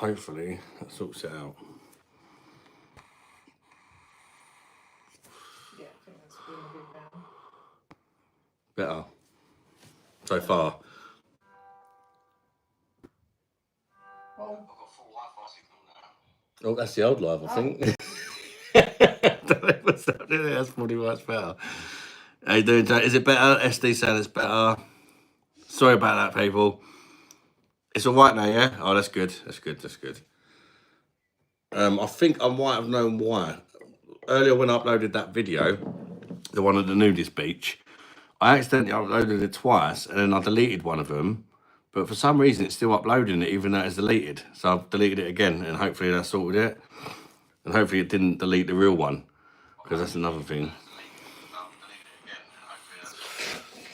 hopefully that sorts it out. Yeah, I think that's feeling a bit Better. So far. Oh. Oh, that's the old live, I think. What's happening there? That's probably much better. How you doing, Jay? Is it better? SD saying it's better. Sorry about that, people. It's all right now, yeah? Oh, that's good. That's good. That's good. I think I might have known why. Earlier when I uploaded that video, the one at the nudist beach, I accidentally uploaded it twice and then I deleted one of them. But for some reason, it's still uploading it even though it's deleted. So I've deleted it again and hopefully that sorted it. And hopefully it didn't delete the real one, because that's another thing.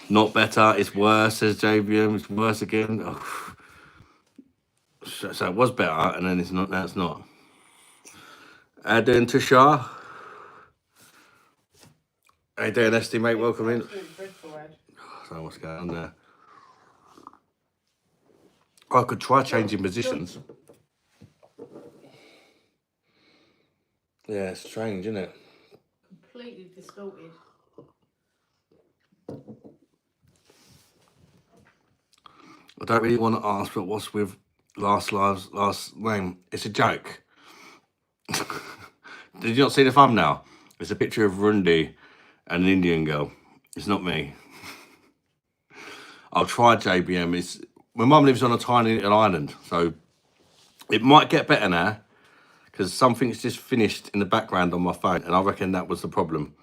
Not better, it's worse, says JBM. It's worse again. Oh. So it was better, and then it's not. Now it's not. Doing Tushar. How you doing, SD mate? Welcome in. dreadful, Ed. I don't know what's going on there. I could try changing positions. Yeah, it's strange, isn't it? Completely distorted. I don't really want to ask, but what's with last name? It's a joke. Did you not see the thumbnail? It's a picture of Rundi and an Indian girl. It's not me. I'll try JBM. My mum lives on a tiny little island, so it might get better now because something's just finished in the background on my phone, and I reckon that was the problem.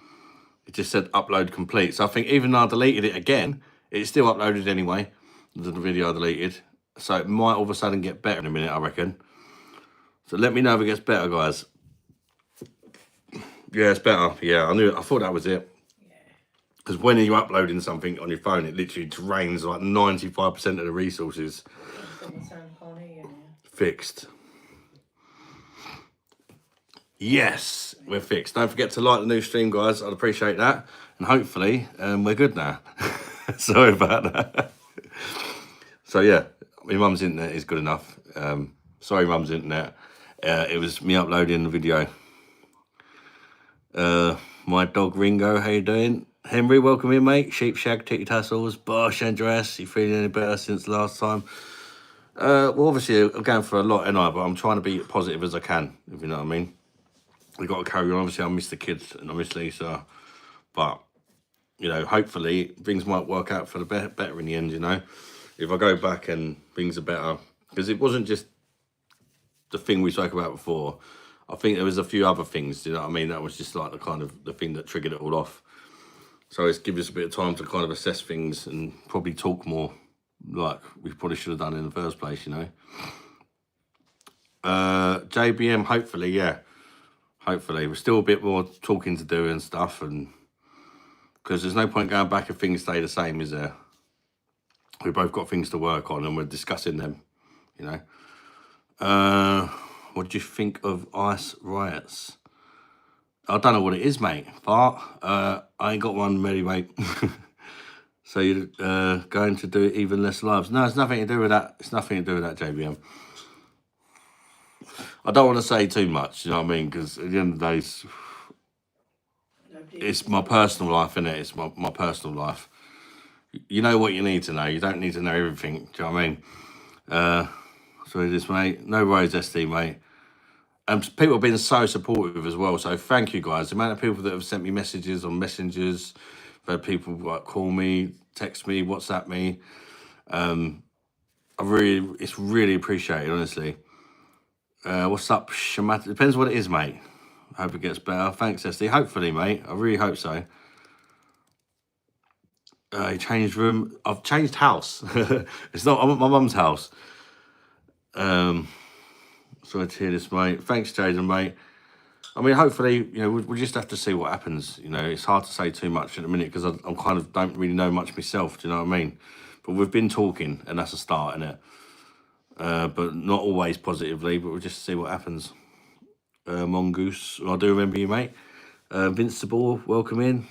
It just said upload complete. So I think even though I deleted it again, it's still uploaded anyway, the video I deleted. So it might all of a sudden get better in a minute, I reckon. So let me know if it gets better, guys. Yeah, it's better. Yeah, I thought that was it. Because when you're uploading something on your phone, it literally drains like 95% of the resources. Fixed. Yes, we're fixed. Don't forget to like the new stream, guys. I'd appreciate that. And hopefully, we're good now. Sorry about that. So yeah, my mum's internet is good enough. Sorry, mum's internet. It was me uploading the video. My dog Ringo, how you doing? Henry, welcome in, mate. Sheep Shag, Titty Tassels, Bosh, Andreas. You feeling any better since last time? Well, obviously, I'm going for a lot, ain't I? But I'm trying to be positive as I can, if you know what I mean. We've got to carry on. Obviously, I miss the kids and I miss Lisa. But, you know, hopefully things might work out for the better in the end, you know. If I go back and things are better. Because it wasn't just the thing we spoke about before. I think there was a few other things, you know what I mean? That was just like the thing that triggered it all off. So it's given us a bit of time to kind of assess things and probably talk more like we probably should have done in the first place, you know. JBM, hopefully, yeah. Hopefully. We're still a bit more talking to do and stuff, and because there's no point going back if things stay the same, is there? We've both got things to work on and we're discussing them, you know. What do you think of ice riots? I don't know what it is, mate. But I ain't got one ready, mate. So you're going to do even less lives? No, it's nothing to do with that. It's nothing to do with that, JBM. I don't want to say too much, you know what I mean? Because at the end of the day, it's my personal life, innit? It's my personal life. You know what you need to know. You don't need to know everything. Do you know what I mean? Sorry, this, mate. No worries, SD, mate. And people have been so supportive as well. So thank you, guys. The amount of people that have sent me messages on messengers, where people like call me, text me, WhatsApp me. It's really appreciated, honestly. What's up, Shamat? Depends what it is, mate. Hope it gets better. Thanks, SD. Hopefully, mate. I really hope so. You changed room. I've changed house. It's not. I'm at my mum's house. Sorry to hear this, mate. Thanks, Jaden, mate. I mean, hopefully, you know, we just have to see what happens. You know, it's hard to say too much at the minute because I'm kind of don't really know much myself. Do you know what I mean? But we've been talking, and that's a start, isn't it? But not always positively. But we'll just see what happens. Mongoose, I do remember you, mate. Invincible, welcome in.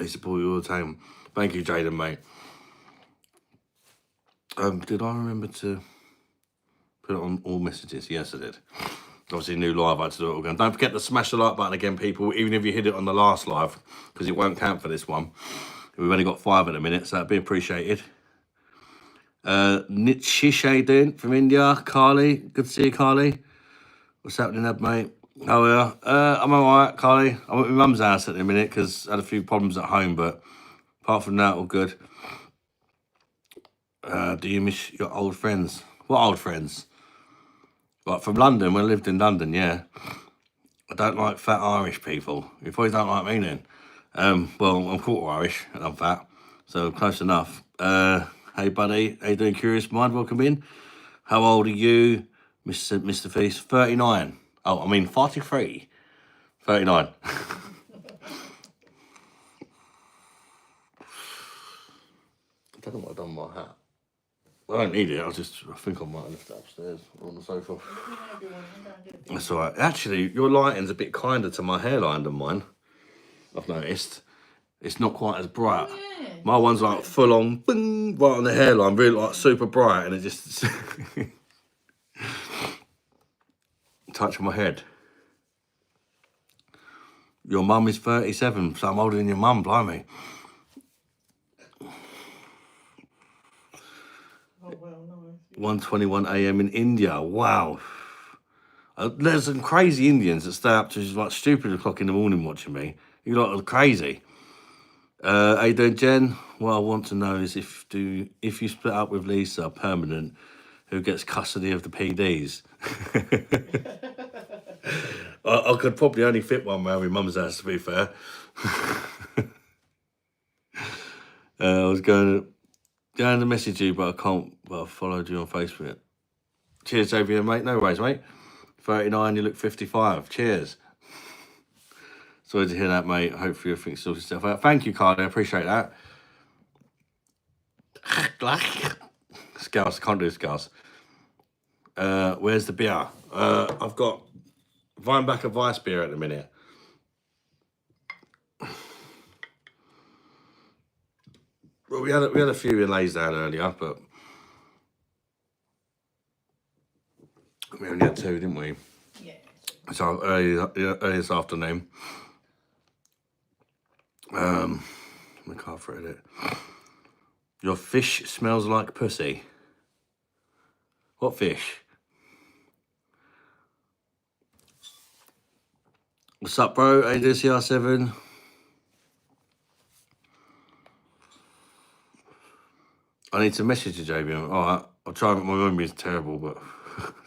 They support you all the time. Thank you, Jaden, mate. Did I remember to put it on all messages? Yes, I did. Obviously, new live, I had to do it all again. Don't forget to smash the like button again, people, even if you hit it on the last live, because it won't count for this one. We've only got 5 at the minute, so that'd be appreciated. Nitshishay doing from India. Carly, good to see you, Carly. What's happening, Ed, mate? Oh, yeah. I'm all right, Carly. I'm at my mum's house at the minute because I had a few problems at home, but apart from that, all good. Do you miss your old friends? What old friends? Like from London, when I lived in London, yeah. I don't like fat Irish people. You probably don't like me then. Well, I'm quarter Irish and I'm fat, so close enough. Hey, buddy. How you doing, Curious Mind? Welcome in. How old are you, Mr. Feast? 39. Oh, I mean 43. 39. I don't know what I've done with my hat. I don't need it. I think I might have left it upstairs on the sofa. That's all right. Actually, your lighting's a bit kinder to my hairline than mine. I've noticed. It's not quite as bright. Yeah. My one's like full on, bing, right on the hairline, really like super bright, and it just touch my head. Your mum is 37, so I'm older than your mum, blimey. Oh, well, no. 1:21 a.m. in India. Wow. There's some crazy Indians that stay up to like stupid o'clock in the morning watching me. You lot are crazy. How you doing, Jen? What I want to know is if you split up with Lisa permanent, who gets custody of the PDs? I could probably only fit one around my mum's house, to be fair. I was going to message you, but I can't. But I followed you on Facebook. Cheers, Xavier, mate. No worries, mate. 39, you look 55. Cheers. Sorry to hear that, mate. Hopefully everything sorts itself out. Thank you, Carly. I appreciate that. Scouse. Can't do Scouse. Where's the beer? I've got Vinebacker Vice beer at the minute. Well, we had a few in Laysdown earlier, but we only had 2, didn't we? Yeah. So early this afternoon. I can't throw it. Your fish smells like pussy. What fish? What's up, bro? How you doing, CR7? I need to message you, JB. All right, I'll try. My memory is terrible, but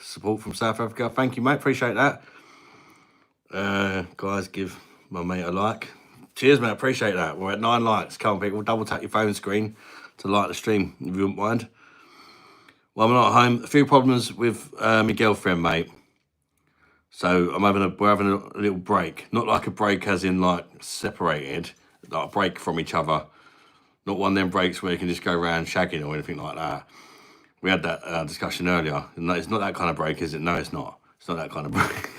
support from South Africa. Thank you, mate. Appreciate that. Guys, give my mate a like. Cheers, mate. Appreciate that. We're at 9 likes. Come on, people. Double tap your phone screen to like the stream, if you wouldn't mind. Well, I'm not at home. A few problems with my girlfriend, mate. So we're having a little break. Not like a break as in like separated, like a break from each other. Not one of them breaks where you can just go around shagging or anything like that. We had that discussion earlier. No, it's not that kind of break, is it? No, it's not. It's not that kind of break.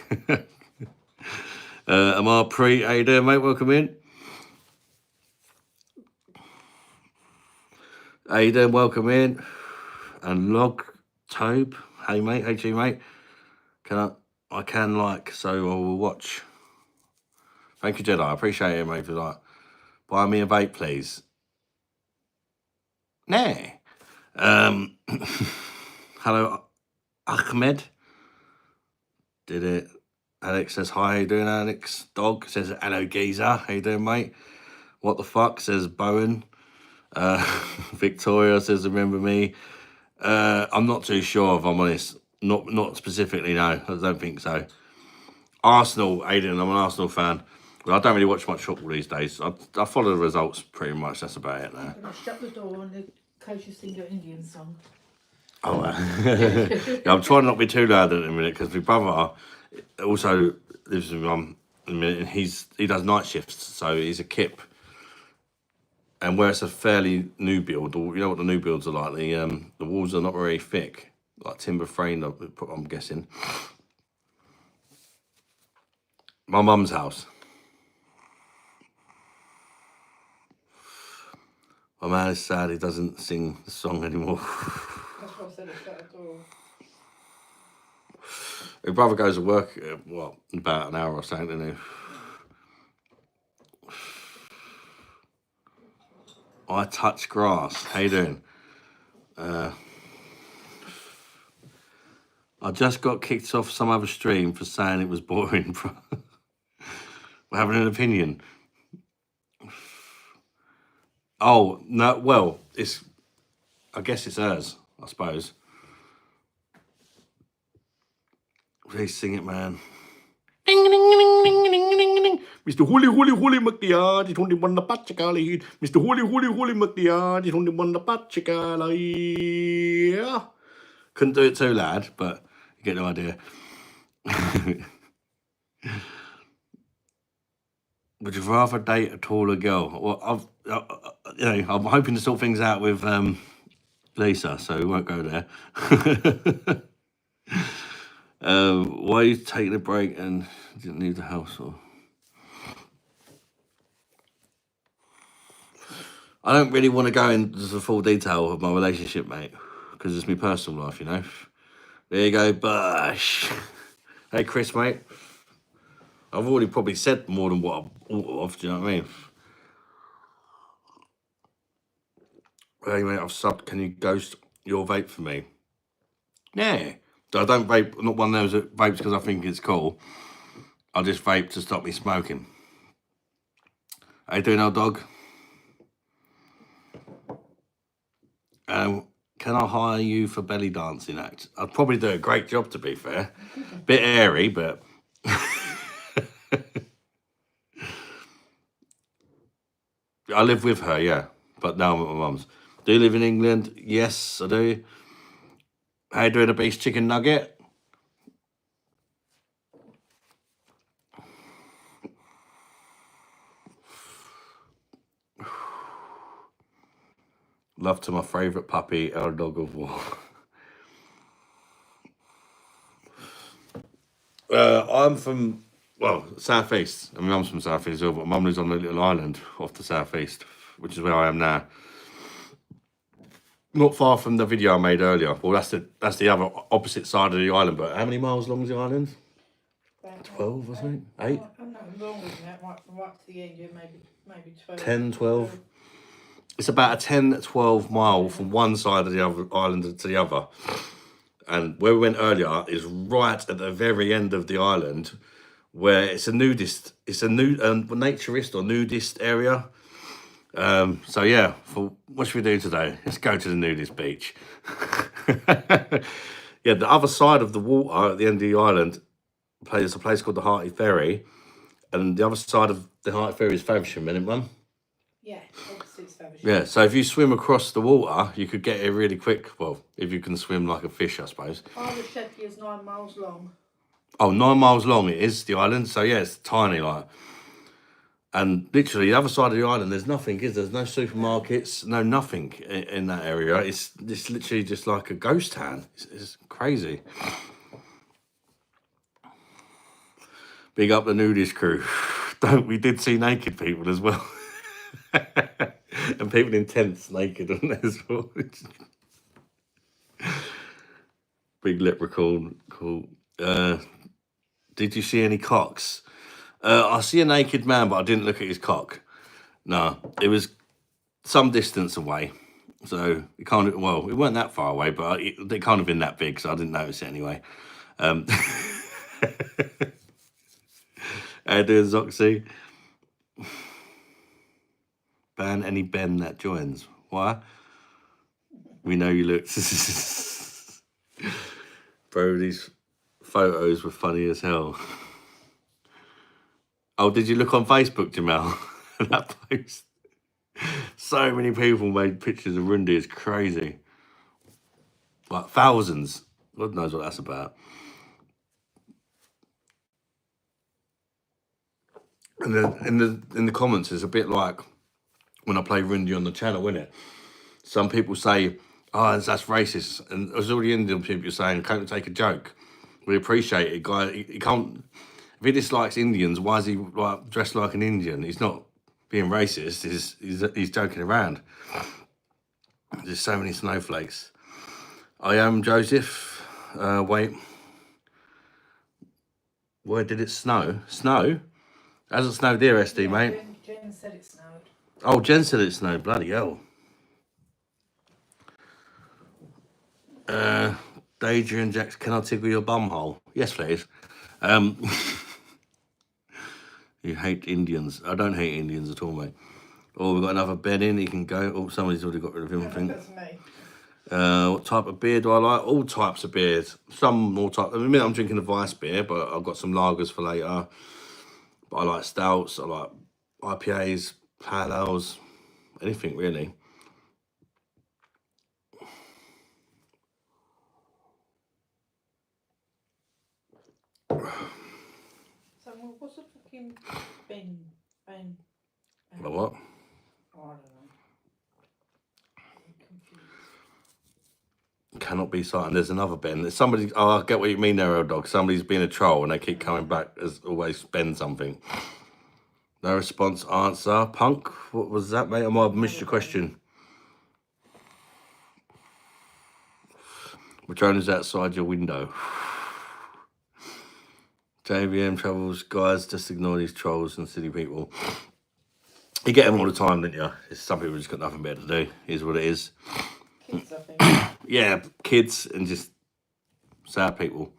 Amar Pre, how you doing, mate? Welcome in. How you doing? Welcome in. And Logtobe, hey mate, hey G mate. I can like, so I will watch. Thank you, Jedi. I appreciate it, mate. For like, buy me a vape, please. Nah. Hello, Ahmed. Did it. Alex says, hi, how you doing, Alex? Dog says, hello, geezer. How you doing, mate? What the fuck, says Bowen. Victoria says, remember me. I'm not too sure, if I'm honest. Not specifically, no. I don't think so. Arsenal, Aiden, I'm an Arsenal fan. But I don't really watch much football these days. I follow the results pretty much. That's about it now. Shut the door and the coach is singing your Indian song. Oh, yeah, I'm trying not to be too loud in a minute because my brother also lives with mum in a minute, and he does night shifts, so he's a kip. And where it's a fairly new build, or you know what the new builds are like, the walls are not very thick, like timber framed, I'm guessing. My mum's house. My man is sad he doesn't sing the song anymore. That's what I said, I shut the door. His brother goes to work, in about an hour or so, doesn't he? I touch grass. How you doing? I just got kicked off some other stream for saying it was boring. For having an opinion. Oh no, well, I guess it's hers, I suppose. Please sing it, man. Ding, ding, ding, ding, ding, ding, ding. Mr. Holy McDiard, it's only one the Pachakali. Mr. Holy McDiard, it's only one the Pachakali. Couldn't do it too loud, but you get the idea. Would you rather date a taller girl? Well, I'm hoping to sort things out with Lisa, so we won't go there. Why are you taking a break and didn't leave the house? Or I don't really want to go into the full detail of my relationship, mate, because it's my personal life, you know. There you go, Bush. Hey, Chris, mate. I've already probably said more than what I've thought of, do you know what I mean? Hey, mate, I've subbed. Can you ghost your vape for me? Yeah. So I don't vape, not one of those that vapes because I think it's cool. I just vape to stop me smoking. How you doing, old dog? Can I hire you for belly dancing act? I'd probably do a great job, to be fair. Bit airy, but... I live with her, yeah. But now I'm at my mum's. Do you live in England? Yes, I do. How you doing, a beef chicken nugget? Love to my favourite puppy, our dog of war. I'm from, South East. And my mum's from South East as well, but my mum lives on a little island off the South East, which is where I am now. Not far from the video I made earlier. Well, that's the other opposite side of the island, but how many miles long is the island? 12 or something? 8? I'm not long with that, right to the end, yeah, maybe 12. 10, 12? It's about a 10, 12 mile from one side of the other island to the other. And where we went earlier is right at the very end of the island, where it's a nudist, naturist or nudist area. So yeah, what should we do today? Let's go to the nudist beach. Yeah, the other side of the water at the end of the island, there's a place called the Hearty Ferry, and the other side of the Hearty Ferry is Faversham, isn't it, Mum? Yeah, obviously it's Faversham. Yeah, so if you swim across the water, you could get here really quick. Well, if you can swim like a fish, I suppose. Irish Sheppey is 9 miles long. Oh, 9 miles long it is, the island. So yeah, it's tiny, like. And literally, the other side of the island, there's nothing, is there? There's no supermarkets, no nothing in that area. It's literally just like a ghost town. It's crazy. Big up the nudist crew. We did see naked people as well. And people in tents naked on there as well. Big leprechaun, cool. Did you see any cocks? I see a naked man, but I didn't look at his cock. No, it was some distance away. So it it weren't that far away, but it can't have been that big, so I didn't notice it anyway. How you doing, Zoxy? Ban any Ben that joins. Why? We know you look. Bro, these photos were funny as hell. Oh, did you look on Facebook, Jamal? That post. So many people made pictures of Rundi. It's crazy. Like thousands. God knows what that's about. And then in the comments, it's a bit like when I play Rundi on the channel, isn't it? Some people say, "Oh, that's racist," and there's all the Indian people saying, "Can't take a joke." We appreciate it, guy. He can't. If he dislikes Indians, why is he dressed like an Indian? He's not. being racist. He's joking around. There's so many snowflakes. I am Joseph. Wait. Where did it snow? Snow? Hasn't snowed here, SD, mate. Jen said it snowed. Oh, Jen said it snowed. Bloody hell. Adrian Jackson, can I tickle your bum hole? Yes, please. You hate Indians. I don't hate Indians at all, mate. Oh, we've got another bed in. He can go. Oh, somebody's already got rid of him, I think. That's me. What type of beer do I like? All types of beers. Some more type. I mean, I'm drinking a Vice beer, but I've got some lagers for later. But I like stouts. I like IPAs, pale ales, anything really. So what's a fucking Ben? But what? Oh, I don't know. I'm confused. Cannot be certain. There's another Ben. There's somebody. Oh, I get what you mean there, old dog. Somebody's been a troll and they keep coming back as always Ben something. No response, answer. Punk, what was that, mate? I might have missed your question. My drone is outside your window. JVM travels, guys, just ignore these trolls and silly people. You get them all the time, don't you? It's some people just got nothing better to do. Here's what it is. Kids, I think. Yeah, kids and just sad people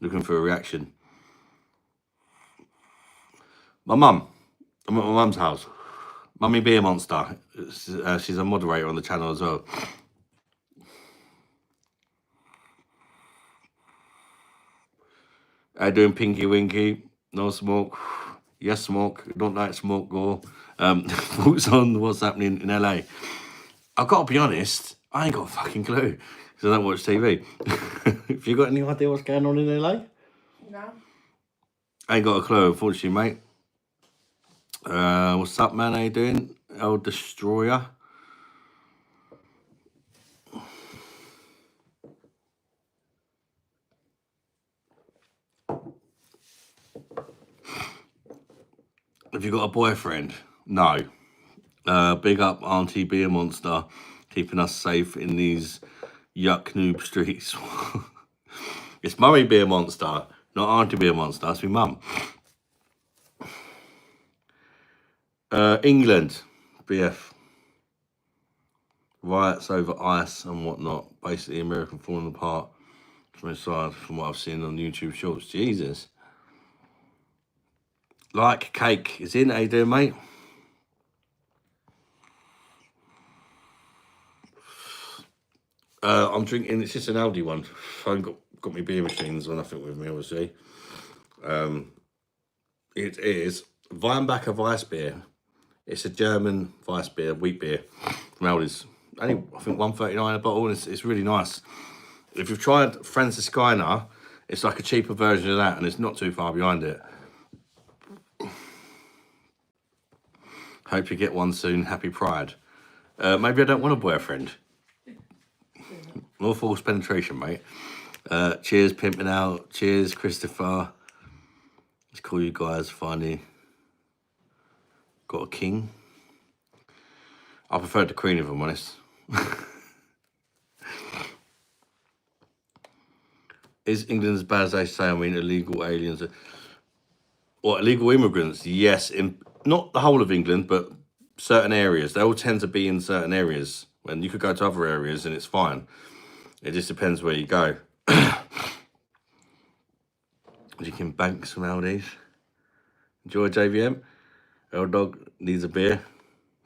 looking for a reaction. I'm at my mum's house. Mummy Beer Monster. She's a moderator on the channel as well. How you doing, Pinky Winky? No smoke. Yes, smoke. Don't like smoke, go. Thoughts on what's happening in LA? I've got to be honest, I ain't got a fucking clue because I don't watch TV. Have you got any idea what's going on in LA? No. I ain't got a clue, unfortunately, mate. What's up, man? How you doing? El Destroyer. Have you got a boyfriend? No. Big up Auntie Beer Monster, keeping us safe in these yuck noob streets. It's Mummy Beer Monster, not Auntie Beer Monster. That's my mum. England, BF. Riots over ice and whatnot. Basically, American falling apart from inside, from what I've seen on YouTube Shorts. Jesus. Like Cake is in. How you doing, mate? I'm drinking. It's just an Aldi one. I haven't got my beer machines or nothing with me, obviously. It is Weinbacher Weiss beer. It's a German Weiss beer, wheat beer from Aldi's. Only, I think, $1.39 a bottle, and it's really nice. If you've tried Franziskaner, it's like a cheaper version of that, and it's not too far behind it. Hope you get one soon. Happy Pride. Maybe I don't want a boyfriend. No false penetration, mate. Cheers, pimping out. Cheers, Christopher. Let's call you guys finally. Got a king. I prefer the queen, if I'm honest. Is England as bad as they say? I mean, illegal aliens. Or illegal immigrants? Yes, in not the whole of England, but certain areas. They all tend to be in certain areas. When you could go to other areas and it's fine. It just depends where you go. You can bank some Aldi's. Enjoy JVM. Old dog needs a beer.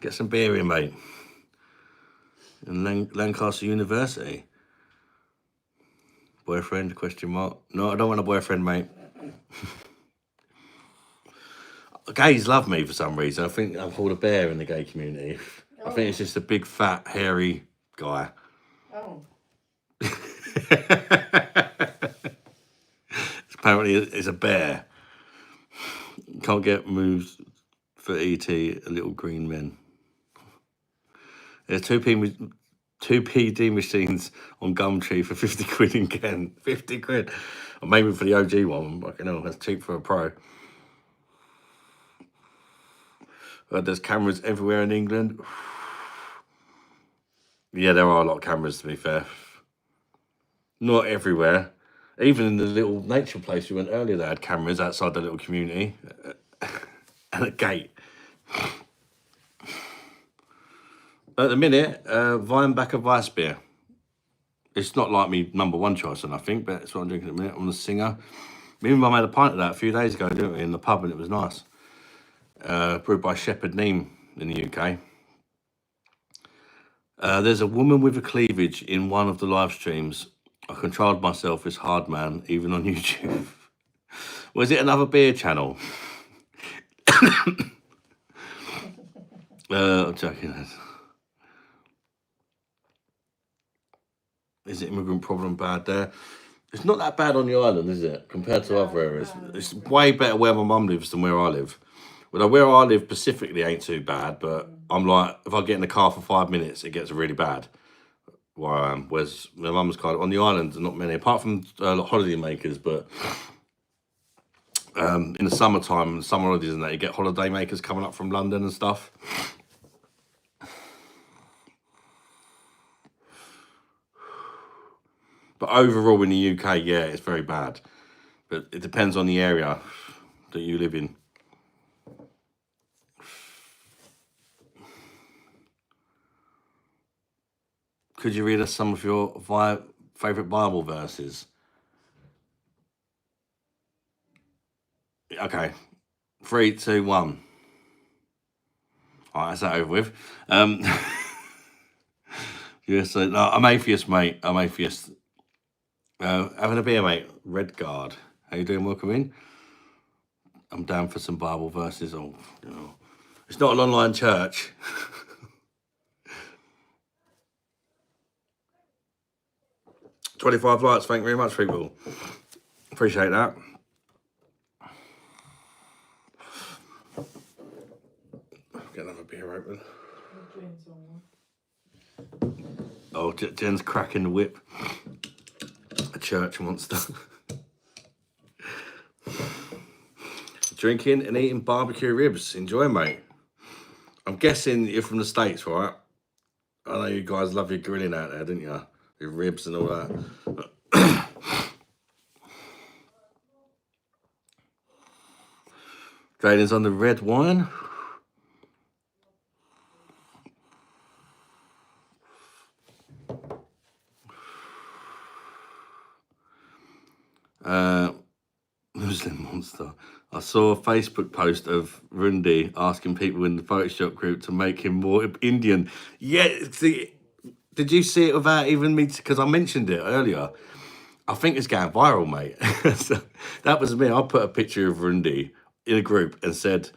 Get some beer in, mate. In Lancaster University. Boyfriend, question mark. No, I don't want a boyfriend, mate. Gays love me for some reason. I think I'm called a bear in the gay community. I think it's just a big, fat, hairy guy. Oh. Apparently, it's a bear. Can't get moves for ET, a little green men. There's two PD machines on Gumtree for 50 quid in Kent. 50 quid. Or maybe for the OG one. Fucking hell, that's cheap for a pro. There's cameras everywhere in England. Yeah, there are a lot of cameras, to be fair. Not everywhere. Even in the little nature place we went earlier, they had cameras outside the little community and a gate. At the minute, Weinbacher Weiss beer. It's not like me number one choice, and I think, but it's what I'm drinking at the minute. I'm the singer. Me and Mum had a pint of that a few days ago, didn't we, in the pub, and it was nice. Brewed by Shepherd Neame in the UK. There's a woman with a cleavage in one of the live streams. I controlled myself as hard man, even on YouTube. Was it another beer channel? I'm joking. Is the immigrant problem bad there? It's not that bad on the island, is it? Compared to other areas. It's way better where my mum lives than where I live. Well, where I live specifically ain't too bad, but I'm like, if I get in the car for 5 minutes, it gets really bad. Where I am. Whereas my mum's kind of on the island, not many, apart from holiday makers, but in the summertime, summer holidays and that, you get holiday makers coming up from London and stuff. But overall in the UK, yeah, it's very bad. But it depends on the area that you live in. Could you read us some of your favourite Bible verses? Okay. 3, 2, 1. All right, that's that over with. Yeah, so no, I'm atheist, mate. I'm atheist. Having a beer, mate. Red Guard. How you doing? Welcome in. I'm down for some Bible verses. Oh, you know, it's not an online church. 25 likes. Thank you very much, people. Appreciate that. Get another beer open. Oh, Jen's cracking the whip. A church monster. Drinking and eating barbecue ribs. Enjoy, mate. I'm guessing you're from the States, right? I know you guys love your grilling out there, didn't you? Your ribs and all that. Jaden's on the red wine. Muslim monster. I saw a Facebook post of Rundi asking people in the Photoshop group to make him more Indian. Yeah, see, did you see it without even me? Because I mentioned it earlier. I think it's going viral, mate. So that was me. I put a picture of Rundi in a group and said,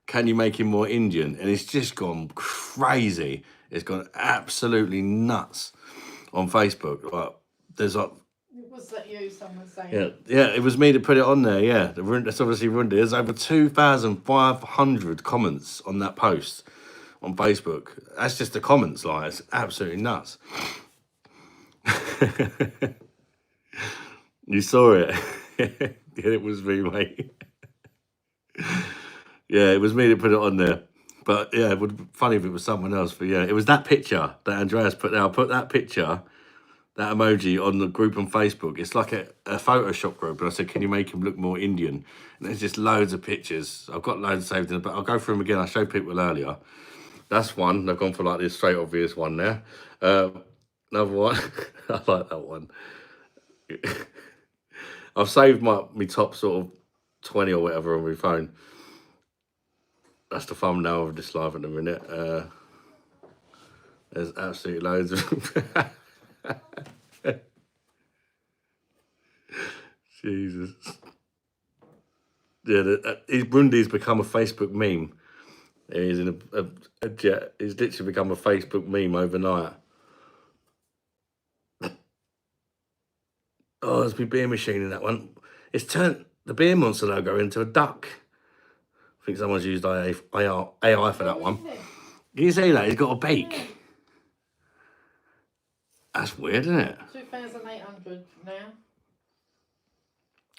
can you make him more Indian? And it's just gone crazy. It's gone absolutely nuts on Facebook. Like, there's like, Was that you? Someone saying? yeah, it was me to put it on there. Yeah, that's obviously Rundi. There's over 2,500 comments on that post on Facebook. That's just the comments, like it's absolutely nuts. You saw it. Yeah, it was me, mate. Yeah, it was me to put it on there. But yeah, it would be funny if it was someone else. But yeah, it was that picture that Andreas put there. I put that picture, that emoji on the group on Facebook. It's like a Photoshop group. And I said, can you make him look more Indian? And there's just loads of pictures. I've got loads saved in it, but I'll go through them again. I showed people earlier. That's one. They've gone for like this straight obvious one there. Another one. I like that one. I've saved my top sort of 20 or whatever on my phone. That's the thumbnail of this live at the minute. There's absolutely loads of Jesus. Yeah, Rundi's become a Facebook meme. He's in a jet. He's literally become a Facebook meme overnight. Oh, there's my beer machine in that one. It's turned the beer monster logo into a duck. I think someone's used AI for that one. Can you see that? He's got a beak. That's weird, isn't it? 2,800 now.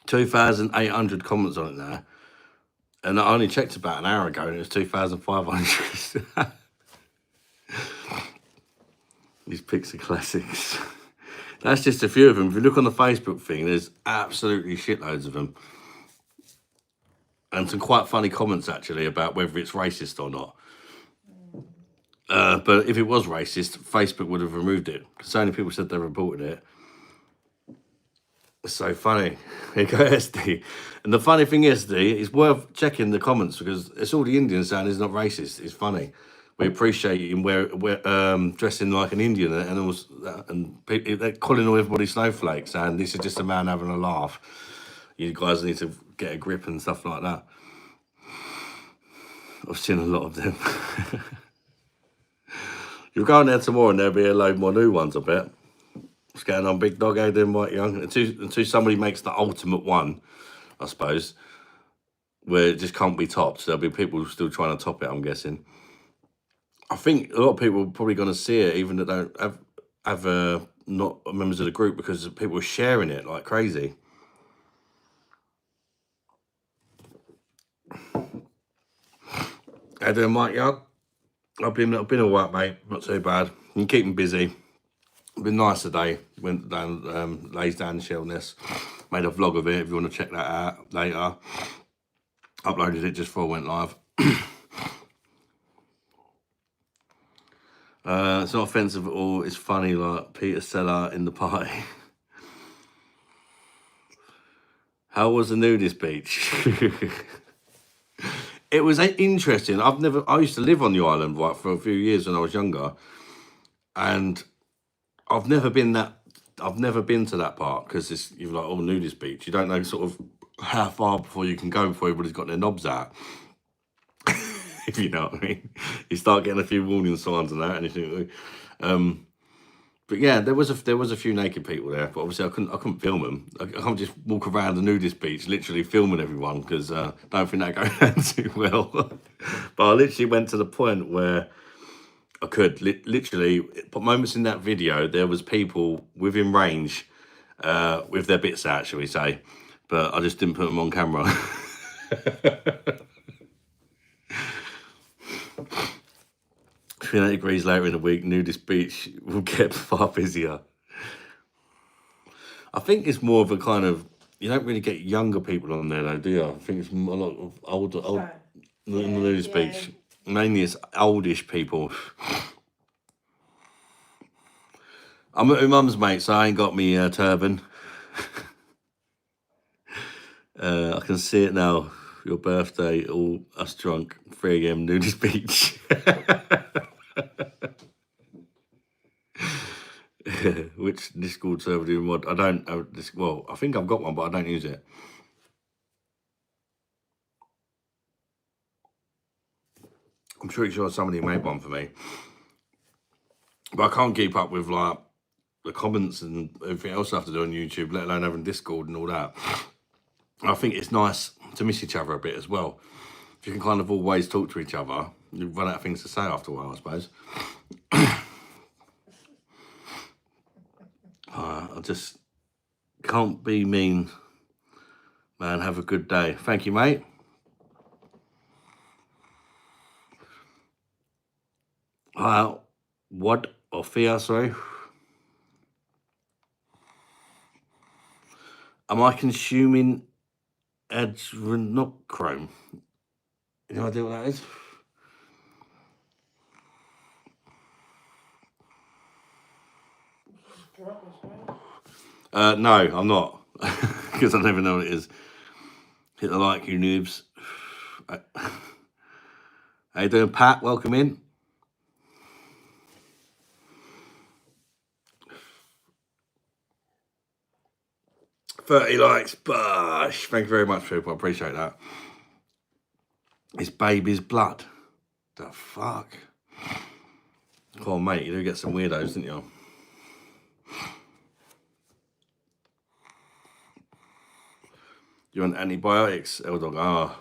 2,800 comments on it now. And I only checked about an hour ago, and it was 2,500. These pics are classics. That's just a few of them. If you look on the Facebook thing, there's absolutely shitloads of them. And some quite funny comments, actually, about whether it's racist or not. But if it was racist, Facebook would have removed it. So many people said they reported it. It's so funny. Here you go, SD. And the funny thing is, SD, it's worth checking the comments because it's all the Indians saying it's not racist. It's funny. We appreciate you dressing like an Indian and also, and they're calling all everybody snowflakes, and this is just a man having a laugh. You guys need to get a grip and stuff like that. I've seen a lot of them. You'll go on there tomorrow and there'll be a load more new ones, I bet. What's going on, big dog? How you doing, White Young? Until somebody makes the ultimate one, I suppose, where it just can't be topped. There'll be people still trying to top it, I'm guessing. I think a lot of people are probably going to see it, even that don't have not members of the group, because people are sharing it like crazy. How you doing, Mike Young? I've been all right, mate. Not too bad. I'm keeping busy. It's been nice today. Went down, lays down Shellness. Made a vlog of it. If you want to check that out later. Uploaded it just before I went live. It's not offensive at all. It's funny, like Peter Sellers in the party. How was the nudist beach? It was interesting. I used to live on the island for a few years when I was younger, and I've never been to that part because you're like, oh, nudist beach. You don't know sort of how far before you can go before everybody's got their knobs out. If you know what I mean. You start getting a few warning signs and that, and you think, but yeah, there was a few naked people there, but obviously I couldn't film them. I can't just walk around the nudist beach, literally filming everyone, because I don't think that goes down too well. But I literally went to the point where I could literally, but moments in that video, there was people within range with their bits out, shall we say, but I just didn't put them on camera. 300 degrees later in the week, nudist beach will get far busier. I think it's more of a kind of, you don't really get younger people on there though, do you? I think it's a lot of old the nudist beach. Mainly it's oldish people. I'm at my mum's, mate, so I ain't got me turban. I can see it now. Your birthday, all us drunk, 3 a.m. nudist beach. Which Discord server do you want? I don't know this. Well, I think I've got one, but I don't use it. I'm pretty sure somebody made one for me, but I can't keep up with like the comments and everything else I have to do on YouTube, let alone having Discord and all that. I think it's nice to miss each other a bit as well. If you can kind of always talk to each other, you run out of things to say after a while, I suppose. I just can't be mean, man. Have a good day. Thank you, mate. What? Ophia, sorry. Am I consuming adrenochrome? Any idea what that is? No, I'm not. Because I don't even know what it is. Hit the like, you noobs. How you doing, Pat? Welcome in. $30 likes. Bosh. Thank you very much, people. I appreciate that. It's baby's blood. The fuck? Come on, mate. You do get some weirdos, didn't you? You want antibiotics, L-Dog? Ah.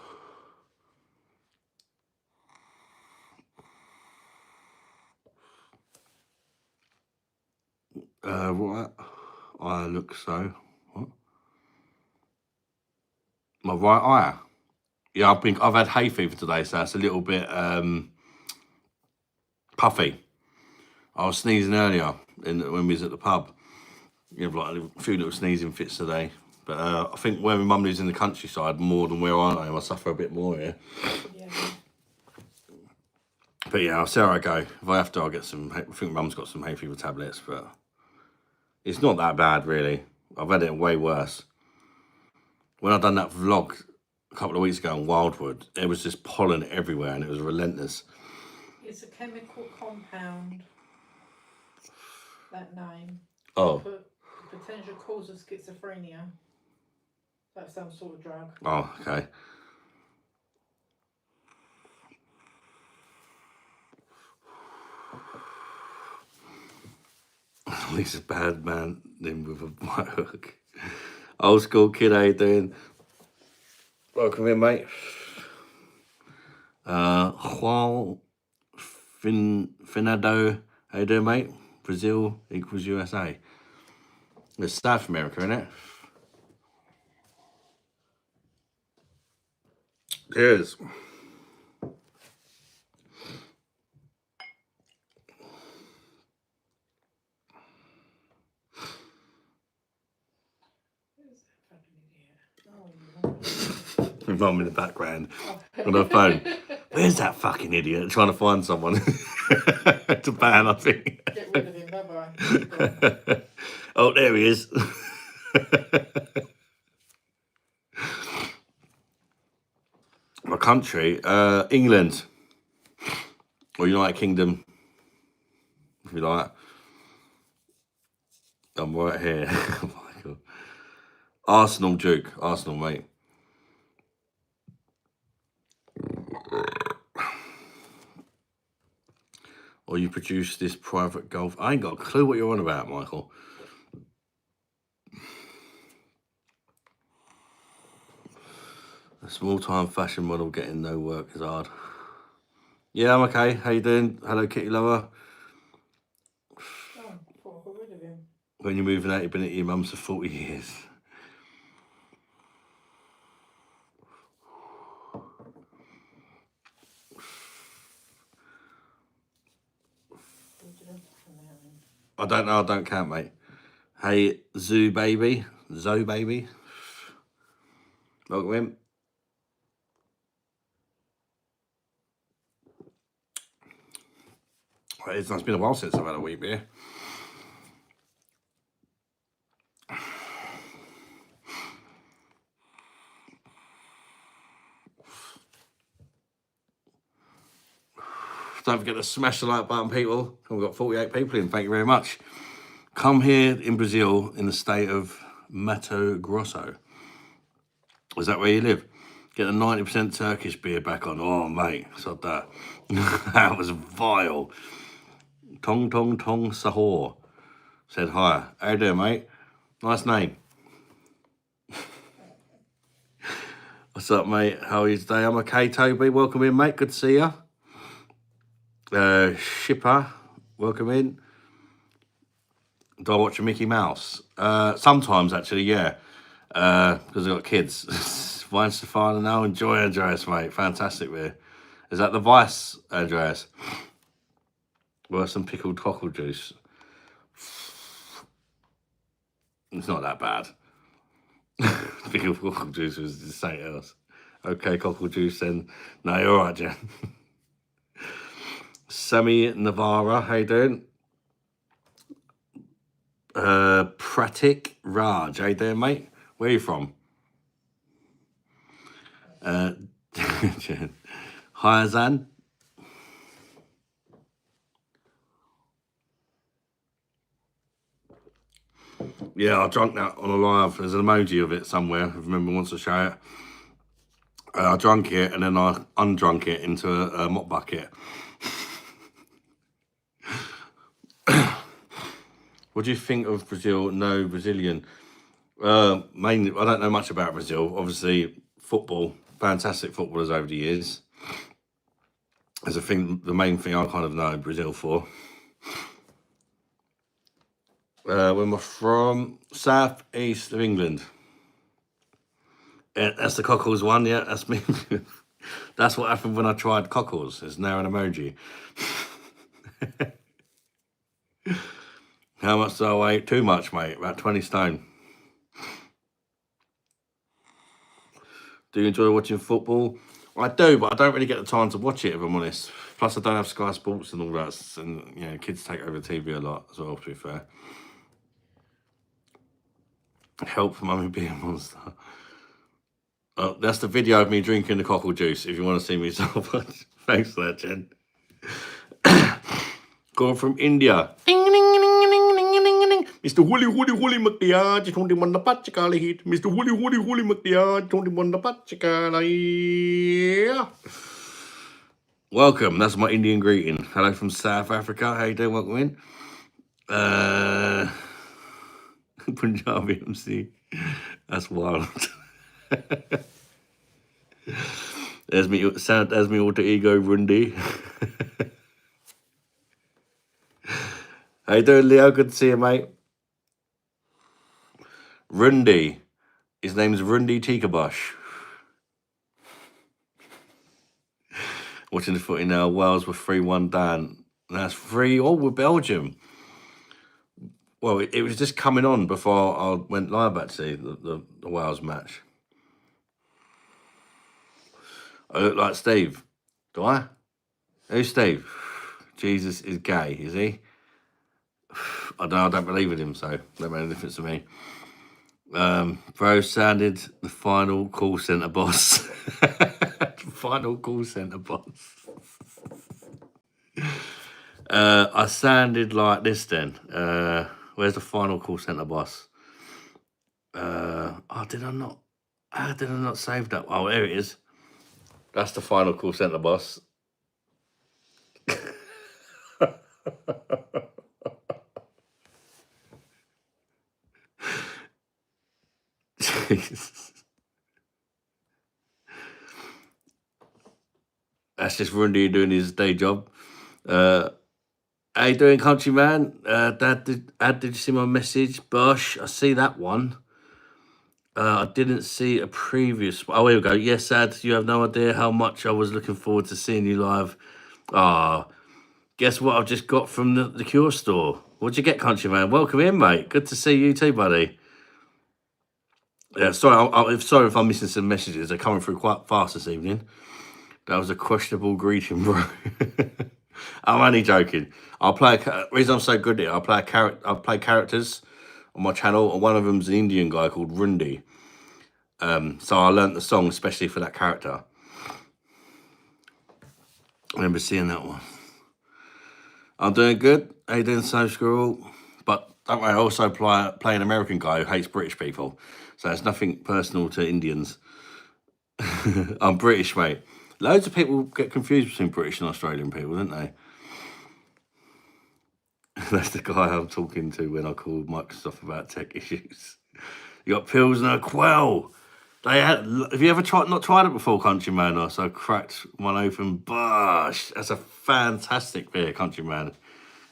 What? I look so. What? My right eye? Yeah, I've had hay fever today, so it's a little bit puffy. I was sneezing earlier when we was at the pub. You have like a few little sneezing fits today. But I think where my mum lives in the countryside more than where I am, I suffer a bit more here. Yeah. But yeah, I'll see how I go. If I have to, I'll get some. I think mum's got some hay fever tablets, but it's not that bad, really. I've had it way worse. When I done that vlog a couple of weeks ago in Wildwood, there was just pollen everywhere and it was relentless. It's a chemical compound, that name. Oh. Potential cause of schizophrenia. That's some sort of drug. Oh, okay. He's a bad man then with a white hook. Old school kid, how you doing? Welcome in, mate. Juan Finado, how you doing, mate? Brazil equals USA. It's South America, isn't it? Cheers. Mum in the background on her phone. Where's that fucking idiot? Trying to find someone to ban, I think. Get rid of him, bye-bye. Oh, there he is. My country, England, or United Kingdom, if you like. I'm right here. Oh my God. Arsenal, Duke. Arsenal, mate. Or you produce this private golf. I ain't got a clue what you're on about, Michael. A small-time fashion model getting no work is hard. Yeah, I'm okay. How you doing? Hello, Kitty Lover. Oh, I thought I got rid of him. When you're moving out, you've been at your mum's for 40 years. I don't know. I don't count, mate. Hey, Zoo Baby. Zoe Baby. Welcome in. It's been a while since I've had a wheat beer. Don't forget to smash the like button, people. We've got 48 people in. Thank you very much. Come here in Brazil in the state of Mato Grosso. Is that where you live? Get the 90% Turkish beer back on. Oh, mate, sod that. That was vile. Tong Tong Tong Sahor said hi. How you doing, mate? Nice name. What's up, mate? How are you today? I'm okay, Toby. Welcome in, mate. Good to see you. Shipper, welcome in. Do I watch a Mickey Mouse? Sometimes, actually, yeah. Because I've got kids. Wine Stefano now. Enjoy, Andreas, mate. Fantastic beer. Is that the Vice, Andreas? Worse than pickled cockle juice. It's not that bad. Pickled cockle juice was just something else. Okay, cockle juice then. No, you're all right, Jen. Sammy Navarra, how you doing? Pratik Raj, how you doing, mate? Where are you from? Hi, Azan. Yeah, I drank that on a live. There's an emoji of it somewhere. If remember wants to show it. I drank it and then I undrunk it into a mop bucket. What do you think of Brazil? No, Brazilian. Mainly, I don't know much about Brazil. Obviously, football, fantastic footballers over the years. Is the main thing I kind of know Brazil for. When we're from southeast of England, Yeah, that's the cockles one. Yeah, that's me. That's what happened when I tried cockles. It's now an emoji. How much do I weigh? Too much, mate. About 20 stone. Do you enjoy watching football? I do, but I don't really get the time to watch it, if I'm honest. Plus, I don't have Sky Sports and all that. And, you know, kids take over TV a lot as well, to be fair. Help mummy be a monster. Oh, that's the video of me drinking the cockle juice, if you want to see me so much. Thanks for that, Jen. Going from India. Ding, ding, ding, ding, ding, ding, ding. Mr. Hooli McDiarge, 21 the Pachakala hit. Mr. Hooli McDiarge, 21 the Pachakala. Welcome, that's my Indian greeting. Hello from South Africa. How you doing? Welcome in. Punjabi MC. That's wild. There's me alter ego, Rundi. How you doing, Leo? Good to see you, mate. Rundi. His name's Rundi Tikabush. Watching the footy now. Wales were 3-1 down. That's 3-all with Belgium. Well, it was just coming on before I went live, actually, the Wales match. I look like Steve. Do I? Who's Steve? Jesus is gay, is he? I don't believe in him, so don't make any difference to me. Bro sounded the final call centre boss. Final call centre boss. I sounded like this then. Where's the final call centre boss? How did I not save that? Oh, there it is. That's the final call centre boss. That's just Rundy doing his day job. How you doing, countryman? Dad, did you see my message? Bosh, I see that one. I didn't see a previous. Oh, here we go. Yes, Dad, you have no idea how much I was looking forward to seeing you live. Guess what I've just got from the Cure store? What'd you get, countryman? Welcome in, mate. Good to see you too, buddy. Yeah, sorry. Sorry if I'm missing some messages. They're coming through quite fast this evening. That was a questionable greeting, bro. I'm only joking. The reason I'm so good at it, I play characters on my channel, and one of them's an Indian guy called Rundi. So I learnt the song especially for that character. I remember seeing that one. I'm doing good. How you doing, so Squirrel? But don't worry, I also play an American guy who hates British people. So it's nothing personal to Indians. I'm British, mate. Loads of people get confused between British and Australian people, don't they? That's the guy I'm talking to when I call Microsoft about tech issues. You got Pilsner Quell. Have you ever not tried it before, countryman? Or so cracked one open. Bosh, that's a fantastic beer, countryman.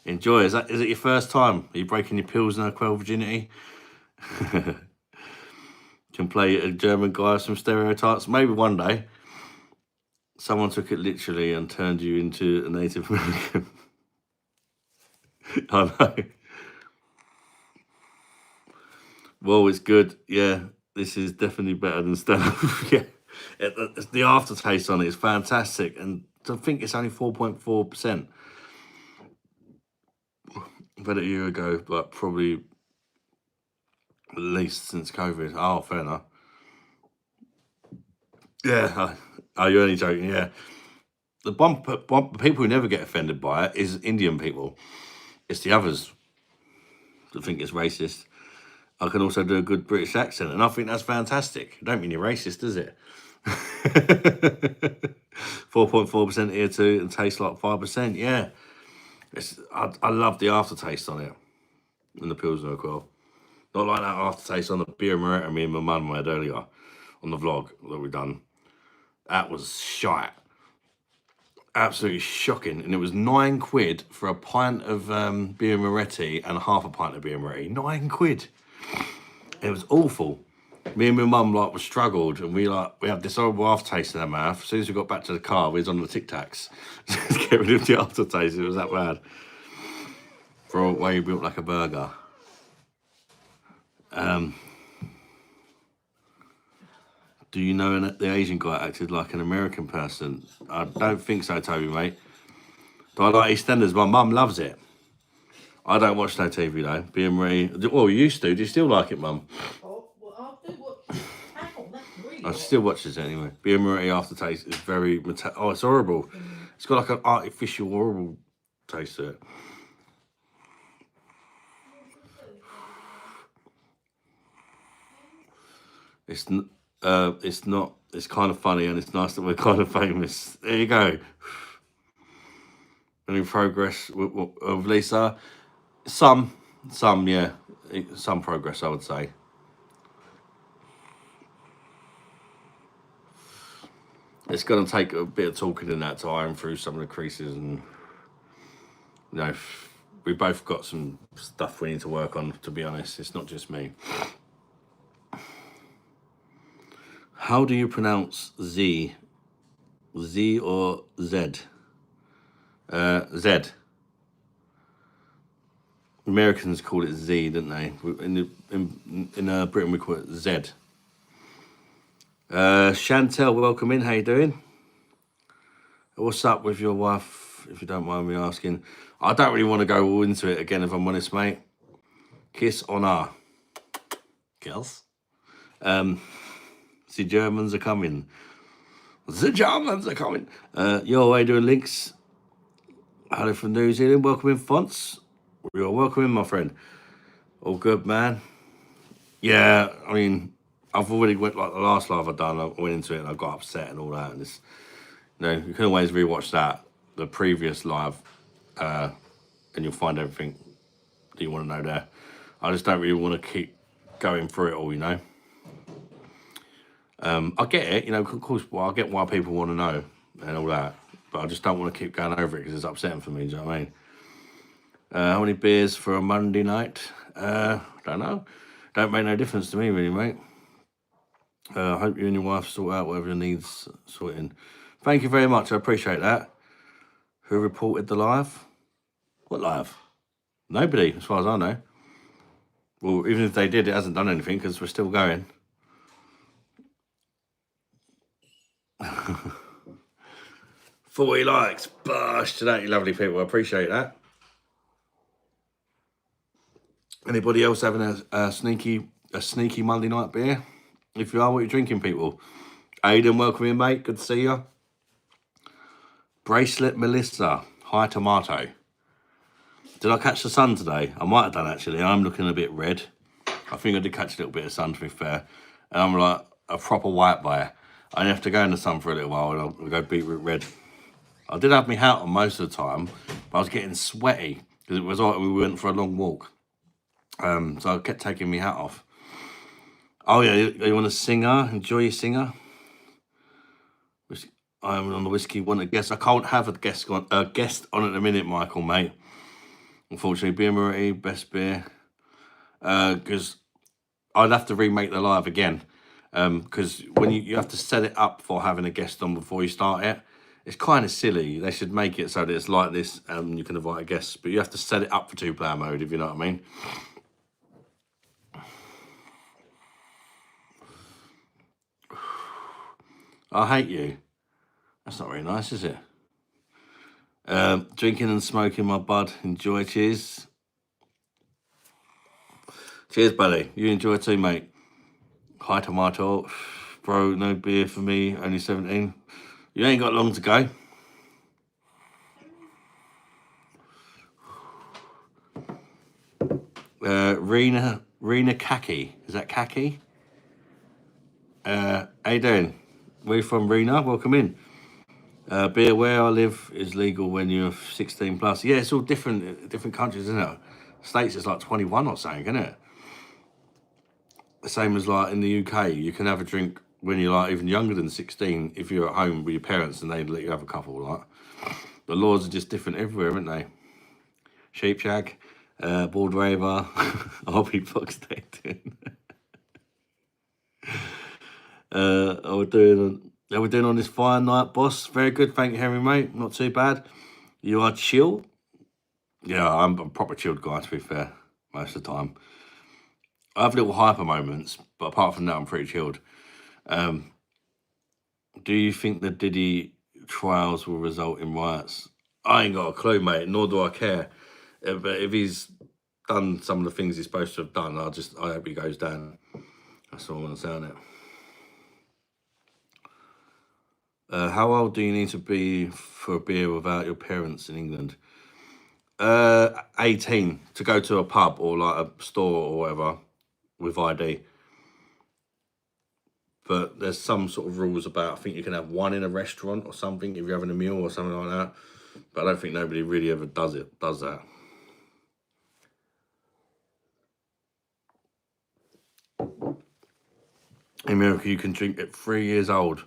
Enjoy. Is it your first time? Are you breaking your Pilsner Quell virginity? Can play a German guy with some stereotypes. Maybe one day. Someone took it literally and turned you into a Native American. I know. Well, it's good. Yeah, this is definitely better than stand-up. Yeah, the aftertaste on it is fantastic, and I think it's only 4.4%. About a year ago, but probably at least since COVID. Oh, fair enough. Yeah, you're only joking. Yeah, the people who never get offended by it is Indian people. It's the others that think it's racist. I can also do a good British accent, and I think that's fantastic. Don't mean you're racist, does it? 4.4% here too, and tastes like 5%. Yeah, I love the aftertaste on it, and the Pilsner as well. Not like that aftertaste on the beer Moretta me and my mum had earlier on the vlog that we done. That was shite. Absolutely shocking. And it was £9 for a pint of beer Moretti and half a pint of beer Moretti. £9. It was awful. Me and my mum like were struggled, and we had this horrible aftertaste in our mouth. As soon as we got back to the car, we was on the Tic Tacs to get rid of the aftertaste. It was that bad. For a way built like a burger. Do you know that the Asian guy acted like an American person? I don't think so, Toby, mate. But I like EastEnders. My mum loves it. I don't watch no TV though. Being Marie, well, you used to. Do you still like it, Mum? Oh, well, I do watch it. Ow, that's really I hot. still watches it anyway. Being Marie aftertaste is very. Oh, it's horrible. It's got like an artificial, horrible taste to it. It's not. It's kind of funny, and it's nice that we're kind of famous. There you go. Any progress with Lisa? Some, yeah, some progress, I would say. It's going to take a bit of talking in that to iron through some of the creases, and you know, we both got some stuff we need to work on. To be honest, it's not just me. How do you pronounce Z? Z or Z? Z. Americans call it Z, don't they? In Britain, we call it Z. Chantel, welcome in. How you doing? What's up with your wife, if you don't mind me asking? I don't really want to go all into it again, if I'm honest, mate. Kiss on her. Girls. The Germans are coming. The Germans are coming. Your way doing links. Hello from New Zealand. Welcome in, Fonts. You're welcome in, my friend. All good, man. Yeah, I mean, I've already went like the last live I've done. I went into it and I got upset and all that. And it's, you know, you can always rewatch that, the previous live, and you'll find everything that you want to know there. I just don't really want to keep going through it all, you know. I get it, you know, of course, well, I get why people want to know and all that, but I just don't want to keep going over it because it's upsetting for me, do you know what I mean? How many beers for a Monday night? Don't know. Don't make no difference to me, really, mate. I hope you and your wife sort out whatever needs sorting. Thank you very much, I appreciate that. Who reported the live? What live? Nobody, as far as I know. Well, even if they did, it hasn't done anything because we're still going. 40 likes. Bosh to that, you lovely people. I appreciate that. Anybody else having a sneaky Monday night beer? If you are, what are you drinking, people? Aidan, welcome in, mate. Good to see you. Bracelet Melissa. Hi, tomato. Did I catch the sun today? I might have done, actually. I'm looking a bit red. I think I did catch a little bit of sun, to be fair. And I'm like a proper white boy. I only have to go in the sun for a little while and I'll go beetroot red. I did have my hat on most of the time, but I was getting sweaty because it was like we went for a long walk. So I kept taking my hat off. Oh yeah, you want a singer? Enjoy your singer. I'm on the whiskey. Want a guest? I can't have a guest on at the minute, Michael, mate. Unfortunately, beer Marie, best beer. Because I'd have to remake the live again. Because when you have to set it up for having a guest on before you start it, it's kind of silly. They should make it so that it's like this, and you can invite a guest, but you have to set it up for 2-player mode, if you know what I mean. I hate you. That's not very nice, is it? Drinking and smoking my bud. Enjoy. Cheers. Cheers, buddy. You enjoy too, mate. Hi, tomato. Bro, no beer for me. Only 17. You ain't got long to go. Rena Kaki. Is that Kaki? How you doing? Where you from, Rena? Welcome in. Beer where I live is legal when you're 16 plus. Yeah, it's all different countries, isn't it? States it's like 21 or something, isn't it? The same as like in the UK, you can have a drink when you're like even younger than 16 if you're at home with your parents and they let you have a couple. Like the laws are just different everywhere, aren't they? Sheep shag, bald raver, RP Fox dating. How we doing on this fire night, boss? Very good, thank you, Henry, mate. Not too bad. You are chill? Yeah, I'm a proper chilled guy, to be fair, most of the time. I have little hyper moments, but apart from that, I'm pretty chilled. Um, do you think the Diddy trials will result in riots? I ain't got a clue, mate, nor do I care. But if he's done some of the things he's supposed to have done, I hope he goes down. That's all I want to say on it. How old do you need to be for a beer without your parents in England? 18 to go to a pub or like a store or whatever with ID. But there's some sort of rules about, I think you can have one in a restaurant or something if you're having a meal or something like that. But I don't think nobody really ever does that. In America, you can drink at 3 years old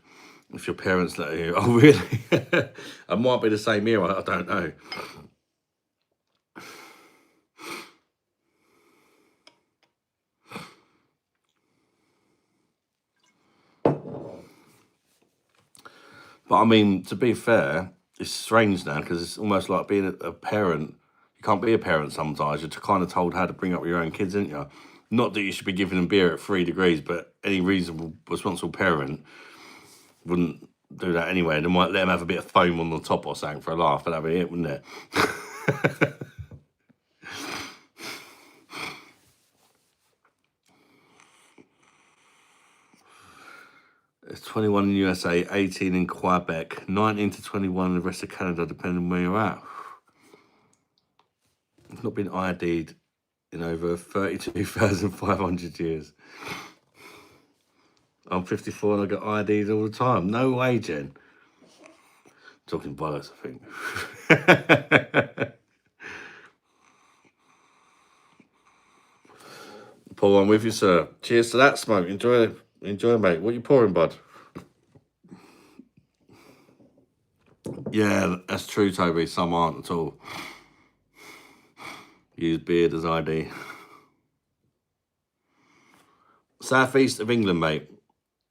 if your parents let you. Oh, really? It might be the same here. I don't know. But I mean, to be fair, it's strange now because it's almost like being a parent. You can't be a parent sometimes. You're kind of told how to bring up your own kids, aren't you? Not that you should be giving them beer at 3 degrees, but any reasonable, responsible parent wouldn't do that anyway. They might let them have a bit of foam on the top or something for a laugh, but that'd be it, wouldn't it? It's 21 in the USA, 18 in Quebec, 19 to 21 in the rest of Canada, depending on where you're at. I've not been ID'd in over 32,500 years. I'm 54 and I get ID'd all the time. No way, Jen. Talking bollocks, I think. Paul, I'm with you, sir. Cheers to that, smoke. Enjoy, mate. What you pouring, bud? Yeah, that's true, Toby. Some aren't at all. Use beard as ID. Southeast of England, mate.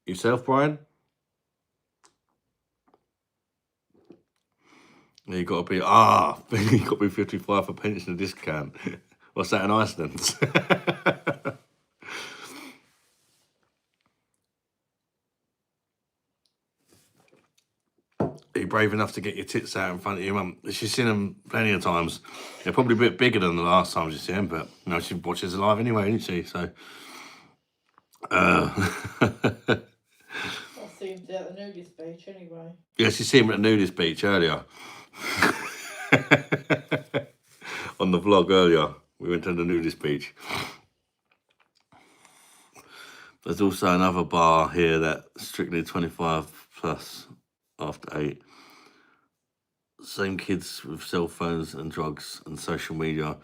Yourself, Brian? You got to be you got to be 55 for pension discount. What's that in Iceland? Are you brave enough to get your tits out in front of your mum? She's seen them plenty of times. They're probably a bit bigger than the last time she's seen them, but she watches it live anyway, isn't she? So, I seemed to at the nudist beach anyway. yeah, she's seen him at the nudist beach earlier. On the vlog earlier, we went to the nudist beach. There's also another bar here that's strictly 25 plus after 8. Same kids with cell phones and drugs and social media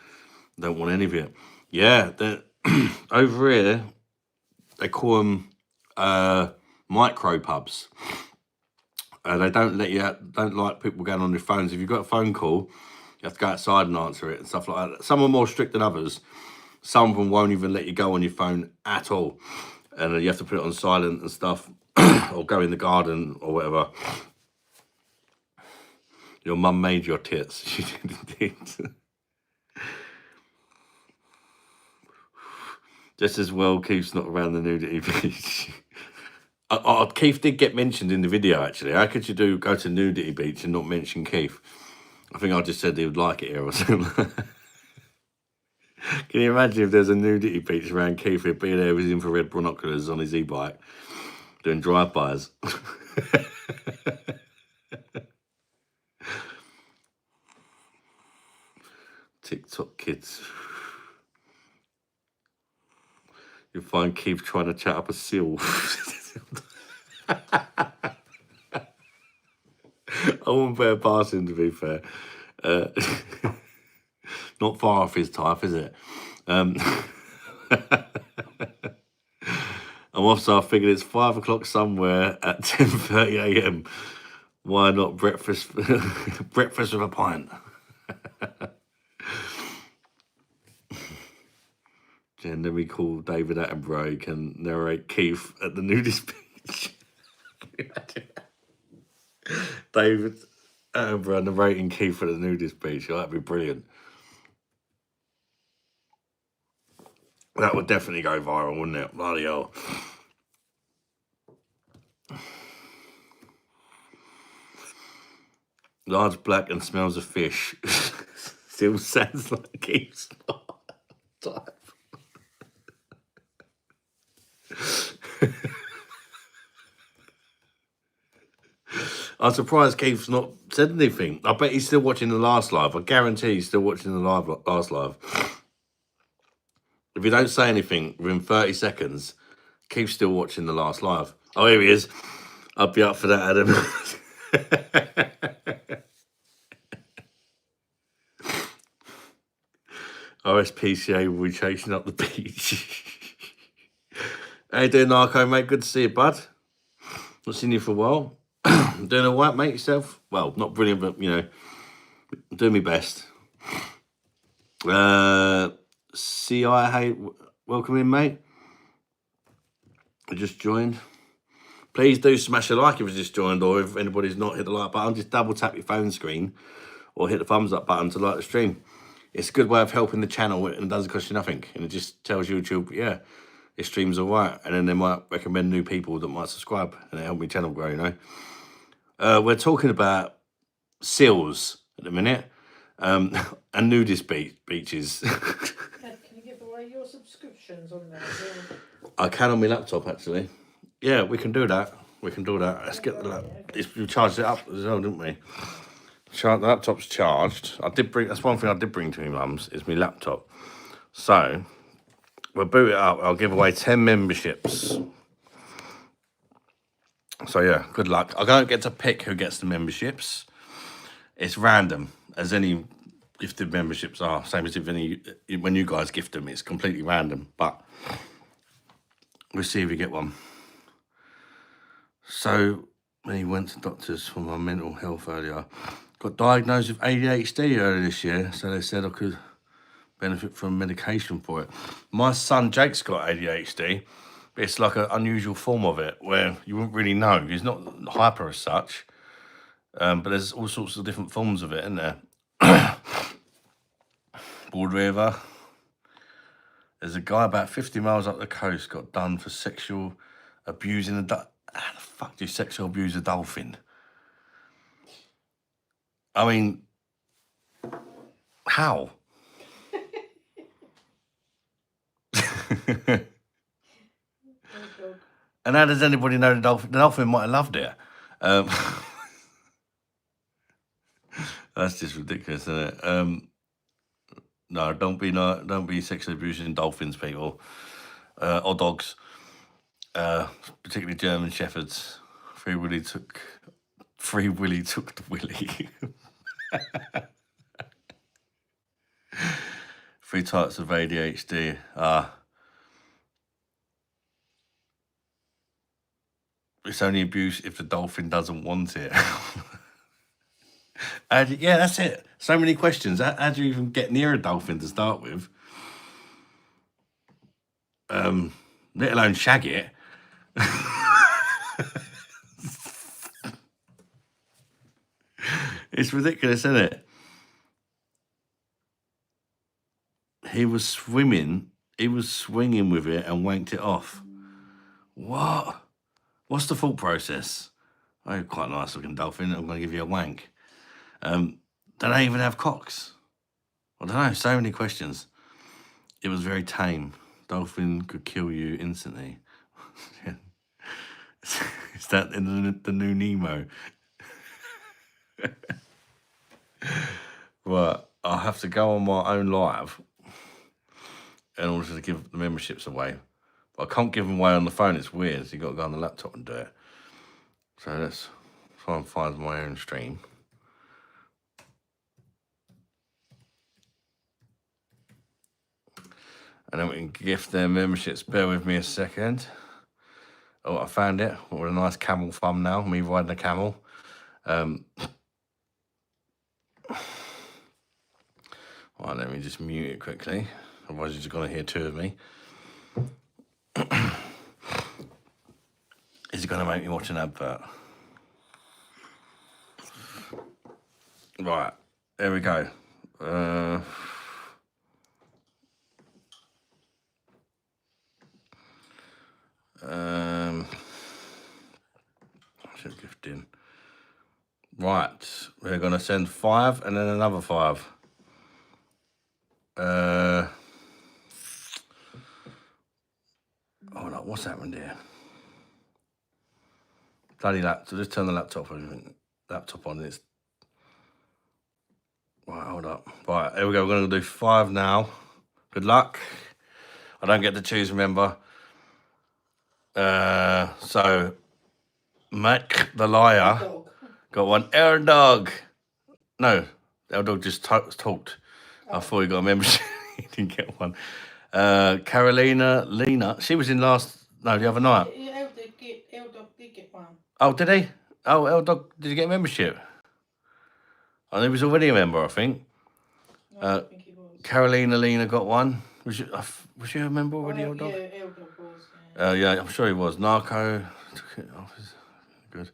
don't want any of it. Yeah, over here they call them micro pubs. They don't let you out, don't like people going on their phones. If you've got a phone call, you have to go outside and answer it and stuff like that. Some are more strict than others. Some of them won't even let you go on your phone at all. And you have to put it on silent and stuff, or go in the garden or whatever. Your mum made your tits. She did indeed. Just as well, Keith's not around the nudity beach. Keith did get mentioned in the video, actually. How could you go to nudity beach and not mention Keith? I think I just said he would like it here or something. Can you imagine if there's a nudity beach around Keith? He'd be there with his infrared binoculars on his e-bike, doing drive-bys. TikTok kids. You'll find Keith trying to chat up a seal. I wouldn't put it past him, to be fair. Not far off his type, is it? I'm off, so I figured it's 5 o'clock somewhere at 10:30 a.m. Why not breakfast? Breakfast with a pint. Jen, then we call David Attenborough. He can narrate Keith at the nudist beach. David Attenborough narrating Keith at the nudist beach. Oh, that'd be brilliant. That would definitely go viral, wouldn't it? Bloody hell. Large black and smells of fish. Still sounds like Keith's type. I'm surprised Keith's not said anything. I bet he's still watching the last live. I guarantee he's still watching the last live. If you don't say anything within 30 seconds, Keith's still watching the last live. Oh, here he is. I'd be up for that, Adam. RSPCA will be chasing up the beach. How you doing, Narco, mate? Good to see you, bud. Not seen you for a while. Doing all right, mate, yourself? Well, not brilliant, but, you know, doing my best. CI, hey, welcome in, mate. I just joined. Please do smash a like if you just joined, or if anybody's not hit the like button, just double tap your phone screen or hit the thumbs up button to like the stream. It's a good way of helping the channel, and it doesn't cost you nothing. And it just tells YouTube, yeah, this stream's all right. And then they might recommend new people that might subscribe, and it help my channel grow, you know. We're talking about seals at the minute, and nudist beaches. Can you give away your subscriptions on there? I can on my laptop, actually. Yeah, we can do that. We can do that. Let's get the laptop. We charged it up as well, didn't we? The laptop's charged. That's one thing I did bring to my mum's, is my laptop. So, we'll boot it up. I'll give away 10 memberships. So, yeah, good luck. I don't get to pick who gets the memberships. It's random, as any gifted memberships are. Same as when you guys gift them, it's completely random. But we'll see if you get one. So, when he went to doctors for my mental health earlier, got diagnosed with ADHD earlier this year, so they said I could benefit from medication for it. My son Jake's got ADHD, but it's like an unusual form of it where you wouldn't really know. He's not hyper as such, but there's all sorts of different forms of it, isn't there? Board River. There's a guy about 50 miles up the coast got done for sexual abusing a how the fuck do you sexual abuse a dolphin? I mean, how? And how does anybody know the dolphin? The dolphin might have loved it. That's just ridiculous, isn't it? No, don't be sexually abusing dolphins, people, or dogs, particularly German shepherds. Free Willy took the willy. 3 types of ADHD. It's only abuse if the dolphin doesn't want it. Yeah, that's it. So many questions. How do you even get near a dolphin to start with? Let alone shag it. It's ridiculous, isn't it? He was swinging with it and wanked it off. What? What's the thought process? Oh, quite a nice looking dolphin. I'm going to give you a wank. Do they even have cocks? I don't know. So many questions. It was very tame. Dolphin could kill you instantly. Is that in the new Nemo? But I'll have to go on my own live in order to give the memberships away. But I can't give them away on the phone. It's weird. So you've got to go on the laptop and do it. So let's try and find my own stream. And then we can gift their memberships. Bear with me a second. Oh, I found it. What a nice camel thumbnail. Me riding a camel. Right, let me just mute it quickly. Otherwise you're just going to hear 2 of me. Is he going to make me watch an advert? Right, there we go. Ship gifting. Right, we're going to send 5 and then another 5. Hold on, what's happened here? Bloody laptop. Just turn the laptop on. It's right. Hold up. Right, here we go. We're going to do 5 now. Good luck. I don't get to choose. Remember. So Mac the liar got 1. Aaron Dog. No, Aaron Dog just talked. I thought he got a membership. He didn't get one. Carolina Lena. She was in the other night. El Dog did get one. Oh, did he? Oh, El Dog, did he get a membership? Oh, he was already a member, I think. No, I don't think he was. Carolina Lena got one. Was you a member already, El Dog? Yeah, El Dog was. Yeah, I'm sure he was. Narco took it off. Good.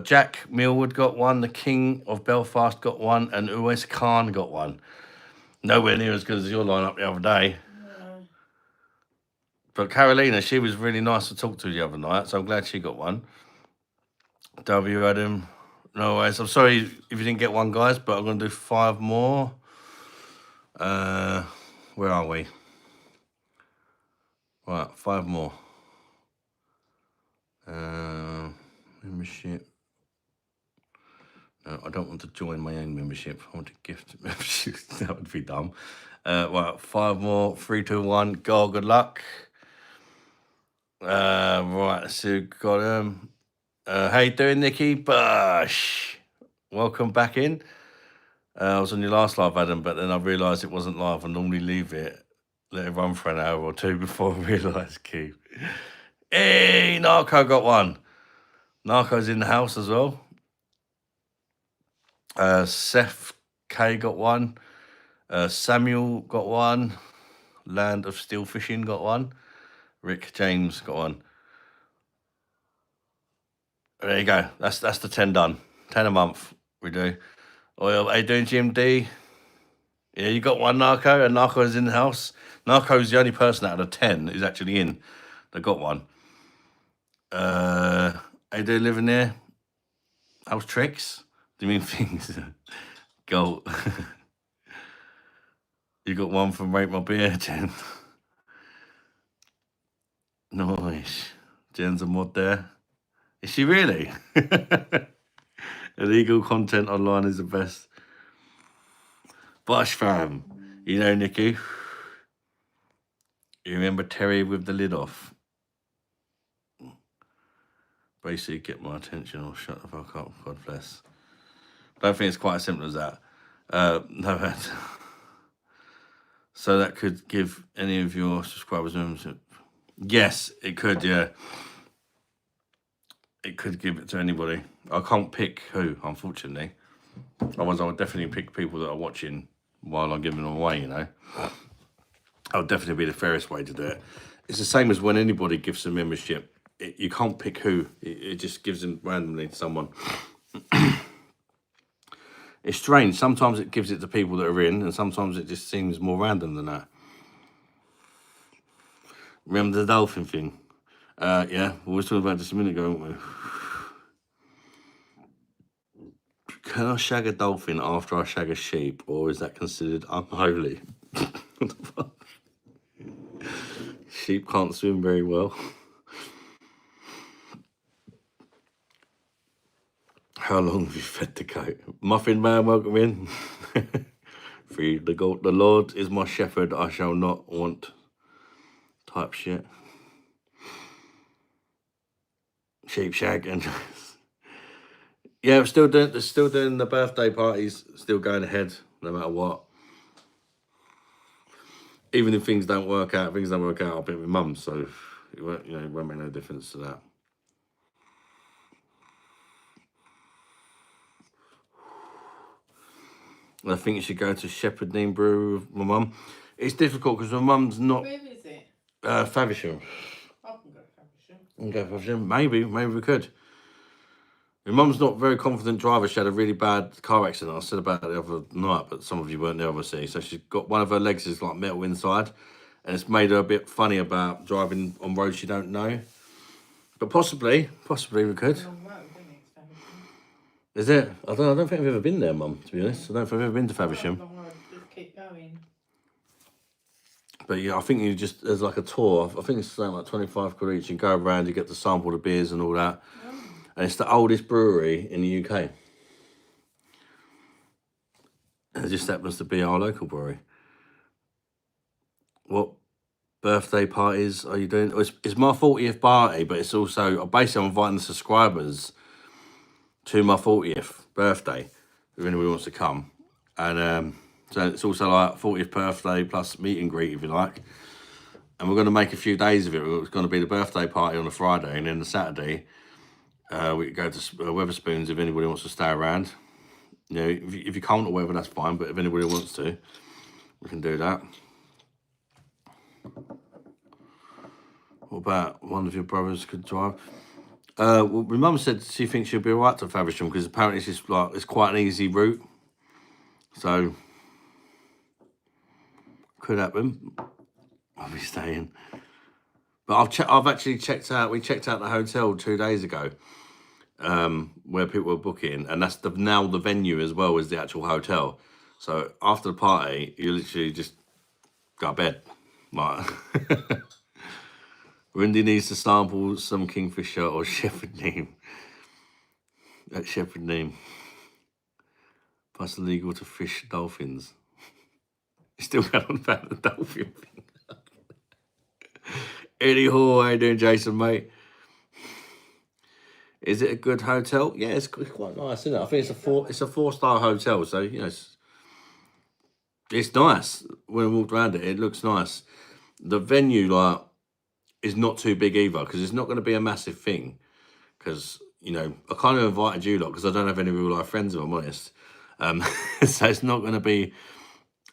Jack Millwood got one. The King of Belfast got one. And Uwais Khan got one. Nowhere near as good as your lineup the other day. No. But Carolina, she was really nice to talk to the other night, so I'm glad she got one. W. Adam, no worries. I'm sorry if you didn't get one, guys, but I'm going to do 5 more. Where are we? Right, 5 more. Membership. No, I don't want to join my own membership. I want to gift membership. That would be dumb. Right, 5 more. 3, 2, 1. Go. Good luck. Right, so got him. How you doing, Nikki? Bush. Welcome back in. I was on your last live, Adam, but then I realised it wasn't live. I normally leave it, let it run for an hour or 2 before I realise, Keith. Hey, Narco got one. Narco's in the house as well. Seth K got one. Samuel got one. Land of Steel Fishing got one. Rick James got one. There you go. That's the 10 done. 10 a month we do. Oil, how you doing, Jim D? Yeah, you got one, Narco, and Narco is in the house. Narco's the only person out of 10 who's actually in that got one. How you doing living there? How's tricks? Do you mean things? Go. You got one from Rate My Beer, Jen. Nice. Jen's a mod there. Is she really? Illegal content online is the best. Bosh fam. You know, Nikki. You remember Terry with the lid off? Basically, get my attention or shut the fuck up. God bless. Don't think it's quite as simple as that. No. So that could give any of your subscribers membership. Yes, it could, yeah. It could give it to anybody. I can't pick who, unfortunately. Otherwise, I would definitely pick people that are watching while I'm giving them away, you know. That would definitely be the fairest way to do it. It's the same as when anybody gives a membership. You can't pick who. It just gives them randomly to someone. It's strange. Sometimes it gives it to people that are in, and sometimes it just seems more random than that. Remember the dolphin thing? Yeah, we were talking about this a minute ago, weren't we? Can I shag a dolphin after I shag a sheep, or is that considered unholy? What the fuck? Sheep can't swim very well. How long have you fed the goat? Muffin Man, welcome in. Free the goat. The Lord is my shepherd, I shall not want. Type shit. Sheep shag and yeah, we're still doing the birthday parties, still going ahead, no matter what. Even if things don't work out, I'll be with my mum, so it won't make no difference to that. I think you should go to Shepherdine Brew with my mum. It's difficult because my mum's not. Where is it? Faversham. I can go to Faversham. And go for Faversham. Maybe we could. My mum's not a very confident driver. She had a really bad car accident. I said about it the other night, but some of you weren't there, obviously. So she's got one of her legs is like metal inside, and it's made her a bit funny about driving on roads she don't know. But possibly we could. Long road, isn't it, to Faversham? Is it? I don't think I've ever been there, Mum, to be honest. I don't think I've ever been to Faversham. Long road, just keep going. But yeah, I think you just, there's like a tour. I think it's something like 25 quid each. You go around, you get to sample the beers and all that. And it's the oldest brewery in the UK. And it just happens to be our local brewery. What birthday parties are you doing? It's my 40th party, but it's also, basically I'm inviting the subscribers to my 40th birthday, if anybody wants to come. And so it's also like 40th birthday plus meet and greet, if you like. And we're going to make a few days of it. It's going to be the birthday party on a Friday, and then the Saturday, we could go to Weatherspoons if anybody wants to stay around. You know, if you can't or whatever, that's fine. But if anybody wants to, we can do that. What about one of your brothers could drive? Well, my mum said she thinks she'll be all right to Faversham because apparently it's just like it's quite an easy route. So could happen. I'll be staying. But I've actually checked out. We checked out the hotel 2 days ago, where people were booking, and that's now the venue as well as the actual hotel. So after the party, you literally just go to bed. Like, Rindy needs to sample some kingfisher or shepherd name. At shepherd name. Plus illegal to fish dolphins. Still going on about the dolphin thing. Anyhow, how you doing, Jason, mate? Is it a good hotel? Yeah, it's quite nice, isn't it? I think it's a 4-star hotel, so you know it's nice. When we walked around it, it looks nice. The venue is not too big either because it's not going to be a massive thing. Because you know, I kind of invited you lot because I don't have any real life friends, if I'm honest. So it's not going to be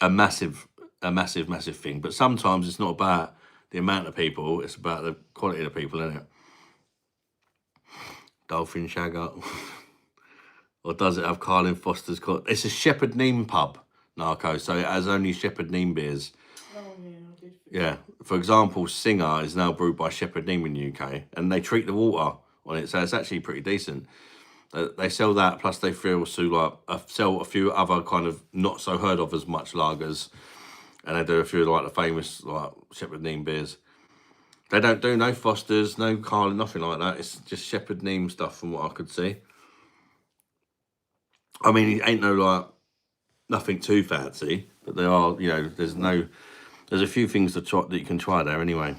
a massive thing. But sometimes it's not about the amount of people; it's about the quality of the people, isn't it? Dolphin Shagger. Or does it have Carlin Foster's? It's a Shepherd Neame pub, Narco, so it has only Shepherd Neame beers. Oh, yeah, I did. Yeah. For example, Singer is now brewed by Shepherd Neame in the UK, and they treat the water on it, so it's actually pretty decent. They sell that, plus they sell a few other kind of not so heard of as much lagers, and they do a few like the famous like Shepherd Neame beers. They don't do no Fosters, no Carlin, nothing like that. It's just Shepherd Neame stuff from what I could see. I mean, it ain't nothing too fancy, but there are, you know, there's a few things that you can try there anyway.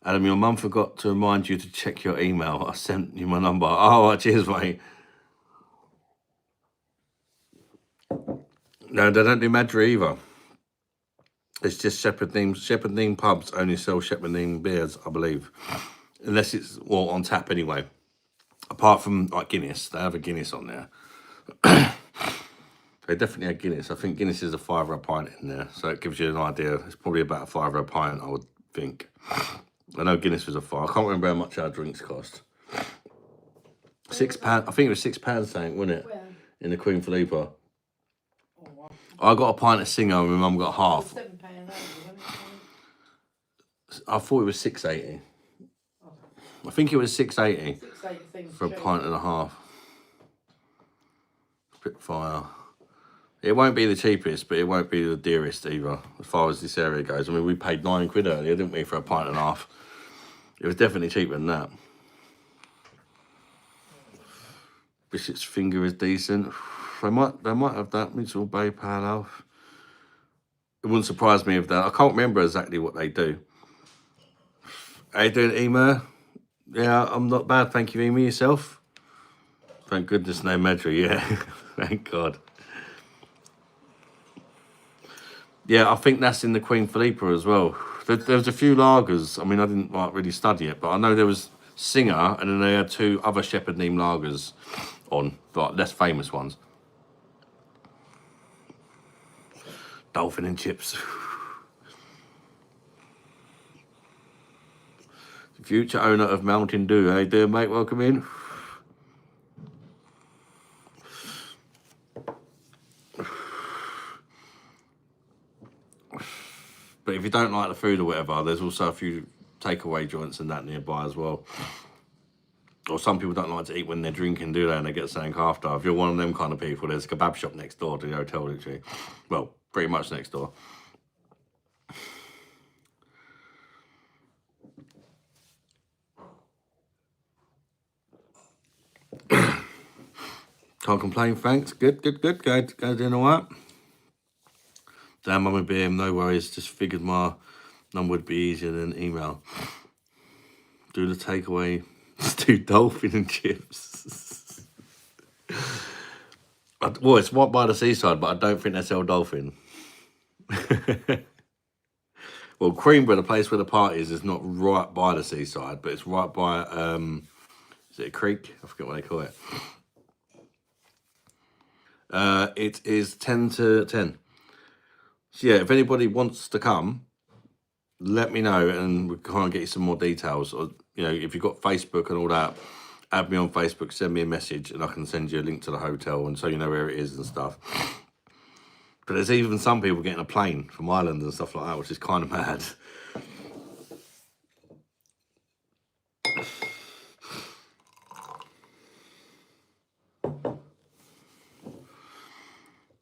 Adam, your mum forgot to remind you to check your email. I sent you my number. Oh, cheers, mate. No, they don't do Madry either. It's just Shepherd Neame. Shepherd Neame pubs only sell Shepherd Neame beers, I believe. Unless it's, well, on tap anyway. Apart from, like, Guinness. They have a Guinness on there. They definitely have Guinness. I think Guinness is a £5 a pint in there. So it gives you an idea. It's probably about a £5 a pint, I would think. I know Guinness was a £5. I can't remember how much our drinks cost. £6. I think it was £6 something, wasn't it? Where? In the Queen Philippa. Oh, wow. I got a pint of Singer and my mum got half. £7 only, wasn't it? I thought it was £6.80. I think it was £6.80 £6.80 for a pint and a half. Spitfire. It won't be the cheapest, but it won't be the dearest either, as far as this area goes. I mean, we paid £9 earlier, didn't we, for a pint and a half? It was definitely cheaper than that. Bishop's Finger is decent. They might have that. Mitchell Bay Pale Ale. It wouldn't surprise me if that. I can't remember exactly what they do. How you doing, Ema? Yeah, I'm not bad, thank you, Ema. Yourself? Thank goodness, no Medry. Yeah, thank God. Yeah, I think that's in the Queen Philippa as well. There was a few lagers. I mean, I didn't really study it, but I know there was Singer, and then they had 2 other Shepherd Neame lagers on, like less famous ones. Dolphin and chips. Future owner of Mountain Dew. How you doing, mate? Welcome in. But if you don't like the food or whatever, there's also a few takeaway joints and that nearby as well. Or some people don't like to eat when they're drinking, do they? And they get something after. If you're one of them kind of people, there's a kebab shop next door to the hotel, literally. Well, pretty much next door. Can't complain, thanks. Good. Guys doing all right? Damn, Mummy BM, no worries. Just figured my number would be easier than email. Do the takeaway. Just do dolphin and chips. Well, it's right by the seaside, but I don't think they sell dolphin. Well, Queenborough, the place where the party is not right by the seaside, but it's right by, is it a creek? I forget what they call it. It is 10 to 10. So yeah, if anybody wants to come, let me know and we can get you some more details. Or, you know, if you've got Facebook and all that, add me on Facebook, send me a message and I can send you a link to the hotel and so you know where it is and stuff. But there's even some people getting a plane from Ireland and stuff like that, which is kind of mad.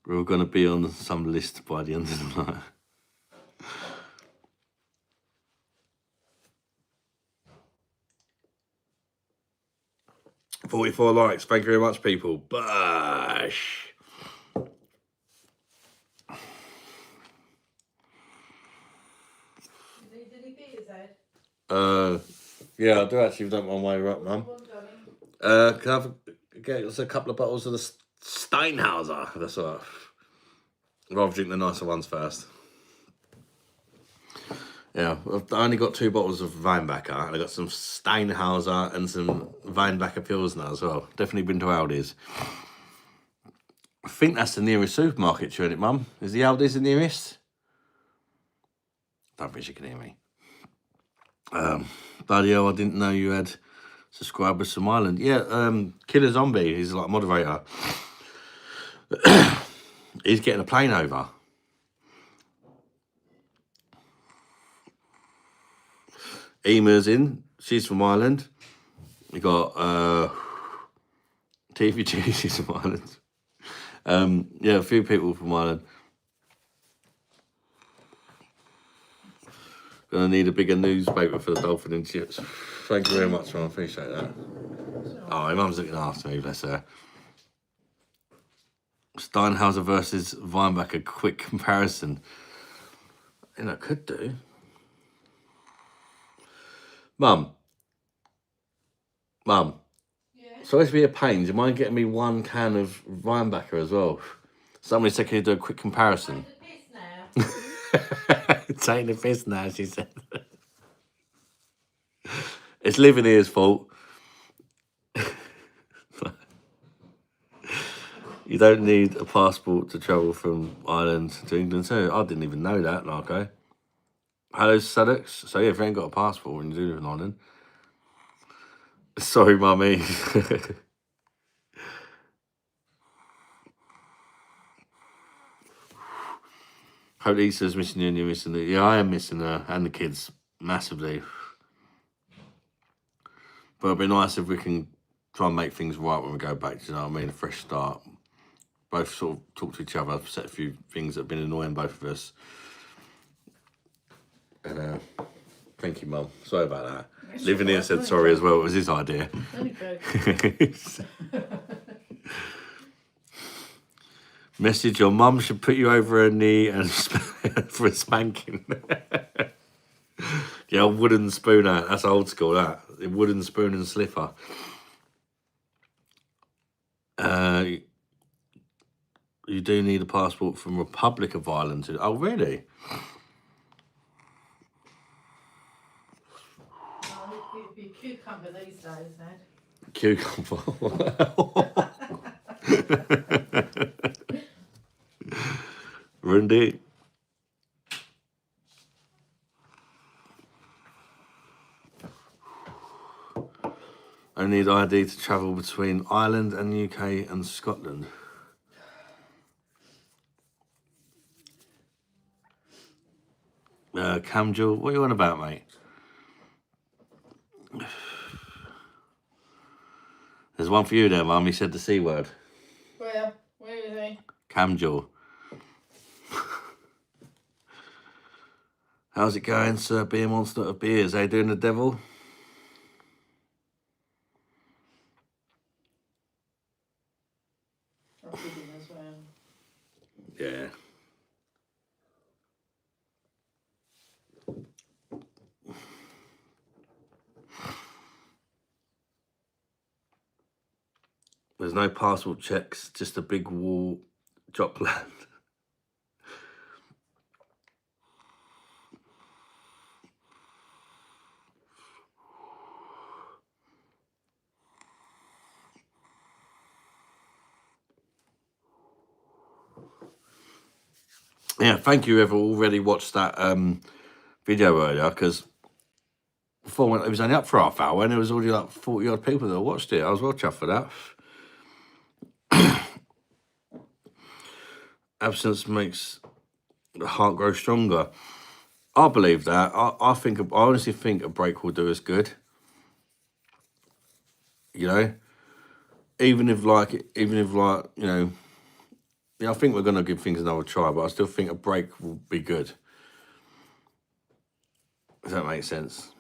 We're all going to be on some list by the end of the night. $44 likes. Thank you very much, people. Bash. Yeah, I do actually. Don't mind why you're up, Mum. Can I have get us a couple of bottles of the Steinhauser? That's all right. I'd rather drink the nicer ones first. Yeah, I've only got 2 bottles of Weinbacher, and I got some Steinhauser and some Weinbacher Pilsner as well. Definitely been to Aldi's. I think that's the nearest supermarket to it, Mum. Is the Aldi's the nearest? Don't think she can hear me. Bloody hell, I didn't know you had subscribers from Ireland. Yeah, Killer Zombie, he's like moderator. He's getting a plane over. Ema's in, she's from Ireland. You got TVG, she's from Ireland. Yeah, a few people from Ireland. Gonna need a bigger newspaper for the dolphin and chips. Thank you very much, man. I appreciate that. Oh, my mum's looking after me, bless her. Steinhauser versus Weinbacher, quick comparison. You know, could do. Mum. Yeah. Sorry to be a pain. Do you mind getting me 1 can of Weinbacher as well? Somebody said, can you do a quick comparison? Taking the piss now, she said. It's living here's fault. You don't need a passport to travel from Ireland to England. So I didn't even know that, Narco. Hello, Sudex. So yeah, if you ain't got a passport when you do live in Ireland. Sorry, mummy. Hope Lisa's missing you and you're missing her. Yeah, I am missing her and the kids massively. But it'd be nice if we can try and make things right when we go back, you know what I mean? A fresh start. Both sort of talk to each other, said a few things that have been annoying both of us. And thank you, Mum. Sorry about that. Living here said sorry as well. It was his idea. Message your mum should put you over her knee and for a spanking. Yeah, wooden spoon out. That's old school, that. The wooden spoon and slipper. You do need a passport from Republic of Ireland. Oh, really? Oh, it'd be cucumber these days, Ned. Cucumber. Rundy. I need ID to travel between Ireland and UK and Scotland. Camjul, what are you on about, mate? There's one for you there, Mum. He said the C word. Where? Where is he? Camjul. How's it going, Sir Beer Monster of Beers? How you doing, the devil? I'm kidding as well. Yeah. There's no passport checks, just a big wall drop land. Yeah, thank you whoever already watched that video earlier, because before it was only up for half hour and there was already like 40 odd people that watched it. I was well chuffed for that. Absence makes the heart grow stronger. I believe that. I honestly think a break will do us good. You know, even if you know, I think we're gonna give things another try, but I still think a break will be good. If that makes sense.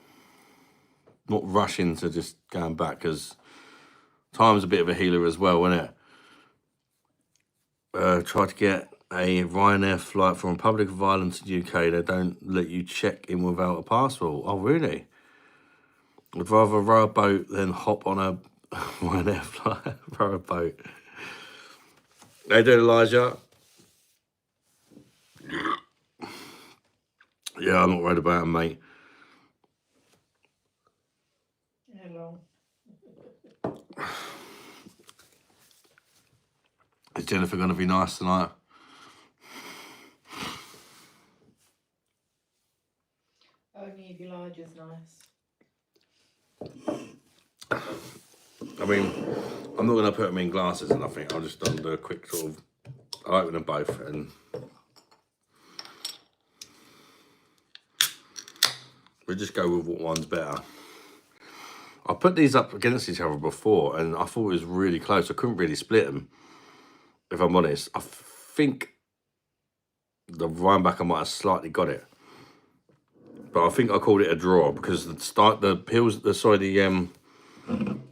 Not rushing to just going back, because time's a bit of a healer as well, isn't it? Try to get a Ryanair flight from Republic of Ireland to UK. They don't let you check in without a passport. Oh, really? I'd rather row a boat than hop on a Ryanair flight. Row a boat. They do, Elijah. Yeah, I'm not worried about them, mate. Hello. Is Jennifer going to be nice tonight? Only if Elijah's nice. I mean, I'm not going to put them in glasses or nothing. I'll just do a quick sort of... I'll open them both and... we'll just go with what one's better. I put these up against each other before and I thought it was really close. I couldn't really split them, if I'm honest. I think the Rhinebacker might have slightly got it. But I think I called it a draw because the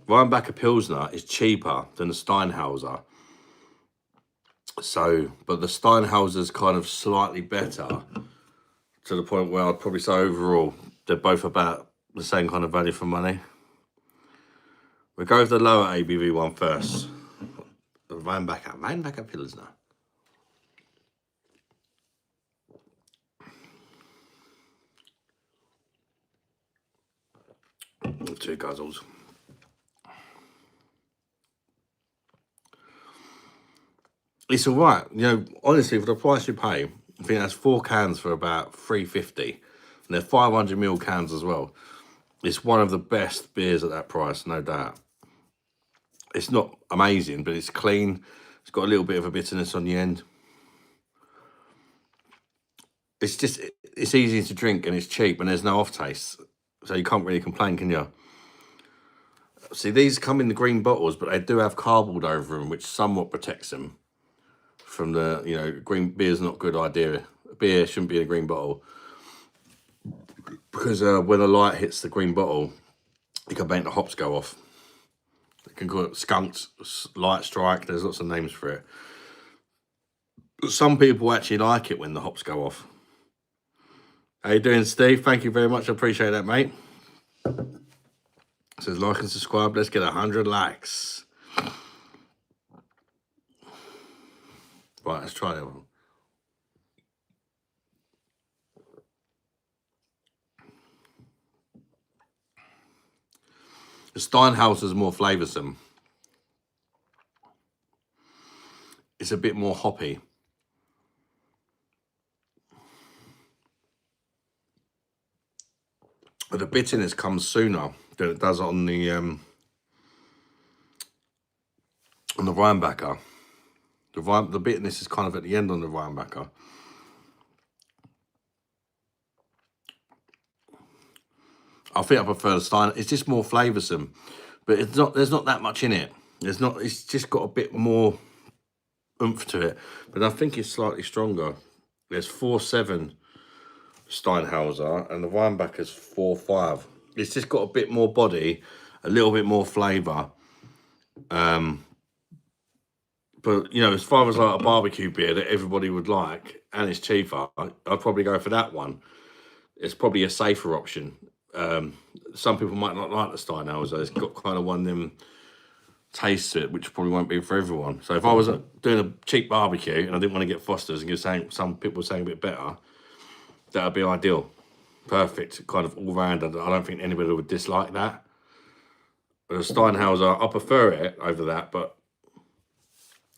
Rhinebacker Pilsner is cheaper than the Steinhauser. So, but the Steinhauser's kind of slightly better, to the point where I'd probably say overall they're both about the same kind of value for money. We'll go with the lower ABV one first. The Rhinebacker Pilsner. Two guzzles. It's all right. You know, honestly, for the price you pay, I think that's 4 cans for about $3.50. And they're 500ml cans as well. It's one of the best beers at that price, no doubt. It's not amazing, but it's clean. It's got a little bit of a bitterness on the end. It's easy to drink and it's cheap and there's no off taste. So you can't really complain, can you? See, these come in the green bottles, but they do have cardboard over them, which somewhat protects them from the, you know, green beer's not a good idea. Beer shouldn't be in a green bottle. Because when the light hits the green bottle, it can make the hops go off. It can call it skunked, light strike, there's lots of names for it. But some people actually like it when the hops go off. How you doing, Steve? Thank you very much, I appreciate that, mate. It says like and subscribe, let's get 100 likes. Right, let's try that one. The Steinhauser's more flavoursome. It's a bit more hoppy. But the bitterness comes sooner than it does on the on the Rhinebacker. The bitterness is kind of at the end on the Rhinebacker. I think I prefer the Stein. It's just more flavoursome, but it's not. There's not that much in it. There's not. It's just got a bit more oomph to it, but I think it's slightly stronger. There's 4.7 Steinhauser, and the Weinbacker's 4.5. It's just got a bit more body, a little bit more flavour. But you know, as far as like a barbecue beer that everybody would like, and it's cheaper, I'd probably go for that one. It's probably a safer option. Some people might not like the Steinhauser. It's got kind of one of them tastes to it, which probably won't be for everyone. So if I was doing a cheap barbecue and I didn't want to get Foster's and get some people saying a bit better, that would be ideal. Perfect, kind of all round. I don't think anybody would dislike that. But a Steinhauser, I prefer it over that. But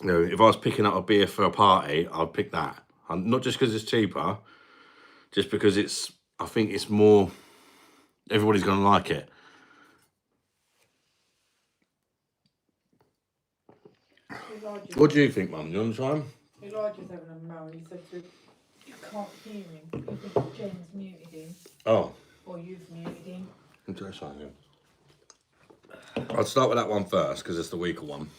you know, if I was picking up a beer for a party, I'd pick that. Not just because it's cheaper, just because I think it's more. Everybody's going to like it. What do you think, Mum? You want to try them? Elijah's having a moan. He said to you can't hear him. You think Jen's muted him. Oh. Or you've muted him. Interesting. I'd start with that one first because it's the weaker one.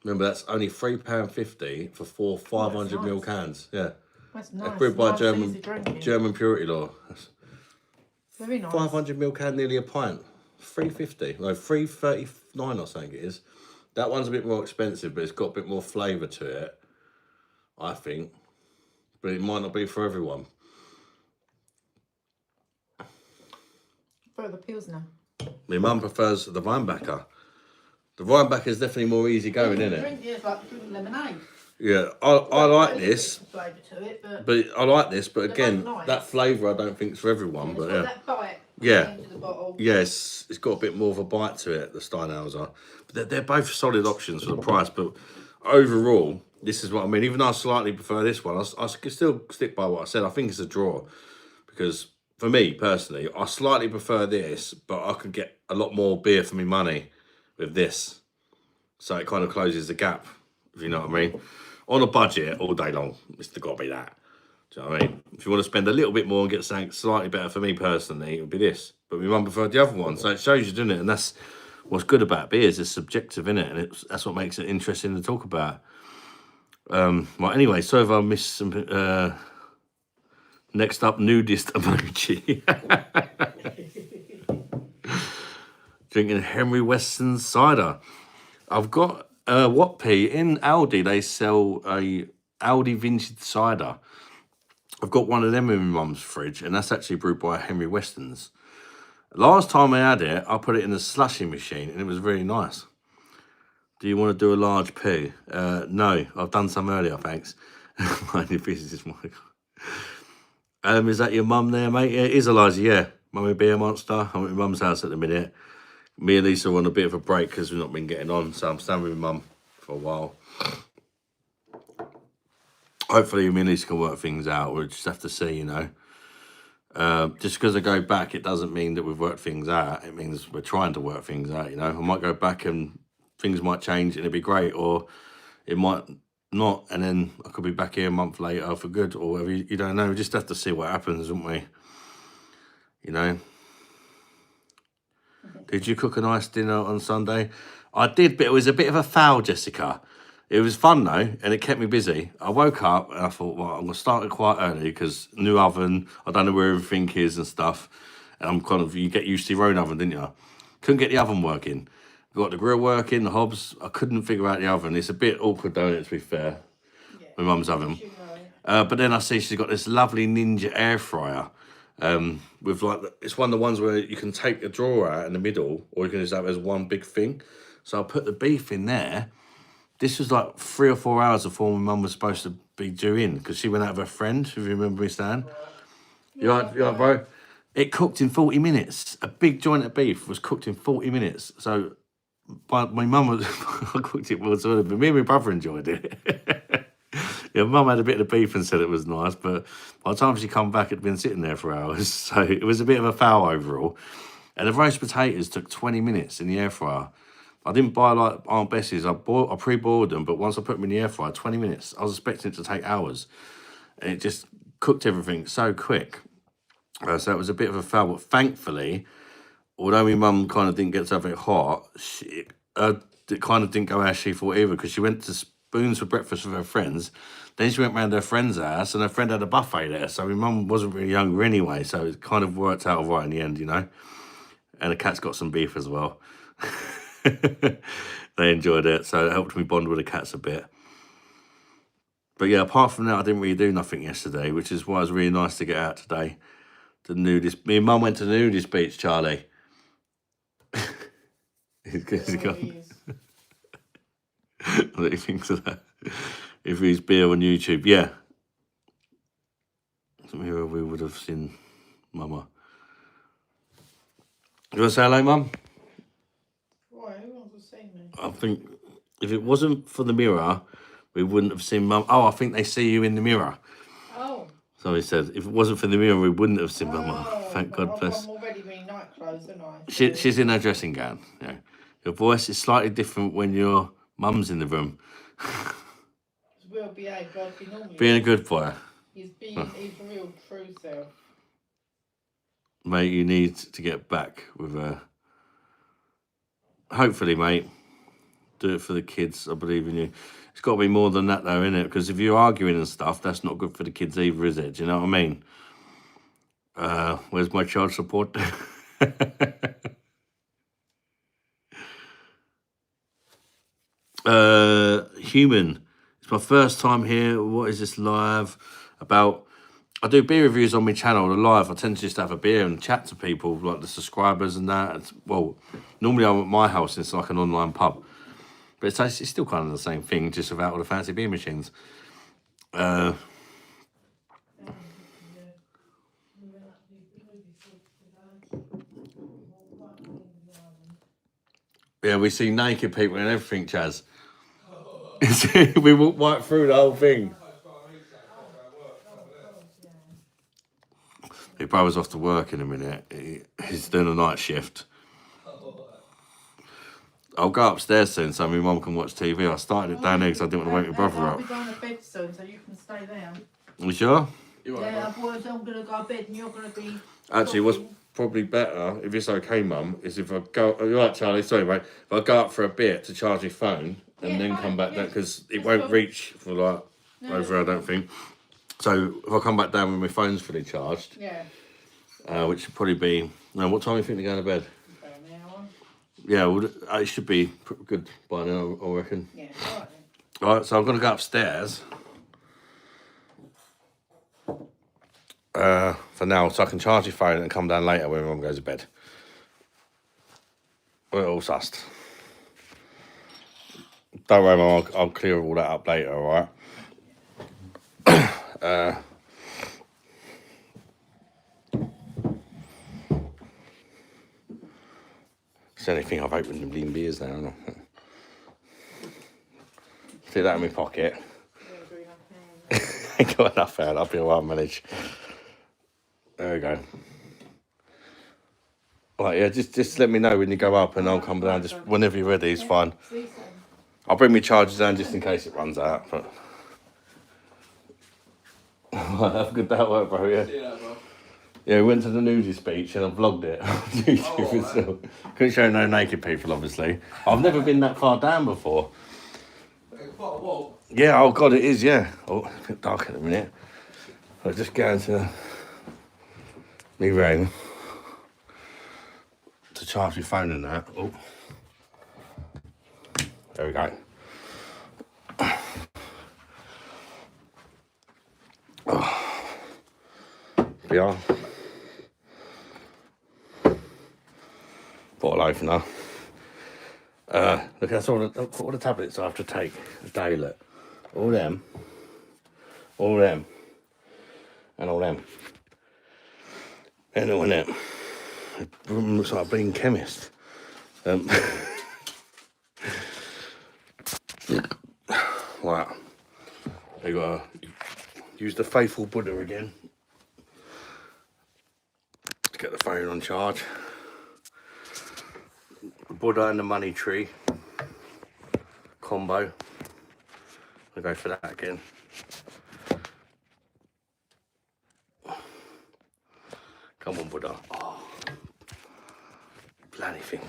Remember, that's only £3.50 for four 500ml cans. Yeah. That's nice. That's brewed by Nice, German Purity Law. That's very nice. 500ml can, nearly a pint. £3.50. No, £3.39 I think it is. That one's a bit more expensive, but it's got a bit more flavour to it, I think. But it might not be for everyone. For the Pilsner. My mum prefers the Weinbacher. The Weinbacher is definitely more easy going, isn't it? It's like drinking lemonade. Yeah, I like this. Flavour to it, but I like this, but again, nice. that flavour I don't think is for everyone. But yeah, that bite. Yeah. Into the bottle. Yes, it's got a bit more of a bite to it, the Steinhauser. But they're both solid options for the price. But overall, this is what I mean. Even though I slightly prefer this one, I still stick by what I said. I think it's a draw. Because for me, personally, I slightly prefer this, but I could get a lot more beer for my money with this. So it kind of closes the gap, if you know what I mean. On a budget, all day long, it's got to be that. Do you know what I mean? If you want to spend a little bit more and get something slightly better for me personally, it would be this. But my mum preferred the other one, so it shows you, doesn't it? And that's what's good about beers. It's subjective, isn't it? And that's what makes it interesting to talk about. Well, anyway, so if I missed some... next up, nudist emoji. Drinking Henry Weston's cider. I've got Wattpee in Aldi. They sell a Aldi vintage cider. I've got one of them in my mum's fridge, and that's actually brewed by Henry Weston's. Last time I had it, I put it in the slushy machine, and it was really nice. Do you want to do a large poo? No, I've done some earlier, thanks. Mind your business, Michael. Is that your mum there, mate? Yeah, it is Elijah, yeah. Mummy Beer Monster. I'm at my mum's house at the minute. Me and Lisa are on a bit of a break because we've not been getting on, so I'm staying with my mum for a while. Hopefully me and Lisa can work things out. We'll just have to see, you know. Just because I go back, it doesn't mean that we've worked things out. It means we're trying to work things out, you know. I might go back and things might change and it'd be great, or it might not, and then I could be back here a month later for good, or whatever. You don't know. We just have to see what happens, don't we? You know. Did you cook a nice dinner on Sunday? I did, but it was a bit of a foul, Jessica. It was fun, though, and it kept me busy. I woke up and I thought, well, I'm going to start it quite early because new oven, I don't know where everything is and stuff. And I'm kind of, you get used to your own oven, didn't you? Couldn't get the oven working. Got the grill working, the hobs. I couldn't figure out the oven. It's a bit awkward, though, to be fair. Yeah, my mum's oven. But then I see she's got this lovely Ninja air fryer. With like, it's one of the ones where you can take a drawer out in the middle, or you can just have it as one big thing. So I put the beef in there. This was like 3 or 4 hours before my mum was supposed to be due in, because she went out with her friend, if you remember me, Stan. You right, bro? It cooked in 40 minutes. A big joint of beef was cooked in 40 minutes. So my mum was, I cooked it well, but me and my brother enjoyed it. Yeah, mum had a bit of beef and said it was nice, but by the time she come back, it'd been sitting there for hours. So it was a bit of a foul overall. And the roast potatoes took 20 minutes in the air fryer. I didn't buy like Aunt Bessie's. I pre-boiled them, but once I put them in the air fryer, 20 minutes. I was expecting it to take hours. And it just cooked everything so quick. So it was a bit of a fail. But thankfully, although my mum kind of didn't get to have it hot, it kind of didn't go as she thought either, because she went to Spoons for breakfast with her friends. Then she went round her friend's house, and her friend had a buffet there. So my mum wasn't really hungry anyway. So it kind of worked out all right in the end, you know. And the cat's got some beef as well. They enjoyed it, so it helped me bond with the cats a bit. But yeah, apart from that, I didn't really do nothing yesterday, which is why it was really nice to get out today. The nudist. Me and Mum went to the nudist beach, Charlie. He's gone. What do you think of that? If he's beer on YouTube, yeah. We would have seen Mama. You want to say hello, Mum? Why? Who wants to see me? I think if it wasn't for the mirror, we wouldn't have seen Mum. Oh, I think they see you in the mirror. Oh. So he said, if it wasn't for the mirror, we wouldn't have seen Mama. Thank God bless. I'm already wearing night clothes, aren't I? She's in her dressing gown. Yeah. Your voice is slightly different when your mum's in the room. Well behaved like he normally Being a is. good boy. He's his real true self. Mate, you need to get back with her. Hopefully, mate. Do it for the kids. I believe in you. It's got to be more than that, though, innit? Because if you're arguing and stuff, that's not good for the kids either, is it? Do you know what I mean? Where's my child support? Human. It's my first time here. What is this live about? I do beer reviews on my channel, the live. I tend to just have a beer and chat to people, like the subscribers and that. Well, normally I'm at my house, it's like an online pub. But it's still kind of the same thing, just without all the fancy beer machines. Yeah, we see naked people and everything, Chaz. We walk right through the whole thing. Your brother's off to work in a minute. He's doing a night shift. I'll go upstairs soon so my mum can watch TV. I started it down there because I didn't want to wake my brother I'll up. be going to bed soon, so you can stay there. You sure? Yeah, otherwise I'm going to go to bed and you're going to be... Actually, what's probably better, if it's okay, Mum, is if I go... You're right, Charlie, sorry, mate. If I go up for a bit to charge my phone and then come back down, because it won't reach for, like, over, I don't think. So if I come back down when my phone's fully charged, which should probably be... what time do you think to go to bed? About an hour. Yeah, well, it should be good by now, I reckon. Yeah, all right then. All right, so I'm going to go upstairs for now, so I can charge your phone and come down later when Mum goes to bed. We're all sussed. Don't worry, Mum, I'll clear all that up later, all right? It's the only thing I've opened them lean beers now. See that in my pocket. Ain't got enough out. I'll be alright, manage. There we go. Right, yeah, just let me know when you go up and I'll come down. Just whenever you're ready, it's fine. I'll bring my charger down just in case it runs out. But have a good day at work, bro. Yeah. See you later, bro. Yeah, we went to the nudist beach and I vlogged it on YouTube as well. Couldn't show no naked people, obviously. I've never been that far down before. It's quite a walk. Yeah, oh God, it is, yeah. Oh, it's a bit dark in a minute. I'll just go into my room to charge my phone and that. Oh. There we go. Oh. Yeah. Bottle opener. Look, that's all the tablets I have to take a day, look. All them, and all them. And all them. It looks like a bleeding chemist. Wow. They gotta use the faithful Buddha again. Let's get the phone on charge. Buddha and the money tree combo. I'll go for that again. Come on, Buddha. Oh, bloody thing.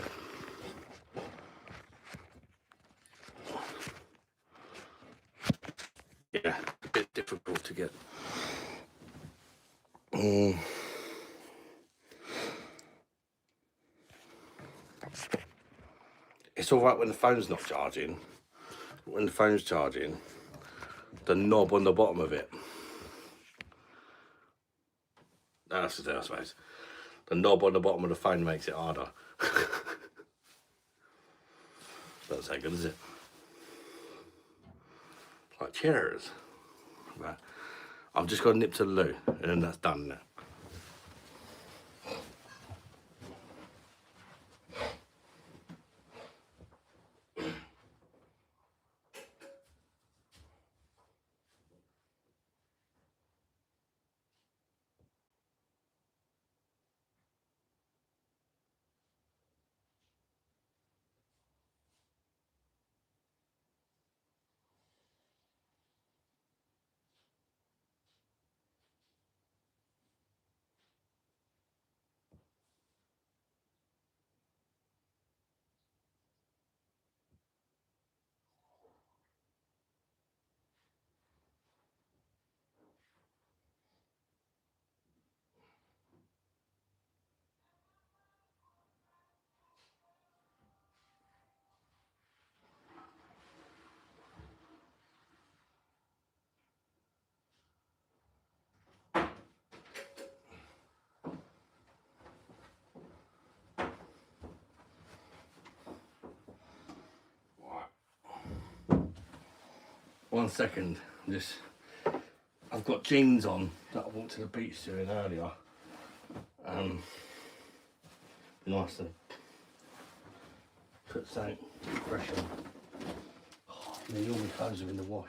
Yeah, a bit difficult to get. It's all right when the phone's not charging. When the phone's charging, the knob on the bottom of it. That's the thing, I suppose. The knob on the bottom of the phone makes it harder. That's so good, is it? Like cheers. Right. I've just got to nip to the loo, and then that's done now. One second, I've got jeans on that I walked to the beach doing earlier. Nice to put something fresh on. Oh, nearly all my clothes are in the wash.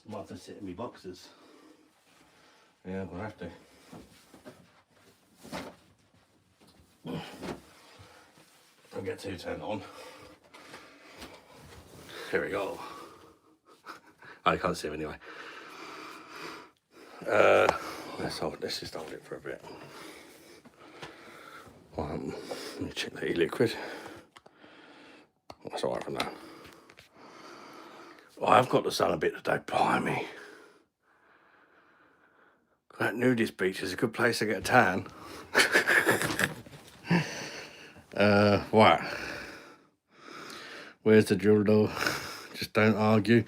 I might have to sit in my boxers. Yeah, I'm gonna have to. Don't get too turned on. Here we go. I can't see him anyway. Let's just hold it for a bit. Let me check the e-liquid. That's alright for now. Oh, I've got the sun a bit today, blimey. That nudist beach is a good place to get a tan. Right. Where's the drill though? Just don't argue.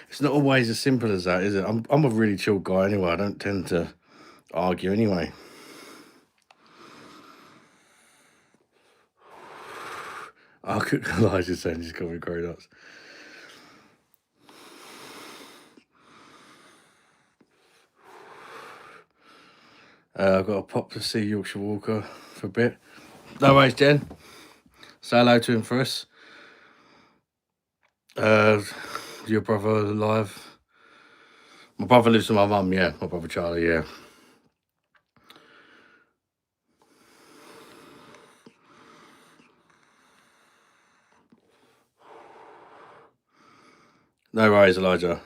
It's not always as simple as that, is it? I'm a really chill guy anyway. I don't tend to argue anyway. I could Elijah saying she's got me grey nuts. I've got to pop to see Yorkshire Walker for a bit. No worries, Jen. Say hello to him for us. Your brother alive? My brother lives with my mum, yeah. My brother Charlie, yeah. No worries, Elijah.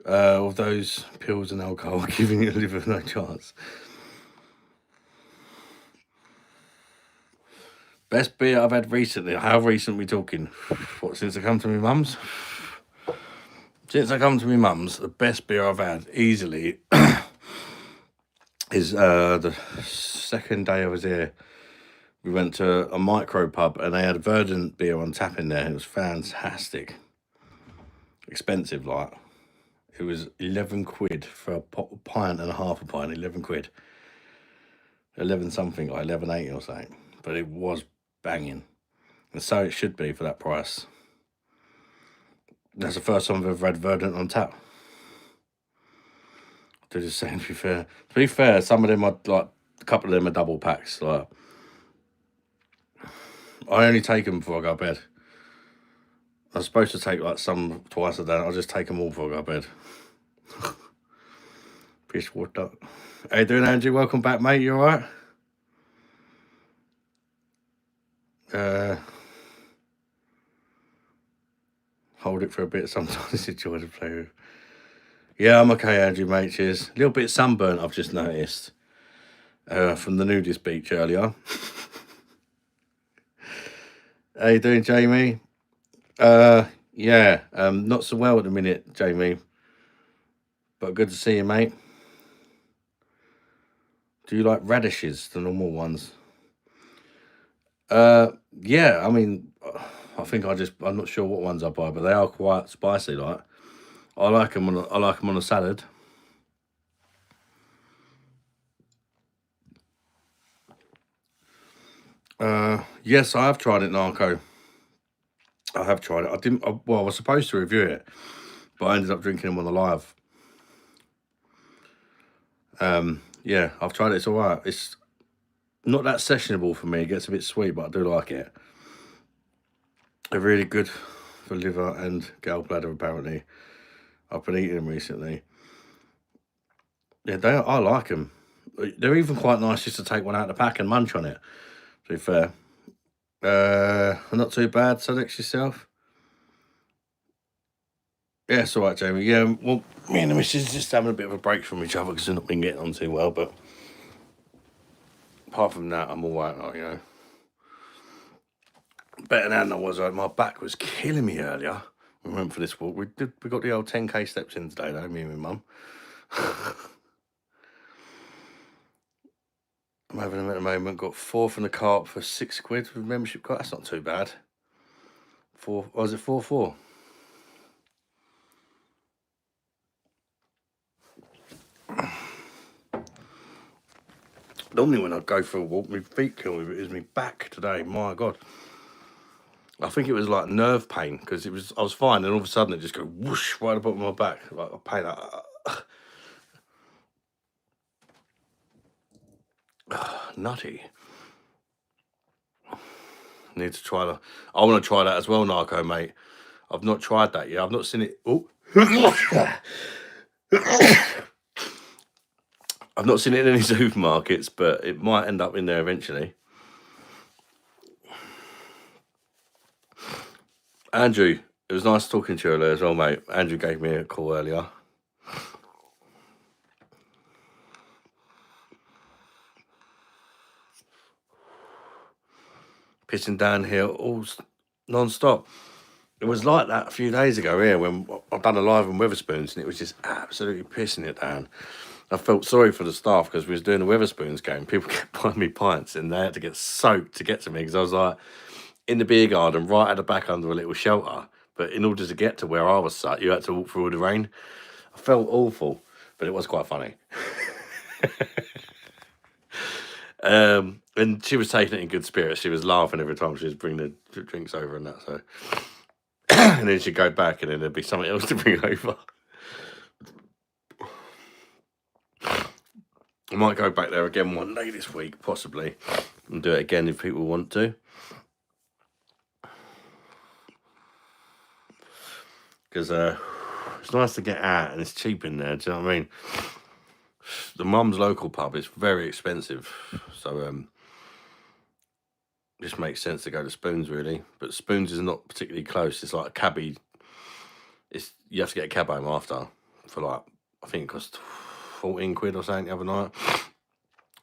All those pills and alcohol are giving your liver no chance. Best beer I've had recently. How recent are we talking? What, since I come to my mum's? Since I come to my mum's, the best beer I've had, easily, is the second day I was here. We went to a micro pub and they had Verdant beer on tap in there. It was fantastic. Expensive, like. It was 11 quid for a pint and a half a pint, 11 quid. 11 something, like 11.80 or something. But it was banging. And so it should be for that price. That's the first time I've ever had Verdant on tap. They're just saying, to be fair, some of them are, like, a couple of them are double packs. Like, I only take them before I go to bed. I'm supposed to take, like, some twice a day. I'll just take them all before I go to bed. Fish water. How you doing, Andrew? Welcome back, mate. You all right? Hold it for a bit. Sometimes enjoy the play with. Yeah, I'm okay, Andrew, mate. Cheers. A little bit sunburnt, I've just noticed. From the nudist beach earlier. How you doing, Jamie? Yeah, not so well at the minute, Jamie. But good to see you, mate. Do you like radishes, the normal ones? Yeah, I mean, I think I'm not sure what ones I buy, but they are quite spicy, like. I like them on a salad. Yes, I have tried it, Narco. I have tried it. I was supposed to review it, but I ended up drinking them on the live. Yeah, I've tried it. It's all right. It's not that sessionable for me. It gets a bit sweet, but I do like it. They're really good for liver and gallbladder, apparently. I've been eating them recently. Yeah, I like them. They're even quite nice just to take one out of the pack and munch on it, to be fair. Not too bad. So next yourself. Yeah, it's all right, Jamie. Yeah, well, me and the missus just having a bit of a break from each other because we've not been getting on too well. But apart from that, I'm all right, like, you know. Better now than I was. Like, my back was killing me earlier. We went for this walk. We got the old 10k steps in today, though, me and my mum. I'm having them at the moment. Got 4 from the cart for £6 with membership card. That's not too bad. 4, was it 4? Normally when I go for a walk, my feet kill me, but it was my back today. My God. I think it was like nerve pain because I was fine, and all of a sudden it just go whoosh right at the bottom of my back, like a pain. Nutty. Need to try that. I want to try that as well, Narco, mate. I've not tried that yet. I've not seen it. Oh. I've not seen it in any supermarkets, but it might end up in there eventually. Andrew, it was nice talking to you earlier as well, mate. Andrew gave me a call earlier. Pissing down here all non-stop. It was like that a few days ago here when I've done a live on Weatherspoons, and it was just absolutely pissing it down. I felt sorry for the staff because we was doing the Weatherspoons game. People kept buying me pints and they had to get soaked to get to me because I was like in the beer garden right at the back under a little shelter. But in order to get to where I was sat, you had to walk through all the rain. I felt awful, but it was quite funny. And she was taking it in good spirits. She was laughing every time she was bringing the drinks over and that. So, and then she'd go back and then there'd be something else to bring over. I might go back there again one day this week, possibly, and do it again if people want to. Because it's nice to get out and it's cheap in there, do you know what I mean? The mum's local pub is very expensive, so just makes sense to go to Spoons, really. But Spoons is not particularly close. It's like a cabbie. You have to get a cab home after for like, I think it cost £14 or something the other night.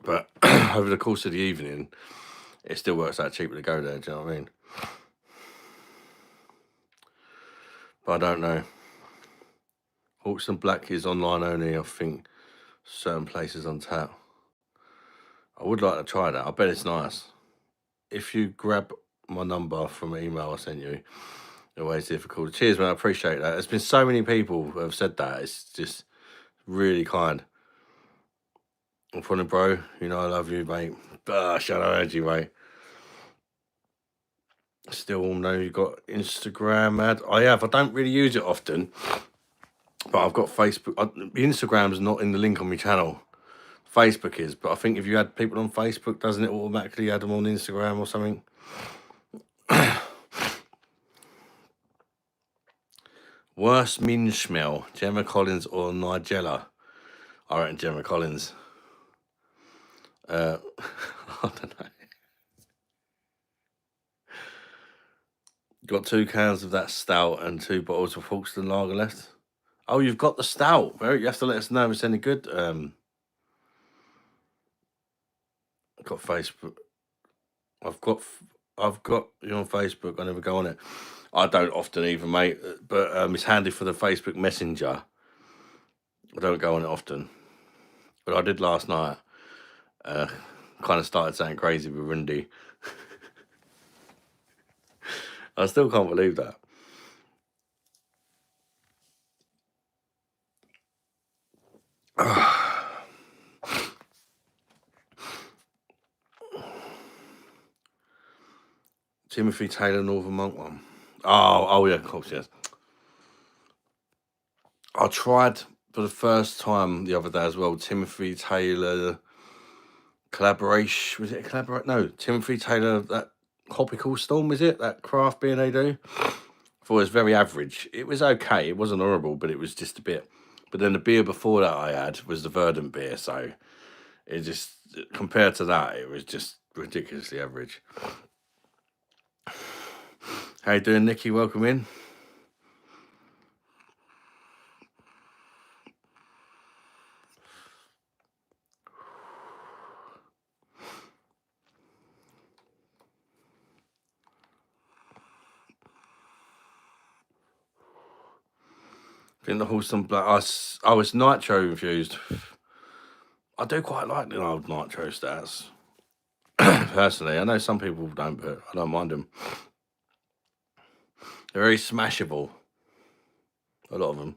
But over the course of the evening, it still works out cheaper to go there, do you know what I mean? But I don't know. Hawkston Black is online only, I think. Certain places on tap. I would like to try that. I bet it's nice. If you grab my number from an email I sent you, always difficult. Cheers, man. I appreciate that. There's been so many people who have said that. It's just really kind. I'm from the bro. You know I love you, mate. Shout out to you, mate. Still know you've got Instagram ad. I have. I don't really use it often, but I've got Facebook. Instagram's not in the link on my channel. Facebook is, but I think if you add people on Facebook, doesn't it automatically add them on Instagram or something? Worst minge smell, Gemma Collins or Nigella? I reckon Gemma Collins. I don't know. Got 2 cans of that stout and 2 bottles of Folkestone lager left. Oh, you've got the stout. You have to let us know if it's any good. I've got Facebook. I've got you on Facebook. I never go on it. I don't often either, mate. But it's handy for the Facebook Messenger. I don't go on it often, but I did last night. Kind of started saying crazy with Rindy. I still can't believe that. Timothy Taylor Northern Monk one. Oh yeah, of course, yes. I tried for the first time the other day as well. Timothy Taylor collaboration. Was it a collaboration? No, Timothy Taylor, that Tropical Storm, is it? That craft beer they do? I thought it was very average. It was okay. It wasn't horrible, but it was just a bit. But then the beer before that I had was the Verdant beer, so it just, compared to that, it was just ridiculously average. How you doing, Nikki? Welcome in. I think the Halston Black. It's nitro infused. I do quite like the old nitro stats. Personally, I know some people don't, but I don't mind them. They're very smashable. A lot of them.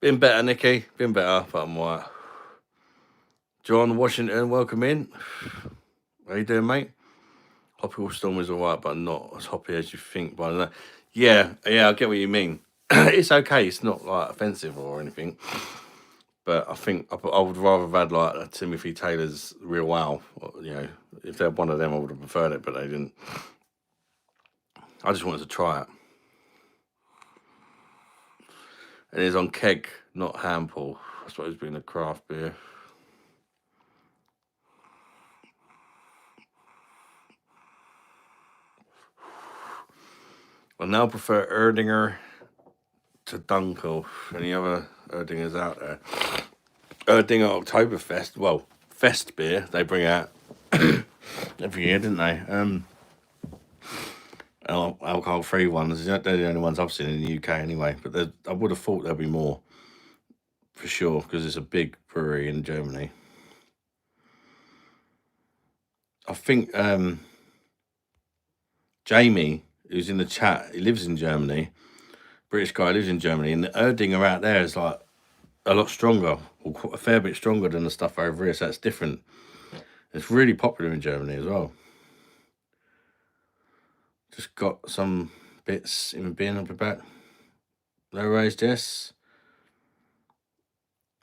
Been better, Nikki. Been better, but I'm alright. John Washington, welcome in. How you doing, mate? Hoppy Storm is alright, but not as hoppy as you think. But yeah, I get what you mean. It's okay. It's not like offensive or anything. But I think I would rather have had like a Timothy Taylor's Real Wow. You know, if they're one of them, I would have preferred it, but they didn't. I just wanted to try it. And it's on keg, not hand pull. I suppose it's being a craft beer. I now prefer Erdinger to Dunkel. Any other Erdingers out there? Erdinger Oktoberfest. Well, Fest beer they bring out every year, didn't they? Alcohol-free ones. They're the only ones I've seen in the UK anyway. But I would have thought there'd be more, for sure, because it's a big brewery in Germany. I think Jamie, who's in the chat, he lives in Germany. British guy lives in Germany, and the Erdinger out there is like a lot stronger, or a fair bit stronger than the stuff over here. So that's different. It's really popular in Germany as well. Just got some bits in bin up the back. Low raised, yes.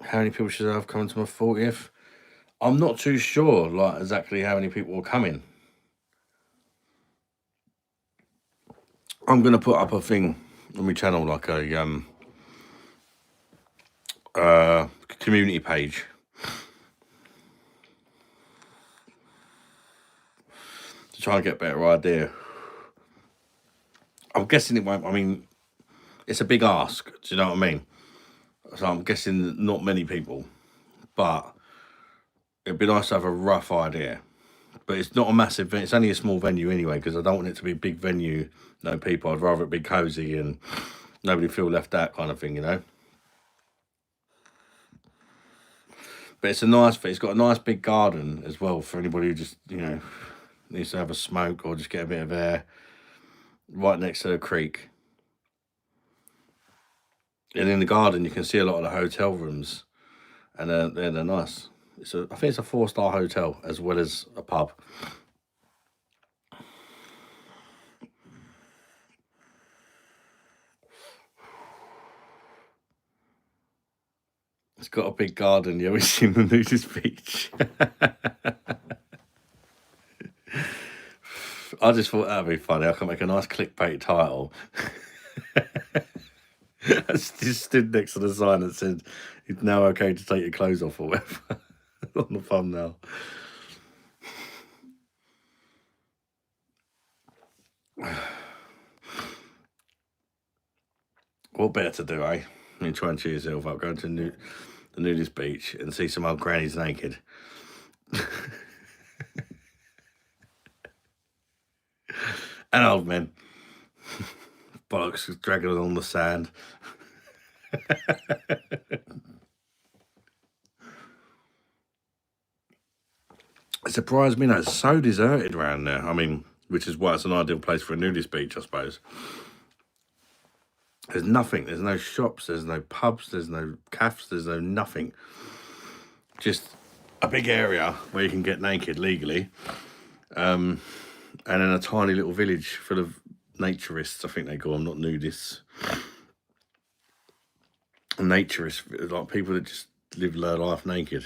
How many people should I have coming to my 40th? I'm not too sure, like, exactly how many people are coming. I'm gonna put up a thing on my channel, like a community page. To try and get a better idea. I'm guessing it won't. I mean, it's a big ask. Do you know what I mean? So I'm guessing not many people, but it'd be nice to have a rough idea. But it's not a massive venue. It's only a small venue anyway, because I don't want it to be a big venue, no people. I'd rather it be cozy and nobody feel left out, kind of thing, you know. But it's a nice thing. It's got a nice big garden as well for anybody who just, you know, needs to have a smoke or just get a bit of air. Right next to the creek. And in the garden, you can see a lot of the hotel rooms, and they're nice. I think it's a 4-star hotel as well as a pub. It's got a big garden. Yeah, we've seen the nudist beach. I just thought that'd be funny. I can make a nice clickbait title. I just stood next to the sign that said it's now okay to take your clothes off or whatever on the thumbnail. What better to do, eh? I mean, try and cheer yourself up, go to the nudist beach and see some old grannies naked. And old men. Bollocks dragging along the sand. It surprised me that it's so deserted around there. I mean, which is why it's an ideal place for a nudist beach, I suppose. There's nothing. There's no shops. There's no pubs. There's no cafes. There's no nothing. Just a big area where you can get naked legally. And then a tiny little village full of naturists, I think they call them, not nudists. Naturists, like people that just live their life naked.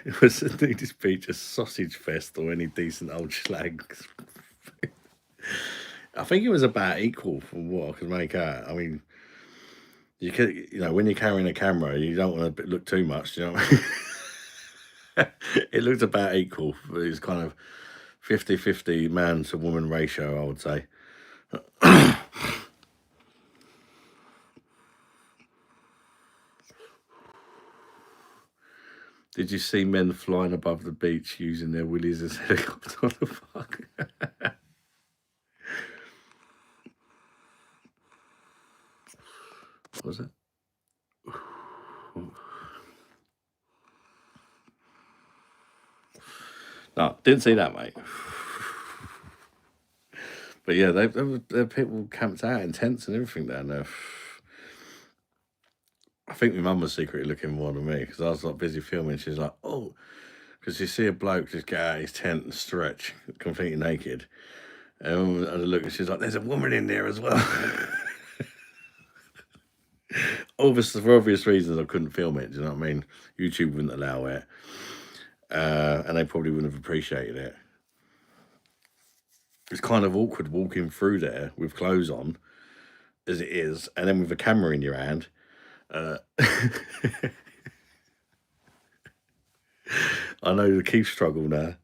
It was a nudist beach, a sausage fest, or any decent old slag. I think it was about equal from what I could make out. I mean, you could, you know, when you're carrying a camera, you don't want to look too much. Do you know what I mean? It looked about equal. It was kind of 50-50 man to woman ratio, I would say. Did you see men flying above the beach using their willies as helicopters? What the fuck? What was it? No, didn't see that, mate. But yeah, there were people camped out in tents and everything down there. I think my mum was secretly looking more than me because I was like busy filming. She's like, oh, because you see a bloke just get out of his tent and stretch completely naked. And I look and she's like, there's a woman in there as well. Obviously, for obvious reasons, I couldn't film it. Do you know what I mean? YouTube wouldn't allow it. And they probably wouldn't have appreciated it. It's kind of awkward walking through there with clothes on, as it is, and then with a camera in your hand. I know the Keith struggle now.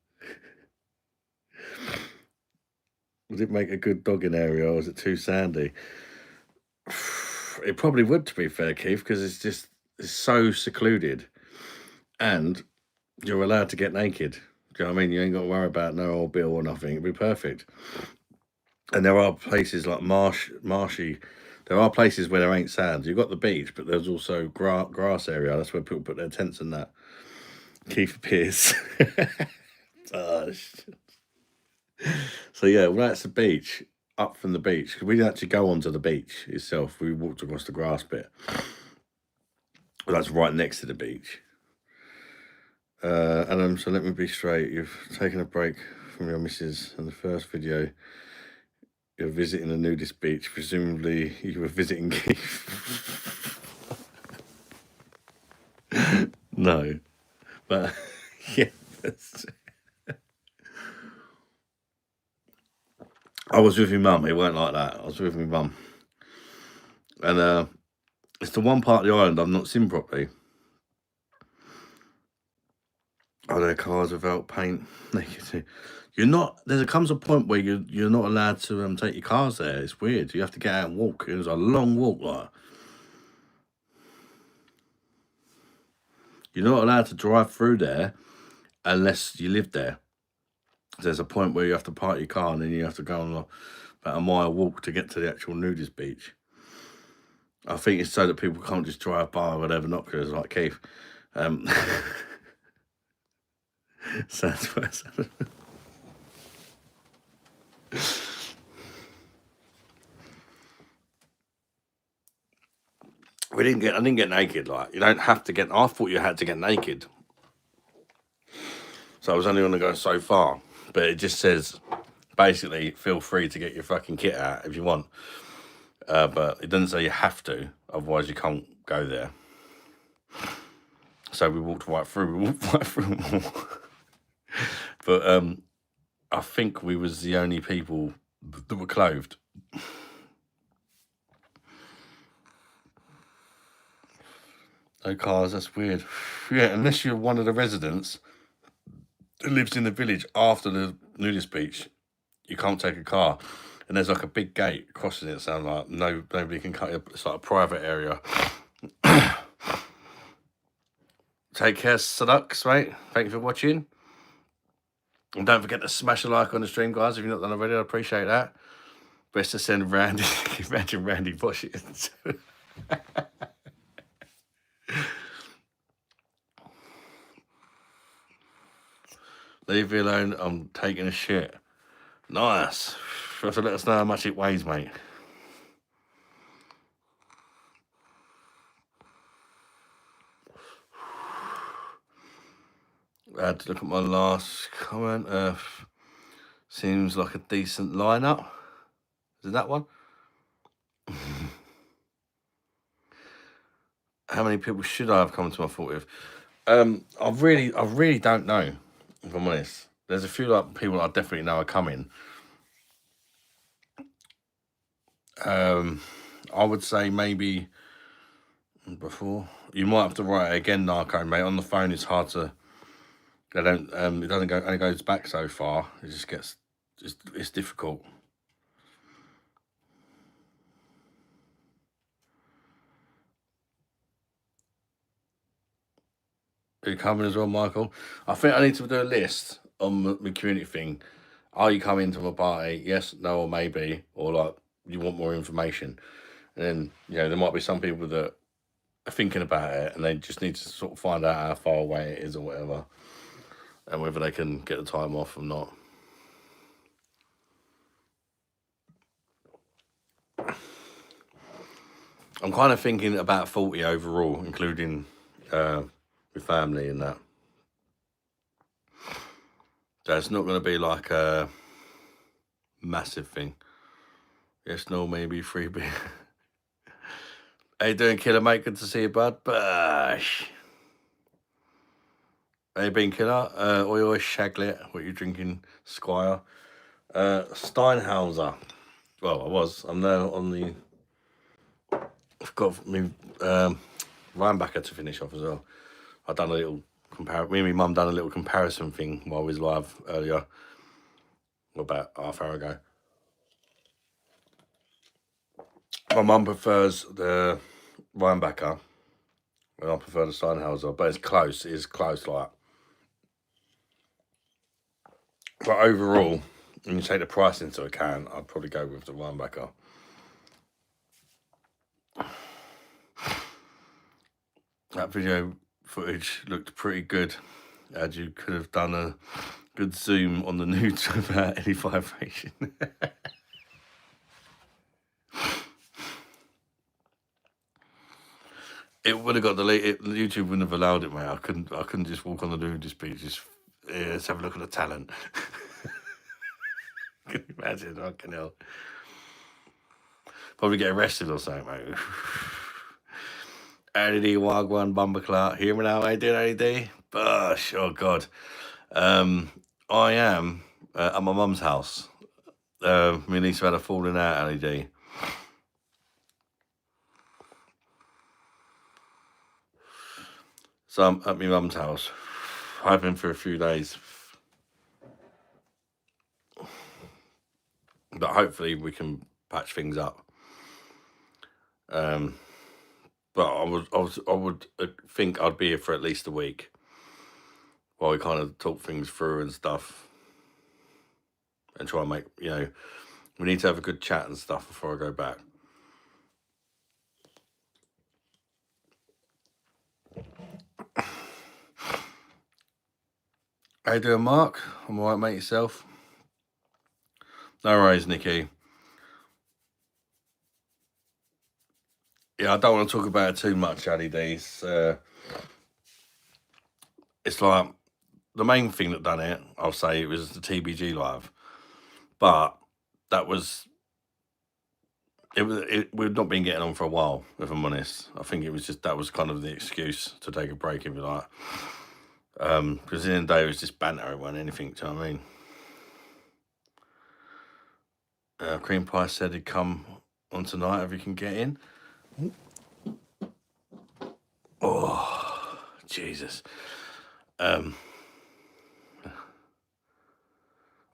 Would it make a good dogging area, or is it too sandy? It probably would, to be fair, Keith, because it's so secluded, and you're allowed to get naked. Do you know what I mean? You ain't got to worry about no old bill or nothing. It'd be perfect. And there are places like marshy. There are places where there ain't sand. You've got the beach, but there's also grass area. That's where people put their tents and that. Keith appears. Oh, shit. So yeah, well, that's the beach. Up from the beach, because we didn't actually go onto the beach itself. We walked across the grass bit. Well, that's right next to the beach. And so let me be straight. You've taken a break from your missus, and the first video you're visiting a nudist beach. Presumably, you were visiting Keith. No, but yeah. I was with my mum. It weren't like that. I was with my mum, and it's the one part of the island I've not seen properly. Are there cars without paint? You're not. There comes a point where you're not allowed to take your cars there. It's weird. You have to get out and walk. It was a long walk, like. You're not allowed to drive through there unless you live there. There's a point where you have to park your car and then you have to go on about a mile walk to get to the actual nudist beach. I think it's so that people can't just drive by with their binoculars like Keith. Sounds worse. I didn't get naked. Like, you don't have to get. I thought you had to get naked, so I was only going to go so far. But it just says, basically, feel free to get your fucking kit out if you want. But it doesn't say you have to, otherwise you can't go there. So we walked right through. But I think we was the only people that were clothed. No cars, that's weird. Yeah, unless you're one of the residents who lives in the village after the nudist beach, you can't take a car. And there's like a big gate crossing it, so like nobody can cut it. It's like a private area. Take care, Sadux, mate. Thank you for watching. And don't forget to smash a like on the stream, guys, if you've not done already. I appreciate that. Best to send Randy. Imagine Randy watching it. Leave me alone. I'm taking a shit. Nice. You have to let us know how much it weighs, mate. I had to look at my last comment. Seems like a decent lineup. Is it that one? How many people should I have come to my thought with? I really don't know, if I'm honest. There's a few like people I definitely know are coming. I would say maybe before. You might have to write it again, Narco, mate. On the phone, it's hard to. They don't. It doesn't go. Only goes back so far. It just gets. It's difficult. Are you coming as well, Michael? I think I need to do a list on the community thing. Are you coming to my party? Yes, no, or maybe, or like you want more information. And then there might be some people that are thinking about it and they just need to sort of find out how far away it is or whatever, and whether they can get the time off or not. I'm kind of thinking about 40 overall, including with family and that. So it's not going to be like a massive thing. Yes, no, maybe 3 beer. How you doing, Killer, mate? Good to see you, bud. Bush. How you been, Killer? Oil Shaglet. What you drinking, Squire? Steinhauser. Well, I was. I'm now on the... I've got me Rhinebacker to finish off as well. I've done a little comparison. Me and my mum done a little comparison thing while we was live earlier. About half hour ago. My mum prefers the Rhinebacker, and I prefer the Steinhauser, but it's close. It is close, like. But overall, when you take the price into account, I'd probably go with the Rhinebacker. That video footage looked pretty good. As you could have done a good zoom on the nudes without any vibration. It would have got deleted. YouTube wouldn't have allowed it, mate. I couldn't just walk on the nudist beach. Just let's have a look at the talent. Can you imagine? I can help. Probably get arrested or something, mate. AD Wagwan Bumberclart. Hear me now, AD. Bush. Oh God. I am at my mum's house. Me and Lisa had a falling out, AD. So I'm at my mum's house. I've been for a few days. But hopefully we can patch things up. But I would think I'd be here for at least a week while we kind of talk things through and stuff, and try and make, we need to have a good chat and stuff before I go back. How you doing, Mark? I'm alright, mate. Yourself? No worries, Nikki. Yeah, I don't want to talk about it too much, LEDs. It's like the main thing that done it, I'll say, it was the TBG live, but that was we've not been getting on for a while, if I'm honest. I think it was just that was kind of the excuse to take a break, if you like. Because in the end of the day, it was just banter, it wasn't anything, do you know what I mean? Cream Pie said he'd come on tonight if he can get in. Oh, Jesus. Oh,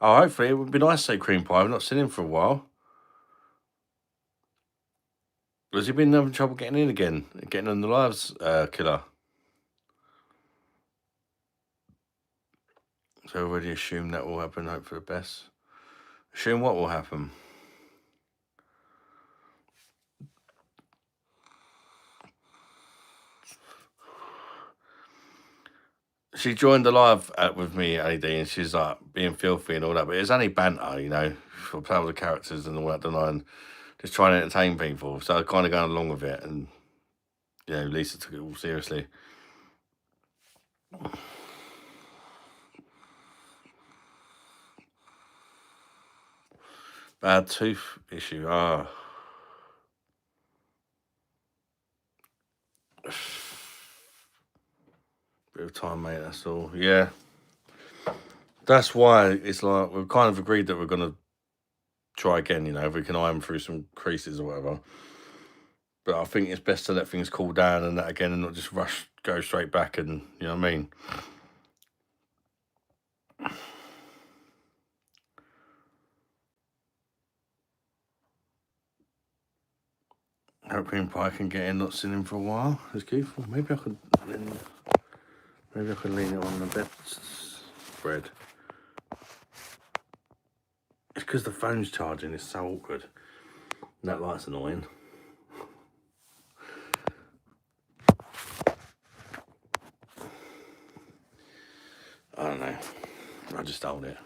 hopefully it would be nice to say Cream Pie. I've not seen him for a while. Has he been having trouble getting in again? Getting on the lives, Killer? So I already assume that will happen. Hope for the best. Assume what will happen? She joined the live with me, AD, and she's like being filthy and all that, but it's only banter, you know, for playing with the characters and all that, and just trying to entertain people. So I kind of going along with it, and you know, Lisa took it all seriously. Bad tooth issue. Ah. Bit of time, mate, that's all. Yeah. That's why it's like we've kind of agreed that we're going to try again, you know, if we can iron through some creases or whatever. But I think it's best to let things cool down and that again and not just go straight back and, you know what I mean? Hope Cream Pie can get in, not seen him for a while. It's good. Maybe I could lean it on the bedspread. It's because the phone's charging, it's so awkward. And that light's annoying. I don't know. I just hold it.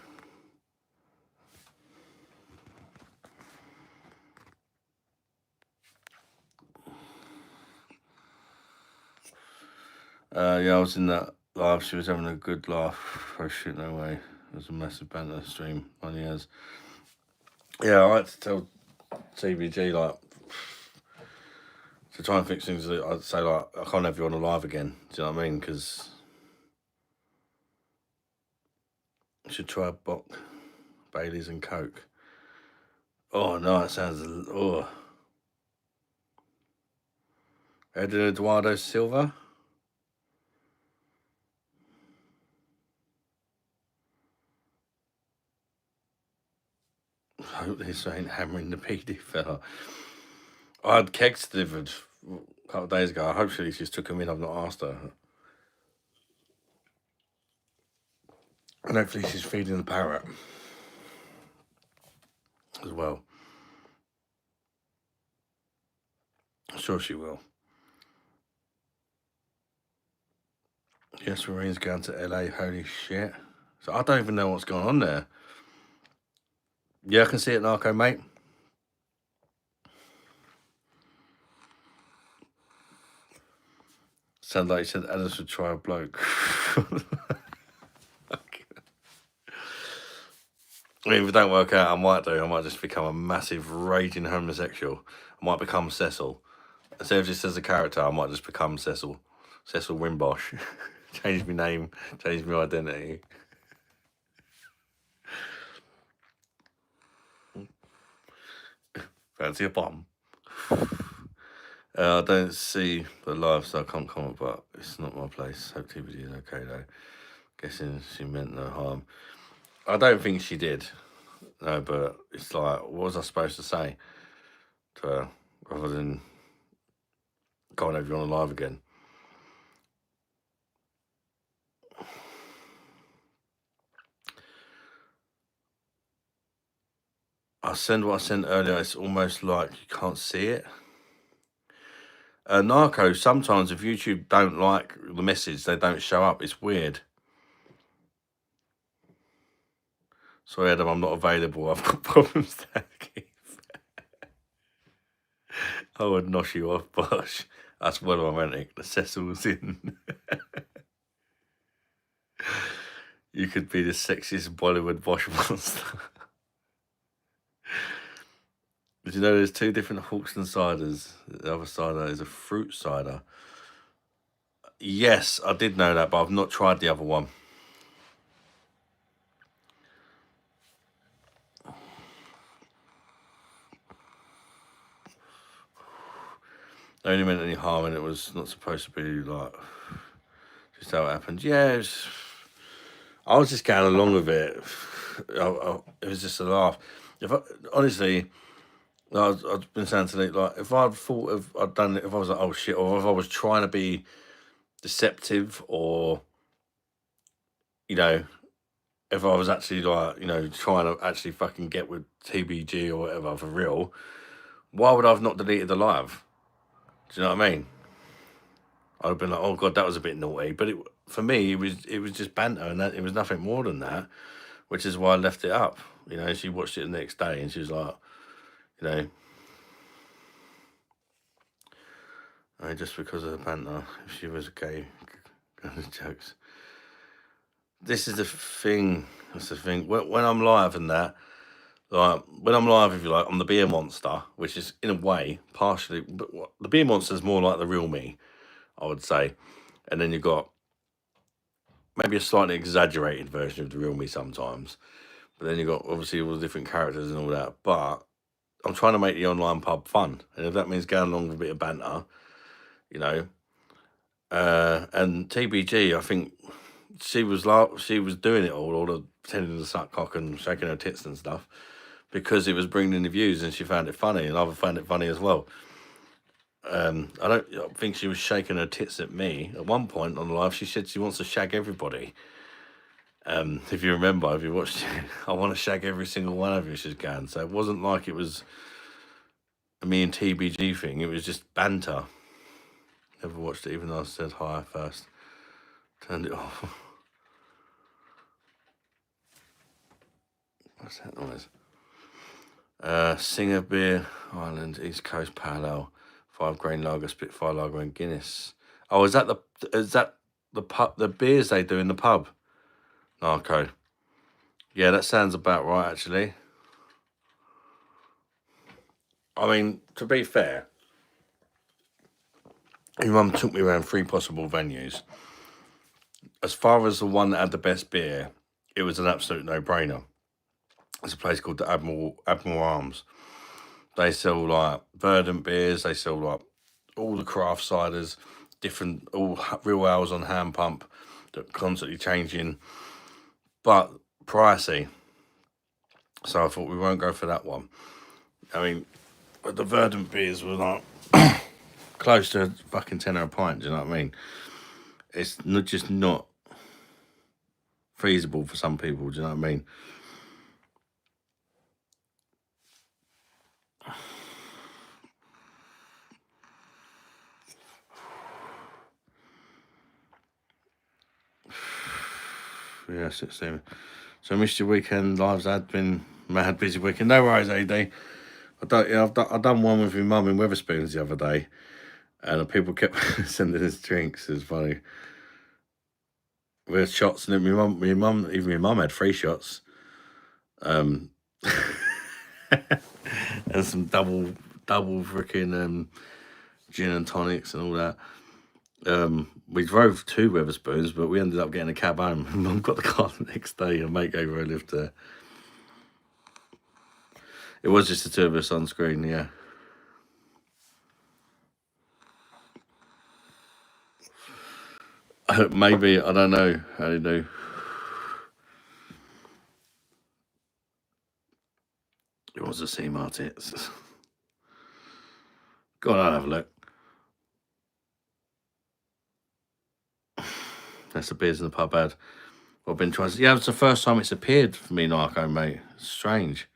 Yeah, I was in that live. She was having a good laugh. Oh shit, no way. It was a massive banter stream. Money has. Yeah, I had to tell TVG like to try and fix things. I'd say like I can't have you on a live again. Do you know what I mean? Because you should try Bock, Baileys and Coke. Oh no, it sounds Eduardo Silva. I hope this ain't hammering the PD fella. I had kegs delivered a couple of days ago. Hopefully she's took them in. I've not asked her. And hopefully she's feeding the parrot as well. I'm sure she will. Yes, Marine's going to LA. Holy shit. So I don't even know what's going on there. Yeah, I can see it, Narco, mate. Sounds like you said Alice would try a bloke. I mean, if it don't work out, I might do. I might just become a massive raging homosexual. I might become Cecil. Instead of just as a character, I might just become Cecil. Cecil Rimbosh. Change my name, change my identity. Fancy a bomb. I don't see the live, so I can't comment, but it's not my place. Hope TBD is okay, though. Guessing she meant no harm. I don't think she did. No, but it's like, what was I supposed to say to her rather than can't have you on live again? I send what I sent earlier. It's almost like you can't see it. Narco, sometimes if YouTube don't like the message, they don't show up. It's weird. Sorry, Adam, I'm not available. I've got problems there, Keith. I would nosh you off, Bosh. That's well romantic. The Cecil's in. You could be the sexiest Bollywood Bosh monster. Did you know there's two different Hawkston ciders? The other cider is a fruit cider. Yes, I did know that, but I've not tried the other one. They only meant any harm, and it was not supposed to be like just how it happened. Yeah, I was just going along with it. It was just a laugh. Honestly, I've been saying today, like if I'd thought of I'd done it, if I was like, oh shit, or if I was trying to be deceptive, or you know, if I was actually like, trying to actually fucking get with TBG or whatever for real, why would I have not deleted the live? Do you know what I mean? I'd have been like, oh god, that was a bit naughty. But for me, it was just banter, and it was nothing more than that, which is why I left it up. She watched it the next day, and she was like, just because of the banter, if she was gay, jokes. This is the thing. That's the thing. When I'm live and that, like when I'm live, if you like, I'm the beer monster, which is in a way partially, but the beer monster is more like the real me, I would say. And then you've got maybe a slightly exaggerated version of the real me sometimes. But then you've got obviously all the different characters and all that. But I'm trying to make the online pub fun, and if that means going along with a bit of banter, and TBG, I think she was doing it all the pretending to suck cock and shaking her tits and stuff, because it was bringing in the views, and she found it funny, and I found it funny as well. I don't think she was shaking her tits at me. At one point on the live, she said she wants to shag everybody. If you remember, if you watched it, I want to shag every single one of you, she's going. So it wasn't like it was a me and TBG thing. It was just banter. Never watched it, even though I said hi first. Turned it off. What's that noise? Singer Beer, Ireland, East Coast Pale Ale, 5 grain lager, Spitfire lager, and Guinness. Oh, is that the pub? The beers they do in the pub? Narco. Yeah, that sounds about right, actually. I mean, to be fair, my mum took me around 3 possible venues. As far as the one that had the best beer, it was an absolute no-brainer. It's a place called the Admiral Arms. They sell like verdant beers. They sell like all the craft ciders, different all real ales on hand pump that are constantly changing, but pricey. So I thought we won't go for that one. I mean, the verdant beers were like close to fucking tenner a pint. Do you know what I mean? It's just not feasible for some people. Do you know what I mean? Yeah, 16. So I missed your weekend lives. I'd been mad busy weekend. No worries, AD. I've done one with your mum in Weatherspoons the other day, and people kept sending us drinks. It's funny. We had shots, and even my mum had 3 shots. And some double freaking gin and tonics and all that. We drove to Weatherspoons, but we ended up getting a cab home. Mum got the car the next day, and mate gave her a lift there. It was just the 2 of us on screen, yeah. Maybe, I don't know how to do. It was a sea martits. Go on, I'll have a look. That's the beers in the pub ad. I've been trying to. Yeah, it's the first time it's appeared for me, Narco, mate. It's strange.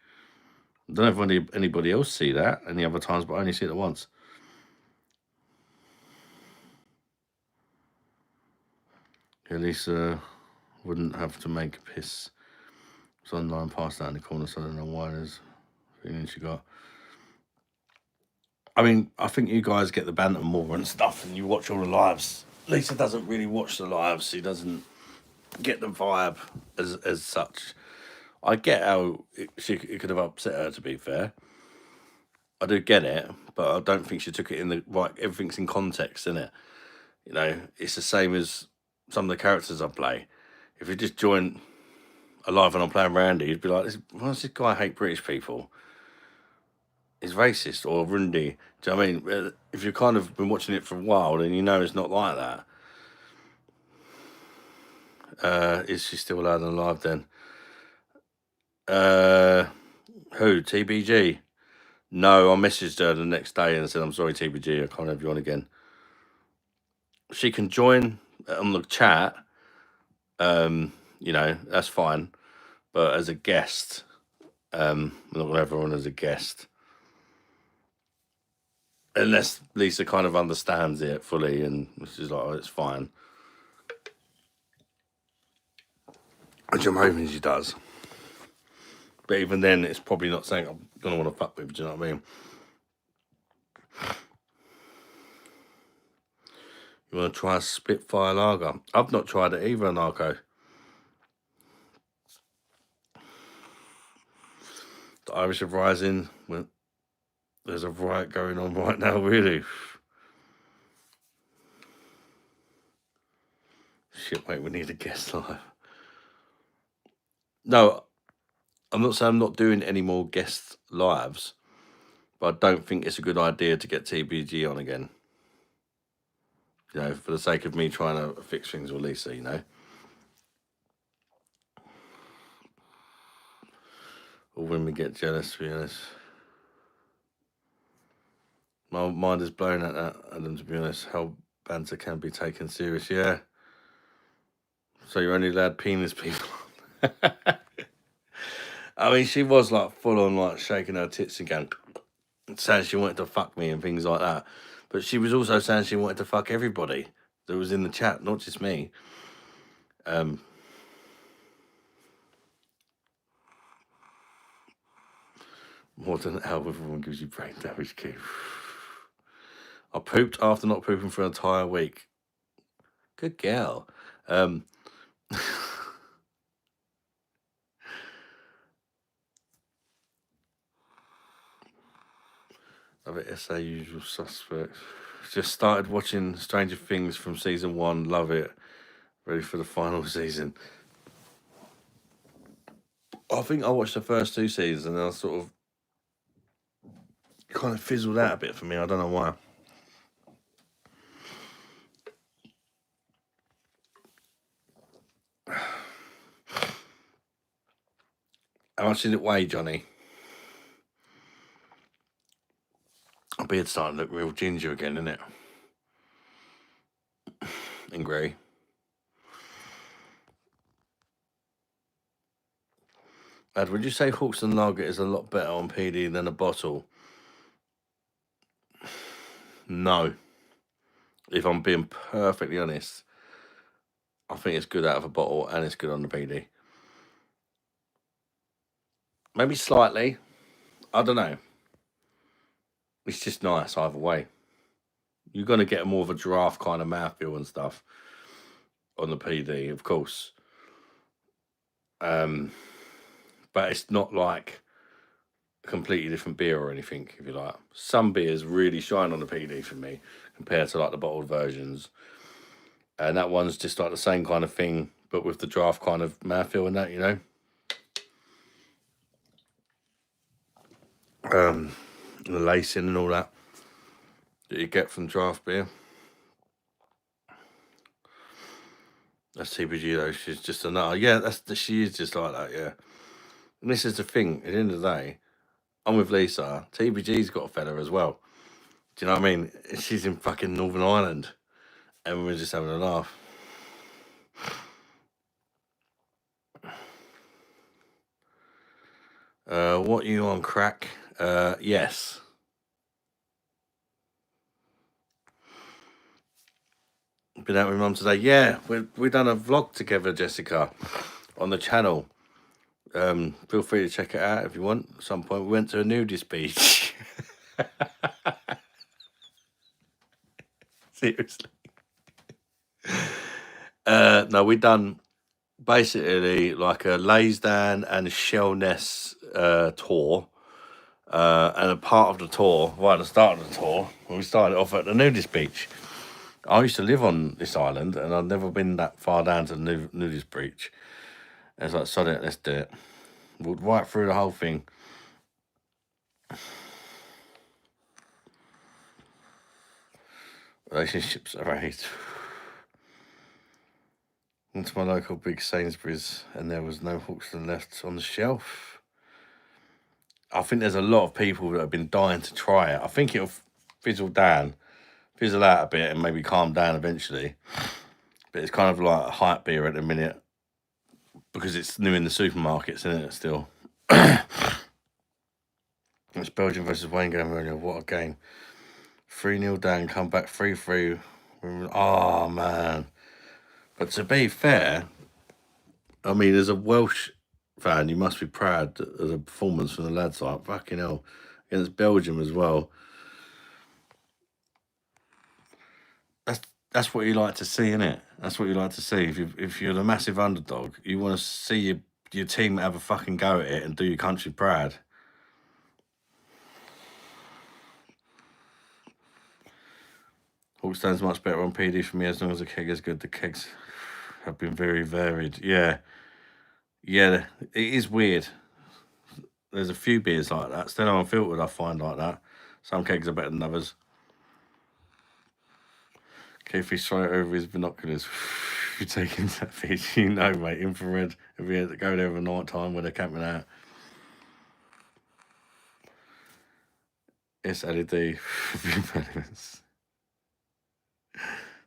I don't know if anybody else see that any other times, but I only see it once. At least wouldn't have to make a piss. It's online past that in the corner, so I don't know why there's feeling she got. I mean, I think you guys get the banter more and stuff, and you watch all the lives. Lisa doesn't really watch the lives. She doesn't get the vibe as such. I get how it could have upset her, to be fair. I do get it, but I don't think she took it in the right. Everything's in context, isn't it? It's the same as some of the characters I play. If you just join a live and I'm playing Randy, you'd be like, why does this guy hate British people? is racist or Rundi. Do you know what I mean? If you've kind of been watching it for a while, then you know it's not like that. Is she still alive and alive then? Who? TBG? No, I messaged her the next day and said, I'm sorry, TBG, I can't have you on again. She can join on the chat, that's fine. But as a guest, I'm not going to have her on as a guest. Unless Lisa kind of understands it fully and she's like, oh, it's fine. Which I'm hoping she does. But even then, it's probably not something I'm going to want to fuck with, do you know what I mean? You want to try a Spitfire Lager? I've not tried it either, Narco. The Irish are rising. Well, there's a riot going on right now, really. Shit, mate, we need a guest live. No, I'm not saying I'm not doing any more guest lives, but I don't think it's a good idea to get TBG on again. You know, for the sake of me trying to fix things with Lisa, you know. Or when we get jealous, to be honest. My mind is blown at that, Adam, to be honest. How banter can be taken serious, yeah. So you're only allowed penis people. I mean, she was like full on like shaking her tits again, saying she wanted to fuck me and things like that. But she was also saying she wanted to fuck everybody that was in the chat, not just me. More than how everyone gives you brain damage, Keith. I pooped after not pooping for an entire week. Good girl. I bet SA Usual Suspects. Just started watching Stranger Things from season 1. Love it. Ready for the final season. I think I watched the first 2 seasons and then I sort of kind of fizzled out a bit for me. I don't know why. How much did it weigh, Johnny? My beard's starting to look real ginger again, isn't it? And grey. Ed, would you say Hawkston Lager is a lot better on PD than a bottle? No. If I'm being perfectly honest, I think it's good out of a bottle and it's good on the PD. Maybe slightly. I don't know. It's just nice either way. You're going to get more of a draft kind of mouthfeel and stuff on the PD, of course. But it's not like a completely different beer or anything, if you like. Some beers really shine on the PD for me compared to like the bottled versions. And that one's just like the same kind of thing, but with the draft kind of mouthfeel and that, you know. The lacing and all that you get from draft beer. That's TBG though. She's just a nutter. Yeah, she is just like that. Yeah. And this is the thing. At the end of the day, I'm with Lisa. TBG's got a fella as well. Do you know what I mean? She's in fucking Northern Ireland, and we're just having a laugh. What are you on, crack? Yes. Been out with Mum today. Yeah, we done a vlog together, Jessica, on the channel. Feel free to check it out if you want. At some point, we went to a nudist beach. Seriously. No, we done basically like a Laysdown and Shellness tour. And a part of the tour, right at the start of the tour, we started off at the nudist beach. I used to live on this island, and I'd never been that far down to the nudist beach. And it's like, sod it, let's do it. Walked right through the whole thing. Relationships are right. Went to my local big Sainsbury's and there was no Hawkston left on the shelf. I think there's a lot of people that have been dying to try it. I think it'll fizzle out a bit and maybe calm down eventually. But it's kind of like a hype beer at the minute because it's new in the supermarkets, isn't it, still? It's Belgium versus Wayne game earlier. What a game. 3-0 down, come back 3-3. Oh, man. But to be fair, I mean, as a Welsh fan, you must be proud of the performance from the lads. Like, fucking hell. Against Belgium as well. That's what you like to see, innit? That's what you like to see. If you're the massive underdog, you want to see your team have a fucking go at it and do your country proud. Hawkstone's much better on PD for me as long as the keg is good. The kegs have been very varied. Yeah, it is weird. There's a few beers like that. Steno Unfiltered I find like that. Some kegs are better than others. Keithie's trying over his binoculars. You're taking that fish, you know, mate. Infrared. If we had to go there over night time when they're camping out. It's LED.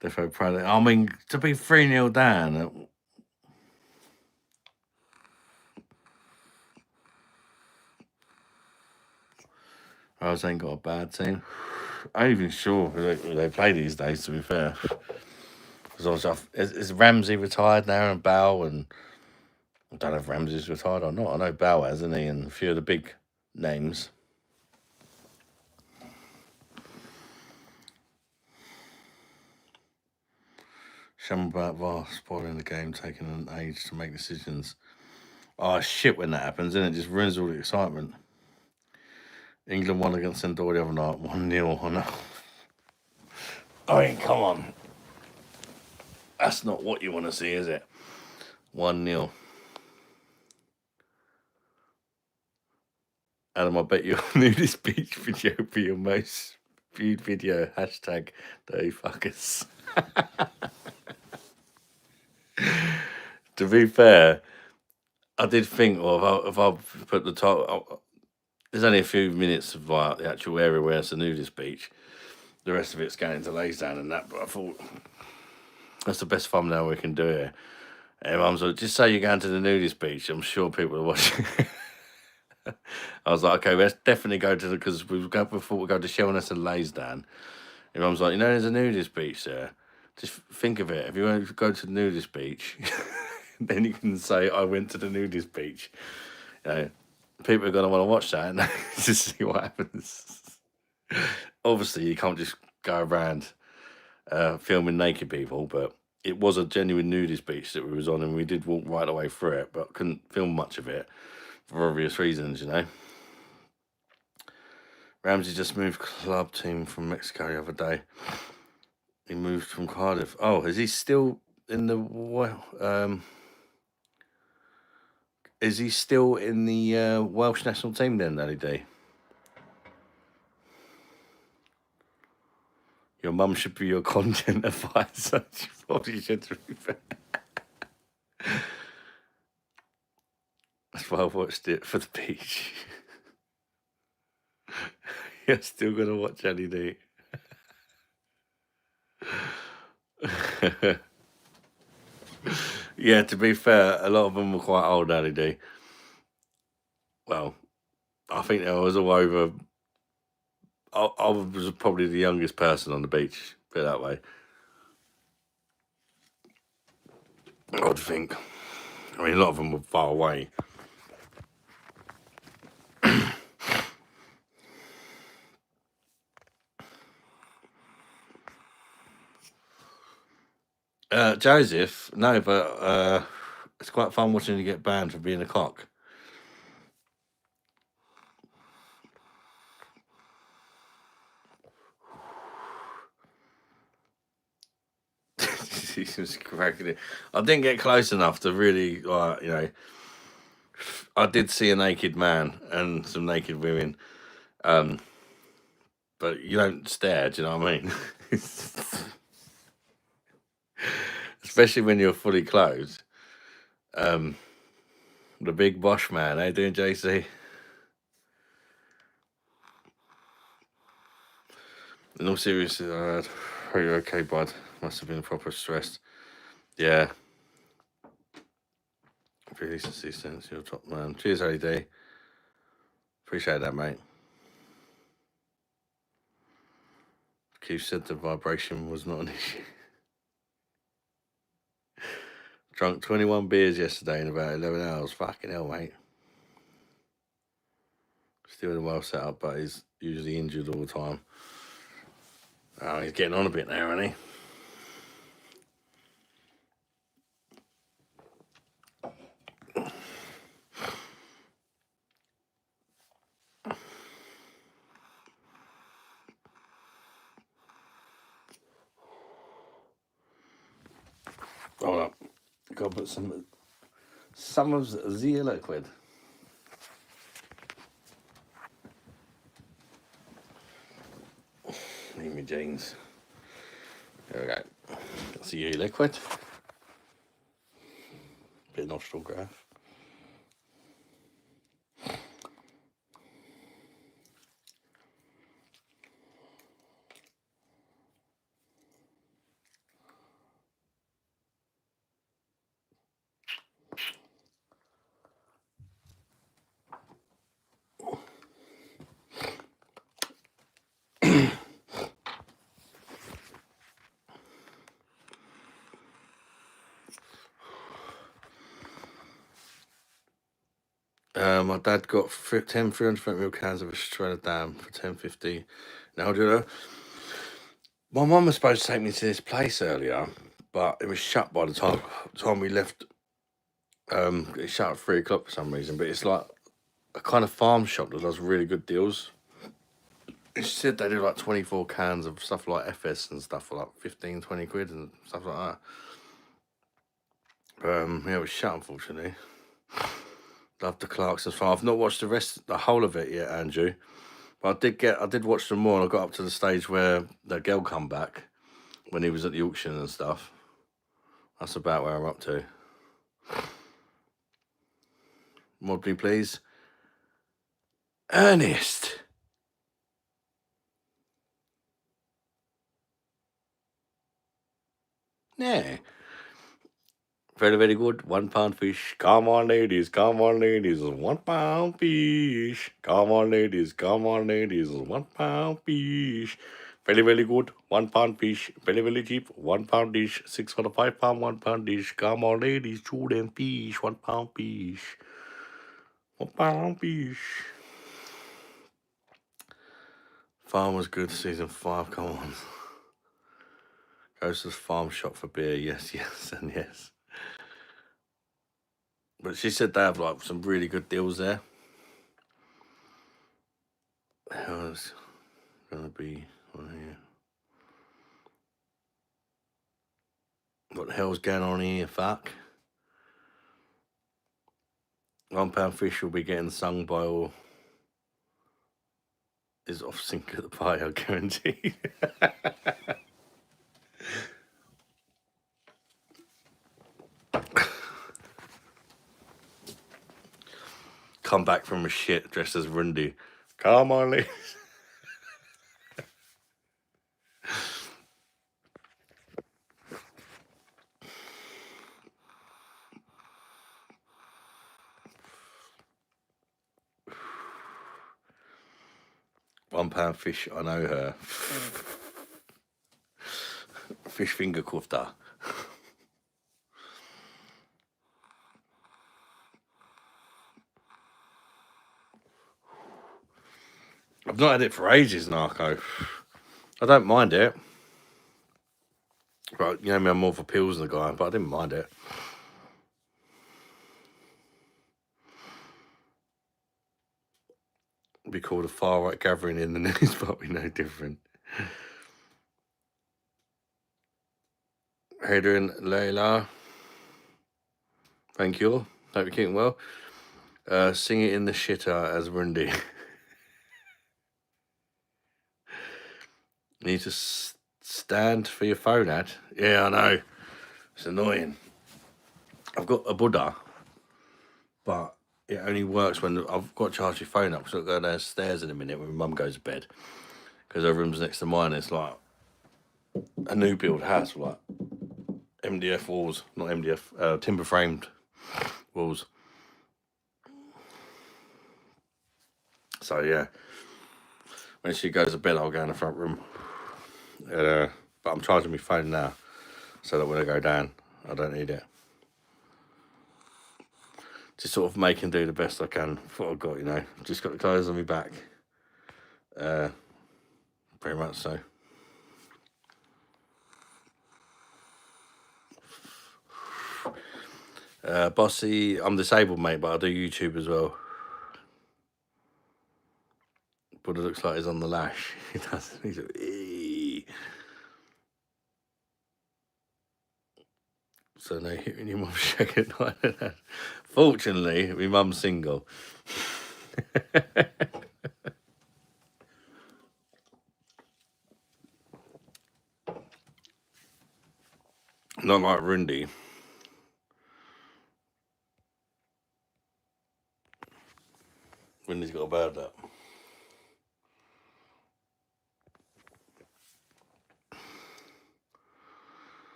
Defo proud. I mean, to be 3-0 down. Rose ain't got a bad team. I ain't even sure who they play these days, to be fair. Because is Ramsey retired now and Bow? And I don't know if Ramsey's retired or not. I know Bow has, isn't he? And a few of the big names. Shambat VAR spoiling the game, taking an age to make decisions. Oh, shit when that happens, and it just ruins all the excitement. England won against Andorra the other night, 1-0. I know. I mean, come on. That's not what you want to see, is it? 1-0. Adam, I bet your nudist beach video will be your most viewed video. Hashtag dirty fuckers. To be fair, I did think, well, if I put the top, there's only a few minutes of like the actual area where it's a nudist beach. The rest of it's going to Laysdown and that. But I thought that's the best thumbnail we can do here. And Mum's like, just say you're going to the nudist beach. I'm sure people are watching. I was like, okay, let's definitely go to because before we go to Shellness and Laysdown. And Mum's like, you know, there's a nudist beach there. Just think of it. If you want to go to the nudist beach, then you can say, I went to the nudist beach. You know, people are going to want to watch that and to see what happens. Obviously, you can't just go around filming naked people, but it was a genuine nudist beach that we was on, and we did walk right away through it, but couldn't film much of it for obvious reasons, you know. Ramsey just moved club team from Mexico the other day. He moved from Cardiff. Oh, is he still in the is he still in the Welsh national team then, Daddy D? Your mum should be your content advisor. She probably should, to be fair. That's why I watched it for the beach. You're still going to watch Daddy D. Yeah, to be fair, a lot of them were quite old, Daddy D. Well, I think I was all over. I was probably the youngest person on the beach, put it that way. I would think. I mean, a lot of them were far away. Joseph, no, but it's quite fun watching you get banned for being a cock. He was cracking it. I didn't get close enough to really, you know. I did see a naked man and some naked women. but you don't stare. Do you know what I mean? Especially when you're fully clothed. The big Bosch man. How you doing, JC? In all seriousness, are you okay, bud? Must have been proper stressed. Yeah. Really sense, you're top man. Cheers, AD. Appreciate that, mate. Keith said the vibration was not an issue. Drunk 21 beers yesterday in about 11 hours. Fucking hell, mate. Still in a well set up, but he's usually injured all the time. Oh, he's getting on a bit now, isn't he? Hold up. Gotta put some of the liquid. Need me jeans. There we go. That's the liquid. Bit of nostril graph. My dad got 10 300ml cans of Estrella Dam for 10.50. Now, do you know? My mum was supposed to take me to this place earlier, but it was shut by the time we left. It shut at 3 o'clock for some reason, but it's like a kind of farm shop that does really good deals. She said they do like 24 cans of stuff like FS and stuff for like 15, 20 quid and stuff like that. Yeah, it was shut, unfortunately. Love the Clarksons farm. I've not watched the whole of it yet, Andrew. But I did watch some more, and I got up to the stage where the girl come back when he was at the auction and stuff. That's about where I'm up to. Mod me, please. Ernest. Yeah. Very, very good. £1 fish. Come on, ladies. Come on, ladies. £1 fish. Come on, ladies. Come on, ladies. £1 fish. Very, very good. £1 fish. Very, very cheap. £1 dish. 6 for the £5, £1 dish. Come on, ladies. Chew them fish. £1 fish. £1 fish. Farmer's Good season 5. Come on. Goes to the farm shop for beer. Yes, yes, and yes. But she said they have like some really good deals there. How's gonna be here? What the hell's going on here? Fuck. £1 fish will be getting sung by all is off sync at the party, I guarantee. Come back from a shit dressed as Rundy. Come on, ladies. £1 fish, I know her. Fish finger kofta. I've not had it for ages, Narco. I don't mind it. But you know me, I'm more for pills than the guy, but I didn't mind it. It'd be called a far right gathering in the news, but we no different. How you doing, Layla? Thank you. Hope you're keeping well. Sing it in the shitter as Rundy. You need to stand for your phone ad. Yeah, I know. It's annoying. I've got a Buddha, but it only works when I've got to charge your phone up. So I'll go downstairs in a minute when my mum goes to bed, because her room's next to mine. It's like a new build house with like MDF walls, not MDF, timber framed walls. So yeah, when she goes to bed, I'll go in the front room. But I'm charging my phone now, so that when I go down, I don't need it. Just sort of make and do the best I can for what I've got, you know. Just got the clothes on my back. Pretty much so. Bossy, I'm disabled, mate, but I do YouTube as well. But it looks like he's on the lash. He does. He's like, eee. So no hearing your mum shake at night. Fortunately, my mum's single. Not like Rundy. Rundy's got a bad up.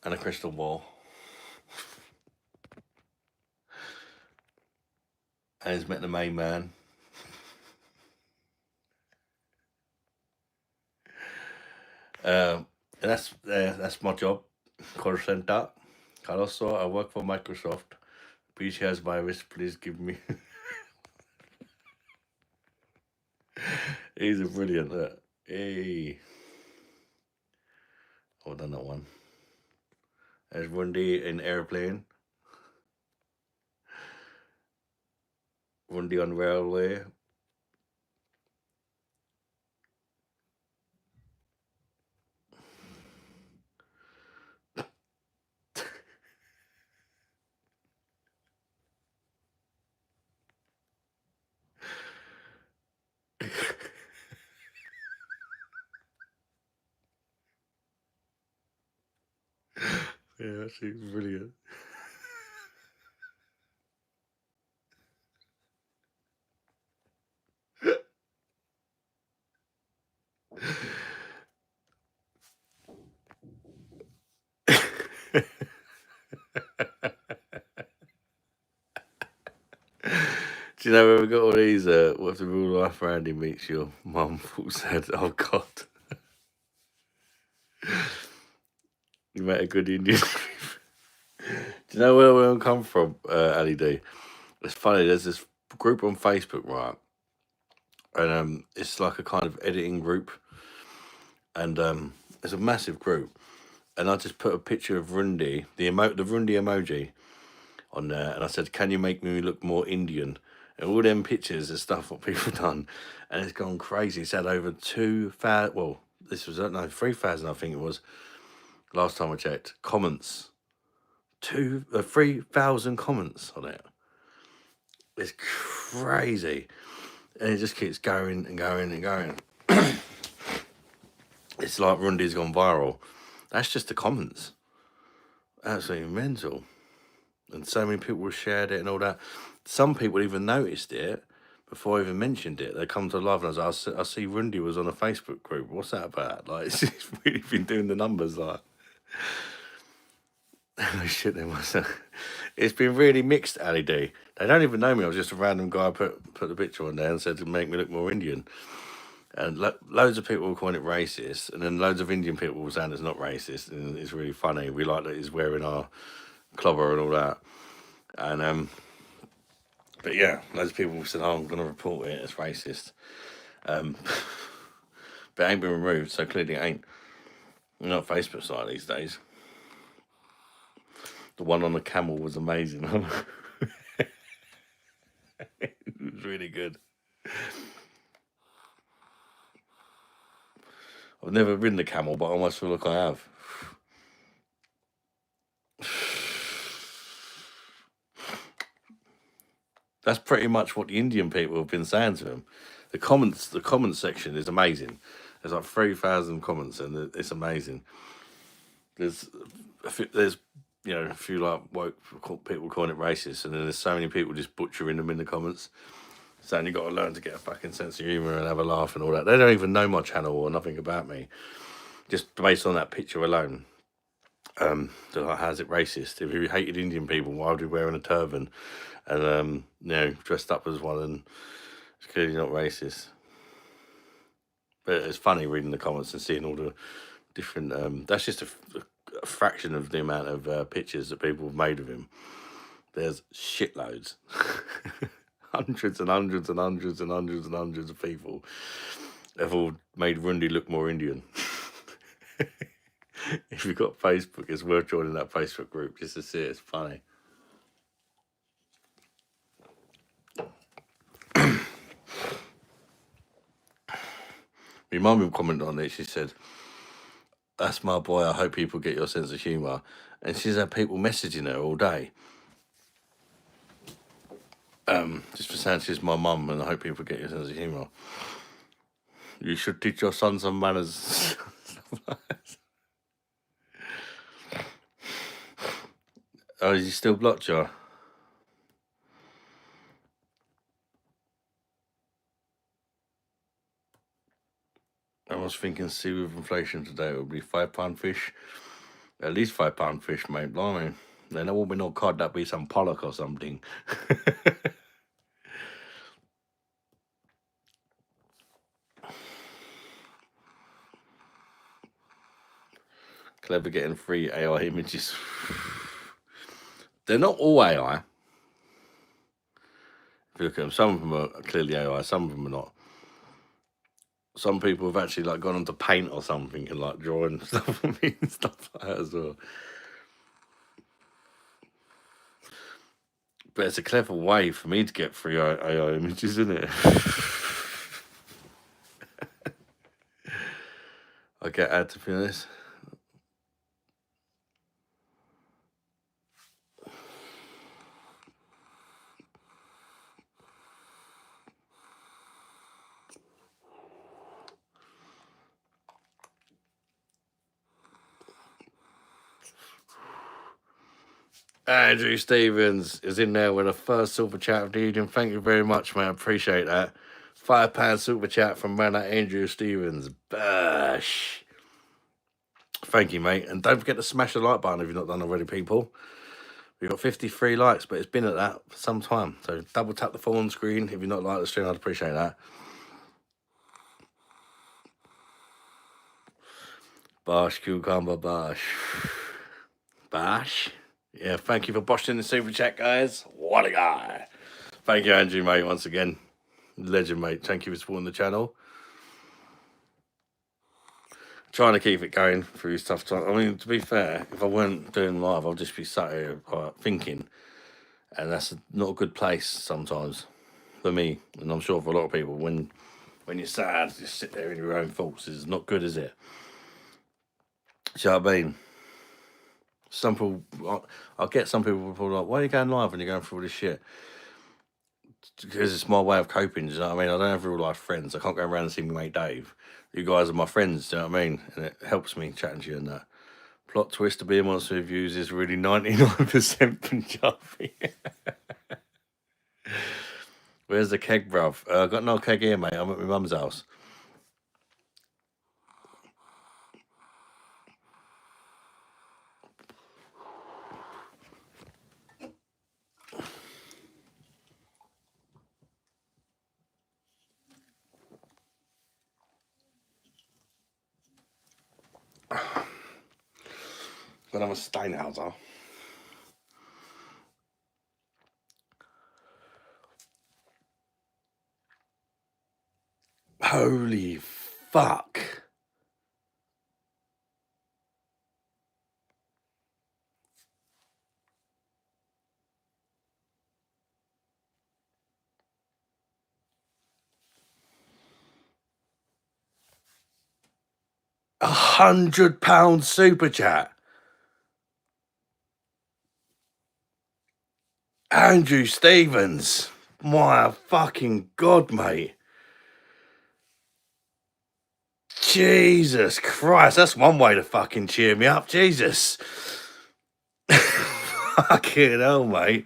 And a crystal ball. And he's met the main man. And that's my job. Call center. Also, I work for Microsoft. Please has virus. Please give me. He's a brilliant. Hey. Oh, done that one. There's Rundy in airplane. Rundy on railway. Yeah, that seems brilliant. Do you know where we got all these? What if the real life Randy meets your mum? Who said, "Oh God, you met a good Indian." Do you know where we all come from, Ali D? It's funny. There's this group on Facebook, right? And it's like a kind of editing group, and it's a massive group. And I just put a picture of Rundy, the Rundy emoji, on there, and I said, "Can you make me look more Indian?" And all them pictures and stuff what people have done, and it's gone crazy. It's had over 2,000. Well, this was 3,000, I think it was. Last time I checked, comments. 3,000 comments on it. It's crazy, and it just keeps going and going and going. It's like Rundy's gone viral. That's just the comments. Absolutely mental. And so many people shared it and all that. Some people even noticed it before I even mentioned it. They come to live and I was like, I see Rundy was on a Facebook group. What's that about? Like, it's really been doing the numbers, like. Oh shit, they must have. It's been really mixed, Ali D. They don't even know me. I was just a random guy put the picture on there and said to make me look more Indian. And loads of people were calling it racist, and then loads of Indian people were saying it's not racist, and it's really funny. We like that he's wearing our clobber and all that. And but yeah, loads of people said, "Oh, I'm going to report it as racist." But it ain't been removed, so clearly it ain't. Not Facebook site these days. The one on the camel was amazing. It was really good. I've never ridden a camel, but I almost feel like I have. That's pretty much what the Indian people have been saying to him. The comment section is amazing. There's like 3,000 comments, and it's amazing. There's a few like woke people calling it racist, and then there's so many people just butchering them in the comments, saying you got to learn to get a fucking sense of humour and have a laugh and all that. They don't even know my channel or nothing about me, just based on that picture alone. They're like, how's it racist? If you hated Indian people, why would you be wearing a turban and dressed up as one? And it's clearly not racist. But it's funny reading the comments and seeing all the different. That's just a fraction of the amount of pictures that people have made of him. There's shitloads. Hundreds and hundreds and hundreds and hundreds and hundreds of people have all made Rundy look more Indian. If you've got Facebook, it's worth joining that Facebook group just to see it. It's funny. My mum commented on it. She said, "That's my boy. I hope people get your sense of humour." And she's had people messaging her all day. Just for saying she's my mum, and I hope people get your sense of humour. You should teach your son some manners. Oh, is he still blocked you? I was thinking, see, with inflation today, it would be £5 fish. At least £5 fish, mate. Blimey. Then there won't be no cod, that'd be some pollock or something. Clever getting free AI images. They're not all AI. If you look at them, some of them are clearly AI, some of them are not. Some people have actually like gone onto Paint or something and like drawing stuff on me and stuff like that as well. But it's a clever way for me to get free AI images, isn't it? I get ad, to be honest. Andrew Stevens is in there with a first super chat of the evening. Thank you very much, man. I appreciate that. £5 super chat from man at Andrew Stevens. Bash. Thank you, mate. And don't forget to smash the like button if you've not done already, people. We've got 53 likes, but it's been at that for some time. So double tap the phone screen if you're not like the stream. I'd appreciate that. Bash, cucumber, bash. Bash. Yeah, thank you for boshing the super chat, guys. What a guy. Thank you, Andrew, mate, once again. Legend, mate. Thank you for supporting the channel. Trying to keep it going through tough time. I mean, to be fair, if I weren't doing live, I'll just be sat here thinking. And that's not a good place sometimes for me. And I'm sure for a lot of people, when you're sad, just sit there in your own thoughts is not good, is it? Do you know what I mean? Some people, I'll get some people like, why are you going live when you're going through all this shit? Because it's my way of coping, do you know what I mean? I don't have real life friends. I can't go around and see my mate Dave. You guys are my friends, do you know what I mean? And it helps me chatting to you and that. Plot twist to be a monster reviews is really 99% Punjabi. Where's the keg, bruv? I got no keg here, mate. I'm at my mum's house. But I'm a Steinhauser. Holy fuck. £100 super chat. Andrew Stevens. My fucking God, mate. Jesus Christ, that's one way to fucking cheer me up. Jesus. Fucking hell, mate.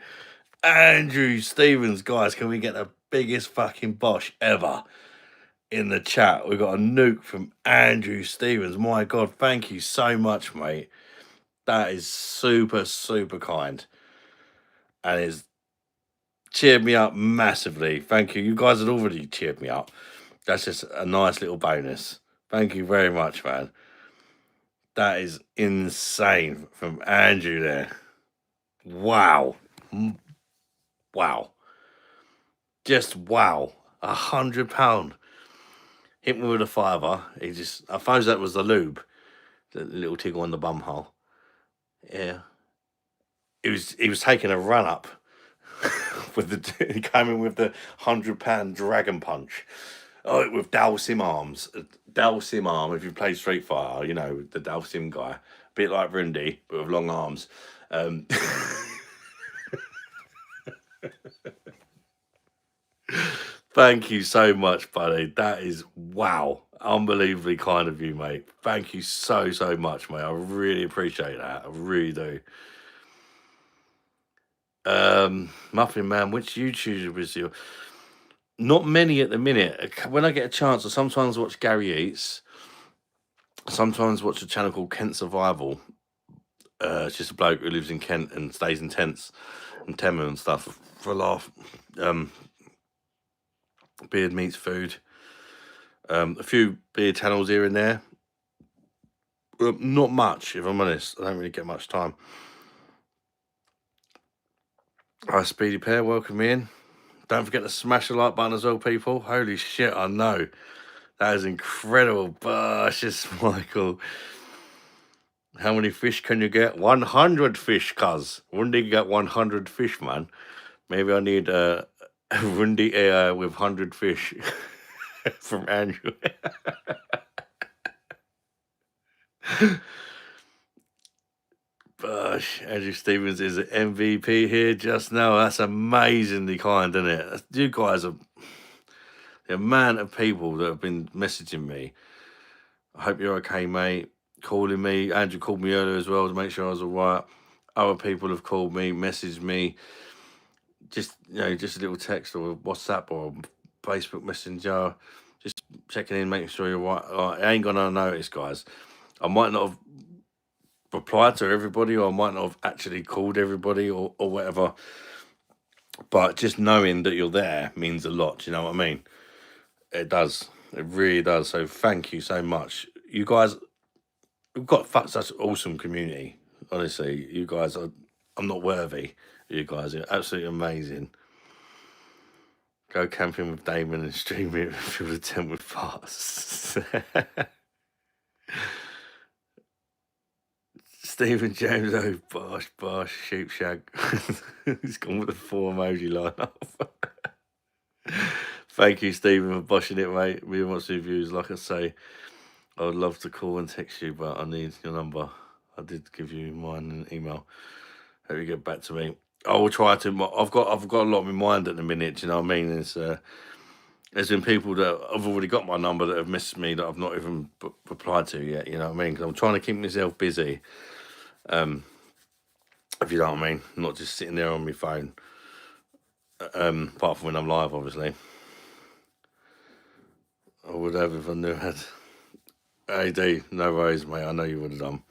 Andrew Stevens, guys, can we get the biggest fucking bosh ever in the chat? We got a nuke from Andrew Stevens. My God, thank you so much, mate. That is super, super kind. And it's cheered me up massively. Thank you. You guys had already cheered me up. That's just a nice little bonus. Thank you very much, man. That is insane from Andrew there. Wow. Wow. Just wow. £100. Hit me with a fiver. I suppose that was the lube. The little tickle on the bum hole. Yeah. He was taking a run up with he came in with the £100 dragon punch. Oh, with Dalsim arms. Dalsim arm, if you play Street Fighter, you know, the Dalsim guy. A bit like Rundy, but with long arms. Thank you so much, buddy. That is, wow. Unbelievably kind of you, mate. Thank you so, so much, mate. I really appreciate that. I really do. Muffin Man, which YouTuber is your... Not many at the minute. When I get a chance, I sometimes watch Gary Eats. Sometimes watch a channel called Kent Survival. It's just a bloke who lives in Kent and stays in tents and Temme and stuff for a laugh. Beard meets food. A few beer channels here and there. Not much, if I'm honest. I don't really get much time. Hi, Speedy Pear, welcome in. Don't forget to smash the like button as well, people. Holy shit, I know. That is incredible. Bushes, Michael. How many fish can you get? 100 fish, cuz. When did you get 100 fish, man? Maybe I need a Rundi AI with 100 fish from Andrew. Gosh, Andrew Stevens is an MVP here just now. That's amazingly kind, isn't it? You guys are the amount of people that have been messaging me. I hope you're okay, mate. Calling me. Andrew called me earlier as well to make sure I was all right. Other people have called me, messaged me. Just, you know, just a little text or WhatsApp or Facebook Messenger. Just checking in, making sure you're right. I ain't gonna notice, guys. I might not have replied to everybody, or I might not have actually called everybody or whatever. But just knowing that you're there means a lot. Do you know what I mean? It does. It really does. So thank you so much. You guys, we've got such an awesome community. Honestly, you guys are, I'm not worthy. You guys are absolutely amazing. Go camping with Damon and stream it through the tent with farts. Stephen James, oh bosh, sheep shag. He's gone with the 4 emoji line up. Thank you, Stephen, for boshing it, mate. Really wants to views. Like I say, I would love to call and text you, but I need your number. I did give you mine and email. Hope you get back to me. I will try to. I've got a lot in my mind at the minute. Do you know what I mean? There's been people that have already got my number that have missed me that I've not even replied to yet. You know what I mean? Because I'm trying to keep myself busy. If you know what I mean, not just sitting there on my phone. Apart from when I'm live, obviously. I would have if I knew I had. Hey D, no worries, mate. I know you would have done.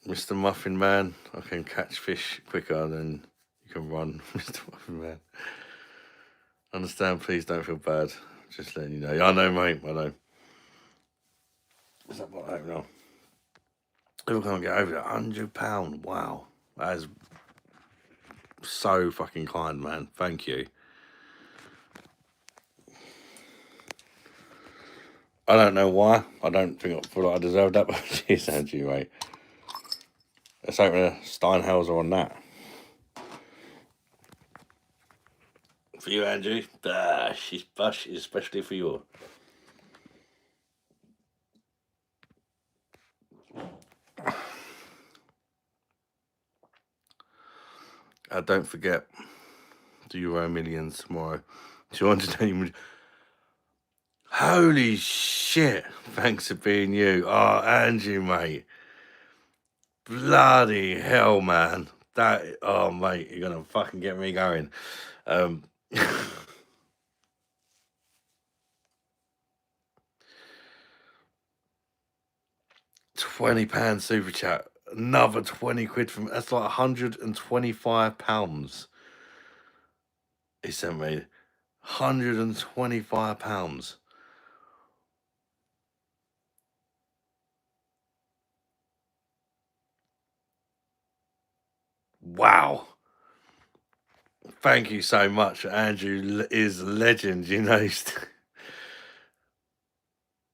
Mr. Muffin Man, I can catch fish quicker than you can run, Mr. Muffin Man. Understand, please don't feel bad. Just letting you know. I know, mate, I know. Is that what I don't know? People can't get over that. £100. Wow. That is so fucking kind, man. Thank you. I don't know why. I don't think I feel like I deserve that, but cheers, Andrew, mate. Let's open a Steinhauser on that. For you, Andrew. She's bush, especially for you. Don't forget the Euro Millions tomorrow. 280 million. Holy shit. Thanks for being you. Oh, Andrew, mate. Bloody hell, man. Oh, mate, you're going to fucking get me going. £20 super chat. Another 20 quid from, that's like £125 he sent me. £125. Wow. Thank you so much. Andrew is a legend, you know.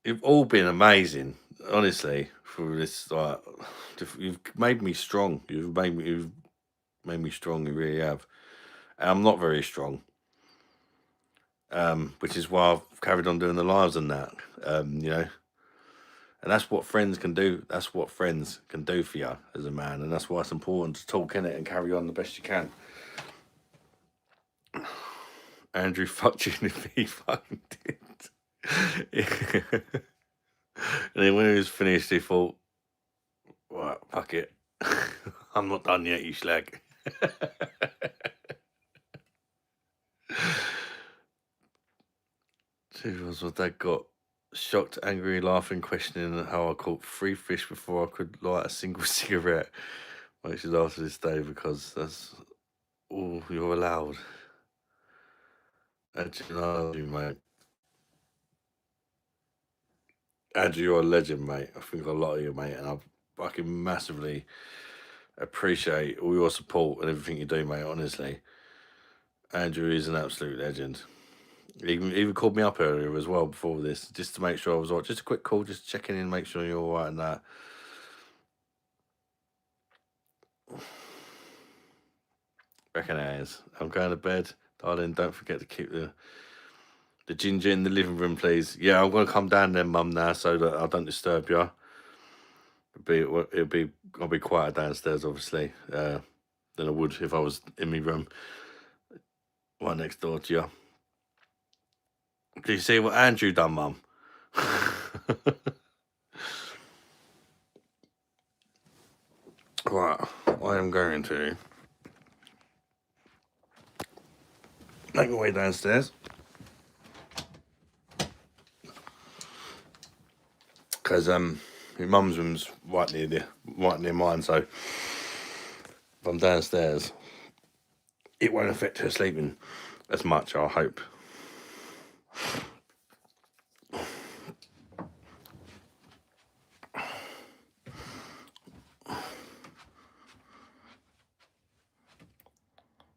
You've all been amazing, honestly, for this. Like, you've made me strong. You've made me strong. You really have. And I'm not very strong, which is why I've carried on doing the lives and that. You know, and that's what friends can do. That's what friends can do for you as a man, and that's why it's important to talk in it and carry on the best you can. Andrew fucked you if he fucking did. And then when he was finished, he thought, right, fuck it. I'm not done yet, you slag. Was what that got shocked, angry, laughing, questioning how I caught 3 fish before I could light a single cigarette. Makes you laugh to this day because that's all you're allowed. Actually, I love you, mate. Andrew, you're a legend, mate. I think a lot of you, mate, and I fucking massively appreciate all your support and everything you do, mate. Honestly, Andrew is an absolute legend. He even called me up earlier as well before this, just to make sure I was all right. Just a quick call, just checking in, make sure you're all right and that. Reckon it is. I'm going to bed, darling. Don't forget to keep the ginger in the living room, please. Yeah, I'm going to come down there, Mum, now, so that I don't disturb you. I'll be quieter downstairs, obviously, than I would if I was in my room, right next door to you. Do you see what Andrew done, Mum? Right, I am going to make my way downstairs. Because my mum's room's right near mine, so if I'm downstairs, it won't affect her sleeping as much, I hope.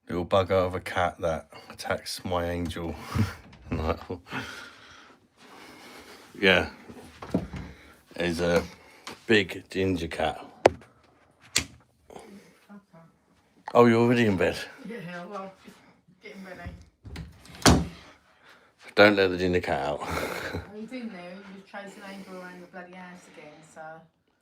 Little bugger of a cat that attacks my angel. Yeah, he's a big ginger cat. Oh, you're already in bed? Yeah, well, just getting ready. Don't let the ginger cat out. Oh, he's in there, he was chasing Angel around the bloody house again, so.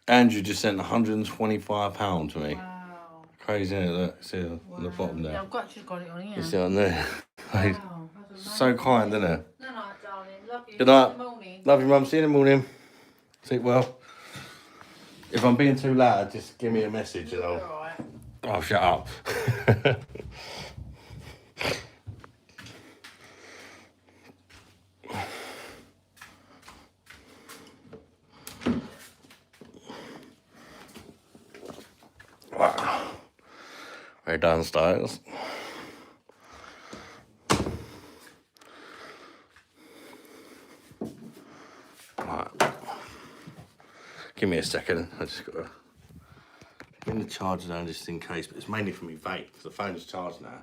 Andrew just sent £125 to me. Wow. Crazy, isn't it? Look, see on the bottom there. Yeah, I've got it on here. You see on there? Wow. So kind, isn't it? No, darling. Love you. Good night. See you in the morning. Love you, Mum. See you in the morning. Sleep well. If I'm being too loud, just give me a message and All right. I'll shut up. Wow. We're downstairs. Right. Give me a second. I just got to bring the charger down just in case, but it's mainly for me vape because the phone is charged now.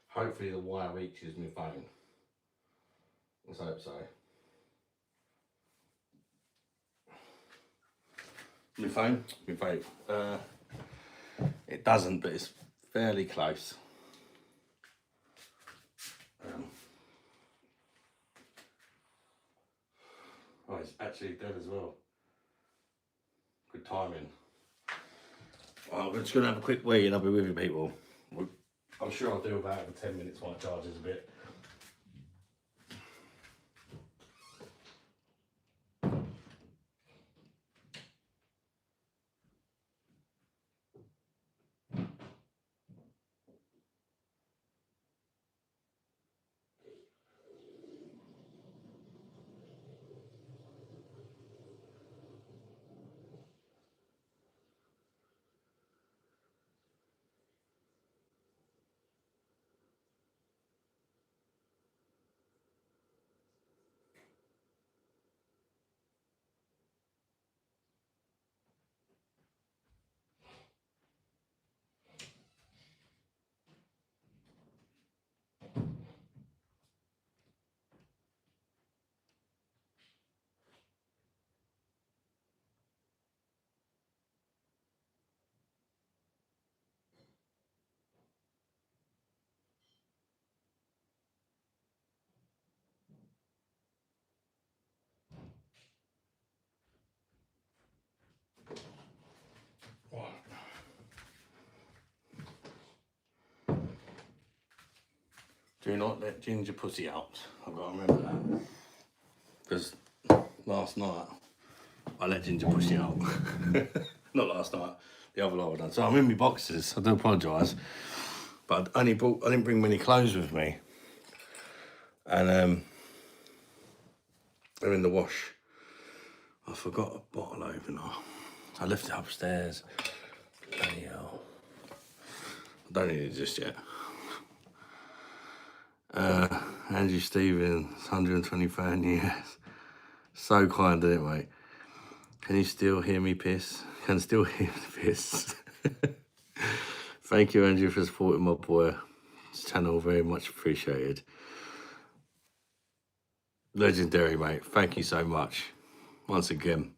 Hopefully the wire reaches my phone. Let's hope so. My phone? My vape. It doesn't, but it's fairly close. Right. it's actually dead as well. Good timing. Well, we're just going to have a quick wee and I'll be with you people. I'm sure I'll do about over 10 minutes while it charges a bit. Do not let ginger pussy out. I've got to remember that. Because last night, I let ginger pussy out. Not last night, the other night I done. So I'm in my boxes, I do apologise. But I didn't bring many clothes with me. And they're in the wash. I forgot a bottle opener. I left it upstairs. Bloody hell. I don't need it just yet. Andrew Stevens, 120 years. So kind, isn't it, mate? Can you still hear me piss? Can still hear me piss. Thank you, Andrew, for supporting my boy. This channel, very much appreciated. Legendary, mate. Thank you so much. Once again.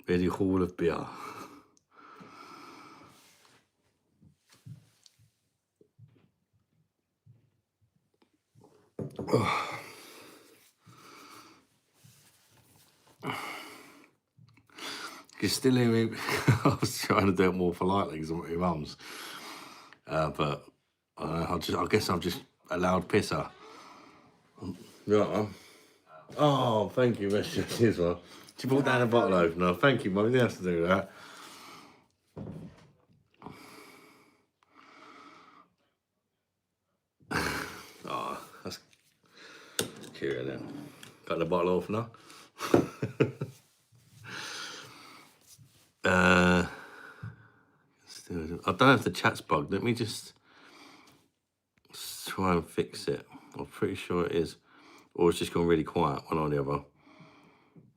Really hall of beer. You still hear me? I was trying to do it more politely because I'm at my mum's. But I guess I'm just a loud pisser. Yeah. Oh, thank you, Miss Jessie, as well. She brought down a bottle opener. Thank you, Mum. You didn't have to do that. Oh, that's cute, isn't it? Got the bottle opener. I don't know if the chat's bugged. Let me just try and fix it. I'm pretty sure it is. Or it's just gone really quiet, one or the other.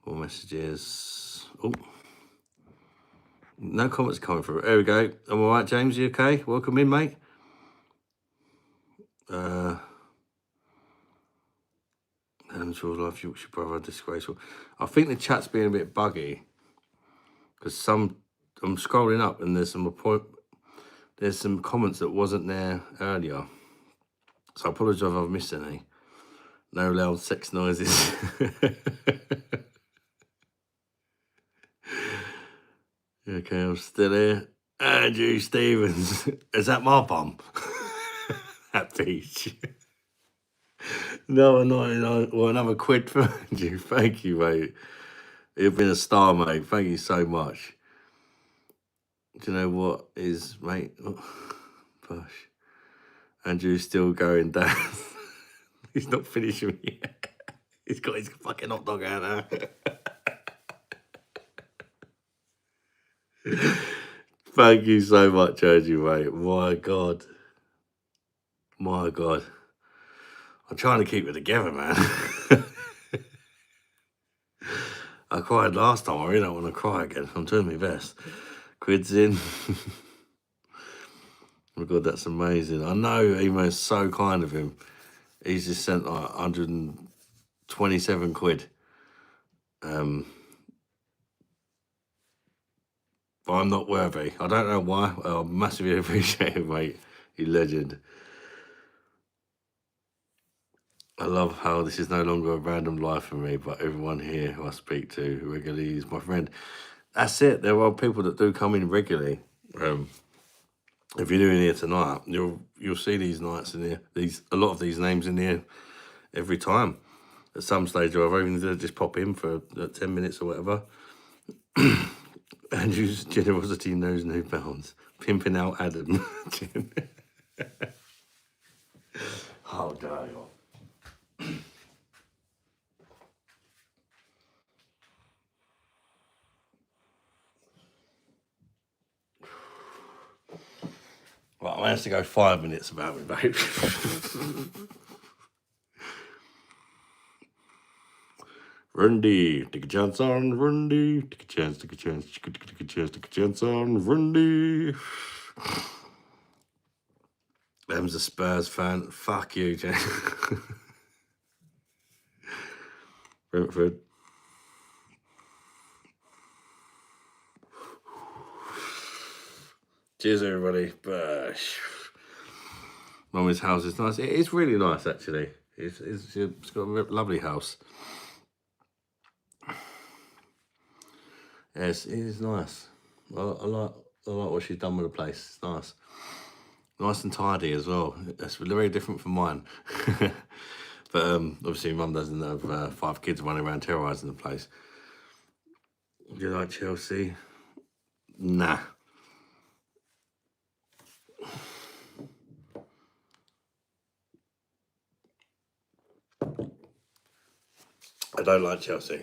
All messages. Oh. No comments coming through. There we go. I'm all right, James. You okay? Welcome in, mate. Amateur life, Yorkshire brother, disgraceful. I think the chat's being a bit buggy because I'm scrolling up and there's some comments that wasn't there earlier. So I apologise if I've missed any. No loud sex noises. Okay, I'm still here. Andrew Stevens. Is that my bum? That beach. No, well, another quid for Andrew. Thank you, mate. You've been a star, mate. Thank you so much. Do you know what is, mate? Oh, gosh. Andrew's still going down. He's not finishing yet. He's got his fucking hot dog out there. Thank you so much, Andrew, mate. My God. My God. I'm trying to keep it together, man. I cried last time. I really don't want to cry again. I'm doing my best. Quid's in. Oh my God, that's amazing. I know Emo's so kind of him. He's just sent like 127 quid. But I'm not worthy. I don't know why. I massively appreciate it, mate. You legend. I love how this is no longer a random life for me, but everyone here who I speak to regularly is my friend. That's it. There are people that do come in regularly. If you're doing here tonight, you'll see these nights in here. A lot of these names in here every time. At some stage or other, even if they just pop in for 10 minutes or whatever. Andrew's generosity knows no bounds. Pimping out Adam. Oh, God. Right, I managed to go 5 minutes about me, babe. Rundy, take a chance on Rundy. Take a chance, take a chance, take a chance, take a chance on Rundy. Em's a Spurs fan. Fuck you, Jane. Brentford. Cheers, everybody. Mummy's house is nice. It is really nice, actually. It's got a lovely house. Yes, it is nice. I like what she's done with the place. It's nice. Nice and tidy as well. That's very different from mine. But obviously, Mum doesn't have 5 kids running around terrorising the place. Do you like Chelsea? Nah. I don't like Chelsea.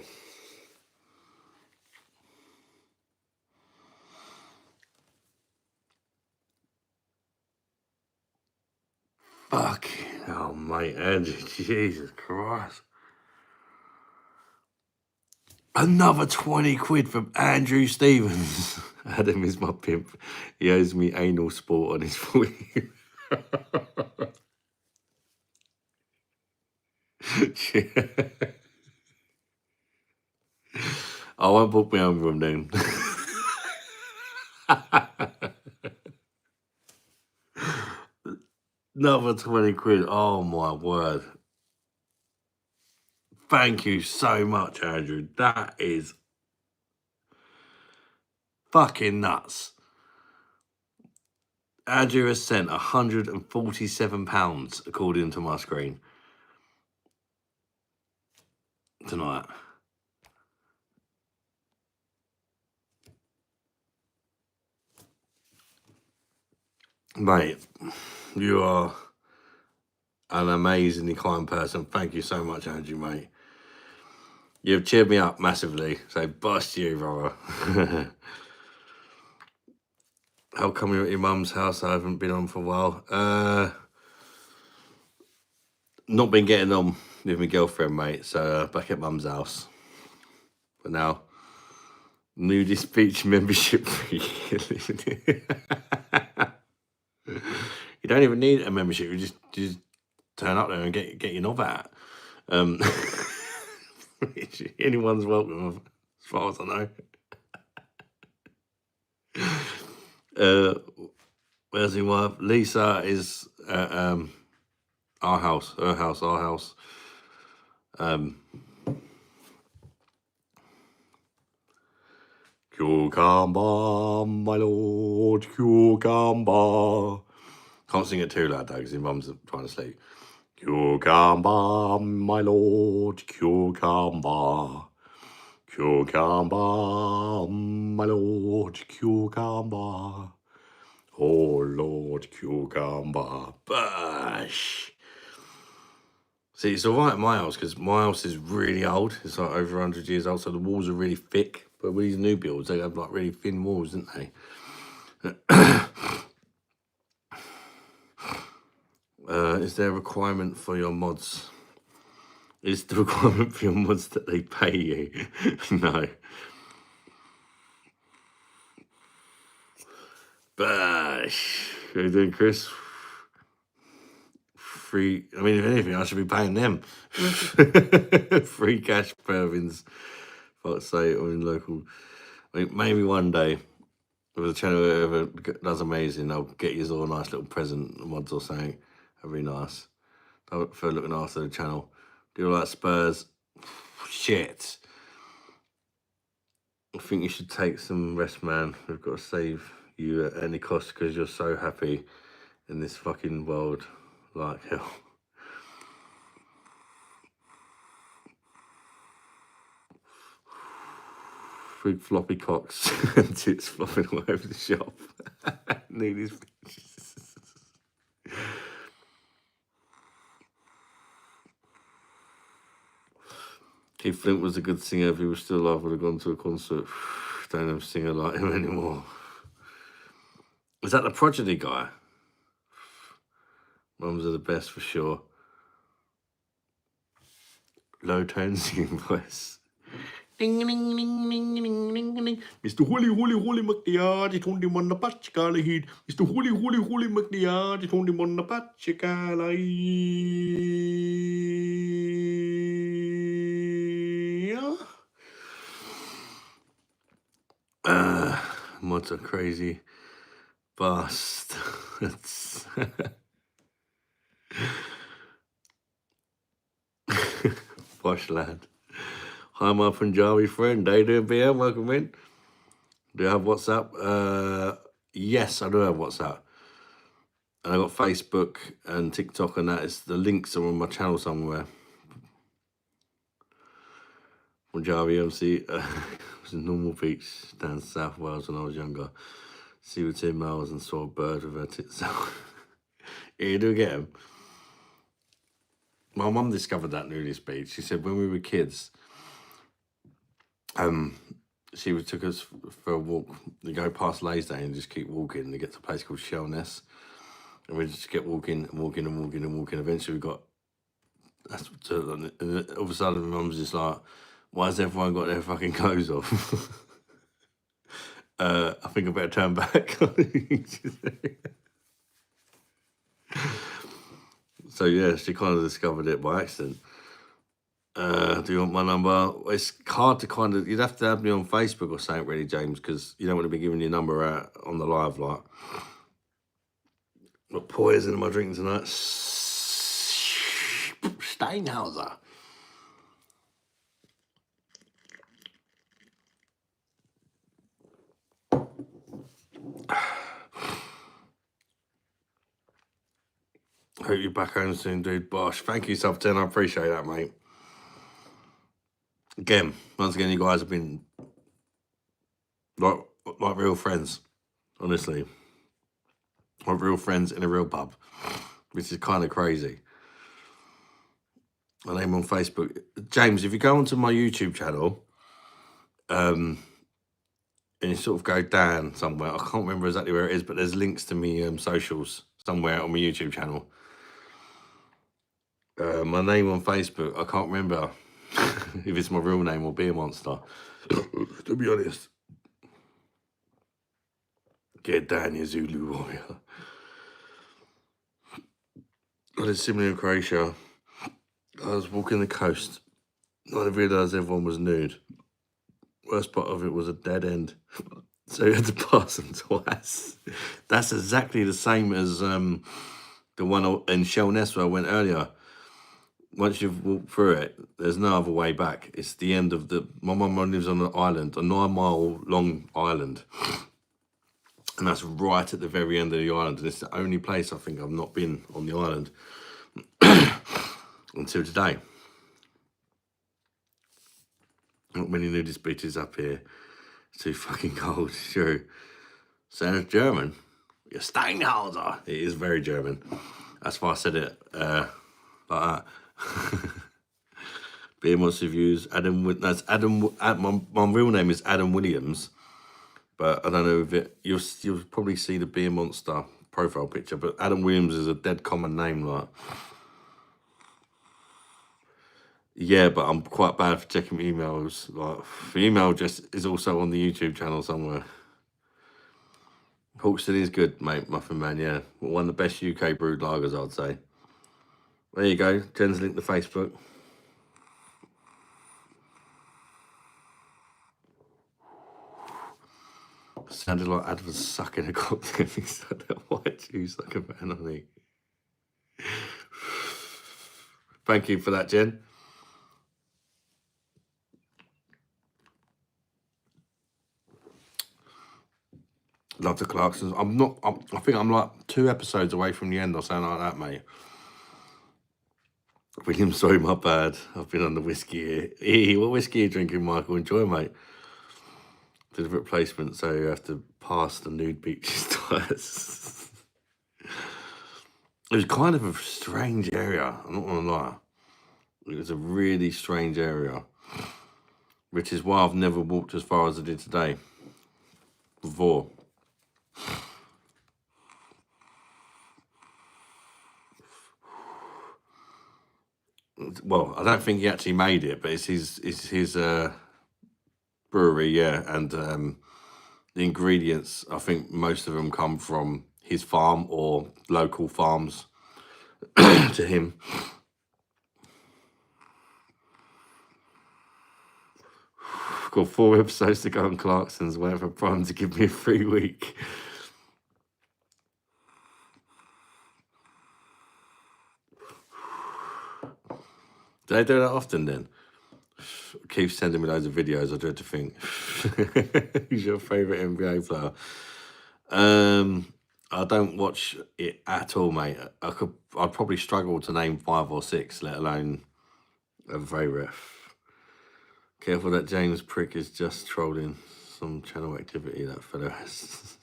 Fuck. Oh, mate, Andrew, Jesus Christ. Another 20 quid from Andrew Stevens. Adam is my pimp. He owes me anal sport on his footy. I won't book my own room then. Another 20 quid. Oh, my word. Thank you so much, Andrew. That is fucking nuts. Andrew has sent £147 according to my screen tonight. Mate, you are an amazingly kind person. Thank you so much, Andrew, mate. You've cheered me up massively. So bust you, brother. How come you're at your mum's house? I haven't been on for a while. Not been getting on with my girlfriend, mate. So back at mum's house. But now, nudist beach membership free. You don't even need a membership. You just turn up there and get your knob out. Anyone's welcome, as far as I know. Where's your wife? Lisa is at our house, her house, our house. Cucumber, my lord, cucumber. Can't sing it too loud though, because your mum's trying to sleep. Cucumber, my lord, cucumber. Cucumber, my lord, cucumber. Oh, Lord, cucumber. Bash. See, it's all right at my house, because my house is really old. It's like over 100 years old, so the walls are really thick. But with these new builds, they have like really thin walls, don't they? Is there a requirement for your mods? Is the requirement for your mods that they pay you? No. Bash. How you doing, Chris? Free. I mean, if anything, I should be paying them. Free cash Pervins. I'd say, or in local. I mean, maybe one day, if the channel ever does amazing, I'll get you all a nice little present, mods or something. That'd be nice. for looking after the channel. Do you like Spurs? Shit. I think you should take some rest, man. We've got to save you at any cost because you're so happy in this fucking world like hell. Big floppy cocks and tits flopping all over the shop. Need his Keith Flint was a good singer. If he was still alive, would have gone to a concert. Don't have a singer like him anymore. Is that the Prodigy guy? Mums are the best for sure. Low tone singing voice. Ding ding ding ding ding ding ding. Mr. Holy McDiard, it's only one the patchicala heat. Mr. Holy McDiard, it's only one the patchicala. What a crazy bastards. Posh lad. Hi, my Punjabi friend. How you doing, BM? Welcome in. Do you have WhatsApp? Yes, I do have WhatsApp. And I got Facebook and TikTok and that. The links are on my channel somewhere. Punjabi MC. It was a normal beach down South Wales when I was younger. See with 2 miles and saw a bird with her tits out. Yeah, you do get them. My mum discovered that nudist beach. She said when we were kids, she took us for a walk. We go past Laysday and just keep walking. And we get to a place called Shellness. And we just kept walking and walking and walking and walking. Eventually we got... all of a sudden my mum's just like, why has everyone got their fucking clothes off? I think I better turn back. So yeah, she kind of discovered it by accident. Do you want my number? It's hard to kind of... You'd have to have me on Facebook or something, really, James, because you don't want to be giving your number out on the live, like. Got poison in my drink tonight. Steinhauser. Hope you're back home soon, dude. Bosh. Thank you, sub 10. I appreciate that, mate. Again, once again, you guys have been like real friends, honestly. Like real friends in a real pub, which is kind of crazy. My name on Facebook. James, if you go onto my YouTube channel, and you sort of go down somewhere, I can't remember exactly where it is, but there's links to me socials somewhere on my YouTube channel. My name on Facebook, I can't remember if it's my real name or Beer Monster, to be honest. Get down, you Zulu warrior. I did similar in Croatia. I was walking the coast. I realised everyone was nude. Worst part of it was a dead end. So you had to pass them twice. That's exactly the same as the one in Shellness where I went earlier. Once you've walked through it, there's no other way back. It's the end of the... My mum lives on an island, a 9-mile long island. And that's right at the very end of the island. And it's the only place I think I've not been on the island until today. Not many nudist beaches up here. It's too fucking cold, sure. Sounds German. You're Steinhauser. It is very German. That's why I said it like that. Beer Monster Views. That's Adam. My real name is Adam Williams, but I don't know if it. You'll probably see the Beer Monster profile picture, but Adam Williams is a dead common name, like. Yeah, but I'm quite bad for checking emails. Like, the email address is also on the YouTube channel somewhere. Hawkston is good, mate, Muffin Man, yeah. One of the best UK brewed lagers, I'd say. There you go. Jen's linked to Facebook. Sounded like Ad was sucking a cocktail inside that white juice like a banana. Thank you for that, Jen. Love the Clarksons. I think I'm like 2 episodes away from the end or something like that, mate. William, sorry, my bad. I've been on the whiskey here. What whiskey are you drinking, Michael? Enjoy, mate. Did a replacement, so you have to pass the nude beaches twice. It was kind of a strange area, I'm not gonna lie. It was a really strange area, which is why I've never walked as far as I did today before. Well, I don't think he actually made it, but it's his brewery, yeah, and the ingredients, I think most of them come from his farm or local farms to him. I've got 4 episodes to go on Clarkson's, waiting for Prime to give me a free week. Do they do that often then? Keep sending me loads of videos. I dread to think. Who's your favourite NBA player? I don't watch it at all, mate. I'd probably struggle to name 5 or 6, let alone a favourite. Careful, that James prick is just trolling some channel activity that fellow has.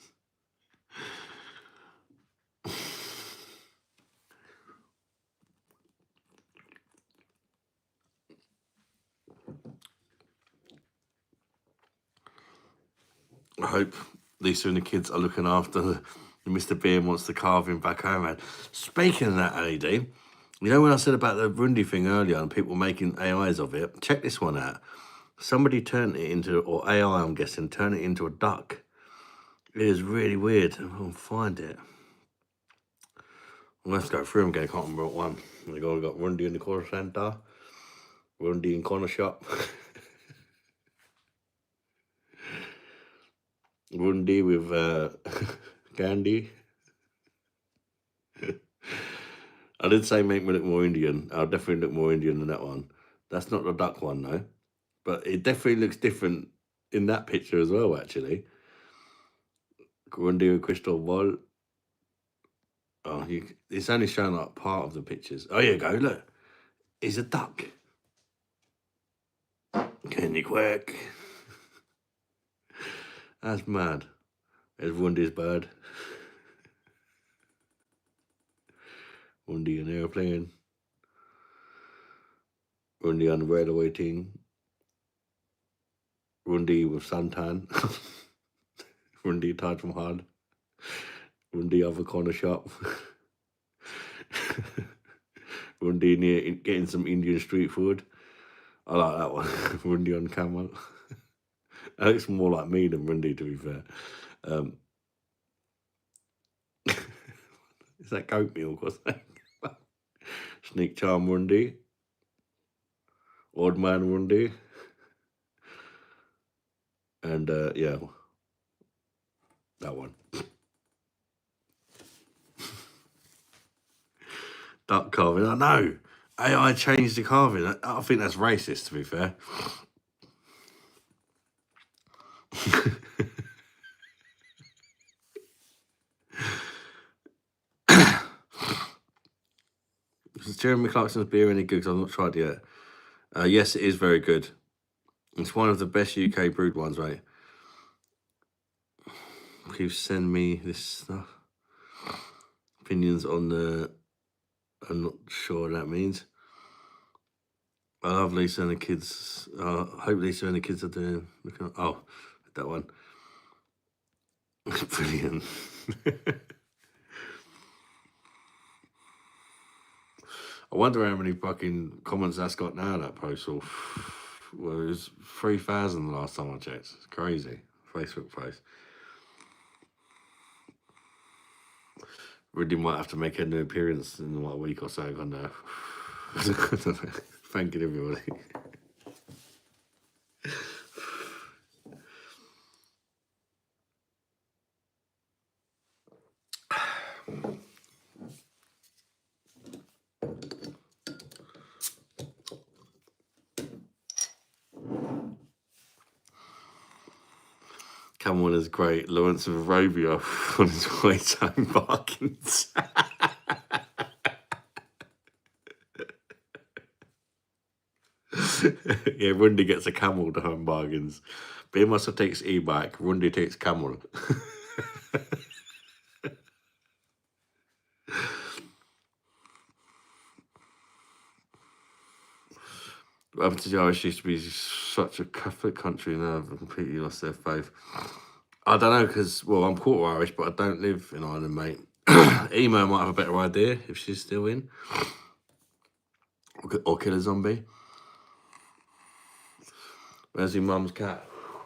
I hope Lisa and the kids are looking after the Mr. Bean wants to carve him back home, man. Speaking of that, LED, you know when I said about the Rundy thing earlier and people making AIs of it? Check this one out. Somebody turned it into, or AI, I'm guessing, turned it into a duck. It is really weird. I'll find it. Let's go through them again. I can't remember what one. We got Rundy in the corner centre, Rundy in corner shop, Rundy with candy. I did say make me look more Indian. I'll definitely look more Indian than that one. That's not the duck one, though. But it definitely looks different in that picture as well, actually. Grundy with crystal ball. Oh, it's only showing like part of the pictures. Oh, here you go, look. It's a duck. Can you quack? That's mad. There's Grundy's bird. Grundy an airplane. Grundy on the railway team. Grundy with suntan. Grundy Taj Mahal. Grundy of a corner shop. Grundy near getting some Indian street food. I like that one. Grundy on camel. That looks more like me than Grundy, to be fair. Is that goat milk or something? Sneak Charm Grundy. Old Man Grundy. And yeah, that one. Duck carving. I know. AI changed the carving. I think that's racist, to be fair. Is Jeremy Clarkson's beer any good? 'Cause I've not tried it yet. Yes, it is very good. It's one of the best UK brewed ones, right? Please send me this stuff. Opinions on the... I'm not sure what that means. I love Lisa and the kids. I hope Lisa and the kids are doing... Oh, that one. Brilliant. I wonder how many fucking comments that's got now, that post. Well, it was 3,000 the last time I checked. It's crazy. Facebook post. Really might have to make a new appearance in like a week or so. I don't know. Thank you, everybody. come on as great Lawrence of Arabia on his way to home bargains. Yeah, Rundy gets a camel to home bargains. Beermaster takes e-bike, Rundy takes camel. What happened to the Irish used to be such a Catholic country, now they've completely lost their faith. I don't know, because, well, I'm quarter Irish, but I don't live in Ireland, mate. Emo might have a better idea if she's still in. Or Killer Zombie. Where's your mum's cat?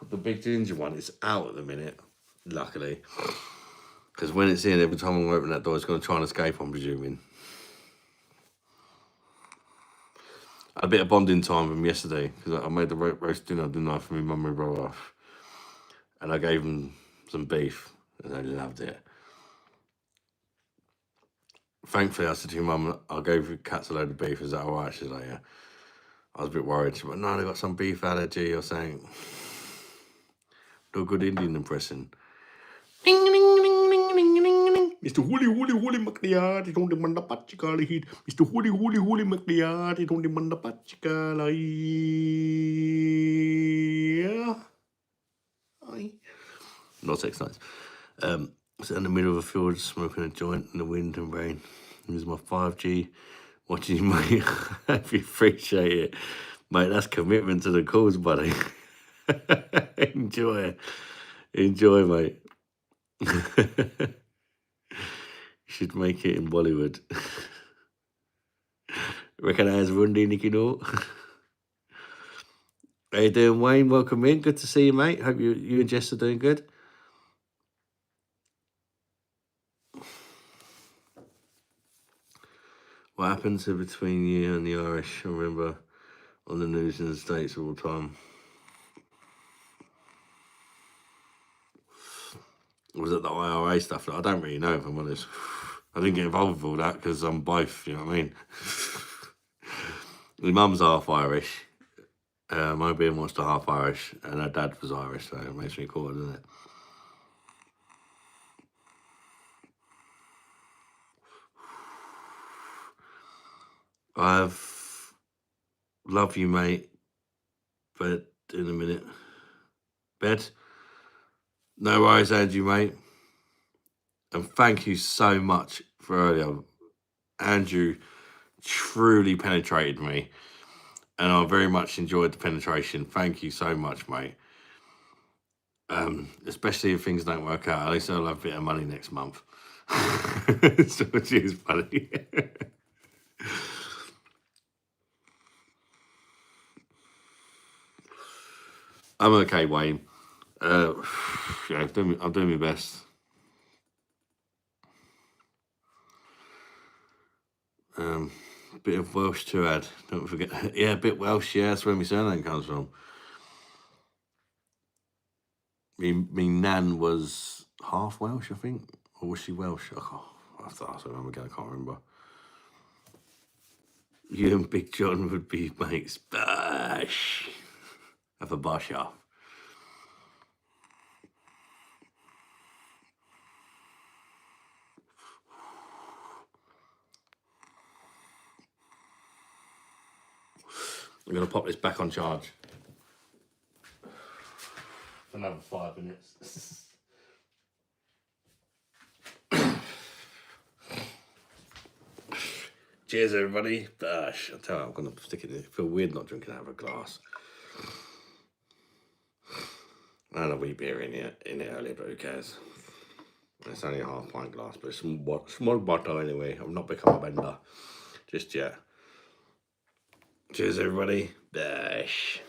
The big ginger one is out at the minute, luckily. Because when it's in, every time I open that door, it's going to try and escape, I'm presuming. I had a bit of bonding time with him yesterday, because I made the roast dinner, didn't I, for my mum and brother. And I gave them some beef, and they loved it. Thankfully, I said to your mum, I gave the cats a load of beef, is that alright? She's like, yeah. I was a bit worried. She went, no, they got some beef allergy or something. Do a good Indian impression. Ding, ding, ding, ding, ding, ding, ding. Mr. Holy McNear, it's only Mandapachika heat. Mr. Holy McNear, it's only Mandapachika. Not sex nice. Sit in the middle of a field smoking a joint in the wind and rain. Use my 5G. Watching you, mate. I appreciate it. Mate, that's commitment to the cause, buddy. Enjoy. Enjoy, mate. You should make it in Bollywood. Recognise Rundy, Nicky Noor. How you doing, Wayne? Welcome in. Good to see you, mate. Hope you and Jess are doing good. What happens between you and the Irish? I remember on the news in the States all the time. Was it the IRA stuff? I don't really know, if I'm honest. I didn't get involved with all that because I'm both, you know what I mean? My mum's half Irish. My being was half Irish, and her dad was Irish, so it makes me cool, doesn't it? Love you, mate. But in a minute. Bed? No worries, Andrew, mate. And thank you so much for earlier. Andrew truly penetrated me. And I very much enjoyed the penetration. Thank you so much, mate. Especially if things don't work out. At least I'll have a bit of money next month. So cheers, buddy. I'm okay, Wayne. Yeah, I'm doing my best. Bit of Welsh to add. Don't forget. Yeah, a bit Welsh. Yeah, that's where my surname comes from. Me nan was half Welsh, I think, or was she Welsh? Oh, I have to ask her mum again. I can't remember. You and Big John would be mates. Bash. Have a bash off. I'm going to pop this back on charge for another 5 minutes. Cheers, everybody. Bash. I'll tell you, I'm going to stick it in. I feel weird not drinking out of a glass. I had a wee beer in it earlier, but who cares? It's only a half pint glass, but it's small bottle anyway. I've not become a bender just yet. Cheers, everybody. Bash.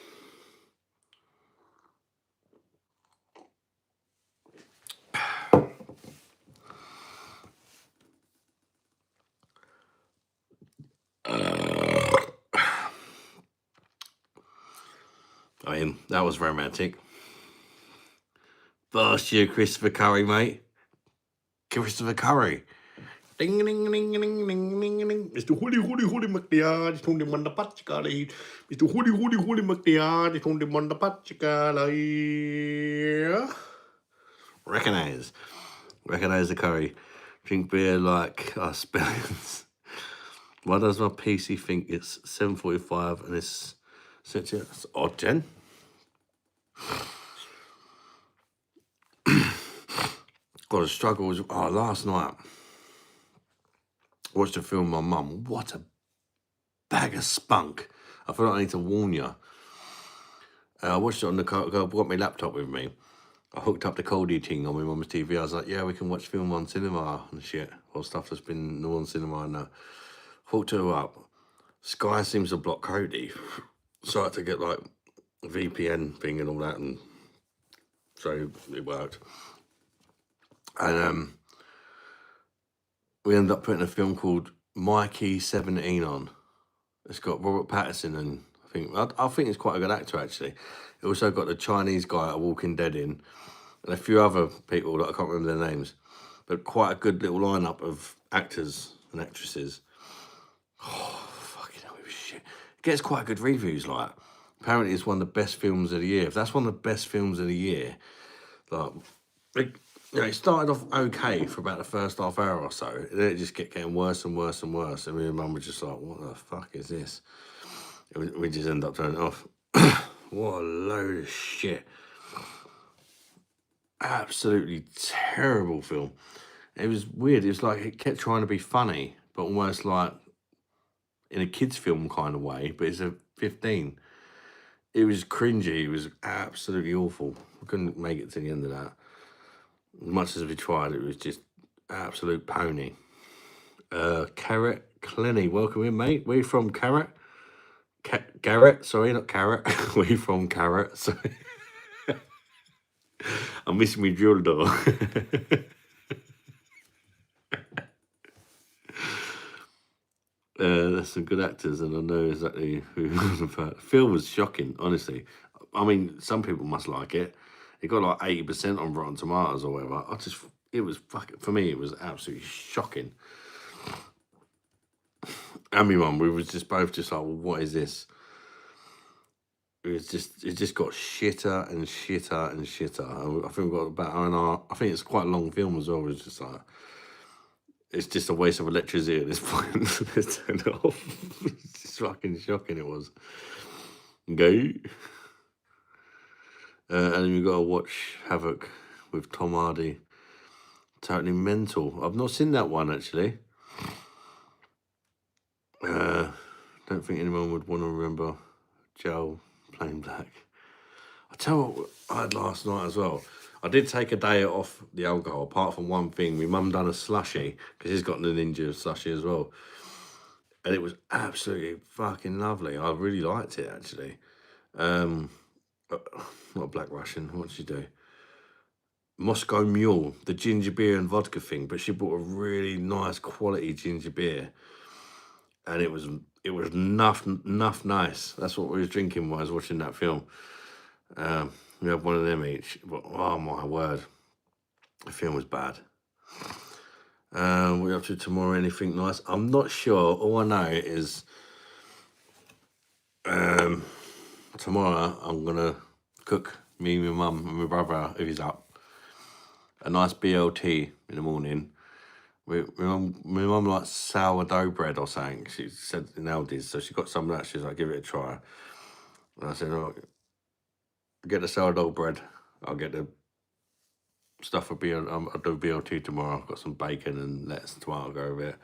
I mean, that was romantic. Blast you, Christopher Curry, mate. Christopher Curry. Ding, ding, ding, ding, ding, ding, ding. Mr. Holy McNear, it's on the Mandapachika. Mr. Holy McNear, it's on the Mandapachika. Recognise the curry. Drink beer like us billions. Why does my PC think it's 7:45 and it's such a... That's odd, Jen. Got a struggle was... Oh, last night, watched a film with my mum. What a bag of spunk. I feel like I need to warn you. I watched it on the car. I got my laptop with me. I hooked up the Coldie thing on my mum's TV. I was like, yeah, we can watch film on cinema and shit. Or stuff that's been on cinema and that. Hooked her up. Sky seems to block Cody. So I had to get like a VPN thing and all that, and so it worked. And we ended up putting a film called Mikey 17 on. It's got Robert Pattinson and I think it's quite a good actor actually. It also got the Chinese guy at Walking Dead in, and a few other people that I can't remember their names, but quite a good little lineup of actors and actresses. Oh, fucking hell, it was shit. It gets quite good reviews, like. Apparently it's one of the best films of the year. If that's one of the best films of the year, like, it started off okay for about the first half hour or so. And then it just kept getting worse and worse and worse. And me and Mum were just like, what the fuck is this? And we just ended up turning it off. What a load of shit. Absolutely terrible film. It was weird. It was like it kept trying to be funny, but almost like in a kid's film kind of way, but it's a 15. It was cringy. It was absolutely awful. We couldn't make it to the end of that. As much as we tried, it was just absolute pony. Carrot Clenny, welcome in, mate. Where you from, Carrot? Garrett, sorry, not Carrot. Where you from, Carrot? Sorry. I'm missing my drill door. There's some good actors, and I know exactly who Phil was shocking, honestly. I mean, some people must like it. It got like 80% on Rotten Tomatoes or whatever. It was fucking, for me, it was absolutely shocking. And my mum, we was just both just like, well, what is this? It just got shitter and shitter and shitter. I think we got about an hour. I think it's quite a long film as well. It's just like, it's just a waste of electricity at this point. Let's turn it off. It's just fucking shocking it was. Go. And then we got to watch Havoc with Tom Hardy. Totally mental. I've not seen that one actually. Don't think anyone would want to remember Joe playing black. I tell you what I had last night as well. I did take a day off the alcohol, apart from one thing. My mum done a slushy, because she's got an ninja slushy as well. And it was absolutely fucking lovely. I really liked it, actually. Not a Black Russian, what did she do? Moscow Mule, the ginger beer and vodka thing, but she bought a really nice quality ginger beer. And it was enough nice. That's what we was drinking while I was watching that film. We had one of them each. But, oh my word, the film was bad. We're up to tomorrow. Anything nice? I'm not sure. All I know is tomorrow I'm gonna cook me, my mum, and my brother if he's up a nice BLT in the morning. My mum likes sourdough bread or something. She said in Aldi's, so she got some of that. She's like, give it a try. And I said, oh, get the sourdough bread. I'll get the stuff for BLT. I'll do BLT tomorrow. I've got some bacon and lettuce and tomato go with it.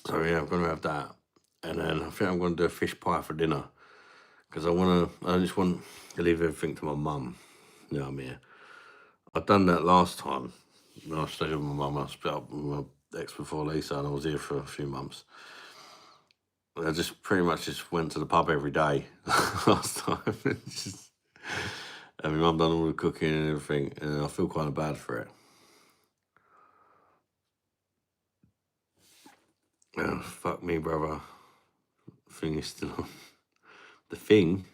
So yeah, I'm gonna have that, and then I think I'm gonna do a fish pie for dinner because I just want to leave everything to my mum. You know what I mean? I've done that last time. When I stayed with my mum, I split up with my ex before Lisa, and I was here for a few months. I just pretty much just went to the pub every day last time. And my mum done all the cooking and everything, and I feel kind of bad for it. Oh, fuck me, brother. Thing is still on. The thing?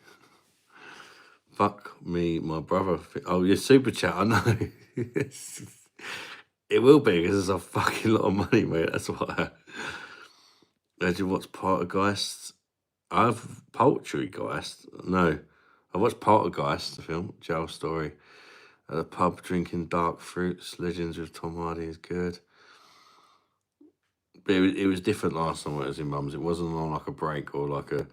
Fuck me, my brother. Oh, your super chat, I know. It will be, because there's a fucking lot of money, mate. That's why. Did you watch Poltergeist? I've Poultrygeist. No. I watched Poltergeist, the film, jail story. At the pub, drinking dark fruits. Legends with Tom Hardy is good. But it was different last time when I was in mum's. It wasn't on like a break or like a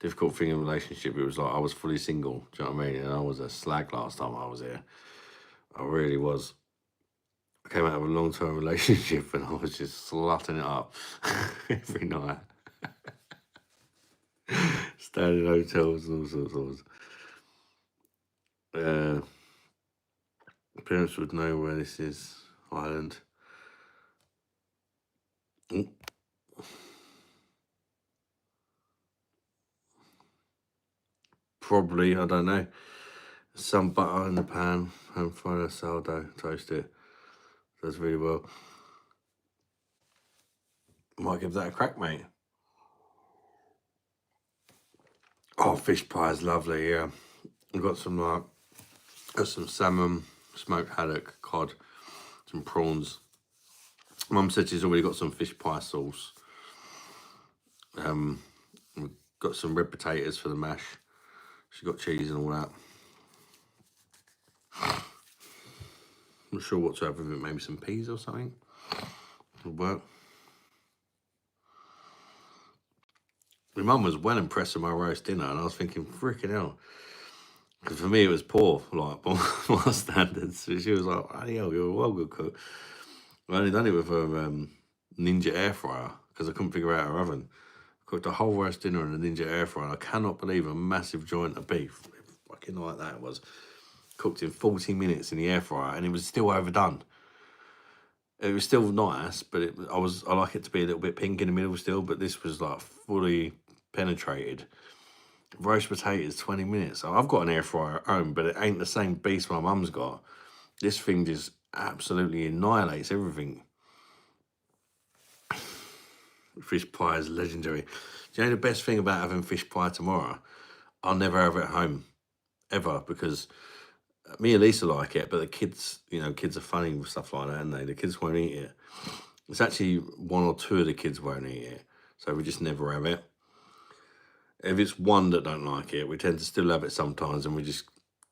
difficult thing in a relationship. It was like I was fully single. Do you know what I mean? And I was a slag last time I was here. I really was. I came out of a long-term relationship and I was just slutting it up every night. Staying in hotels and all sorts. Parents would know where this is. Ireland. Ooh. Probably, I don't know. Some butter in the pan and fry the sourdough, toast it. Does really well. Might give that a crack, mate. Oh, fish pie is lovely, yeah. I've got some salmon, smoked haddock, cod, some prawns. Mum said she's already got some fish pie sauce. We've got some red potatoes for the mash. She's got cheese and all that. Not sure what to have with it, maybe some peas or something. Would work. My mum was well impressed with my roast dinner, and I was thinking, freaking hell. Because for me, it was poor, like, by my standards. So she was like, oh, hell, you're a well good cook. I only done it with a Ninja air fryer, because I couldn't figure out her oven. Cooked a whole roast dinner in a Ninja air fryer, and I cannot believe a massive joint of beef, fucking like that it was, cooked in 40 minutes in the air fryer, and it was still overdone. It was still nice, but I like it to be a little bit pink in the middle still, but this was like fully penetrated. Roast potatoes, 20 minutes. So I've got an air fryer at home, but it ain't the same beast my mum's got. This thing just absolutely annihilates everything. Fish pie is legendary. Do you know the best thing about having fish pie tomorrow? I'll never have it at home, ever, because me and Lisa like it, but the kids, kids are funny with stuff like that, aren't they? The kids won't eat it. It's actually one or two of the kids won't eat it, so we just never have it. If it's one that don't like it, we tend to still have it sometimes, and we just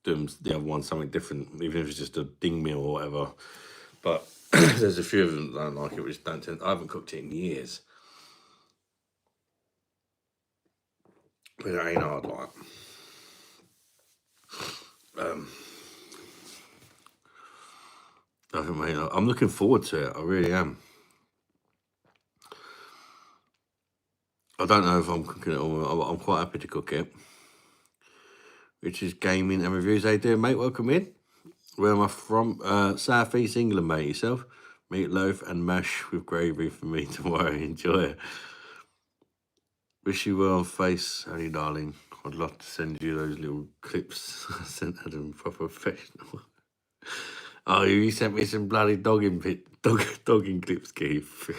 do the other one something different, even if it's just a ding meal or whatever. But there's a few of them that don't like it, which don't tend. I haven't cooked it in years. But it ain't hard, like. I'm looking forward to it. I really am. I don't know if I'm cooking it all. I'm quite happy to cook it. Which is gaming and reviews. How you doing, mate? Welcome in. Where am I from? South East England, mate. Yourself? Meatloaf and mash with gravy for me tomorrow. Enjoy it. Wish you well on face, honey darling. I'd love to send you those little clips I sent Adam, proper professional. Oh, you sent me some bloody dogging clips, Keith.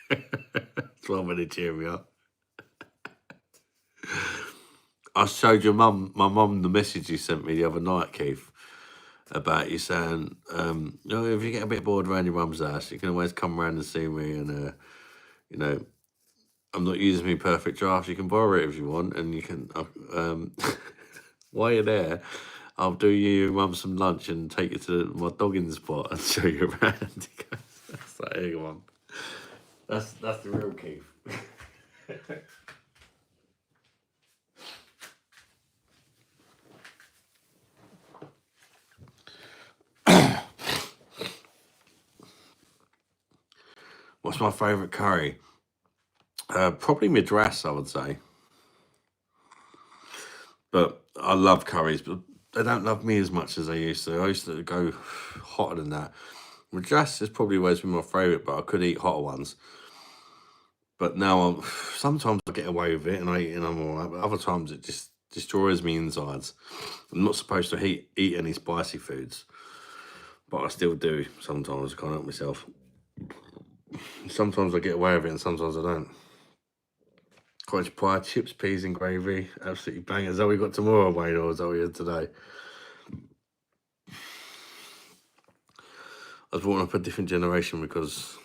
That's one way to cheer me up. I showed my mum the message you sent me the other night, Keith, about you saying, if you get a bit bored around your mum's house, you can always come around and see me, and I'm not using my perfect draft. You can borrow it if you want, and you can. While you're there, I'll do you and mum some lunch and take you to my dogging spot and show you around. That's like, here, come on. That's the real Keith. What's my favourite curry? Probably Madras, I would say. But I love curries, but they don't love me as much as they used to. I used to go hotter than that. Madras is probably always been my favourite, but I could eat hotter ones. But now sometimes I get away with it and I eat and I'm all right, but other times it just destroys me insides. I'm not supposed to eat any spicy foods, but I still do sometimes. I can't help myself. Sometimes I get away with it and sometimes I don't. Cottage pie, chips, peas and gravy. Absolutely bangers. Is that what we got tomorrow, Wayne, or is that what we had today? I was brought up a different generation because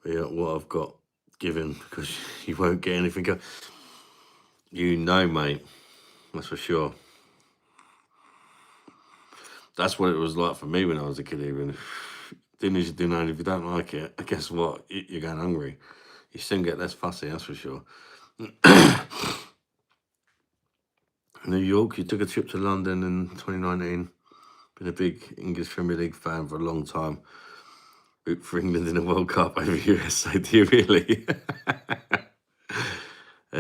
what I've got given, because you won't get anything else. Mate. That's for sure. That's what it was like for me when I was a kid. Even didn't as you do know, if you don't like it, guess what? You're going hungry. You soon get less fussy, that's for sure. New York, you took a trip to London in 2019. Been a big English Premier League fan for a long time. Root for England in the World Cup over USA. Do you really?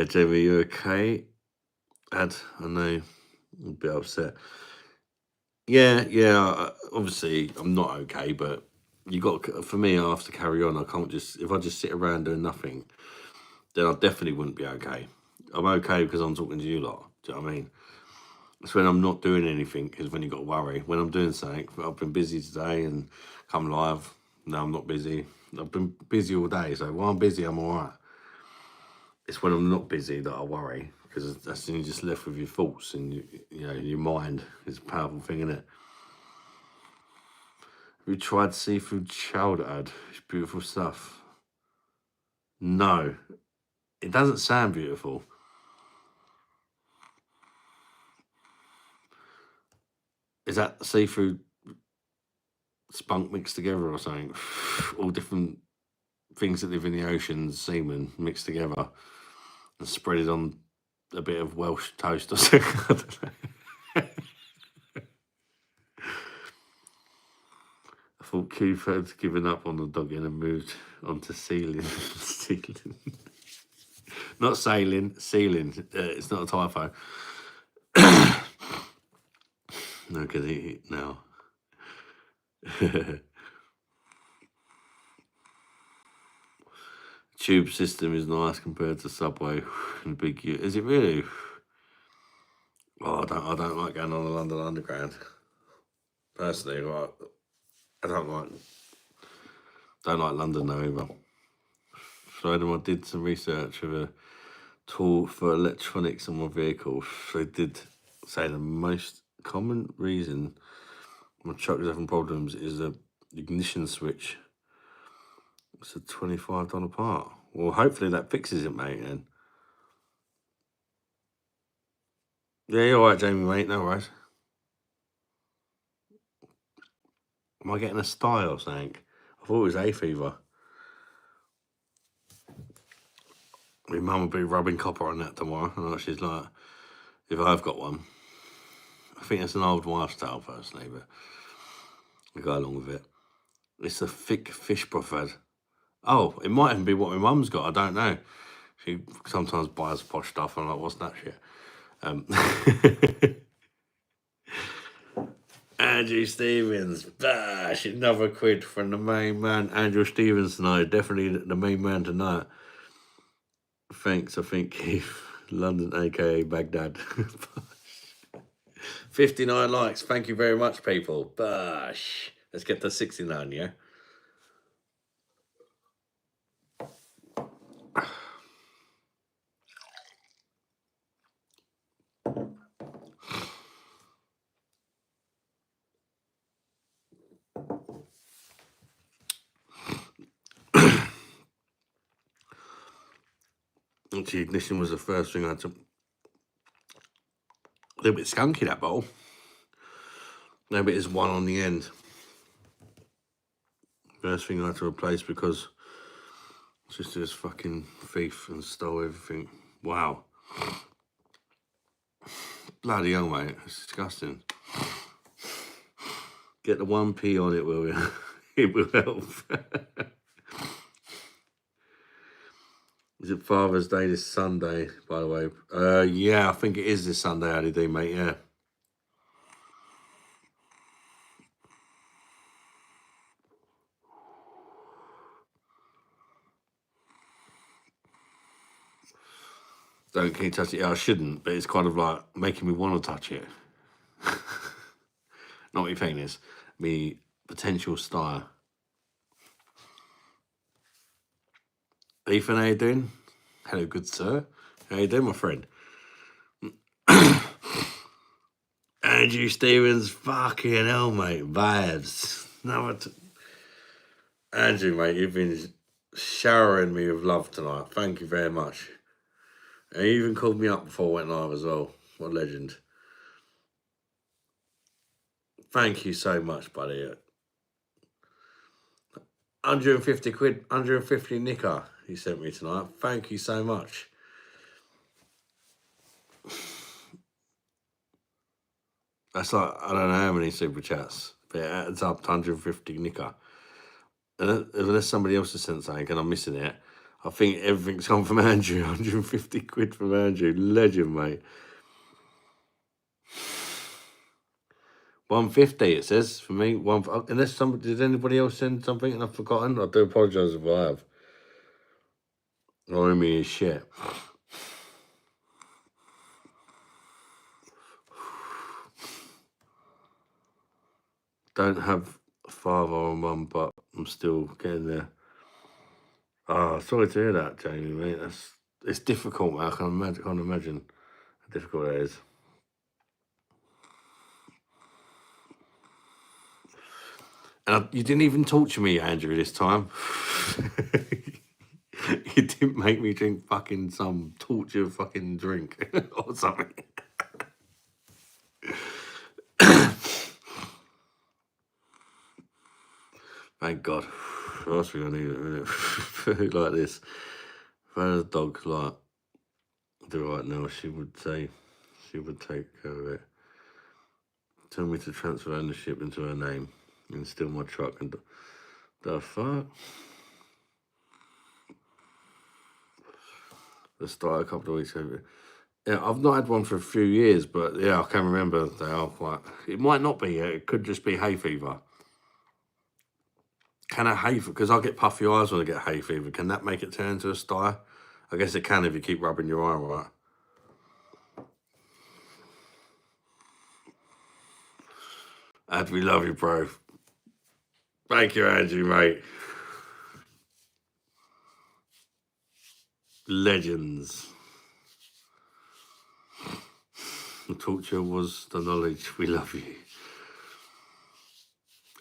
Jamie, you okay? I know, a bit upset. Yeah. Obviously, I'm not okay, but you got, for me, I have to carry on. I can't just, if I just sit around doing nothing, then I definitely wouldn't be okay. I'm okay because I'm talking to you lot. Do you know what I mean? It's when I'm not doing anything is when you got to worry. When I'm doing something, I've been busy today and come live. No, I'm not busy. I've been busy all day, so while I'm busy, I'm all right. It's when I'm not busy that I worry, because that's when you're just left with your thoughts and you know your mind is a powerful thing, isn't it? Have you tried seafood chowder? It's beautiful stuff. No, it doesn't sound beautiful. Is that seafood spunk mixed together or something? All different things that live in the ocean, seamen mixed together and spread it on a bit of Welsh toast or something. I don't know. I thought Keith had given up on the dogging and moved on to sealing. Sealing. Not sailing, sealing. It's not a typo. No, because now. Tube system is nice compared to subway and big U. Is it really? Oh, I don't like going on the London Underground. Personally, right, I don't like London though either. So I did some research of a tool for electronics on my vehicle. They did say the most common reason my truck is having problems is the ignition switch. It's a $25 part. Well, hopefully that fixes it, mate. Then. Yeah, you're all right, Jamie, mate. No worries. Am I getting a sty or something? I thought it was hay fever. My mum will be rubbing copper on that tomorrow. And she's like, if I've got one. I think it's an old wives' tale, personally, but I go along with it. It's a thick fish broth ad. Oh, it might even be what my mum's got. I don't know. She sometimes buys posh stuff. I'm like, what's that shit? Andrew Stevens, bash, another quid from the main man, Andrew Stevens tonight. Definitely the main man tonight. Thanks, I think, Keith. London, aka Baghdad. 59 likes. Thank you very much, people. Bash. Let's get to 69, yeah? Actually, ignition was the first thing I had to. A little bit skunky, that bowl. Maybe it's one on the end. First thing I had to replace because sister's fucking thief and stole everything. Wow. Bloody hell, mate. It's disgusting. Get the 1p on it, will you? It will help. Is it Father's Day this Sunday, by the way? Yeah, I think it is this Sunday, how do you do, mate? Yeah. Don't keep touching it. I shouldn't, but it's kind of like making me want to touch it. Not what your thing is. Me potential style. Ethan, how you doing? Hello, good sir. How you doing, my friend? Andrew Stevens, fucking hell, mate. Vibes. No, Andrew, mate, you've been showering me with love tonight. Thank you very much. And you even called me up before I went live as well. What a legend. Thank you so much, buddy. 150 quid, 150 nicker he sent me tonight. Thank you so much. That's like, I don't know how many super chats, but it adds up to 150 nicker. And unless somebody else has sent something and I'm missing it, I think everything's gone from Andrew. 150 quid from Andrew. Legend, mate. 150 it says for me. Unless somebody, did anybody else send something and I've forgotten? I do apologise if I have. Or me is shit. Don't have a father or mum, but I'm still getting there. Oh, sorry to hear that, Jamie, mate. It's difficult, man. I can't imagine how difficult it is. And you didn't even torture me, Andrew, this time. You didn't make me drink fucking some torture fucking drink or something. Thank God. What else we gonna need in a minute? Food like this. If I had a dog like do right now, she would say she would take care of it. Tell me to transfer ownership into her name and steal my truck and the fuck? Let's start a couple of weeks ago. Yeah, I've not had one for a few years, but yeah, I can remember they are quite. It might not be. It could just be hay fever. Can a hay fever? Because I get puffy eyes when I get hay fever. Can that make it turn into a sty? I guess it can if you keep rubbing your eye right. Ad, we love you, bro. Thank you, Andrew, mate. Legends. The torture was the knowledge. We love you.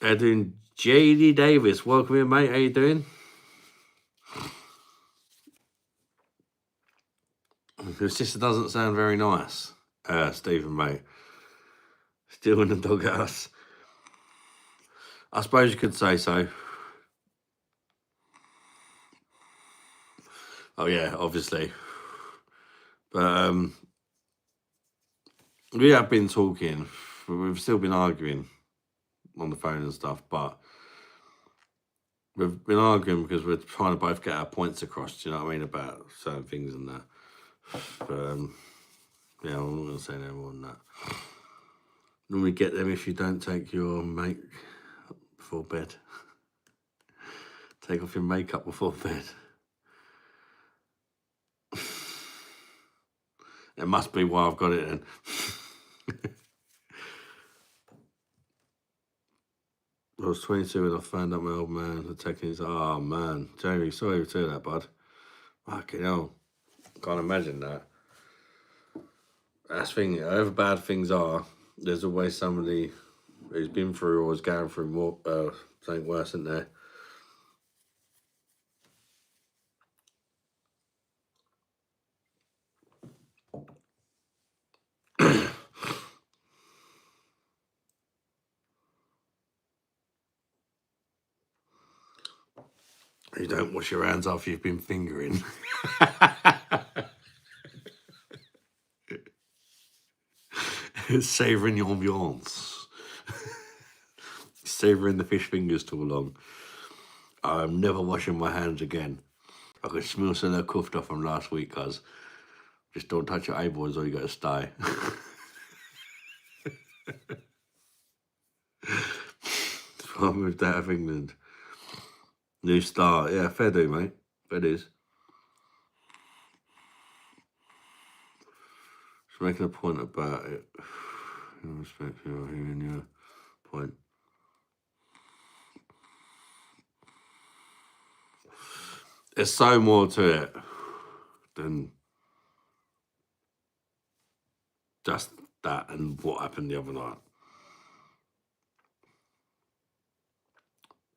Edwin JD Davis, welcome in, mate. How you doing? Your sister doesn't sound very nice, Stephen, mate. Still in the doghouse. I suppose you could say so. Oh yeah, obviously. But we have been talking. We've still been arguing on the phone and stuff, but we've been arguing because we're trying to both get our points across, do you know what I mean, about certain things and that. But yeah, I'm not going to say no more than that. Normally get them if you don't take your mate before bed. Take off your makeup before bed. It must be why I've got it then. I was 22 when I found out my old man had taken his... Oh, man. Jamie, sorry to hear that, bud. Fucking hell. Can't imagine that. That's the thing. However bad things are, there's always somebody who's been through or is going through more something worse, isn't there? You don't wash your hands after you've been fingering. Savouring the ambiance. Savouring the fish fingers too long. I'm never washing my hands again. I could smell some of the kufta from last week, cuz. Just don't touch your eyeballs or you got to stay. I moved out of England. New start. Yeah, fair do, mate. Fair dues. Just making a point about it. In respect to hearing your point. There's so more to it than just that and what happened the other night.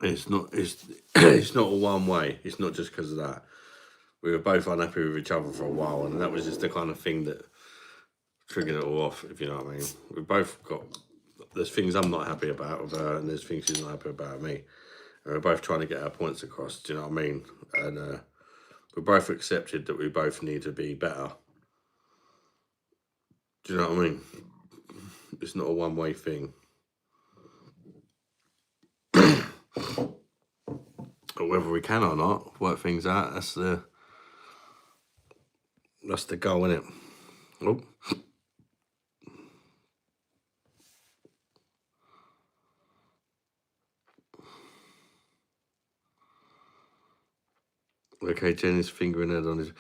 It's not it's not a one way. It's not just because of that. We were both unhappy with each other for a while, and that was just the kind of thing that triggered it all off, if you know what I mean. We both got there's things I'm not happy about with her, and there's things she's not happy about me. And we're both trying to get our points across. Do you know what I mean? And we both accepted that we both need to be better. Do you know what I mean? It's not a one-way thing. But whether we can or not work things out, that's the goal, innit? Oh. Okay, Jenny's fingering it on his.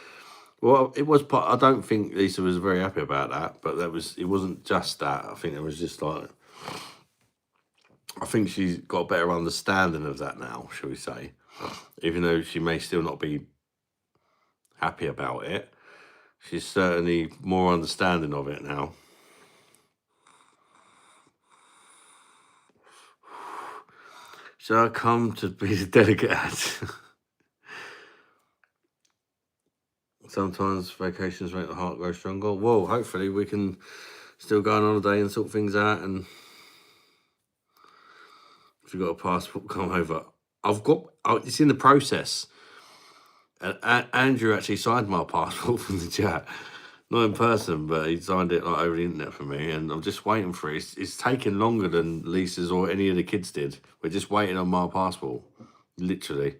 Well, it was part. I don't think Lisa was very happy about that, but it wasn't just that. I think it was just like. I think she's got a better understanding of that now, shall we say? Even though she may still not be happy about it, she's certainly more understanding of it now. Shall I come to be the delegate? Sometimes vacations make the heart grow stronger. Well, hopefully we can still go on holiday and sort things out. And if you've got a passport, come over. It's in the process. And Andrew actually signed my passport from the chat. Not in person, but he signed it like over the internet for me. And I'm just waiting for it. It's taking longer than Lisa's or any of the kids did. We're just waiting on my passport. Literally.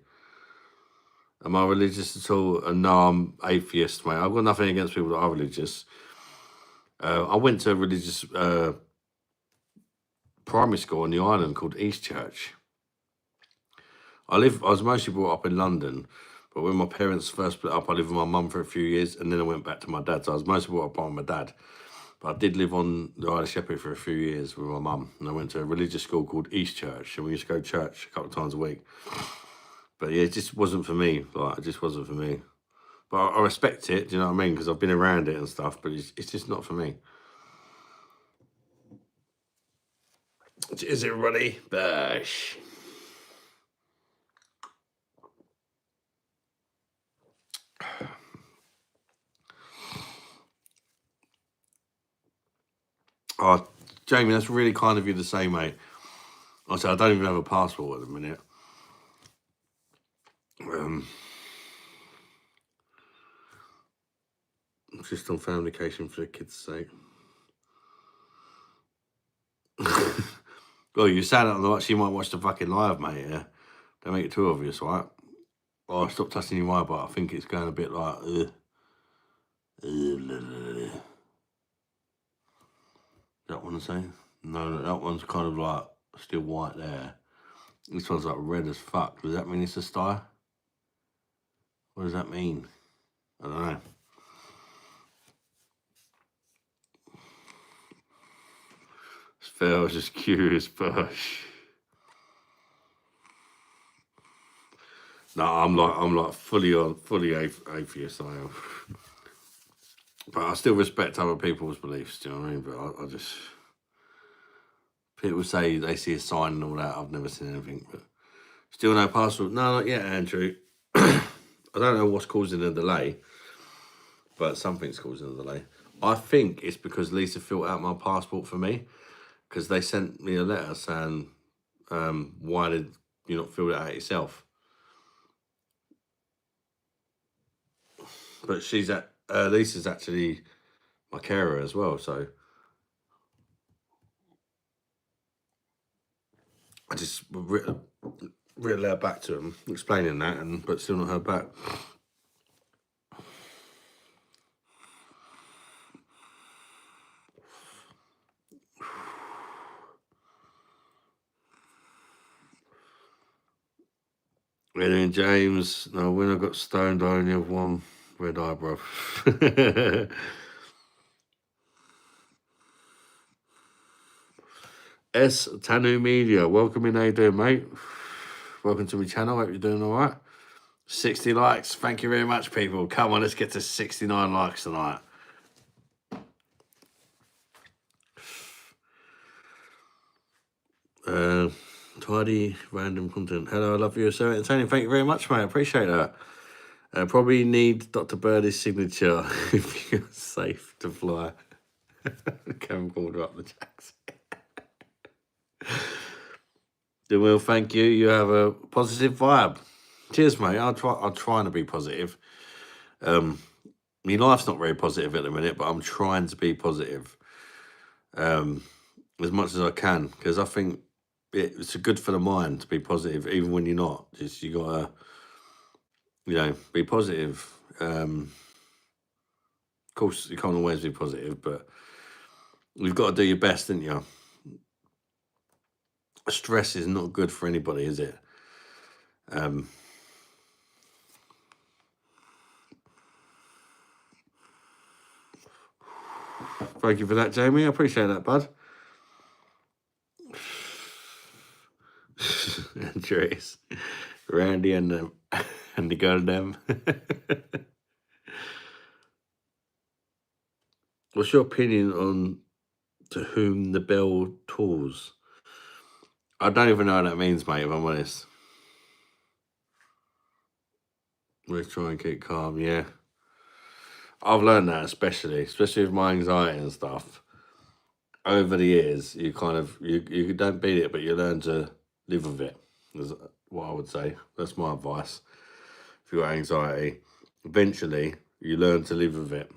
Am I religious at all? No, I'm atheist, mate. I've got nothing against people that are religious. I went to a religious primary school on the island called East Church. I was mostly brought up in London, but when my parents first split up, I lived with my mum for a few years, and then I went back to my dad. So I was mostly brought up by my dad. But I did live on the Isle of Sheppey for a few years with my mum, and I went to a religious school called East Church, and we used to go to church a couple of times a week. But yeah, it just wasn't for me. Like, it just wasn't for me. But I respect it, do you know what I mean? Because I've been around it and stuff, but it's just not for me. Is it ready? Bash. Oh, Jamie, that's really kind of you to say, mate. I said I don't even have a passport at the minute. Just on family vacation for the kids' sake. Well, you sat on the watch, you might watch the fucking live, mate, yeah? Don't make it too obvious, right? Oh, stop touching your eye, but I think it's going a bit like... That one to say? No, that one's kind of like still white there. This one's like red as fuck. Does that mean it's a sty? What does that mean? I don't know. Phil, I was just curious, Bush. No, I'm like fully atheist. I am, but I still respect other people's beliefs. Do you know what I mean? But I just people say they see a sign and all that. I've never seen anything, but still no passport. No, not yet, Andrew. I don't know what's causing the delay, but something's causing the delay. I think it's because Lisa filled out my passport for me, because they sent me a letter saying, why did you not fill it out yourself? But Lisa's actually my carer as well, so I just written a letter back to him explaining that, but still not heard back. And then James, no, when I got stoned, I only have one red eyebrow. S Tanu Media, welcome in. How you doing, mate? Welcome to my channel. Hope you're doing all right. 60 likes. Thank you very much, people. Come on, let's get to 69 likes tonight. Tidy random content. Hello, I love you, so entertaining. Thank you very much, mate. I appreciate that. Probably need Dr. Birdie's signature if you're safe to fly. Kevin called her up the jacks. Well, thank you. You have a positive vibe. Cheers, mate. I'm trying to be positive. My life's not very positive at the minute, but I'm trying to be positive as much as I can, because I think it's good for the mind to be positive, even when you're not. Just you gotta, be positive. Of course, you can't always be positive, but you've got to do your best, haven't you? Stress is not good for anybody, is it? Thank you for that, Jamie. I appreciate that, bud. Andreas, Randy, and the and the girl them. What's your opinion on to whom the bell tolls? I don't even know what that means, mate, if I'm honest. Let's try and keep calm, yeah. I've learned that especially with my anxiety and stuff. Over the years, you kind of you don't beat it, but you learn to live with it. Is what I would say. That's my advice. If you've got anxiety, eventually you learn to live with it.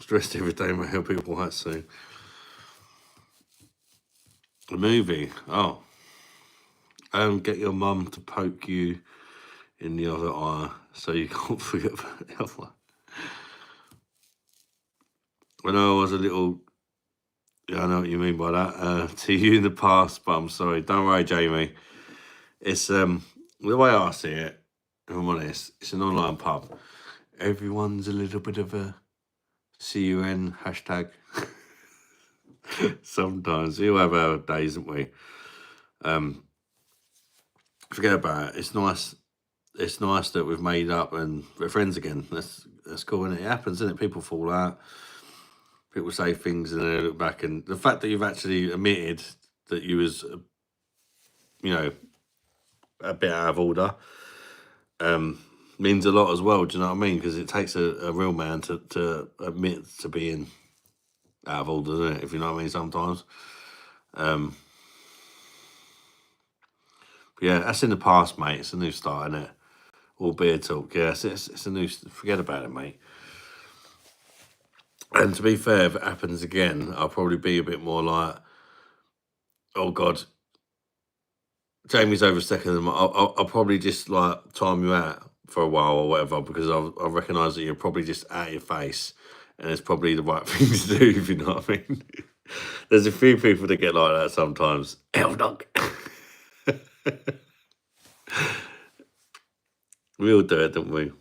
Stressed every day, might help people quite soon. The movie, get your mum to poke you in the other eye so you can't forget about the other one. When I was a little, I know what you mean by that. To you in the past, but I'm sorry. Don't worry, Jamie. It's the way I see it. If I'm honest, it's an online pub. Everyone's a little bit of a CUN hashtag. Sometimes we all have our days, don't we? Forget about it. It's nice. It's nice that we've made up and we're friends again. That's cool, and it happens, isn't it? People fall out. People say things and then they look back, and the fact that you've actually admitted that you was, a bit out of order, means a lot as well. Do you know what I mean? Because it takes a real man to admit to being out of order, doesn't it? If you know what I mean, sometimes. Yeah, that's in the past, mate. It's a new start, isn't it? All beer talk. Yeah, it's a new. Forget about it, mate. And to be fair, if it happens again, I'll probably be a bit more like, oh God, Jamie's overstepping them. I'll probably just like time you out for a while or whatever, because I recognise that you're probably just out of your face, and it's probably the right thing to do, if you know what I mean. There's a few people that get like that sometimes. Hell dog. We all do it, don't we?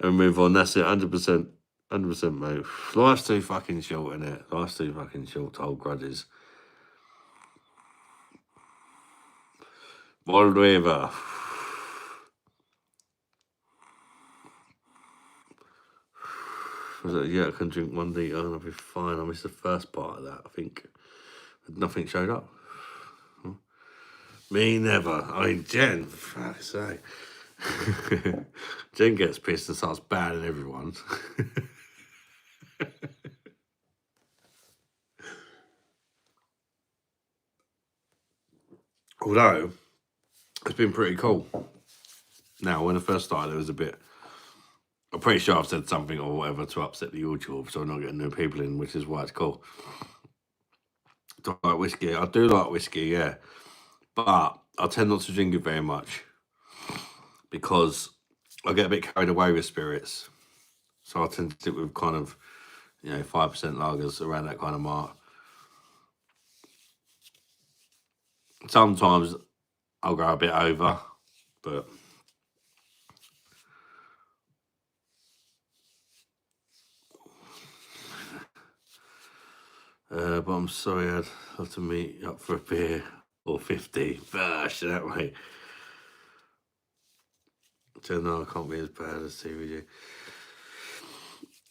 And move on. That's it. 100%. 100%, mate. Life's too fucking short, isn't it? Life's too fucking short to hold grudges. Volver. Yeah, I can drink 1 litre and I'll be fine. I missed the first part of that, I think. Nothing showed up. Me never. I mean, Jen, for fuck's sake. Jen gets pissed and starts banning everyone. Although, it's been pretty cool. Now, when I first started, it was a bit... I'm pretty sure I've said something or whatever to upset the YouTube, so I'm not getting new people in, which is why it's cool. Do I like whiskey? I do like whiskey, yeah. But I tend not to drink it very much because I get a bit carried away with spirits. So I tend to stick with kind of, 5% lagers, around that kind of mark. Sometimes I'll go a bit over, but... but I'm sorry, I'd have to meet up for a beer or 50. Bash, that way. So no, I can't be as bad as TVG.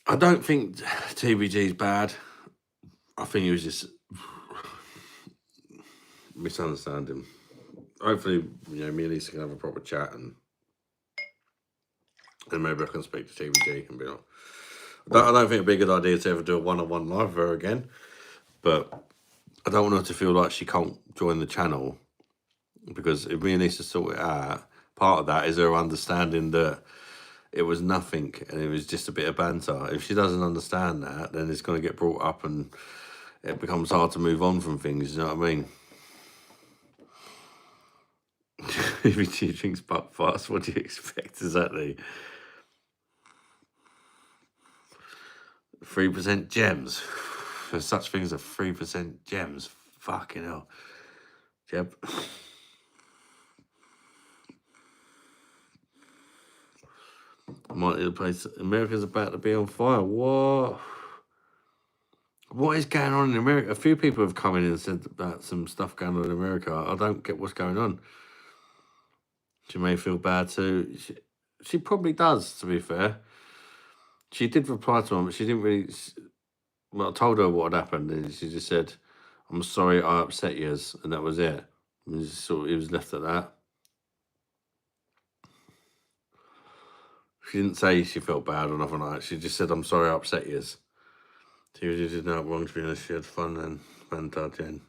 I don't think TVG is bad. I think it was just misunderstanding. hopefully, me and Lisa can have a proper chat, and maybe I can speak to TVG and be like, I don't think it'd be a good idea to ever do a one-on-one live with her again, but I don't want her to feel like she can't join the channel, because if me and Lisa sort it out, part of that is her understanding that it was nothing and it was just a bit of banter. If she doesn't understand that, then it's going to get brought up and it becomes hard to move on from things, you know what I mean? If she drinks butt fast, what do you expect exactly? 3% gems. There's such things as 3% gems. Fucking hell. Jeb. Might be the place. America's about to be on fire. What? What is going on in America? A few people have come in and said about some stuff going on in America. I don't get what's going on. She may feel bad too. She probably does, to be fair. She did reply to him, but she didn't really. Well, I told her what had happened, and she just said, "I'm sorry I upset you," and that was it. It was left at that. She didn't say she felt bad or nothing like that. She just said, "I'm sorry I upset you." She did not wrong to be honest. She had fun and banter, Jen.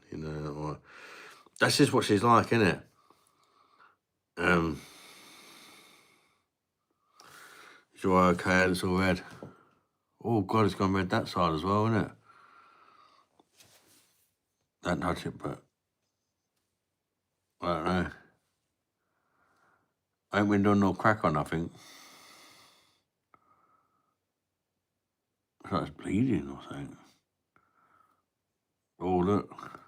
That's just what she's like, isn't it? Is your eye okay? It's all red. Oh God, it's gone red that side as well, isn't it? Don't touch it, but I don't know. I ain't been doing no crack or nothing. It's like it's bleeding or something. Oh look.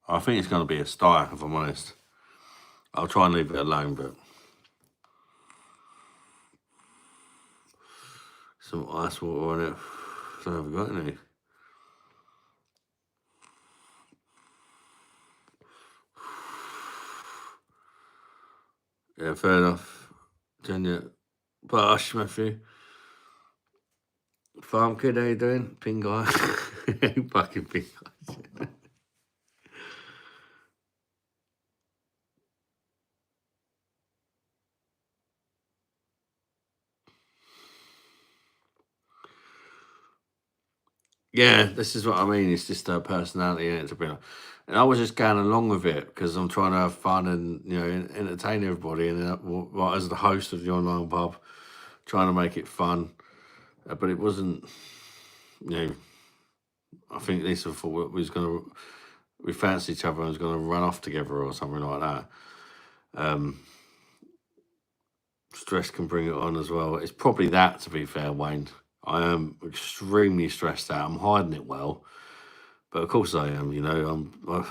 I think it's going to be a sty, if I'm honest. I'll try and leave it alone, but some ice water on it. I don't know if I've got any. Yeah, fair enough. Jenya. Bosh, Matthew. Farm kid, how you doing? Pink eye. Fucking pink eye. Yeah, this is what I mean. It's just her personality in it, to be honest. And I was just going along with it because I'm trying to have fun and entertain everybody. And then, as the host of the online pub, trying to make it fun, but it wasn't. I think Lisa thought we fancied each other and was going to run off together or something like that. Stress can bring it on as well. It's probably that, to be fair, Wayne. I am extremely stressed out. I'm hiding it well, but of course I am. I'm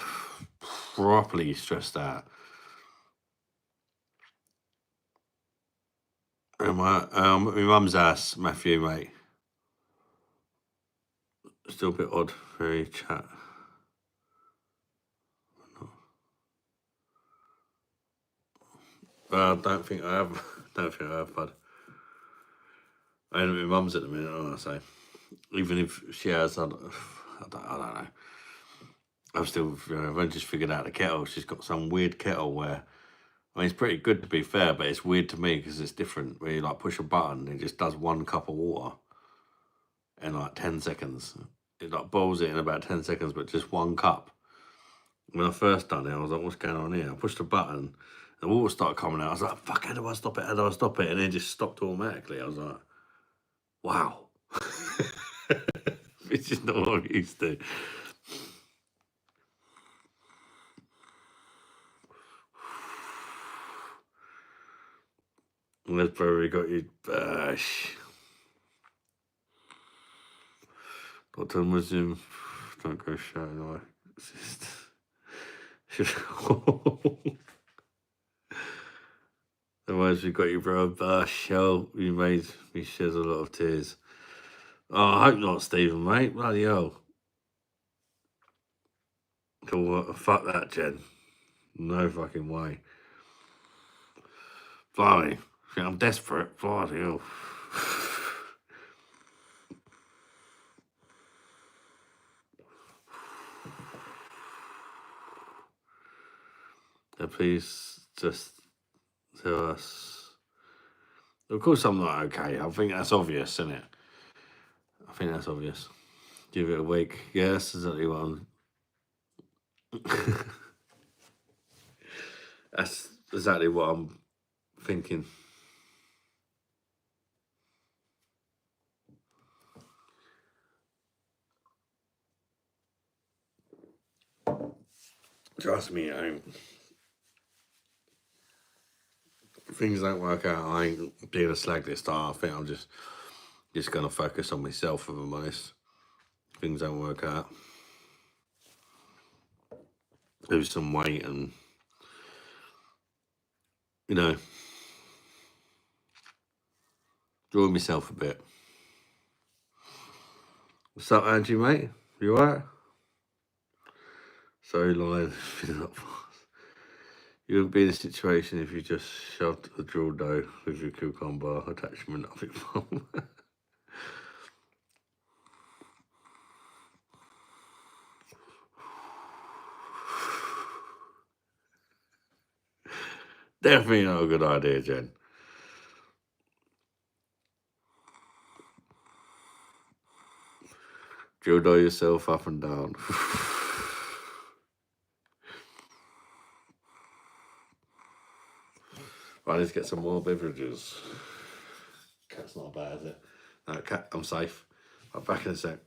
properly stressed out. My mum's house, Matthew, mate. Still a bit odd, very chat. I don't think I have. Bud. I ain't at my mum's at the minute, I say. Even if she has, I don't know. I've only just figured out the kettle. She's got some weird kettle where, it's pretty good to be fair, but it's weird to me because it's different. Where you push a button, it just does 1 cup of water in 10 seconds. It boils it in about 10 seconds, but just 1 cup. When I first done it, I was like, what's going on here? I pushed the button, the water started coming out. I was like, fuck, how do I stop it? And then it just stopped automatically. I was like, wow. It's just not what I'm used to. That's probably got you bash. Dr. Muslim, don't go shouting away. Otherwise, we got you, bro. Bash, hell, you made me shed a lot of tears. Oh, I hope not, Stephen, mate. Bloody hell. Cool, fuck that, Jen. No fucking way. Blimey. I'm desperate. Bloody hell. So please just tell us. Of course, I'm not okay. I think that's obvious, isn't it? I think that's obvious. Give it a week. Yeah, that's exactly what I'm. That's exactly what I'm thinking. Trust me, things don't work out. I ain't being a slag this time. I think I'm just gonna focus on myself, if I'm honest. Things don't work out. Lose some weight and, you know, enjoy myself a bit. What's up, Angie, mate? You alright? Sorry, Lion. You wouldn't be in a situation if you just shoved a drill dough with your cucumber attachment up your bum. Definitely not a good idea, Jen. Drill dough yourself up and down. Right, let's get some more beverages. Cat's not bad, is it? No, cat, I'm safe. I'm back in a sec.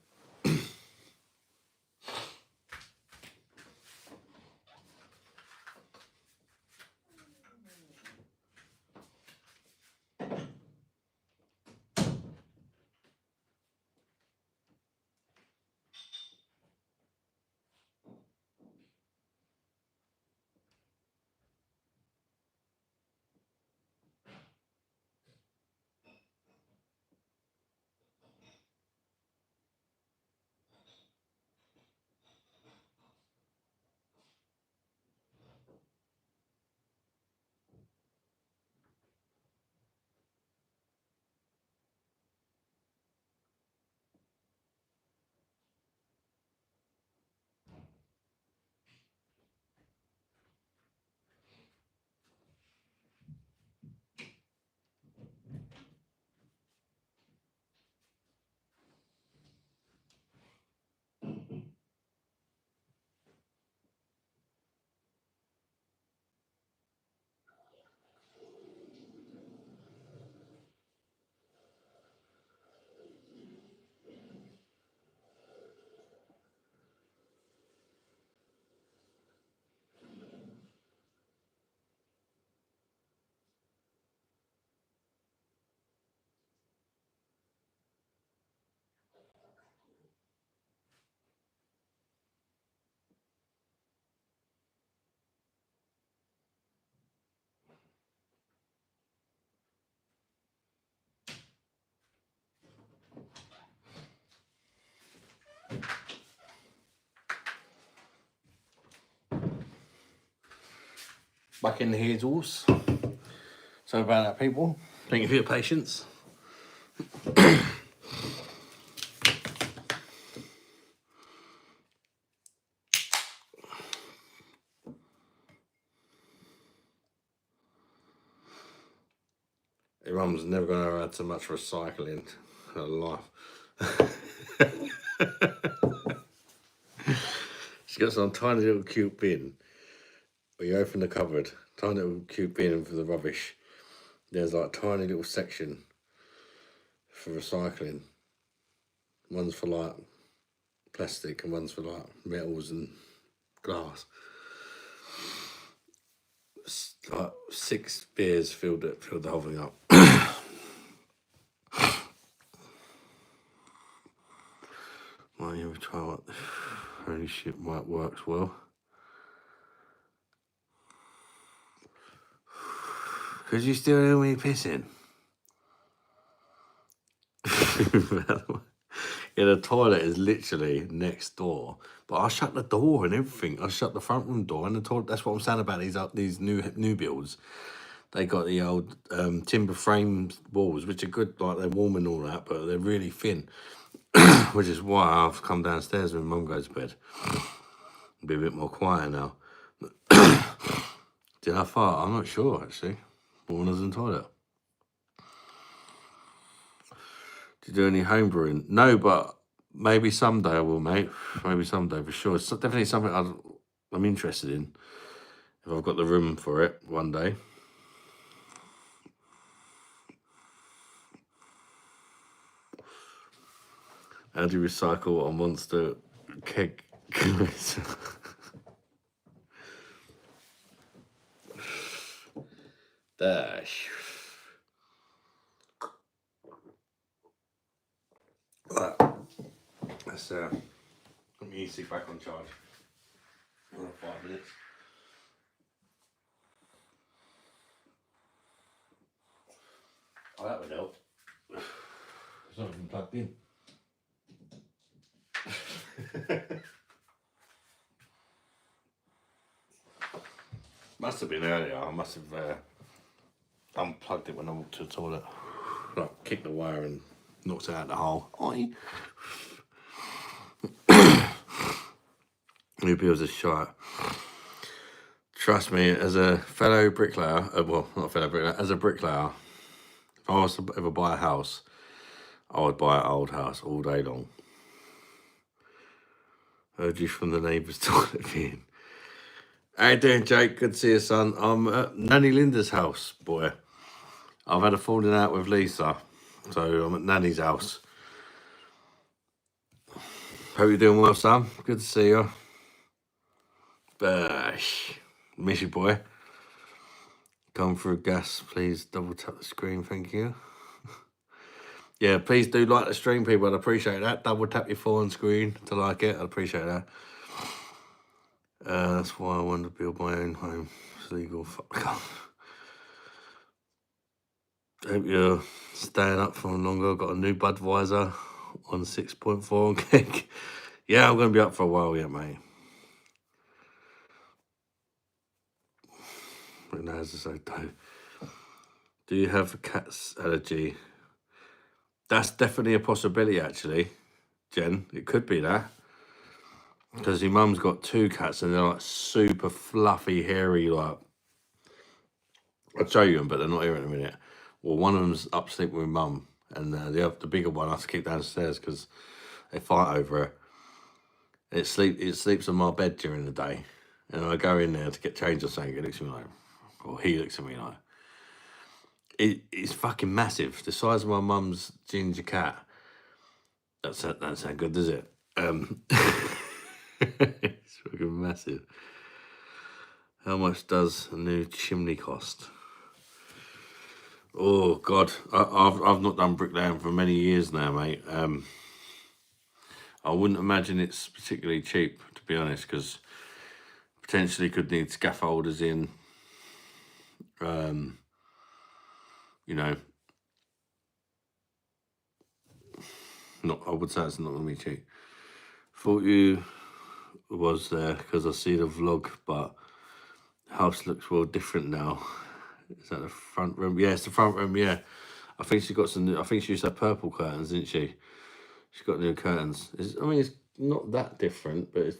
Back in the heels. So about that, people. Thank you for your patience. Your mum's never going to add so much recycling in her life. She's got some tiny little cute bin where you open the cupboard, tiny little cute bin for the rubbish. There's like a tiny little section for recycling. One's for like plastic and one's for like metals and glass. Like 6 beers filled the whole thing up. Might even try what holy shit might works well. Could you still hear me pissing? Yeah, the toilet is literally next door. But I shut the door and everything. I shut the front room door and the toilet. That's what I'm saying about these new builds. They got the old timber frame walls, which are good, like they're warm and all that, but they're really thin. Which is why I've come downstairs when Mum goes to bed. Be a bit more quiet now. Did I fart? I'm not sure, actually. Warner's and toilet. Do you do any home brewing? No, but maybe someday I will, mate. Maybe someday for sure. It's definitely something I'm interested in. If I've got the room for it one day. How do you recycle a monster keg? Dash. Right. Let's let me easy back on charge. 5 minutes. Oh, that would help. It's not even plugged in. Must have been earlier. I must have unplugged it when I walked to the toilet. Like, kicked the wire and knocked it out the hole. Oi. New bills are shite. Trust me, as a fellow bricklayer, well, not a fellow bricklayer, as a bricklayer, if I was to ever buy a house, I would buy an old house all day long. Heard you from the neighbour's toilet again. How you doing, Jake? Good to see you, son. I'm at Nanny Linda's house, boy. I've had a falling out with Lisa, so I'm at Nanny's house. Hope you're doing well, son. Good to see you. Bash. Miss you, boy. Come through gas, please double tap the screen, thank you. Yeah, please do like the stream, people. I'd appreciate that. Double tap your phone screen to like it. I'd appreciate that. That's why I want to build my own home. It's legal. Fuck off. Hope you're staying up for longer. Got a new Budweiser on 6.4 on cake. Yeah, I'm going to be up for a while yet, mate. But now, as I say, do you have a cat's allergy? That's definitely a possibility, actually, Jen. It could be that. Because your mum's got 2 cats and they're like super fluffy, hairy, like. I'll show you them, but they're not here in a minute. Well, one of them's up sleeping with mum, and the bigger one I have to keep downstairs because they fight over her. It sleeps on my bed during the day, and I go in there to get changed or something. It looks at me like, or he looks at me like, it's fucking massive. The size of my mum's ginger cat. That doesn't sound good, does it? It's fucking massive. How much does a new chimney cost? Oh God, I've not done bricklaying for many years now, mate. I wouldn't imagine it's particularly cheap, to be honest, because potentially could need scaffolders in. You know, I would say it's not going to be cheap. Thought you was there because I see the vlog, but house looks well different now. Is that the front room? Yeah, it's the front room. Yeah, I think she got some. I think she used to have purple curtains, didn't she? She's got new curtains. It's not that different, but it's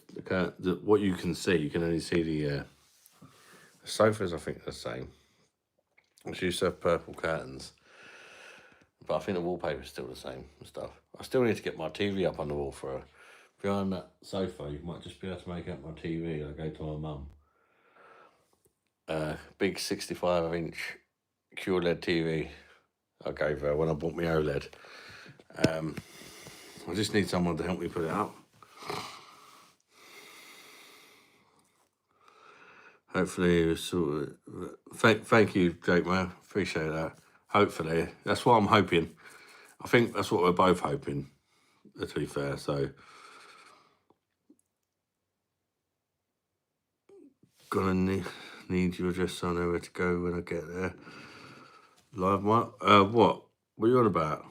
what you can see. You can only see the sofas. I think are the same. She used to have purple curtains, but I think the wallpaper's still the same and stuff. I still need to get my TV up on the wall for her. Behind that sofa, you might just be able to make out my TV. I go to my mum. Big 65-inch QLED TV I gave her when I bought my OLED. I just need someone to help me put it up. Hopefully, thank you, Jake, man. Appreciate that. Hopefully, that's what I'm hoping. I think that's what we're both hoping, to be fair. So, gonna need your address so I know where to go when I get there. Live, what? What are you on about?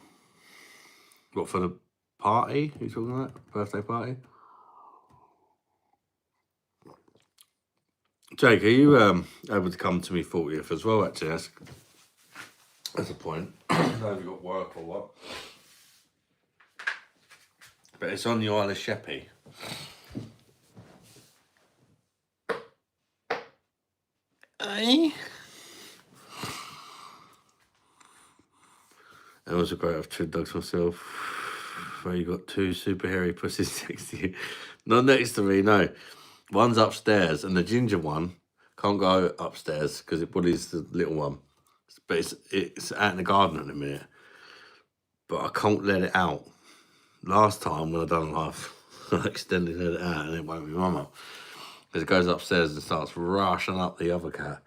What, for the party? Are you talking about? Birthday party? Jake, are you able to come to me 40th as well, actually? That's a point. I don't know if you've got work or what. But it's on the Isle of Sheppey. Eh? It was a great. I've 2 dogs myself. Where you got 2 super hairy pussies next to you. Not next to me, no. One's upstairs, and the ginger one can't go upstairs because it bullies the little one. But it's out in the garden at the minute. But I can't let it out. Last time when I done life, I extended it out and it woke my mum up. Because it goes upstairs and starts rushing up the other cat.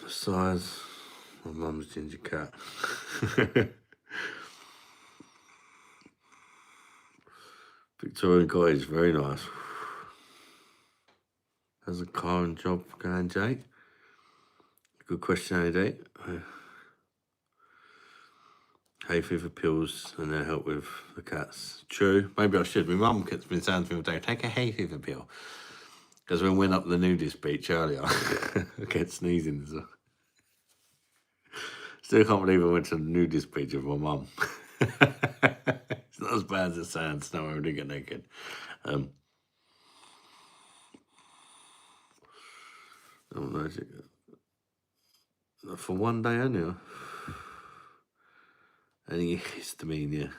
Size, my mum's ginger cat. Victorian cottage, very nice. How's the car and job going, Jake? Good question, AD. Hay fever pills and they help with the cats. True. Maybe I should. My mum has been saying to me all day, take a hay fever pill. Because when we went up the nudist beach earlier, I kept sneezing as well. Still can't believe I went to the nudist beach with my mum. It's not as bad as it sounds. No, I didn't get naked. Oh no, for one day only. Any histamine, yeah.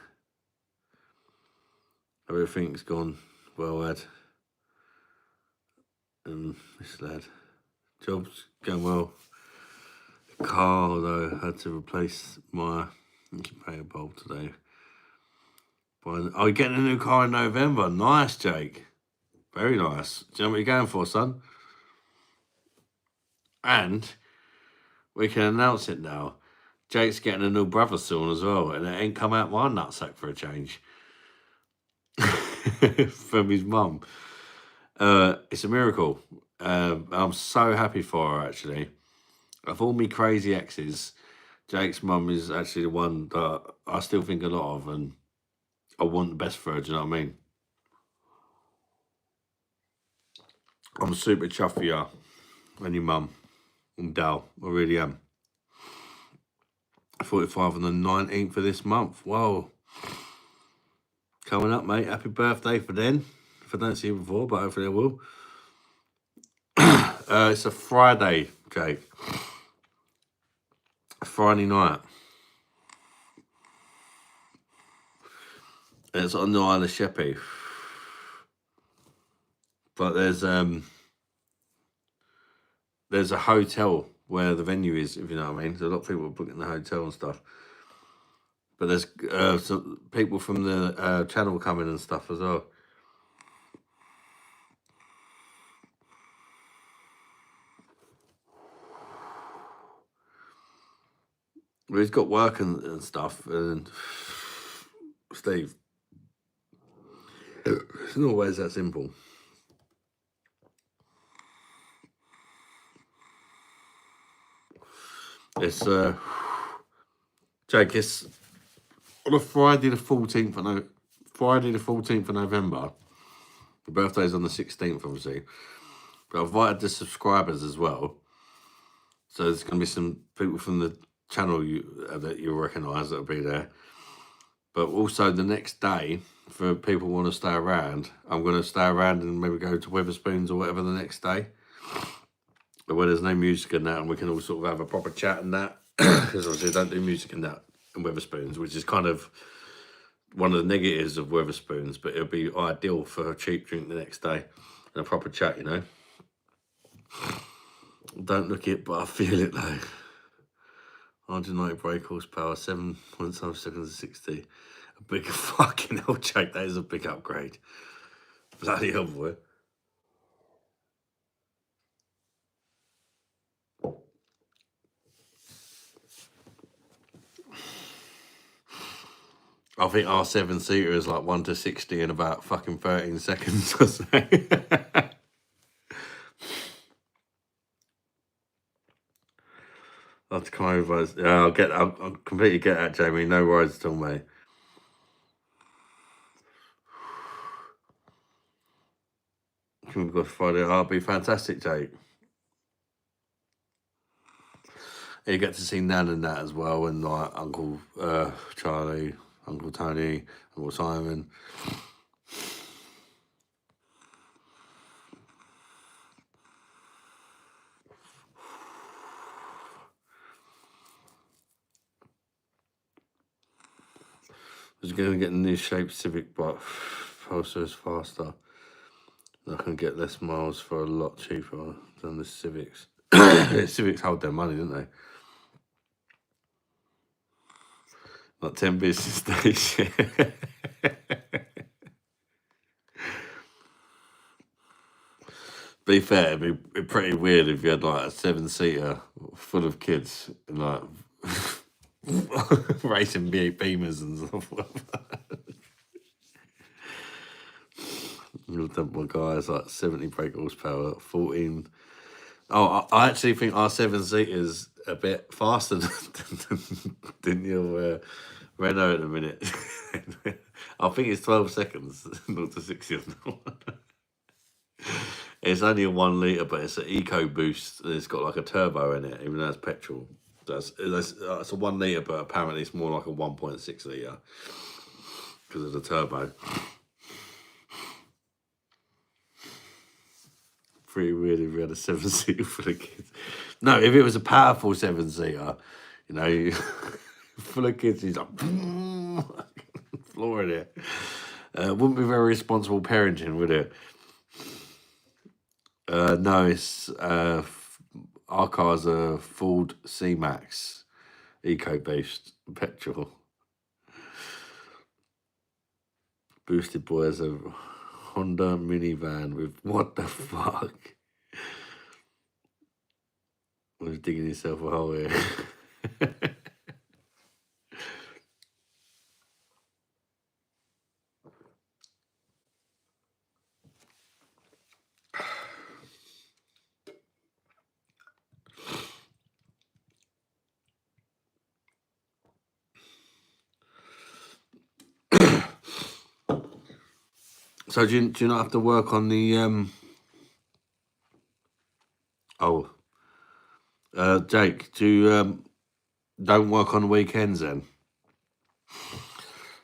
Everything's gone well, Ed. This lad. Job's going well. Car, though, had to replace my incubator bulb today. Oh, you're getting a new car in November. Nice, Jake. Very nice. Do you know what you're going for, son? And we can announce it now. Jake's getting a new brother soon as well, and it ain't come out my nutsack for a change. From his mum. It's a miracle. I'm so happy for her, actually. Of all me crazy exes, Jake's mum is actually the one that I still think a lot of, and I want the best for her, do you know what I mean? I'm super chuffed for you and your mum and Dal. I really am. 45 on the 19th of this month. Whoa. Coming up, mate. Happy birthday for then. If I don't see you before, but hopefully I will. It's a Friday, Jake. Friday night. It's on the Isle of Sheppey. But there's a hotel where the venue is, if you know what I mean. There's a lot of people booking the hotel and stuff. But there's some people from the channel coming and stuff as well. Well, he's got work and stuff, and Steve, it's not always that simple. It's Jake, it's on a Friday the 14th of November. The birthday's on the 16th, obviously. But I've invited the subscribers as well. So there's going to be some people from the channel that you'll recognise that'll be there. But also the next day, for people who want to stay around, I'm going to stay around and maybe go to Weatherspoons or whatever the next day. Where there's no music and that, and we can all sort of have a proper chat and that. Because obviously I don't do music and that in Weatherspoons, which is kind of one of the negatives of Weatherspoons, but it'll be ideal for a cheap drink the next day and a proper chat, you know. Don't look it, but I feel it though. 190 brake horsepower, 7.5 seconds to 60. A big fucking hell, Jake. That is a big upgrade. Bloody hell, boy. I think our 7-seater is like 1 to 60 in about fucking 13 seconds or so. I'll have to come over. Yeah, I'll completely get that, Jamie. No worries at all, mate. We've got Friday. I'll be fantastic, Jake. You get to see Nan and that as well, and like Uncle Charlie, Uncle Tony, Uncle Simon. I was going to get a new shaped Civic, but Pulsar is faster. I can get less miles for a lot cheaper than the Civics. Civics hold their money, don't they? Like 10 business days. Be fair, it'd be pretty weird if you had like a 7-seater full of kids and like racing Beamers and stuff. My guys like 70 brake horsepower, 14. Oh, I actually think our 7-seater's a bit faster than your Renault at the minute. I think it's 12 seconds, not to 60. It's only a 1 litre, but it's an eco boost and it's got like a turbo in it, even though it's petrol. It's a 1 litre, but apparently it's more like a 1.6 litre because of the turbo. Pretty weird if we had a 7-seater for the kids. No, if it was a powerful 7-seater, you know, full of kids, he's like flooring it. Wouldn't be very responsible parenting, would it? No, it's our car's a Ford C-Max eco-based petrol. Boosted Boy has a Honda minivan with what the fuck? I was digging yourself a hole here. So do you not have to work on the Jake, do you don't work on the weekends then?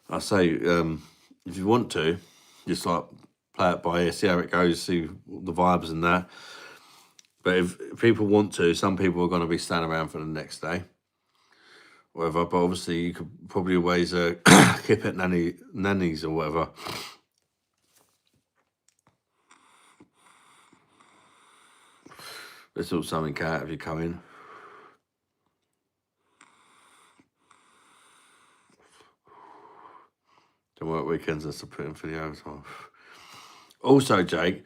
I say if you want to, just like play it by ear, see how it goes, see the vibes and that. But if people want to, some people are going to be standing around for the next day, whatever. But obviously, you could probably always keep it nannies or whatever. Let's sort something out if you come in. Don't work weekends, that's to put in for the overtime. Also, Jake,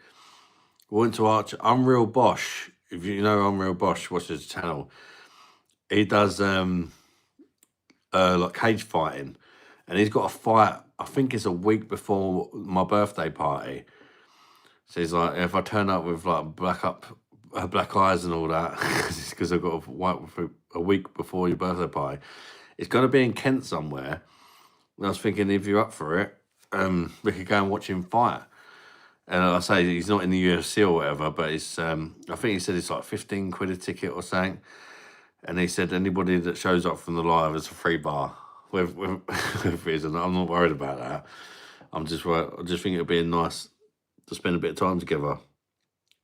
we went to Arch Unreal Bosch. If you know Unreal Bosch, watch his channel. He does like cage fighting, and he's got a fight. I think it's a week before my birthday party. So he's like, if I turn up with like black eyes and all that, because I've got a week before your birthday party, it's going to be in Kent somewhere. And I was thinking, if you're up for it, we could go and watch him fight. And I say he's not in the UFC or whatever, but it's I think he said it's like 15 quid a ticket or something. And he said anybody that shows up from the live is a free bar. With reason, I'm not worried about that. I just think it'd be nice to spend a bit of time together,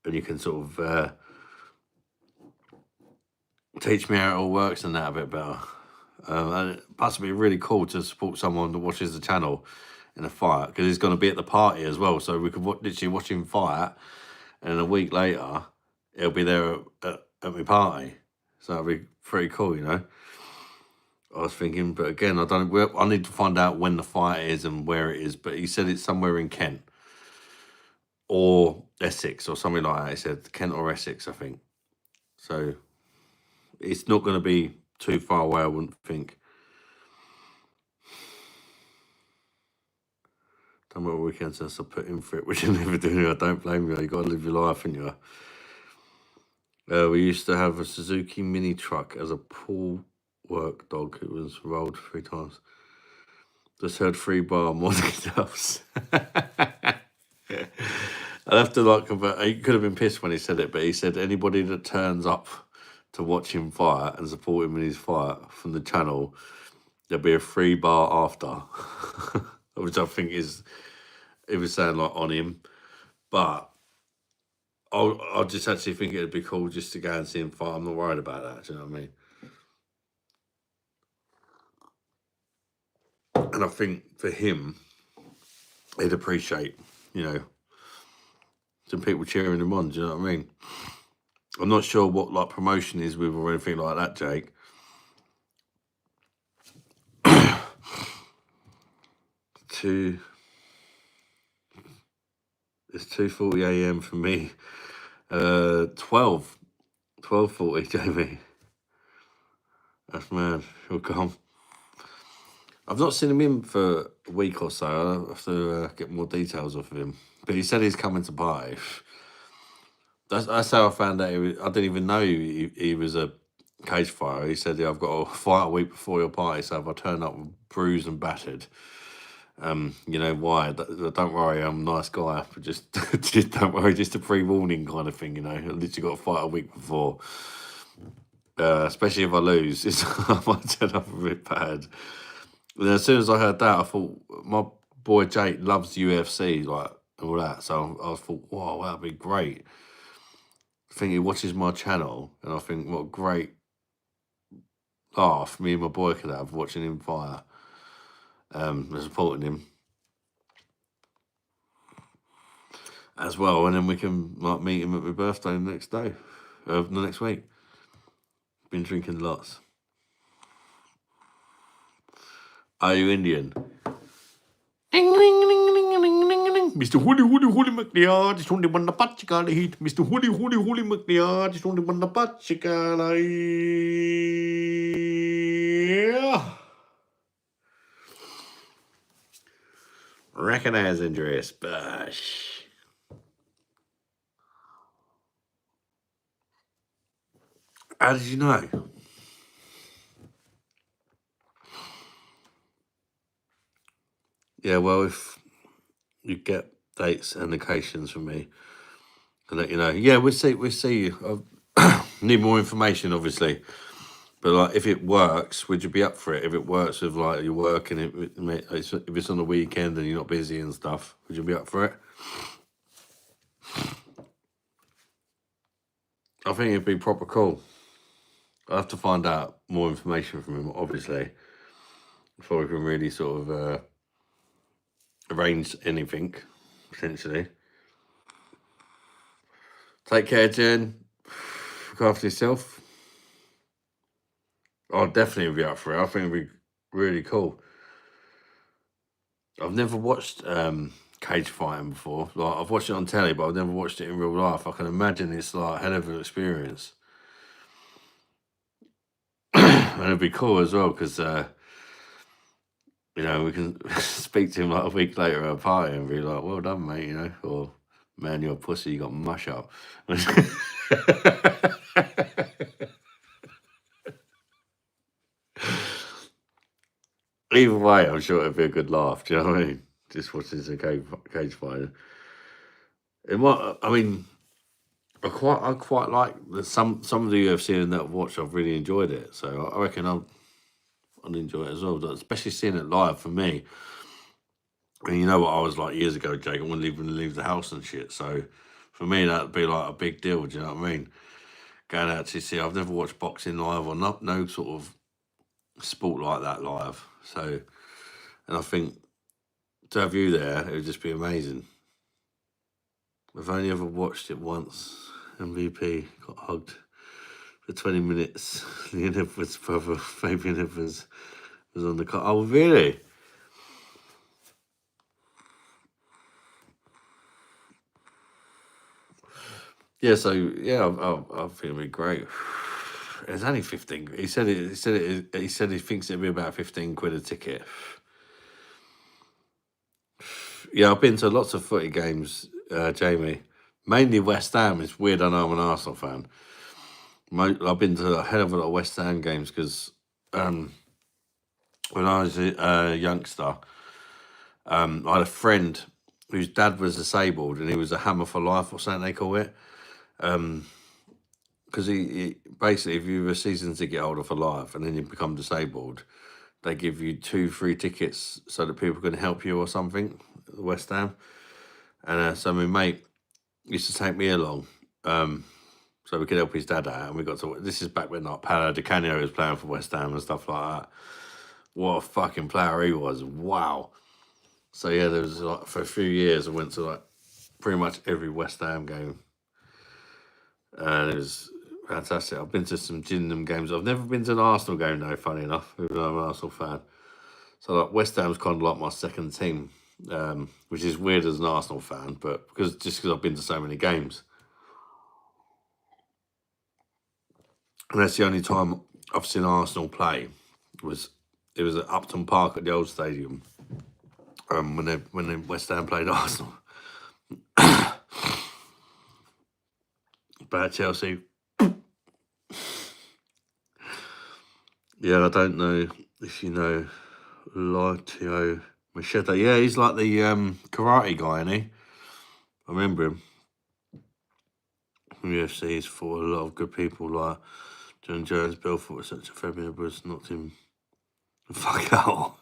and you can sort of teach me how it all works and that a bit better. And it possibly really cool to support someone that watches the channel in a fight, because he's going to be at the party as well. So we could literally watch him fight, and a week later, he'll be there at my party. So that'd be pretty cool, you know. I was thinking, but again, I need to find out when the fight is and where it is. But he said it's somewhere in Kent or Essex or something like that. He said Kent or Essex, I think. So it's not going to be too far away, I wouldn't think. Don't know what weekends I put in for it, which I never do. I don't blame you. You got to live your life, haven't you? We used to have a Suzuki mini truck as a pull work dog. It was rolled 3 times. Just heard 3 bar more else. I'd have to like, he could have been pissed when he said it, but he said anybody that turns up to watch him fight and support him in his fight from the channel there'll be a free bar after, which I think is, it would sound like on him, but I just actually think it'd be cool just to go and see him fight. I'm not worried about that. Do you know what I mean? And I think for him, he'd appreciate, you know, some people cheering him on. Do you know what I mean? I'm not sure what like promotion is with or anything like that, Jake. It's 2:40 a.m. for me. 12:40, Jamie. That's mad. He'll come. I've not seen him in for a week or so. I'll have to get more details off of him. But he said he's coming to buy. That's how I found out. I didn't even know he was a cage fighter. He said, "Yeah, I've got a fight a week before your party, so if I turn up bruised and battered, you know why? Don't worry, I'm a nice guy, but just don't worry, just a pre-warning kind of thing, you know. I literally got a fight a week before, especially if I lose, I might turn up a bit bad." And then as soon as I heard that, I thought my boy Jake loves UFC, like all that, so I thought, wow, that'd be great. I think he watches my channel, and I think what a great laugh me and my boy could have watching him fight, and supporting him as well, and then we can like meet him at my birthday the next day, the next week. Been drinking lots. Are you Indian? Mr. Holy McNear, just only one the patchika heat. Mr. Holy McNear, just only one the patchika. Recognize Andreas Bush. How did you know? Yeah, well, if you get dates and locations from me, I'll let you know. Yeah, we'll see. I need more information, obviously. But like, if it works, would you be up for it? If it works with like your work and if it's on the weekend and you're not busy and stuff, would you be up for it? I think it'd be proper cool. I have to find out more information from him, obviously, before we can really sort of arrange anything, potentially. Take care, Jen. Look after yourself. I'll definitely be up for it. I think it'd be really cool. I've never watched cage fighting before. Like, I've watched it on telly, but I've never watched it in real life. I can imagine it's like a hell of an experience. And it'd be cool as well because, you know, we can speak to him like a week later at a party and be like, well done, mate, you know, or man, you're a pussy, you got mush up. Either way, I'm sure it'd be a good laugh. Do you know what I mean? Just watching some cage fighting. It might. I mean, I quite like some of the UFC and that I've watched. I've really enjoyed it. So I reckon I'll enjoy it as well. But especially seeing it live for me. And you know what I was like years ago, Jake. I wouldn't even leave the house and shit. So for me, that'd be like a big deal. Do you know what I mean? Going out to see. I've never watched boxing live or no sort of sport like that live. So, and I think to have you there, it would just be amazing. I've only ever watched it once. MVP got hugged for 20 minutes. Ian Edwards' brother, Fabian Edwards, was on the car. Oh, really? Yeah, so yeah, I think it'd be great. It's only 15. He said he thinks it'd be about 15 quid a ticket. Yeah, I've been to lots of footy games, Jamie. Mainly West Ham. It's weird, I know I'm an Arsenal fan. I've been to a hell of a lot of West Ham games because when I was a youngster, I had a friend whose dad was disabled and he was a hammer for life or something they call it. Because he basically, if you have a season ticket holder for life and then you become disabled, they give you 2 free tickets so that people can help you or something. West Ham, and so my mate used to take me along, so we could help his dad out, and we got to. This is back when like Paolo Di Canio was playing for West Ham and stuff like that. What a fucking player he was! Wow. So yeah, there was like for a few years I went to like pretty much every West Ham game, and it was fantastic. I've been to some Gillingham games. I've never been to an Arsenal game though. Funny enough, even though I'm an Arsenal fan. So like West Ham's kind of like my second team, which is weird as an Arsenal fan, but because I've been to so many games, and that's the only time I've seen Arsenal play. It was at Upton Park at the old stadium, when West Ham played Arsenal. But at Chelsea, yeah, I don't know if you know Lotio Machete. Yeah, he's like the karate guy, isn't he? I remember him. UFC, he's fought a lot of good people like John Jones, Belfort, etc. Fabian Bruce knocked him the fuck out.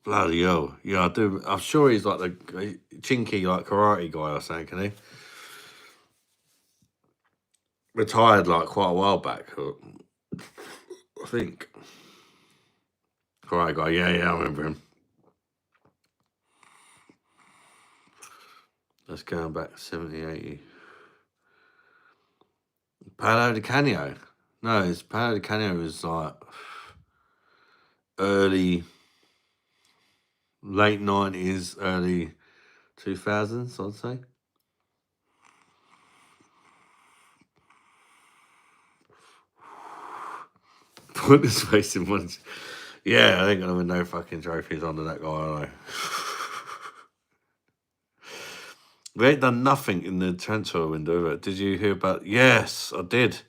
Bloody hell. Yeah, I do. I'm sure he's like the chinky, like karate guy or something, isn't he? Retired like quite a while back, I think. Karate guy, yeah, I remember him. That's going back 70, 80. Paolo Di Canio. No, it's Paolo Di Canio was like late 90s, early 2000s, I'd say. Put his face in one. Yeah, I ain't gonna win no fucking trophies under that guy, are I? We ain't done nothing in the transfer window. Did you hear about? Yes, I did.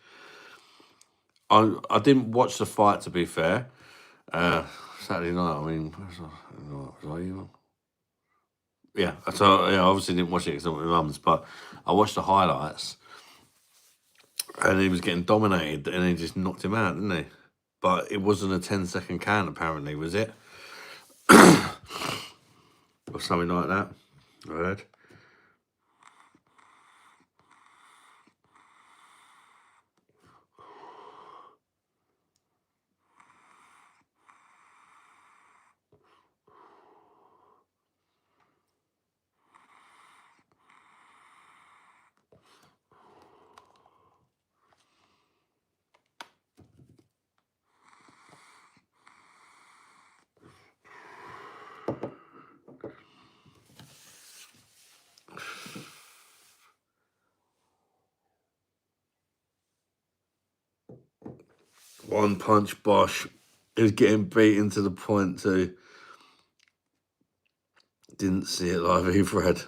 I didn't watch the fight, to be fair. Saturday night. I mean, was I even? Yeah, so yeah, I obviously didn't watch it because I'm with my mum's, but I watched the highlights, and he was getting dominated, and he just knocked him out, didn't he? But it wasn't a 10-second count, apparently, was it? Or something like that, I heard. One punch Bosch. He was getting beaten to the point too. Didn't see it live either, Fred.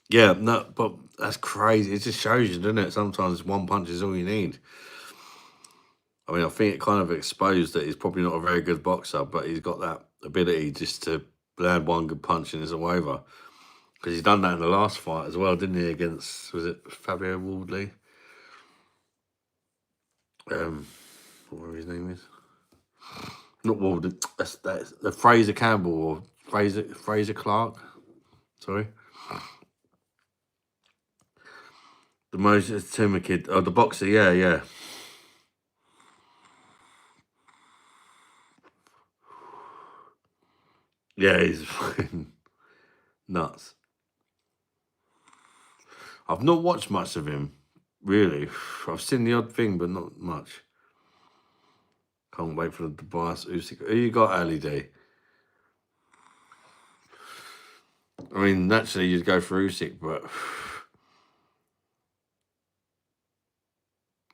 Yeah, no, but that's crazy. It just shows you, doesn't it? Sometimes one punch is all you need. I mean, I think it kind of exposed that he's probably not a very good boxer, but he's got that ability just to land one good punch and it's all over. Because he's done that in the last fight as well, didn't he? Against, was it Fabio Wardley? Whatever his name is. Not Wardley. That's the Fraser Campbell or Fraser Clark. Sorry. The Moses Timmer kid. Oh, the boxer. Yeah. Yeah, he's fucking nuts. I've not watched much of him, really. I've seen the odd thing, but not much. Can't wait for the Tobias Usyk. Who you got, Ali D? I mean, naturally you'd go for Usyk, but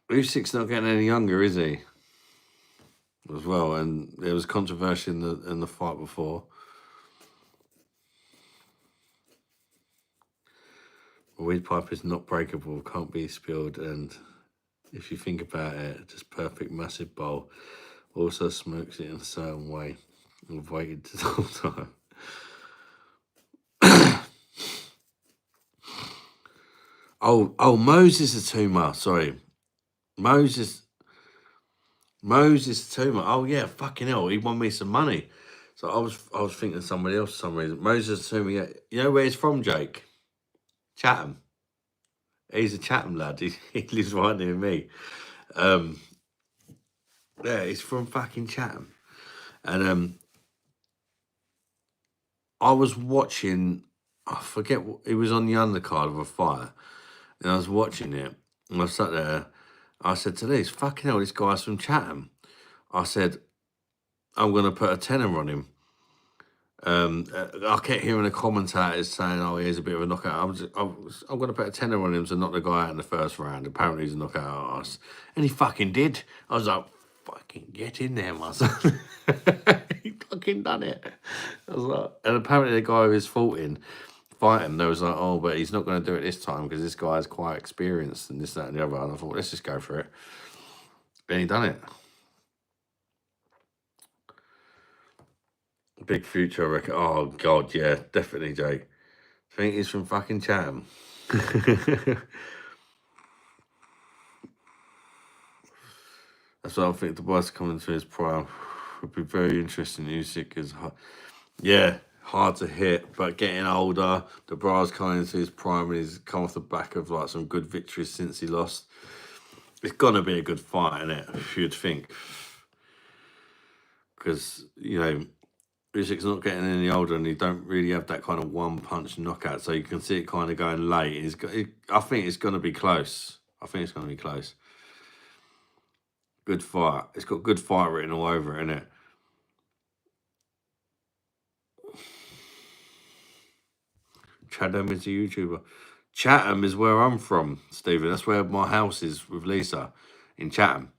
Usyk's not getting any younger, is he? As well, and there was controversy in the fight before. A weed pipe is not breakable, can't be spilled, and if you think about it, just perfect massive bowl. Also smokes it in a certain way. I've waited the whole time. Oh, Moses Atuma, sorry. Moses Moses Tuma. Oh yeah, fucking hell, he won me some money. So I was thinking of somebody else for some reason. Moses Tuma, yeah. You know where he's from, Jake? Chatham. He's a Chatham lad. He lives right near me. Um, yeah, he's from fucking Chatham. And I was watching, I forget, it was on the undercard of a fight. And I was watching it. And I sat there. I said to these, fucking hell, this guy's from Chatham. I said, I'm going to put a tenner on him. I kept hearing the commentators saying, "Oh, he's a bit of a knockout." I'm going to put a tenner on him to knock the guy out in the first round. Apparently, he's a knockout artist, and he fucking did. I was like, "Fucking get in there, my son." He fucking done it. I was like, and apparently, the guy who was fighting, they was like, "Oh, but he's not going to do it this time because this guy's quite experienced and this, that, and the other." And I thought, let's just go for it. And he done it. Big future, I reckon. Oh God, yeah, definitely, Jake. I think he's from fucking Chatham. That's what I think. The boys coming to his prime would be very interesting. Music is, yeah, hard to hit, but getting older. The Bra's coming into his prime, and he's come off the back of like some good victories since he lost. It's gonna be a good fight, isn't it? You'd think, because Usyk's not getting any older, and he don't really have that kind of one-punch knockout, so you can see it kind of going late. I think it's going to be close. I think it's going to be close. Good fight. It's got good fight written all over it, innit? Chatham is a YouTuber. Chatham is where I'm from, Stephen. That's where my house is with Lisa, in Chatham.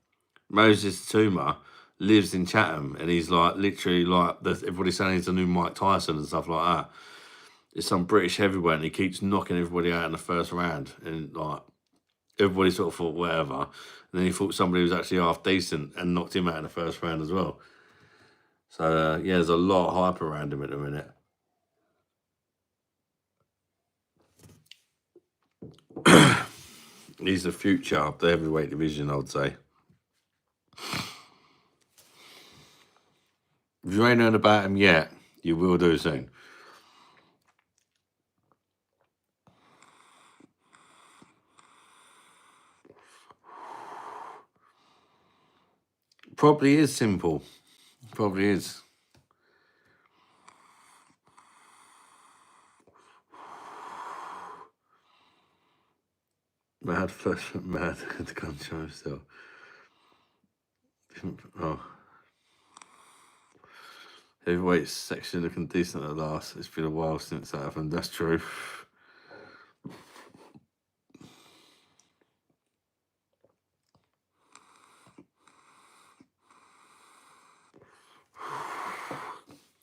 Moses Tuma lives in Chatham, and he's like literally like everybody's saying he's the new Mike Tyson and stuff like that. It's some British heavyweight, and he keeps knocking everybody out in the first round, and like everybody sort of thought whatever, and then he thought somebody was actually half decent and knocked him out in the first round as well. So yeah, there's a lot of hype around him at the minute. He's the future of the heavyweight division, I would say. If you ain't heard about him yet, you will do soon. Probably is simple. Probably is. Mad first, mad at the gun show still. Oh. Heavyweight section looking decent at last. It's been a while since that happened. That's true.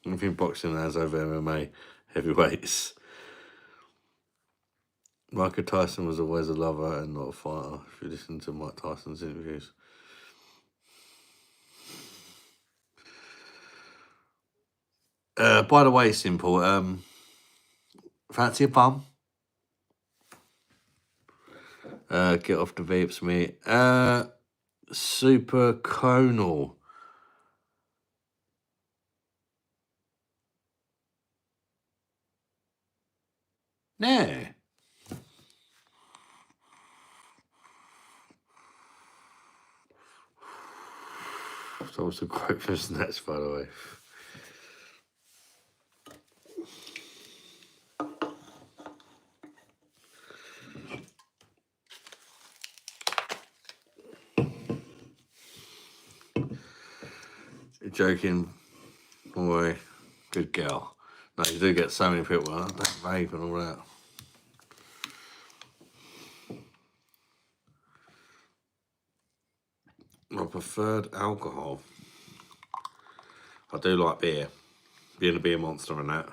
I think boxing has over MMA heavyweights. Michael Tyson was always a lover and not a fighter. If you listen to Mike Tyson's interviews. By the way, simple. Fancy a bum? Get off the vapes, mate. Super conal. Yeah. So what's the quote from Snatch, by the way? You're joking, boy. Good girl. No, you do get so many people. That vape and all that. My preferred alcohol. I do like beer. Being a beer monster and that.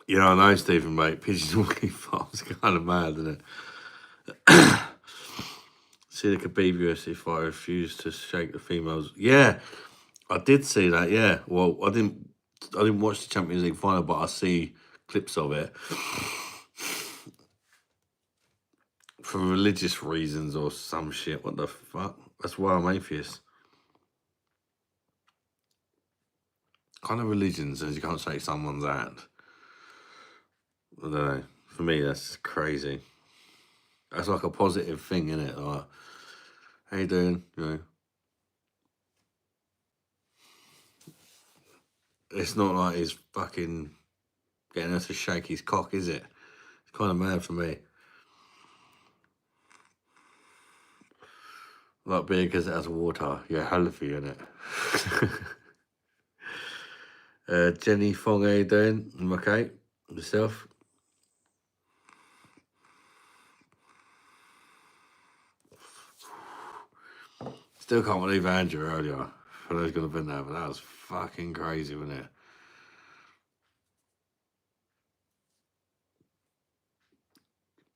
Yeah, I know, Stephen, mate. Pigeon Walking Farm's kind of mad, isn't it? See the Khabib UFC fight refused to shake the females. Yeah, I did see that. Yeah, well, I didn't watch the Champions League final, but I see clips of it for religious reasons or some shit. What the fuck? That's why I'm atheist. Kind of religion says you can't shake someone's hand. I don't know. For me, that's crazy. That's like a positive thing, isn't it? Like, how you doing? You know, it's not like he's fucking getting her to shake his cock, is it? It's kind of mad for me. Like beer because it has water. Yeah, healthy in it. Jenny Fong, how you doing? I'm okay. Yourself? Still can't believe Andrew earlier. I know he's going to been there, but that was fucking crazy, wasn't it?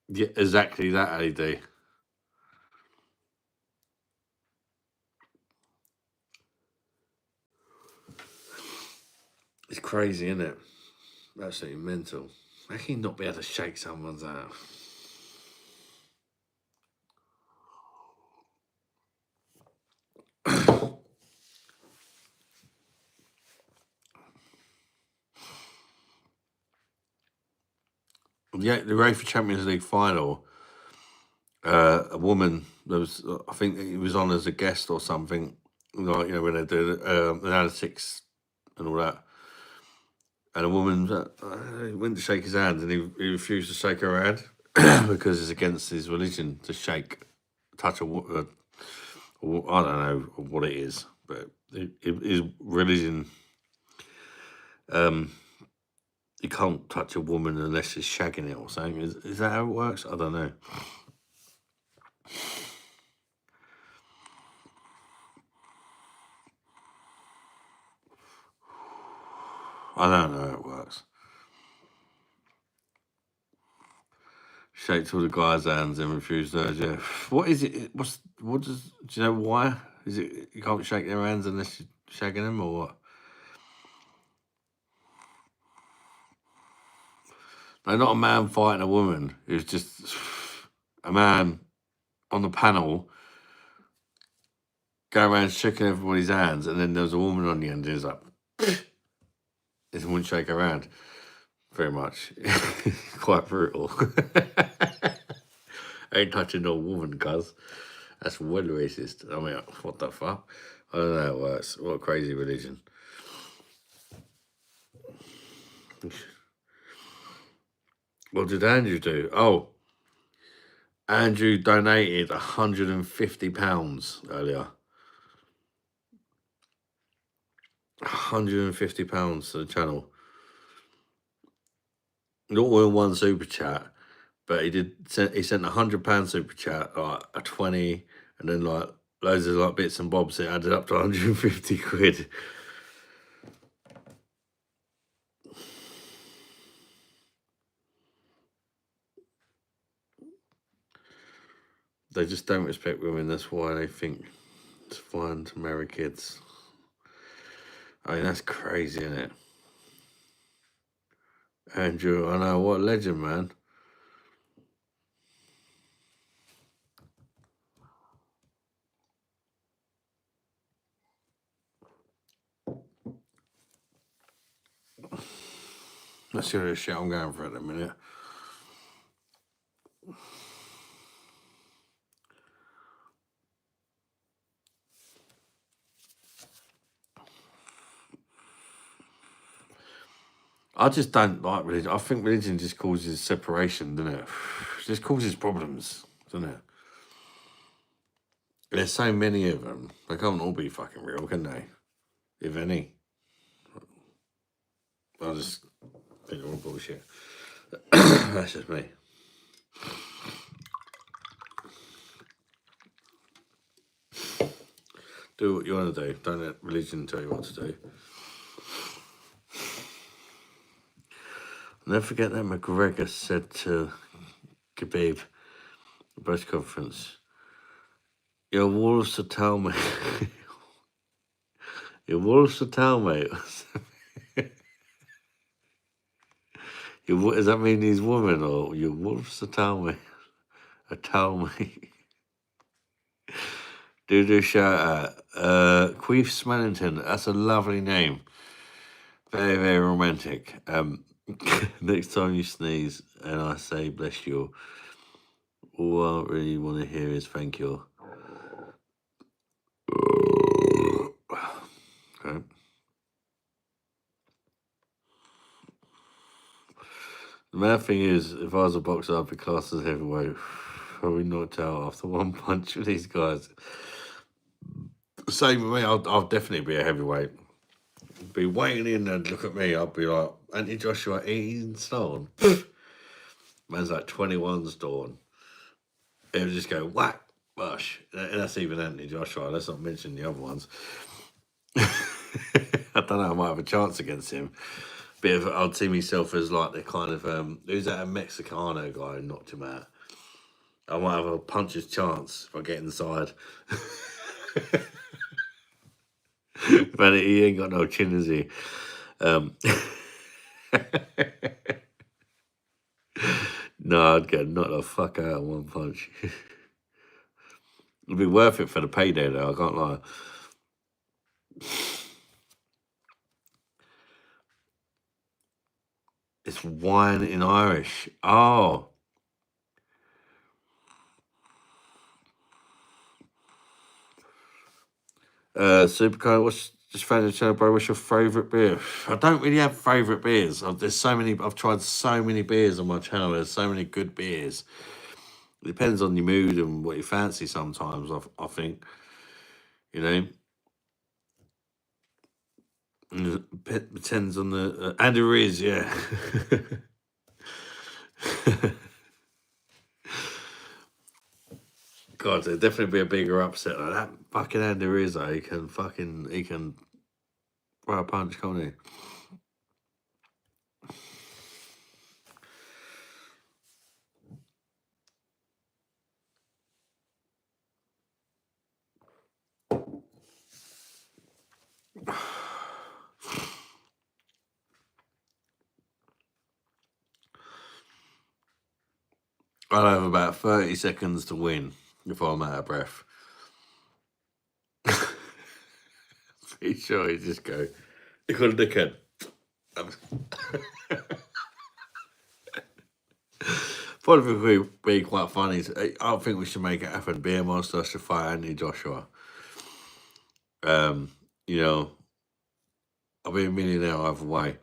Yeah, exactly that, AD. It's crazy, isn't it? Absolutely mental. How can you not be able to shake someone's hand? Yeah, the UEFA Champions League final, a woman, there was, I think he was on as a guest or something, like, when they do the analytics and all that. And a woman went to shake his hand and he refused to shake her hand because it's against his religion to touch I don't know what it is, but his religion, you can't touch a woman unless she's shagging it or something. Is that how it works? I don't know. I don't know how it works. Shakes all the guys' hands and refused hers. Yeah. What is it? Do you know why? Is it you can't shake their hands unless you're shagging them or what? No, not a man fighting a woman. It was just a man on the panel going around shaking everybody's hands, and then there was a woman on the end who was like, and wouldn't shake her hand very much. Quite brutal. Ain't touching no woman, cuz. That's well racist. I mean, what the fuck? I don't know how it works. What a crazy religion. What did Andrew do? Oh, Andrew donated £150 earlier. £150 to the channel. Not all in one super chat, but he sent £100 super chat, like a 20, and then like loads of like bits and bobs. It added up to 150 quid. They just don't respect women. That's why they think it's fine to marry kids. I mean, that's crazy, isn't it? Andrew, I know, what a legend, man. That's the other shit I'm going for at the minute. I just don't like religion. I think religion just causes separation, doesn't it? It just causes problems, doesn't it? There's so many of them. They can't all be fucking real, can they? If any. I just think they're all bullshit. That's just me. Do what you want to do. Don't let religion tell you what to do. Never forget that McGregor said to Khabib, the press conference, Your wolves to tell me. Your wolves to tell me. Does that mean he's woman or your wolves to tell me? Or tell me. Do shout out. Queef Smellington. That's a lovely name. Very, very romantic. Next time you sneeze and I say bless you, all I really want to hear is thank you. Okay. The mad thing is, if I was a boxer, I'd be classed as heavyweight. Probably knocked out after one punch with these guys. Same with me, I'll definitely be a heavyweight. Be waiting in and look at me, I'll be like, Anthony Joshua 18 stone. Man's like 21 stone. It'll just go whack, bush. And that's even Anthony Joshua, let's not mention the other ones. I don't know, I might have a chance against him. I'd see myself as like the kind of who's that, a Mexicano guy who knocked him out. I might have a puncher's chance if I get inside. But he ain't got no chin, is he? No, I'd get knocked the fuck out in one punch. It'd be worth it for the payday though, I can't lie. It's wine in Irish. Oh. Supercar, what's just found the channel, bro? What's your favourite beer? I don't really have favourite beers. There's so many. I've tried so many beers on my channel. There's so many good beers. It depends on your mood and what you fancy. Sometimes I think, you know, and it depends on the and there is, yeah. God, there'd definitely be a bigger upset like that. Fucking Andy Rizzo, he can throw a punch, can't he? I'll have about 30 seconds to win before I'm out of breath. Pretty sure he just go, you got a dickhead. Probably would be quite funny. I think we should make it happen. Beer Monster should fight Anthony Joshua. You know, I'll be a millionaire either way.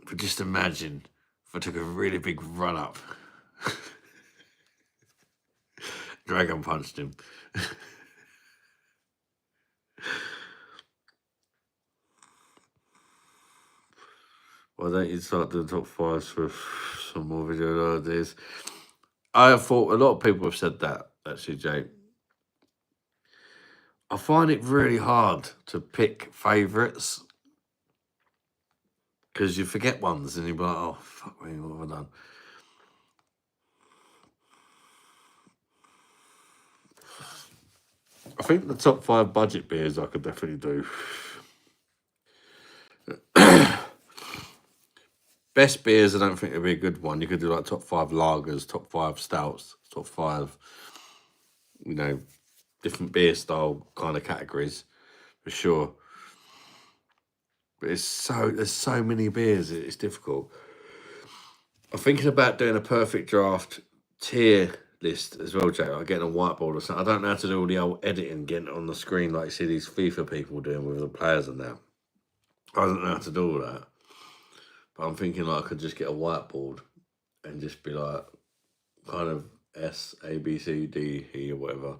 But just imagine if I took a really big run up. Dragon punched him. Why don't you start doing top fives for some more video ideas? I have thought a lot of people have said that, actually, Jake. I find it really hard to pick favourites because you forget ones and you're like, oh, fuck me, what have I done? I think the top 5 budget beers I could definitely do. Best beers, I don't think it'd be a good one. You could do like top 5 lagers, top 5 stouts, top 5, you know, different beer style kind of categories for sure. But there's so many beers, it's difficult. I'm thinking about doing a perfect draft tier list as well, Jay. Like getting a whiteboard or something. I don't know how to do all the old editing, getting it on the screen like you see these FIFA people doing with the players and that. I don't know how to do all that. But I'm thinking like I could just get a whiteboard and just be like kind of S, A, B, C, D, E or whatever.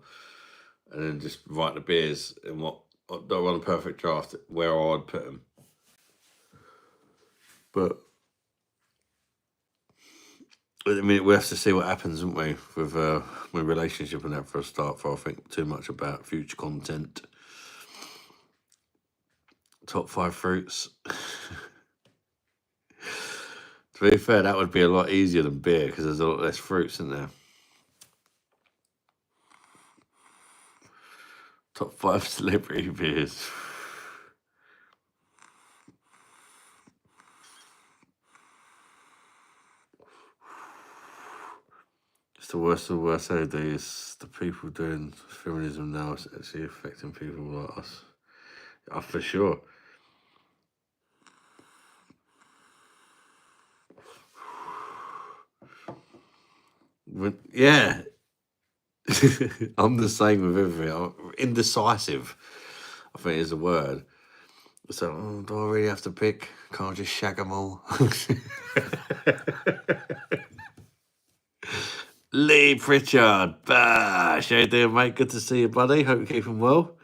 And then just write the beers and what don't run a perfect draft where I'd put them. But I mean, we have to see what happens, don't we, with my relationship and that for a start. For I think too much about future content. Top 5 fruits. To be fair, that would be a lot easier than beer because there's a lot less fruits in there. Top 5 celebrity beers. It's the worst of the worst AD is the people doing feminism now is actually affecting people like us. For sure. Yeah. I'm the same with everything. I'm indecisive, I think is the word. So, do I really have to pick? Can't I just shag them all? Lee Pritchard, bash. How you doing, mate? Good to see you, buddy. Hope you're keeping well.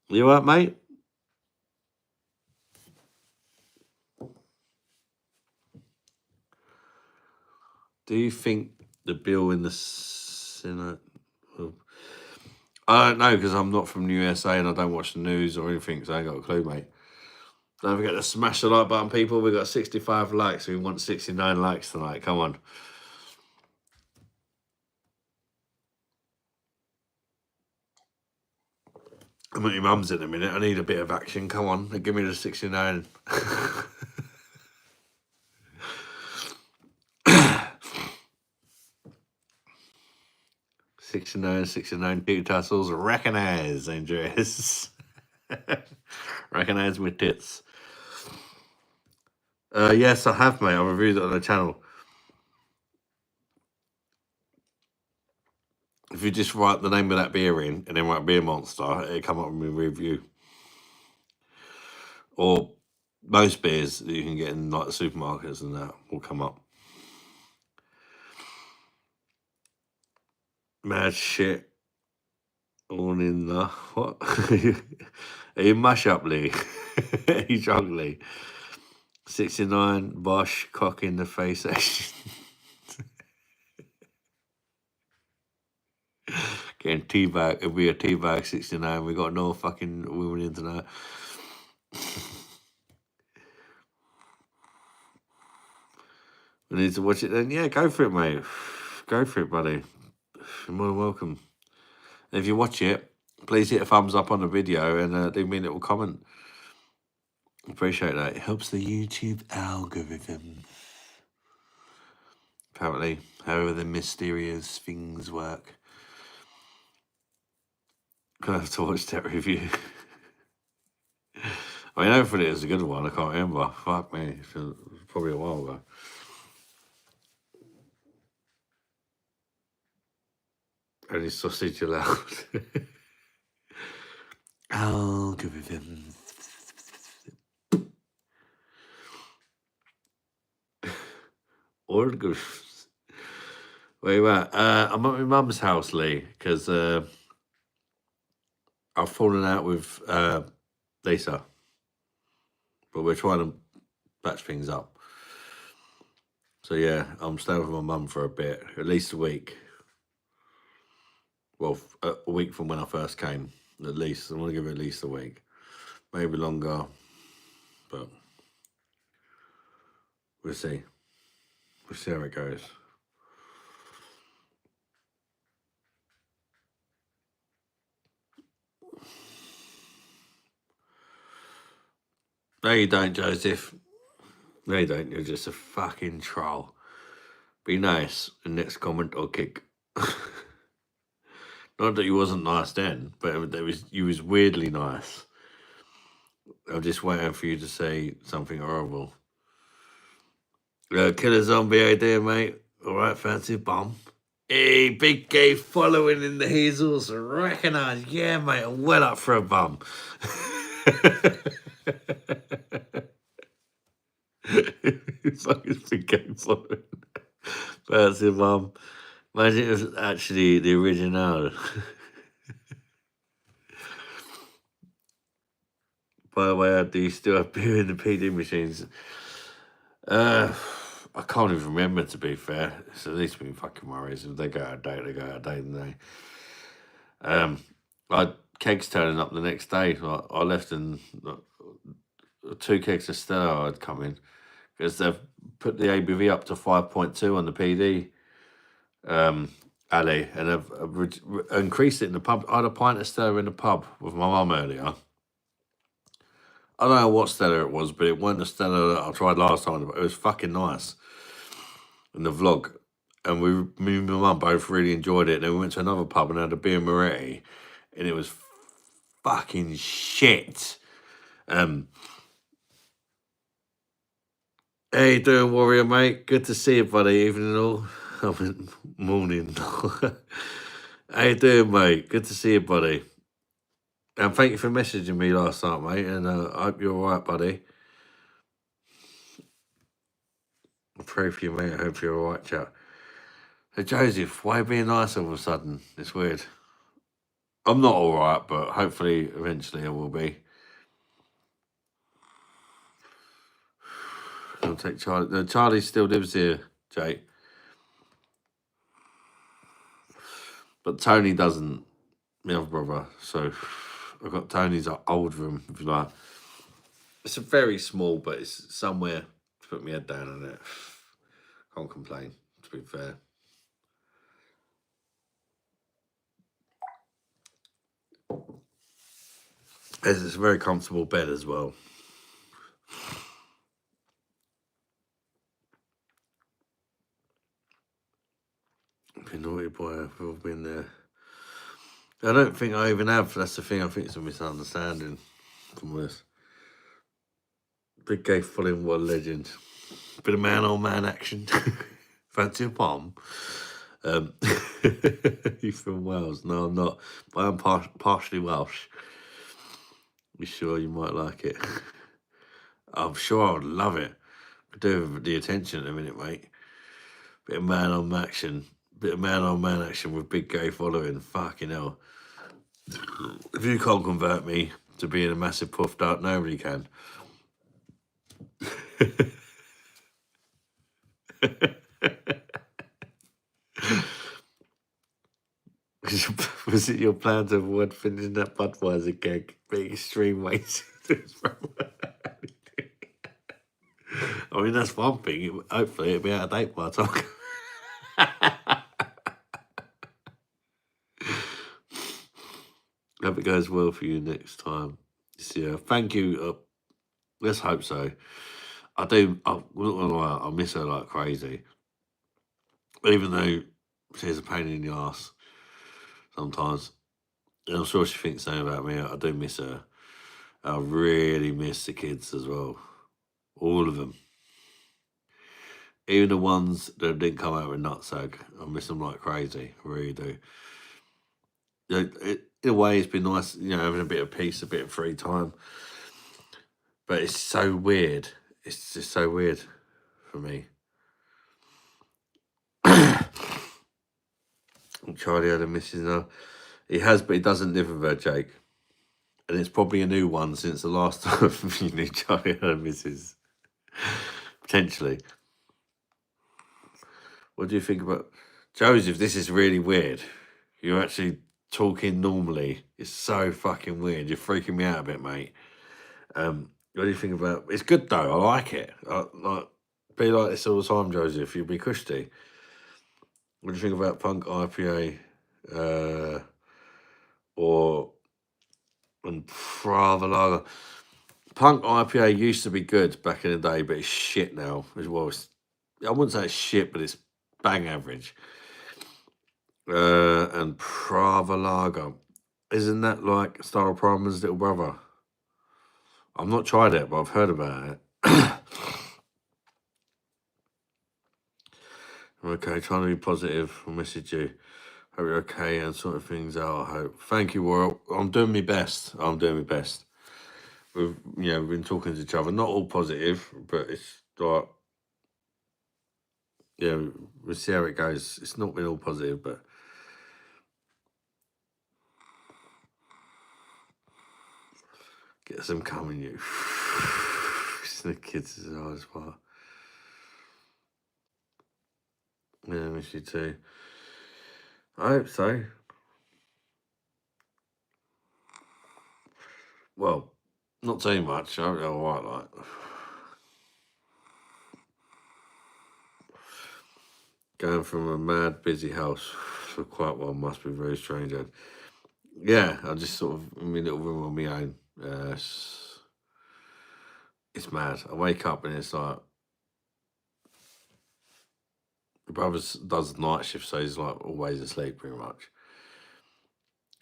You all right, mate? Do you think the bill in the Senate... I don't know, because I'm not from the USA and I don't watch the news or anything, so I ain't got a clue, mate. Don't forget to smash the like button, people. We got 65 likes. We want 69 likes tonight. Come on. I'm at your mum's in a minute. I need a bit of action. Come on. Give me the 69. 69, two tassels. Recognize, Andreas. Recognize my tits. Yes, I have, mate. I reviewed it on the channel. If you just write the name of that beer in and then write Beer Monster, it'll come up with a review. Or most beers that you can get in like the supermarkets and that will come up. Mad shit. All in the what? Are you mash up, Lee? Are you drunk, Lee? 69 Bosch cock in the face action. Getting teabag. It'll be a teabag 69. We got no fucking women in tonight. We need to watch it then. Yeah, go for it, mate. Go for it, buddy. You're more than welcome. And if you watch it, please hit a thumbs up on the video and leave me a little comment. Appreciate that. It helps the YouTube algorithm. Apparently, however the mysterious things work. Gonna have to watch that review. I mean, hopefully it's a good one. I can't remember. Fuck me. It's probably a while ago. Only sausage allowed. Algorithm. Organs. Where you at? I'm at my mum's house, Lee, because I've fallen out with Lisa. But we're trying to patch things up. So yeah, I'm staying with my mum for a bit, at least a week. Well, a week from when I first came, at least. I want to give it at least a week. Maybe longer, but we'll see. We'll see how it goes. No, you don't, Joseph. No, you don't. You're just a fucking troll. Be nice. The next comment I'll kick. Not that you wasn't nice then, but you was weirdly nice. I'm just waiting for you to say something horrible. Killer zombie idea, mate. All right, fancy bum. Hey, big gay following in the hazels. Recognise, yeah, mate. I'm well up for a bum. Fucking big gay following. Fancy bum. Imagine it was actually the original. By the way, do you still have beer in the PD machines? I can't even remember, to be fair. It's at least been fucking worries. If they go out of date, they go out of date, don't they? I had kegs turning up the next day. I left and 2 kegs of Stella had come in because they've put the ABV up to 5.2 on the PD. Ali, and I've increased it in the pub. I had a pint of Stella in the pub with my mum earlier. I don't know what Stella it was, but it wasn't the Stella that I tried last time. But it was fucking nice in the vlog. And me and my mum both really enjoyed it. Then we went to another pub and had a beer Moretti, and it was fucking shit. How you doing, Warrior, mate? Good to see you, buddy. Evening all. I mean, morning. How you doing, mate? Good to see you, buddy. And thank you for messaging me last night, mate. And I hope you're all right, buddy. I pray for you, mate. I hope you're all right, chap. So, Joseph, why are you being nice all of a sudden? It's weird. I'm not all right, but hopefully, eventually, I will be. I'll take Charlie. No, Charlie still lives here, Jake. But Tony doesn't, my other brother. So I've got Tony's old room, if you like. It's a very small, but it's somewhere to put my head down on it. Can't complain, to be fair. It's a very comfortable bed as well. Been naughty boy, I've all been there. I don't think I even have. That's the thing. I think it's a misunderstanding from this. Big gay Fulham, what a legend. Bit of man-on-man action. Fancy a palm? You from Wales? No, I'm not. But I'm partially Welsh. You sure you might like it? I'm sure I would love it. Could do with the attention in a minute, mate. Bit of man-on-man action. Bit of man-on-man action with big gay following. Fucking hell. If you can't convert me to being a massive puffed out, nobody can. Was it your plan to avoid finishing that Budweiser keg? Being extreme ways. I mean, that's one thing. Hopefully, it'll be out of date by the time. Hope it goes well for you next time. Yeah, thank you. Let's hope so. I do. I'm not gonna lie, I miss her like crazy. Even though she's a pain in the ass sometimes. And I'm sure she thinks the same about me. I do miss her. I really miss the kids as well. All of them. Even the ones that didn't come out with nutsack. I miss them like crazy. I really do. In a way, it's been nice, having a bit of peace, a bit of free time. But it's so weird. It's just so weird for me. Charlie had a missus now. He has, but he doesn't live with her, Jake. And it's probably a new one since the last time you knew Charlie had a missus. Potentially. What do you think about... Joseph, this is really weird. You're actually talking normally. It's so fucking weird. You're freaking me out a bit, mate. What do you think about... It's good, though. I like it. Be like this all the time, Joseph. You'll be cushy. What do you think about Punk IPA? And Prava Lager. Punk IPA used to be good back in the day, but it's shit now. I wouldn't say it's shit, but it's bang average. And Prava Lager. Isn't that like Star Primer's little brother? I've not tried it, but I've heard about it. Okay, trying to be positive. I'll message you. Hope you're okay and sort of things out, I hope. Thank you, Warren. I'm doing my best. We've been talking to each other. Not all positive, but it's like, we'll see how it goes. It's not been all positive, but get some coming, you. The kids as well as well. Yeah, I miss you too. I hope so. Well, not too much. I don't all right, like. Going from a mad busy house. for quite a while. Must be very strange. Yeah, I just sort of in my little room on my own. It's mad. I wake up and it's like my brother does night shift, so he's like always asleep pretty much.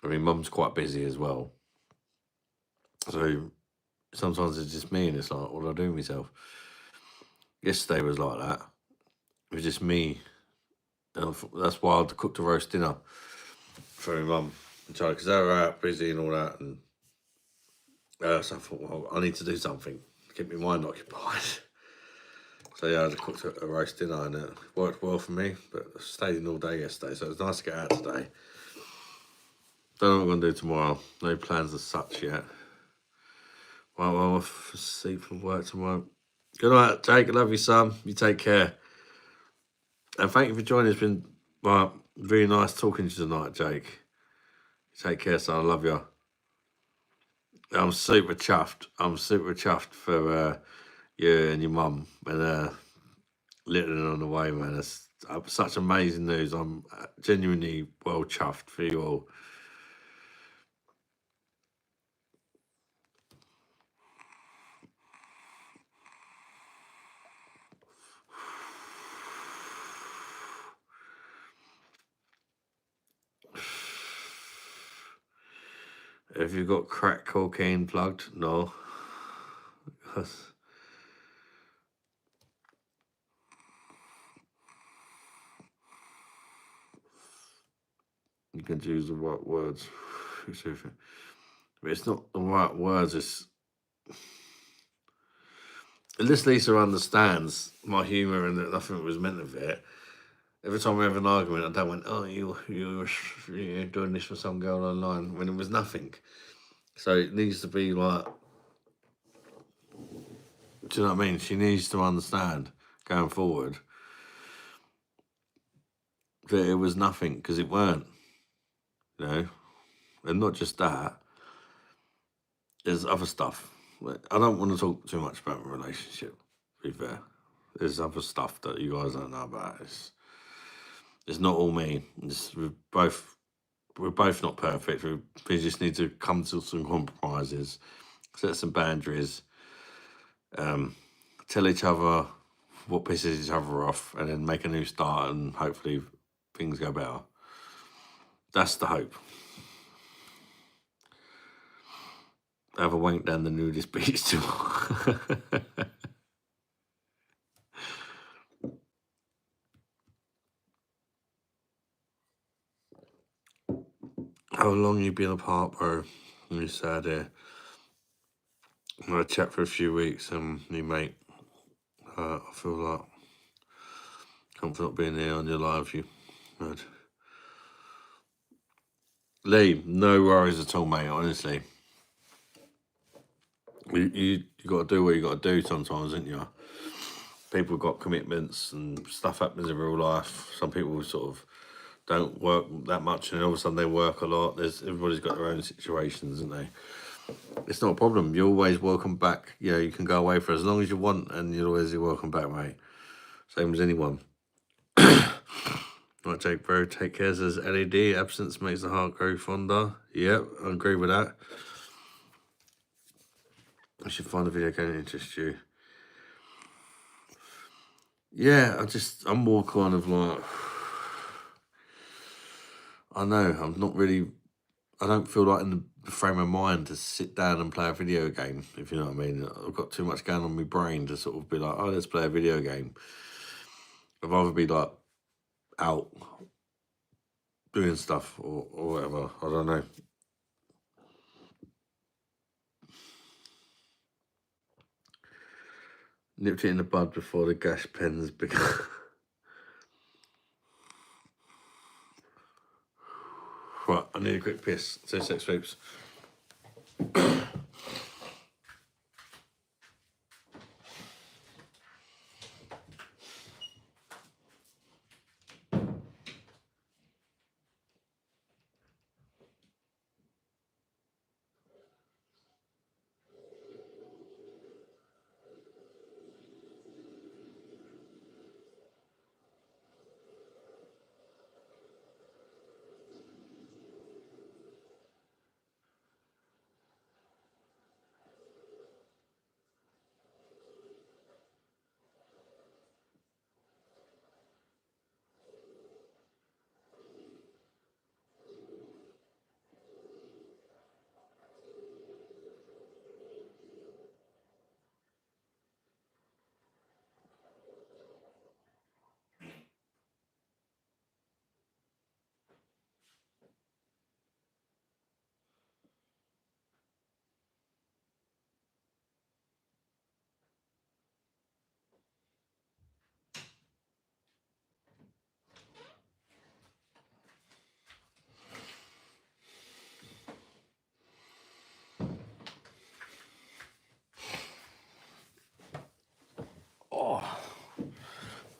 I mean, mum's quite busy as well, so sometimes it's just me, and it's like, what do I do with myself? Yesterday was like that. It was just me, and that's why I cooked a roast dinner for my mum and Charlie because they were out busy and all that, and so I thought, well, I need to do something to keep my mind occupied. So yeah, I just cooked a roast dinner and it worked well for me, but I stayed in all day yesterday, so it was nice to get out today. Don't know what I'm going to do tomorrow. No plans as such yet. Well, I'm off for sleep from work tomorrow. Good night, Jake. I love you, son. You take care. And thank you for joining. It's been really nice talking to you tonight, Jake. You take care, son. I love you. I'm super chuffed. I'm super chuffed for you and your mum and Little on the way, man. It's such amazing news. I'm genuinely well chuffed for you all. Have you got crack cocaine plugged? No. You can use the right words. But it's not the right words. It's at least Lisa understands my humour and that nothing was meant of it. Every time we have an argument, I don't went, oh, you're doing this for some girl online when it was nothing. So it needs to be like, do you know what I mean? She needs to understand going forward that it was nothing because it weren't, you know. And not just that, there's other stuff. I don't want to talk too much about my relationship, to be fair. There's other stuff that you guys don't know about. It's not all me. We're both not perfect. We just need to come to some compromises, set some boundaries, tell each other what pisses each other off, and then make a new start, and hopefully things go better. That's the hope. Have a wank down the nudist beach too. How long you been apart, bro? You sad here. I had a chat for a few weeks, and you mate. I feel like comfort not being here on your live. You, good. Lee, no worries at all, mate. Honestly, you got to do what you got to do sometimes, ain't you? People got commitments and stuff happens in real life. Some people sort of don't work that much, and all of a sudden they work a lot. Everybody's got their own situations, isn't they? It's not a problem. You're always welcome back. You know, you can go away for as long as you want, and you're always welcome back, mate. Same as anyone. Right, Jake, bro. Take care. Says LED. Absence makes the heart grow fonder. Yep, I agree with that. I should find a video game that interests you. Yeah, I'm more kind of like, I know, I don't feel like in the frame of mind to sit down and play a video game, if you know what I mean. I've got too much going on in my brain to sort of be like, oh, let's play a video game. I'd rather be like out doing stuff or whatever. I don't know. Nipped it in the bud before the gash pens began. Right, I need a quick piss. 6 weeks.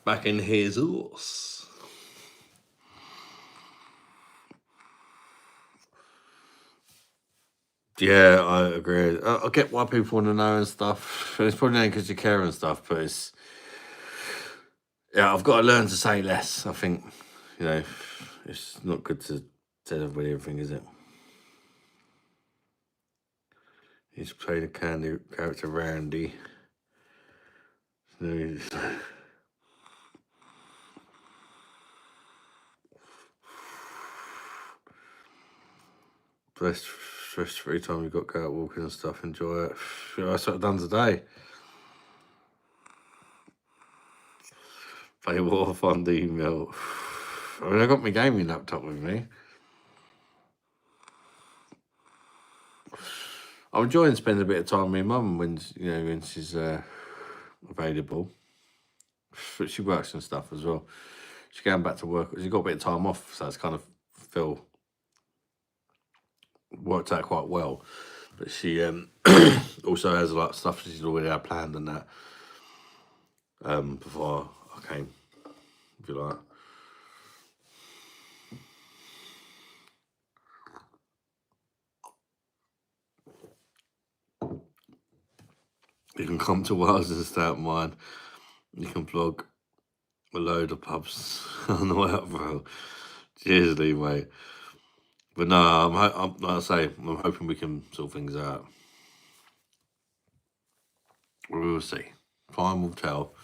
back in his horse. Yeah, I agree. I get why people want to know and stuff. It's probably not because you care and stuff, but it's I've got to learn to say less. I think it's not good to tell everybody everything, is it? He's played a candy character Randy. So he's, best free time you've got, go out walking and stuff, enjoy it. Yeah, that's what I've done today. Play War Fund email. I mean, I got my gaming laptop with me. I'm enjoying spending a bit of time with my mum when she's available. But she works and stuff as well. She's going back to work. She's got a bit of time off, so it's kind of worked out quite well. But she also has a lot of stuff she's already had planned and that before I came, if you like. You can come to Wales and stay at mine. You can vlog a load of pubs on the way up, bro. Cheers, Lee, mate. But no, I'm like I say, I'm hoping we can sort things out. We will see. Time will tell.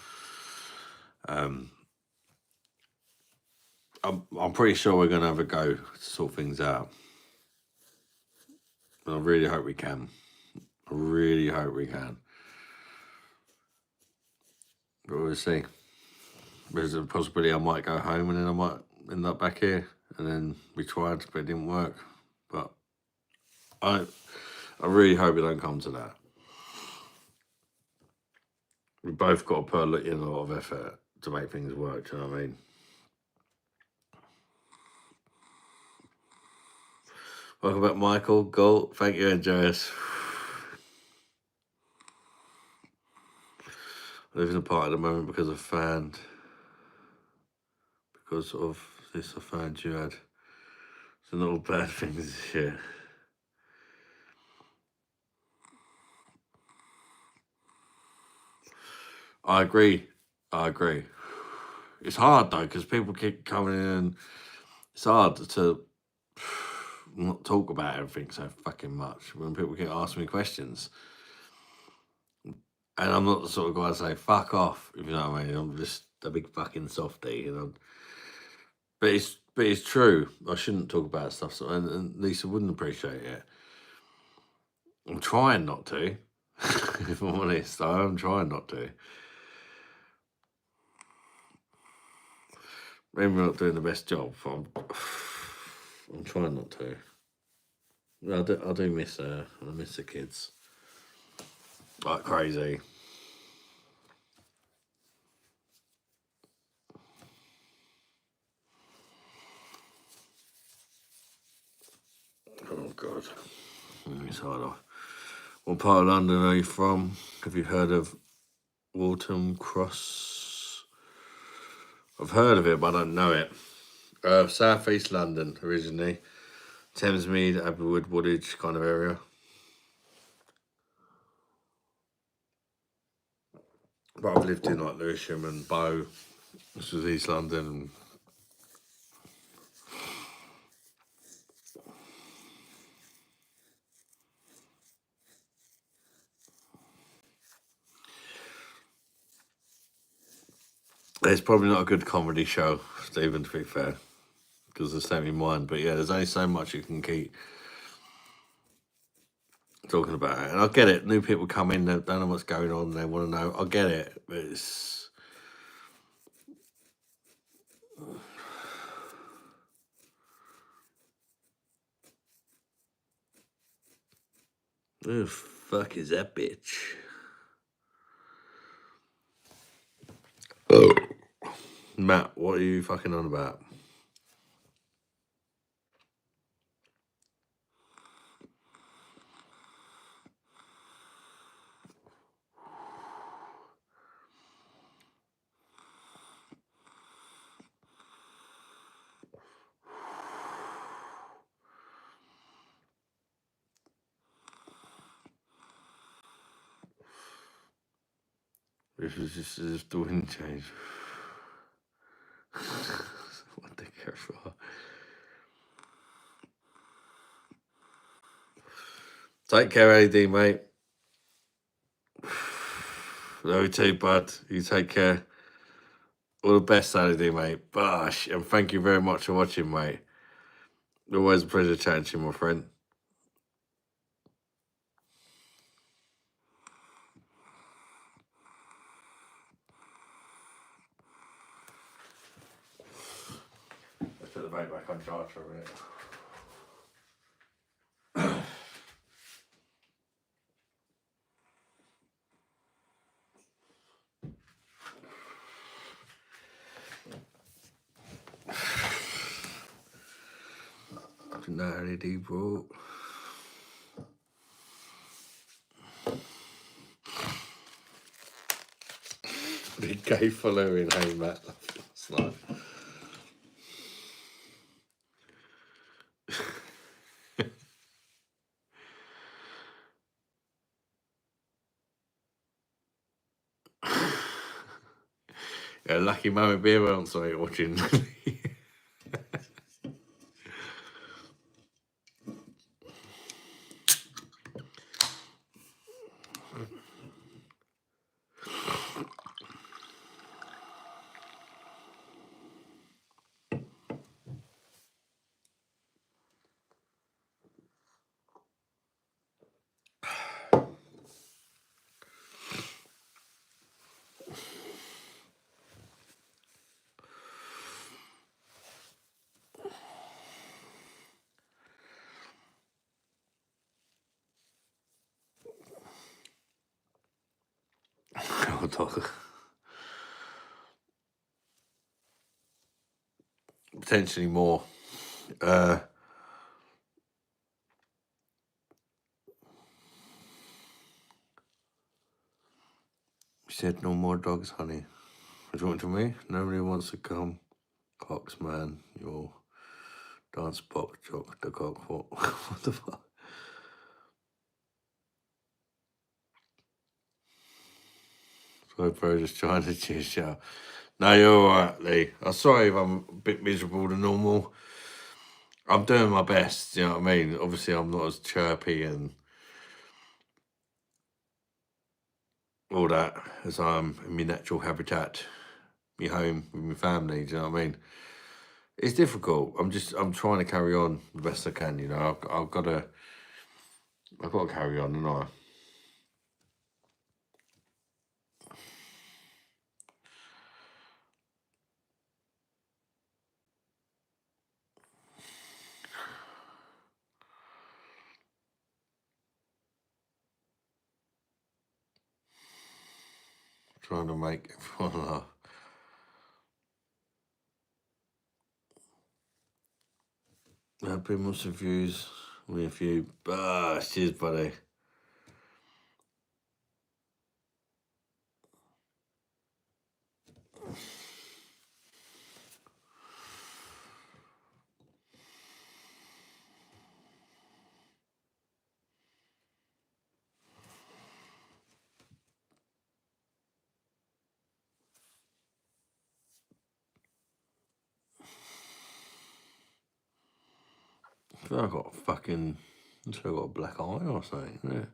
I'm pretty sure we're going to have a go to sort things out. And I really hope we can. I really hope we can. But we'll see. There's a possibility I might go home and then I might end up back here. And then we tried, but it didn't work. But I really hope it don't come to that. We both got to put in a lot of effort to make things work, do you know what I mean? Welcome back, Michael. Gold. Thank you, Andreas. I live in a part at the moment because of this I found you had. So not all bad things this year. I agree. It's hard though because people keep coming in and it's hard to not talk about everything so fucking much when people keep asking me questions. And I'm not the sort of guy to say, fuck off, if you know what I mean. I'm just a big fucking softie, But it's true. I shouldn't talk about stuff, and Lisa wouldn't appreciate it. I'm trying not to, if I'm honest. I'm trying not to. Maybe we're not doing the best job. I'm trying not to. I do miss her. I miss the kids like crazy. Oh God, it's hard. What part of London are you from? Have you heard of Waltham Cross? I've heard of it, but I don't know it. South East London originally, Thamesmead, Abbeywood, Woolwich kind of area. But I've lived in like Lewisham and Bow. This was East London. It's probably not a good comedy show, Stephen, to be fair, because the same in mind. But yeah, there's only so much you can keep talking about it. And I get it. New people come in, they don't know what's going on, they want to know. I get it, but it's... Who the fuck is that bitch? Oh. Matt, what are you fucking on about? This is just the wind change. What the careful. Take care, AD, mate. Love you too, bud. You take care. All the best, Saturday, mate. Bosh. And thank you very much for watching, mate. Always a pleasure chatting to you, my friend. Let's put the boat back on charge for a minute. Good night, bro. Big gay following home, Matt. Last night. Yeah, lucky moment beer on sorry watching. Oh, dog. Potentially more. She said no more dogs, honey. What do you want to me? Nobody wants to come. Cox, man. Your dance pop jock the cock. What the fuck? So bro, just trying to cheer shout. No, you're alright, Lee. I'm sorry if I'm a bit miserable than normal. I'm doing my best, you know what I mean? Obviously, I'm not as chirpy and all that as I'm in my natural habitat, my home with my family, do you know what I mean? It's difficult. I'm trying to carry on the best I can, you know. I've got to carry on, and trying to make everyone laugh. I've been with some views, only a few. Cheers, buddy. I feel like I've got a black eye or something, yeah.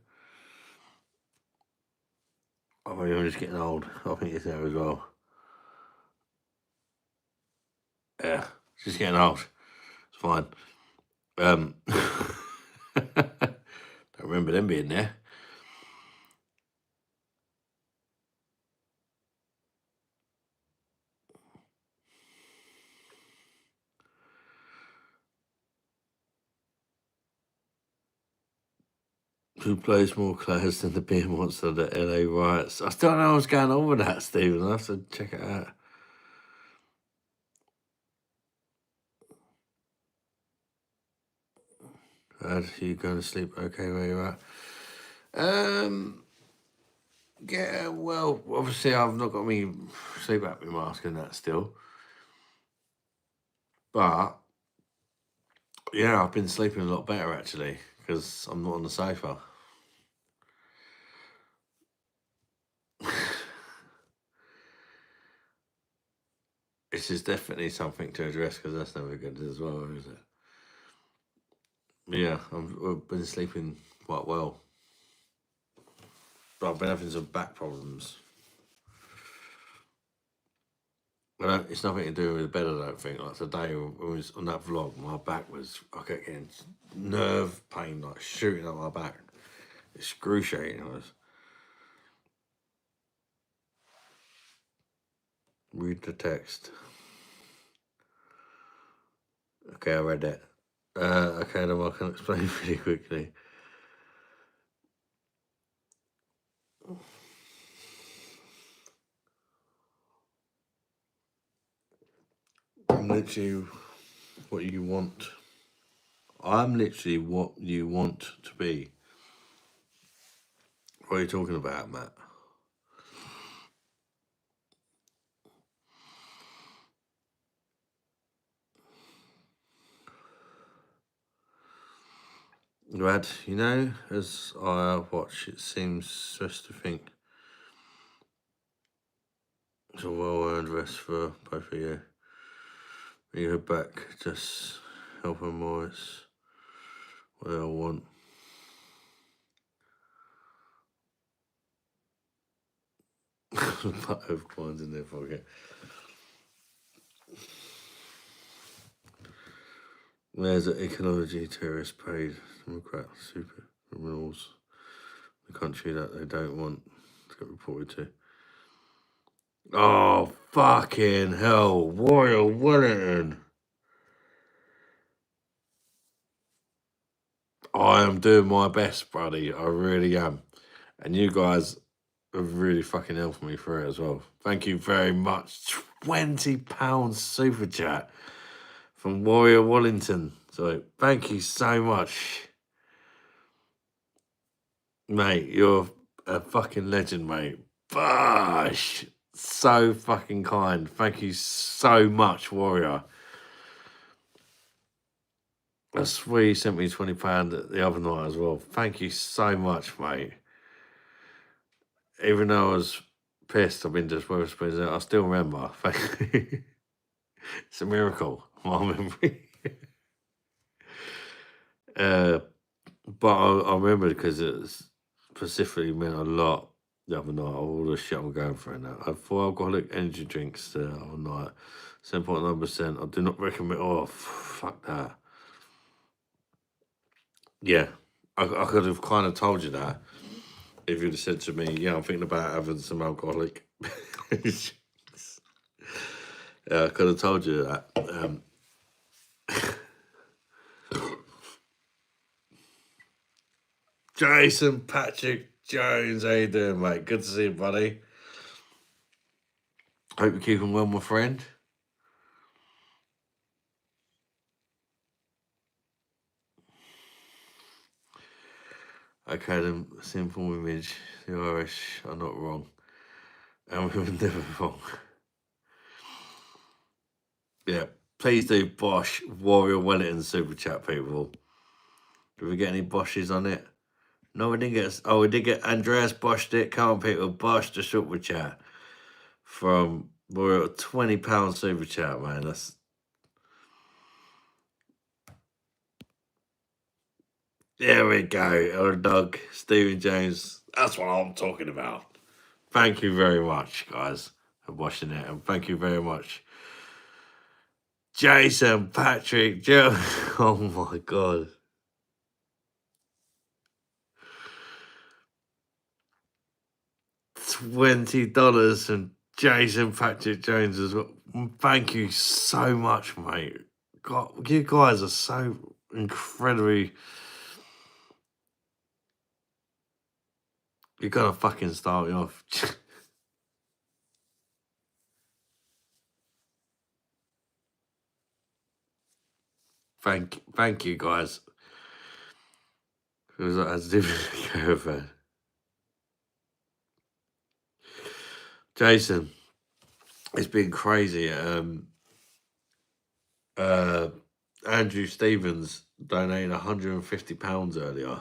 I mean, I'm just getting old. I think it's there as well. Yeah, just getting old. It's fine. Don't remember them being there. Who plays more class than the beer monster, the LA riots? I still don't know what's going on with that, Stephen. I'll have to check it out. Are you going to sleep okay where you're at? Yeah, well, obviously I've not got me sleep apnea mask and that still. But, yeah, I've been sleeping a lot better actually, because I'm not on the sofa. this is definitely something to address because that's never good as well, is it? Yeah, I've been sleeping quite well, but I've been having some back problems. It's nothing to do with the bed, I don't think. Like today, when I was on that vlog, my back was, I kept getting nerve pain, like shooting up my back. Excruciating. I was. Read the text. Okay, I read it. Okay, then I can explain really quickly. I'm literally what you want. I'm literally what you want to be. What are you talking about, Matt? Rad, you know, as I watch, it seems just to think it's a well-earned rest for both of you. When you head back, just help them more. It's what I want. Butt of coins in their pocket. There's an ecology terrorist paid Democrat super criminals, the country that they don't want to get reported to. Oh, fucking hell. Royal Wellington. I am doing my best, buddy. I really am. And you guys have really fucking helped me through it as well. Thank you very much. £20 super chat from Warrior Wellington. So thank you so much. Mate, you're a fucking legend, mate. Bosh! So fucking kind. Thank you so much, Warrior. I swear you sent me £20 the other night as well. Thank you so much, mate. Even though I was pissed, I've been just Wetherspoons, I still remember. It's a miracle, my memory. But I remember because it specifically meant a lot the other night, all the shit I'm going through now. I have 4 alcoholic energy drinks the other night, 7.9%. I do not recommend. Oh, fuck that. Yeah, I could have kind of told you that if you'd have said to me, yeah, I'm thinking about having some alcoholic. Yeah, I could have told you that. Jason Patrick Jones, how you doing, mate? Good to see you, buddy. Hope you're keeping well, my friend. Okay, then, simple image. The Irish are not wrong. And we were never wrong. Yeah, please do Bosch Warrior Wellington super chat, people. Did we get any Bosches on it? No, we didn't get. Oh, we did get Andreas Bosch. It. Come on, people. Bosch the super chat from Warrior. £20 super chat, man. That's. There we go. Our dog, Stephen James. That's what I'm talking about. Thank you very much, guys, for watching it. And thank you very much, Jason, Patrick, Joe. Oh, my God. $20 from Jason Patrick Jones as well. Thank you so much, mate. God, you guys are so incredibly. You gotta fucking start me off. thank you, guys. It was as different caravan. Jason, it's been crazy. Andrew Stevens donated £150 earlier.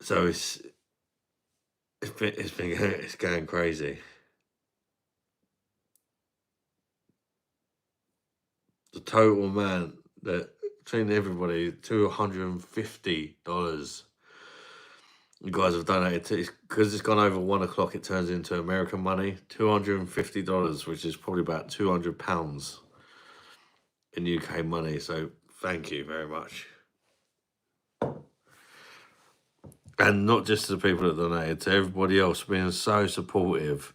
So it's going crazy. the total amount that between everybody, $250. You guys have donated because it's gone over 1 o'clock. It turns into American money, $250, which is probably about £200 in UK money. So thank you very much. And not just to the people that donated, to everybody else being so supportive.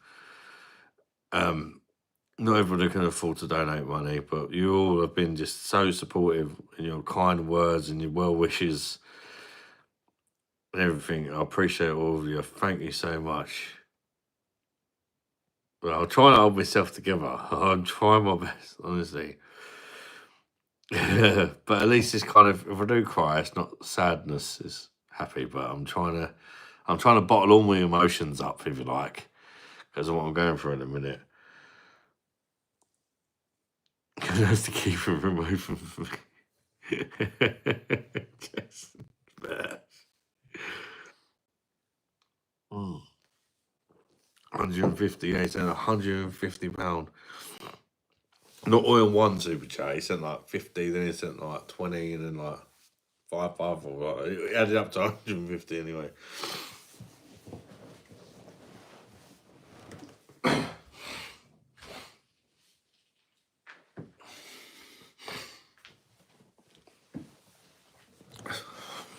Not everybody can afford to donate money, but you all have been just so supportive in your kind words and your well wishes and everything. I appreciate all of you. Thank you so much. Well, I'll try and hold myself together. I'm trying my best, honestly. But at least it's kind of, if I do cry, it's not sadness, it's happy. But I'm trying to bottle all my emotions up, if you like, because of what I'm going through in a minute. I have to keep it removed from just, mm. 158 and £150. Not all in one super chat. He sent like 50, then he sent like 20, and then like 5, or like, it added up to 150 anyway.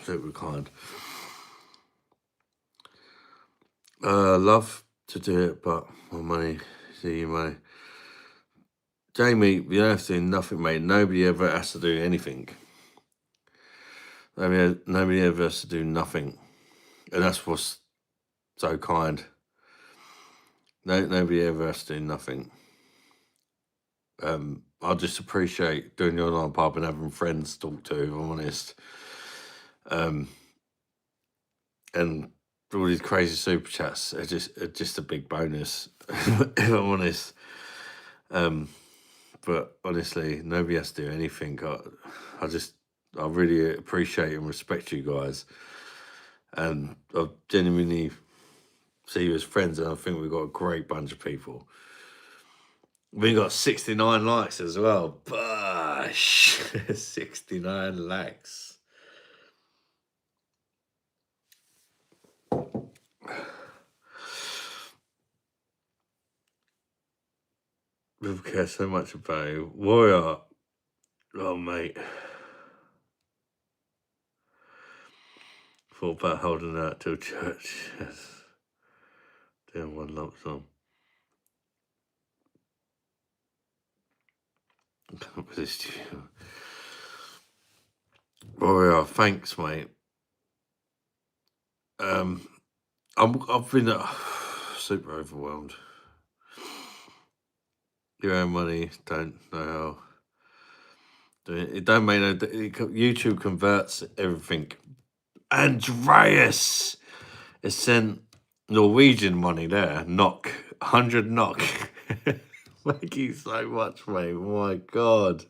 Super kind. Love to do it, but my money, see you money. Jamie, you don't have to do nothing, mate. Nobody ever has to do anything. Nobody ever has to do nothing. And that's what's so kind. Nobody ever has to do nothing. I just appreciate doing the online pub and having friends to talk to, if I'm honest. And all these crazy super chats are just a big bonus, if I'm honest. But honestly, nobody has to do anything. I really appreciate and respect you guys. And I genuinely see you as friends, and I think we've got a great bunch of people. We got 69 likes as well. Bush! 69 likes. People care so much about you. Warrior. Oh, mate. Thought about holding out till church. Yes. Doing one lump sum. Warrior, thanks, mate. I've been super overwhelmed. Your own money, don't know how. It don't make no. YouTube converts everything. Andreas has sent Norwegian money there. 100 NOK. Thank you so much, mate. My God.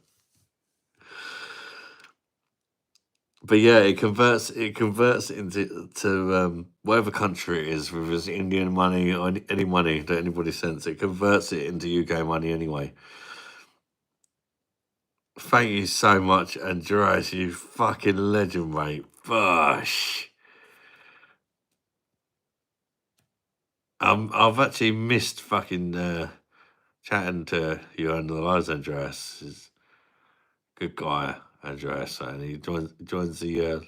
But yeah, it converts into whatever country it is, whether it's Indian money or any money that anybody sends. It converts it into UK money anyway. Thank you so much, Andreas. You fucking legend, mate. Bush. I've actually missed fucking chatting to you under the lives, Andreas. He's a good guy, Andreas, and he joins the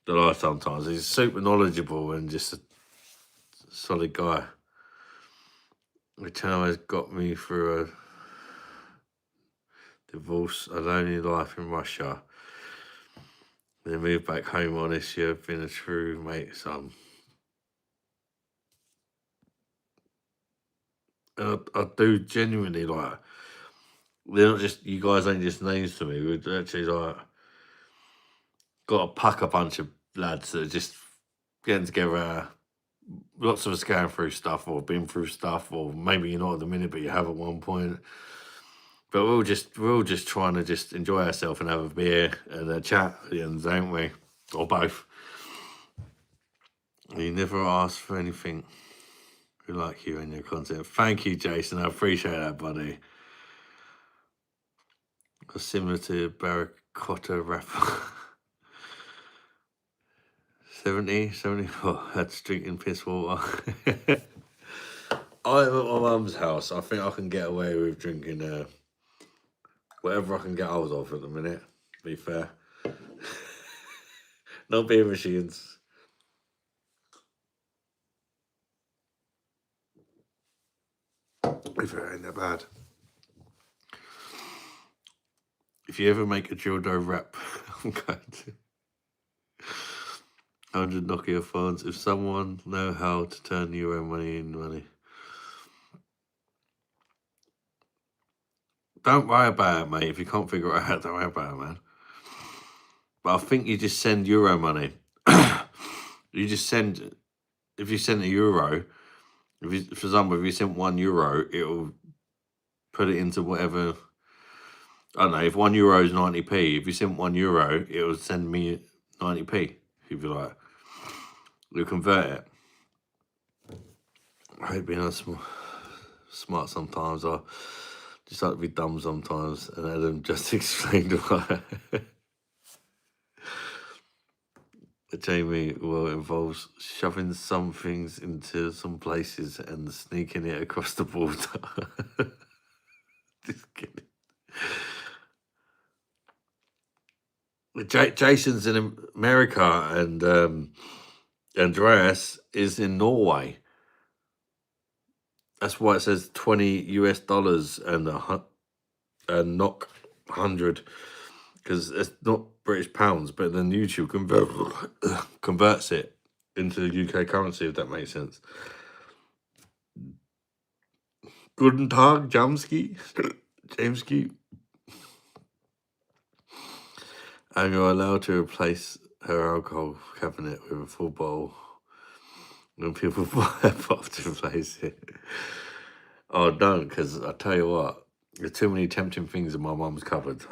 live sometimes. He's super knowledgeable and just a solid guy. Which has got me through a divorce, a lonely life in Russia. Then moved back home on this year, been a true mate, son. And I do genuinely like. They're not just, you guys ain't just names to me. We're actually like got a bunch of lads that are just getting together. Lots of us going through stuff or been through stuff, or maybe you're not at the minute, but you have at one point. But we're all just trying to just enjoy ourselves and have a beer and a chat at the end, don't we? Or both. You never ask for anything. We like you and your content. Thank you, Jason. I appreciate that, buddy. similar to Barracotta wrapper. 70. Oh, that's drinking piss water. I'm at my mum's house. I think I can get away with drinking whatever I can get hold of at the minute, to be fair. No beer machines. If it ain't that bad. If you ever make a dildo rap, I'm going to. 100 Nokia phones. If someone know how to turn euro money into money. Don't worry about it, mate. If you can't figure it out, don't worry about it, man. But I think you just send euro money. You just send, if you send a euro, if you, for example, if you send €1, it'll put it into whatever. I don't know, if €1 is 90p, if you send €1, it'll send me 90p, if you like. You'll convert it. I hate being smart sometimes. I just like to be dumb sometimes, and Adam just explained why. Jamie, well, it involves shoving some things into some places and sneaking it across the border. Just kidding. Jason's in America, and Andreas is in Norway. That's why it says $20 and knock 100, because it's not British pounds, but then YouTube converts it into UK currency, if that makes sense. Guten Tag, Jamski. Jamski. And you're allowed to replace her alcohol cabinet with a full bowl when people buy a pot to replace it. Oh, don't, because I tell you what, there's too many tempting things in my mum's cupboard,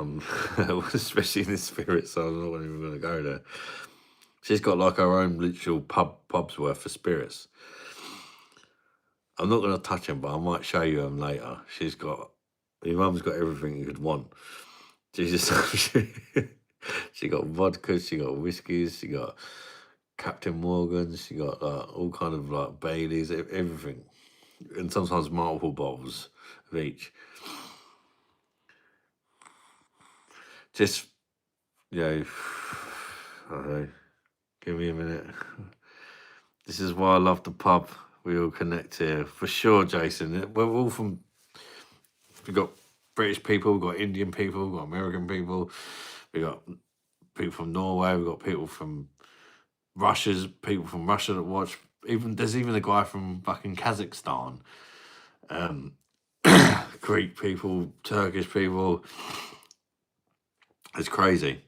especially in the spirit, so I'm not even going to go there. She's got like her own literal pub's worth of spirits. I'm not going to touch them, but I might show you them later. Your mum's got everything you could want. She got vodka, she got whiskies, she got Captain Morgan's, she got like all kind of like Baileys, everything. And sometimes multiple bottles of each. Just, I don't know, give me a minute. This is why I love the pub. We all connect here. For sure, Jason. We're all from, we've got British people, we've got Indian people, we've got American people, we've got people from Norway, we've got people from Russia that watch. There's even a guy from fucking Kazakhstan. Greek people, Turkish people. It's crazy.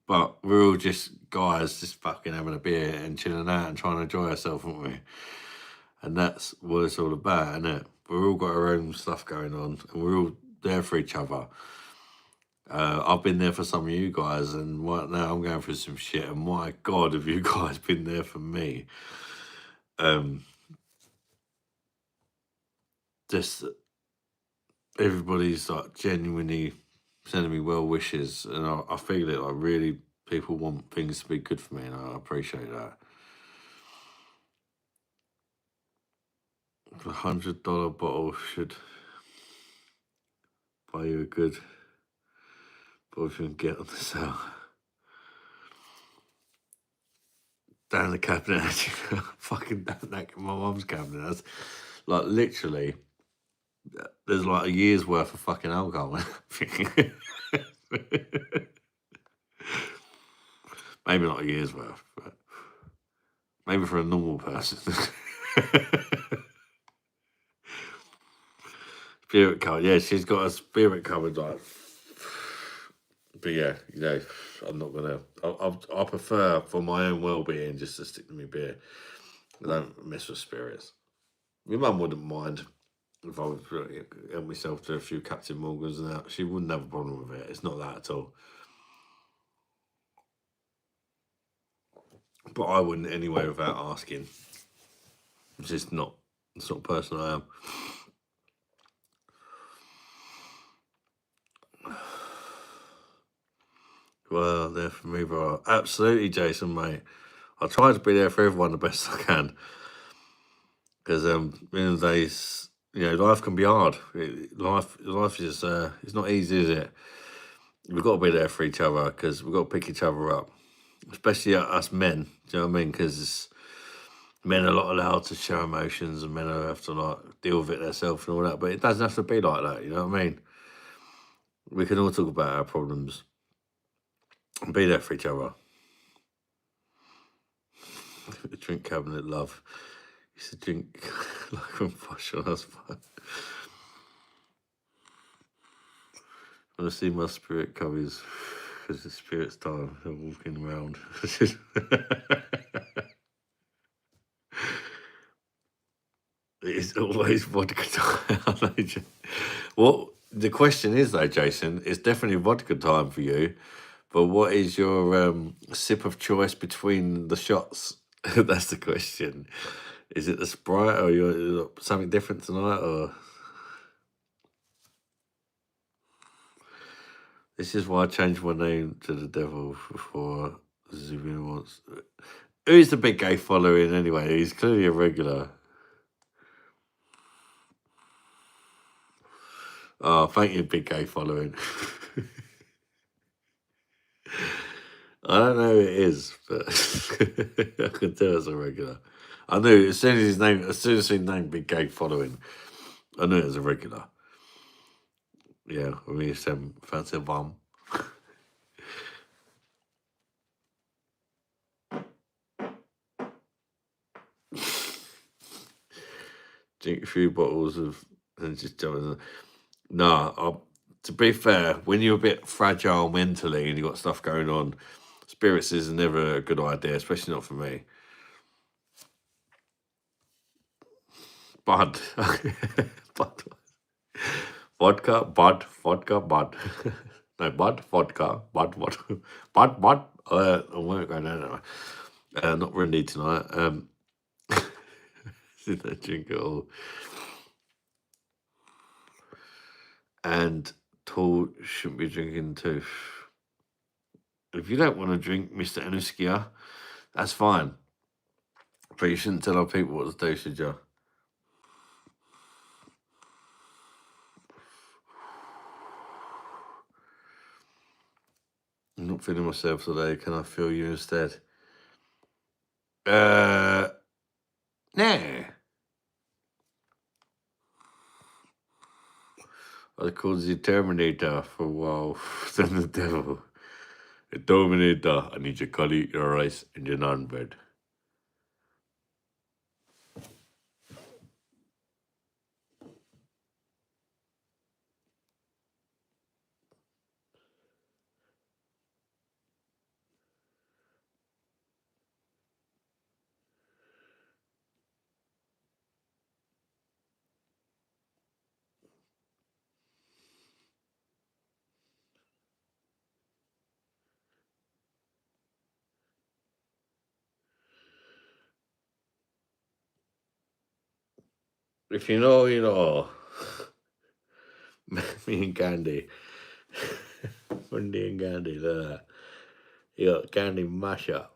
But we're all just guys just fucking having a beer and chilling out and trying to enjoy ourselves, aren't we? And that's what it's all about, isn't it? We've all got our own stuff going on and we're all there for each other. I've been there for some of you guys, and right now I'm going through some shit, and my God, have you guys been there for me? Just everybody's like genuinely sending me well wishes, and I feel it. Like really, people want things to be good for me, and I appreciate that. A $100 bottle should buy you a good boyfriend get on the sale. Down the cabinet, fucking down that my mum's cabinet. That's like literally. There's like a year's worth of fucking alcohol. Maybe not a year's worth, but maybe for a normal person. Spirit cupboard, yeah, she's got a spirit cupboard, like. But yeah, I'm not gonna. I prefer, for my own well-being, just to stick to my beer. I don't mess with spirits. My mum wouldn't mind if I would help myself to a few Captain Morgans and that. She wouldn't have a problem with it. It's not that at all. But I wouldn't anyway without asking. It's just not the sort of person I am. Well, there for me, bro. Absolutely, Jason, mate. I try to be there for everyone the best I can. Because in the days, life can be hard. Life is it's not easy, is it? We've got to be there for each other because we've got to pick each other up, especially us men. Do you know what I mean? Because men are not allowed to show emotions, and men have to like deal with it themselves and all that. But it doesn't have to be like that. You know what I mean? We can all talk about our problems and be there for each other. The drink cabinet, love. Used to drink like when posh when I was fun. When I see my spirit covers, because the spirit's time, I'm walking around. It's always vodka time. What the question is, though, Jason, it's definitely vodka time for you. But what is your sip of choice between the shots? That's the question. Is it the Sprite or you're something different tonight? Or this is why I changed my name to the devil before Zubin wants. Who's the big gay following anyway? He's clearly a regular. Oh, thank you, big gay following. I don't know who it is, but I can tell it's a regular. I knew as soon as he named Big Gay following, I knew it was a regular. Yeah, we used to fancy a bum. Drink a few bottles of and just jump in. No, to be fair, when you're a bit fragile mentally and you've got stuff going on, spirits is never a good idea, especially not for me. Bud. Bud. Vodka, bud, vodka, bud. No, bud, vodka, bud, vodka. Bud. I won't go down that. Not really tonight. Didn't drink at all. And tall shouldn't be drinking too. If you don't want to drink Mr. Anuskia, that's fine. But you shouldn't tell other people what to do, should you? I'm not feeling myself today. Can I feel you instead? Nah. I was called the Terminator for a while, then the devil. The Terminator, I need your curry, your rice, and your naan bread. If you know, you know. Me and Candy. Wendy and Candy, you got Candy mashup.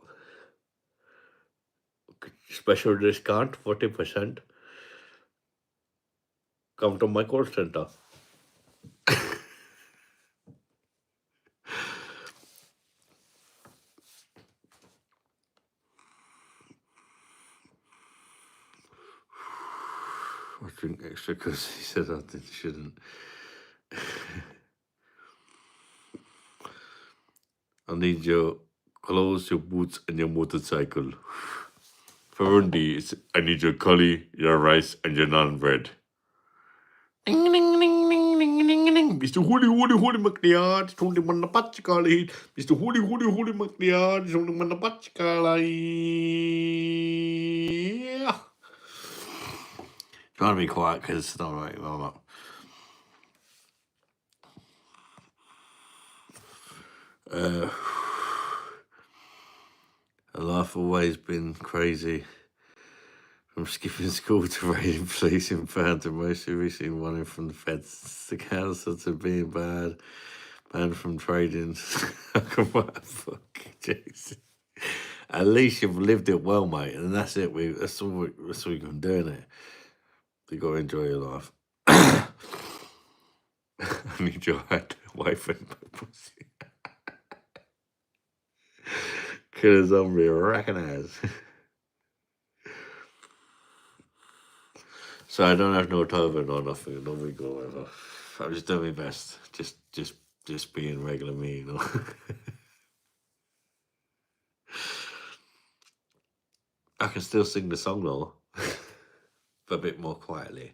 Special discount, 40%. Come to my call center. I drink extra because he said I shouldn't. I need your clothes, your boots, and your motorcycle. For Rundi, I need your curry, your rice, and your naan bread. Ding, ding, ding, ding, ding, ding, ding. Mr. Holy McLeod, Tony Manapachkali. Mr. Holy McLeod, Tony Manapachkali. Trying to be quiet because it's not right. I'm up. Life always been crazy. From skipping school to raiding police in Fountain, mostly recently running from the feds to council to being bad. Banned from trading. Fuck, Jesus. At least you've lived it well, mate, and that's it. That's all you can do, innit? You got to enjoy your life. And enjoy it away from pussy. Kill a zombie, recognize. So I don't have no turban or nothing, no wig or whatever. I'm just doing my best. Just being regular me, you know. I can still sing the song though, but a bit more quietly.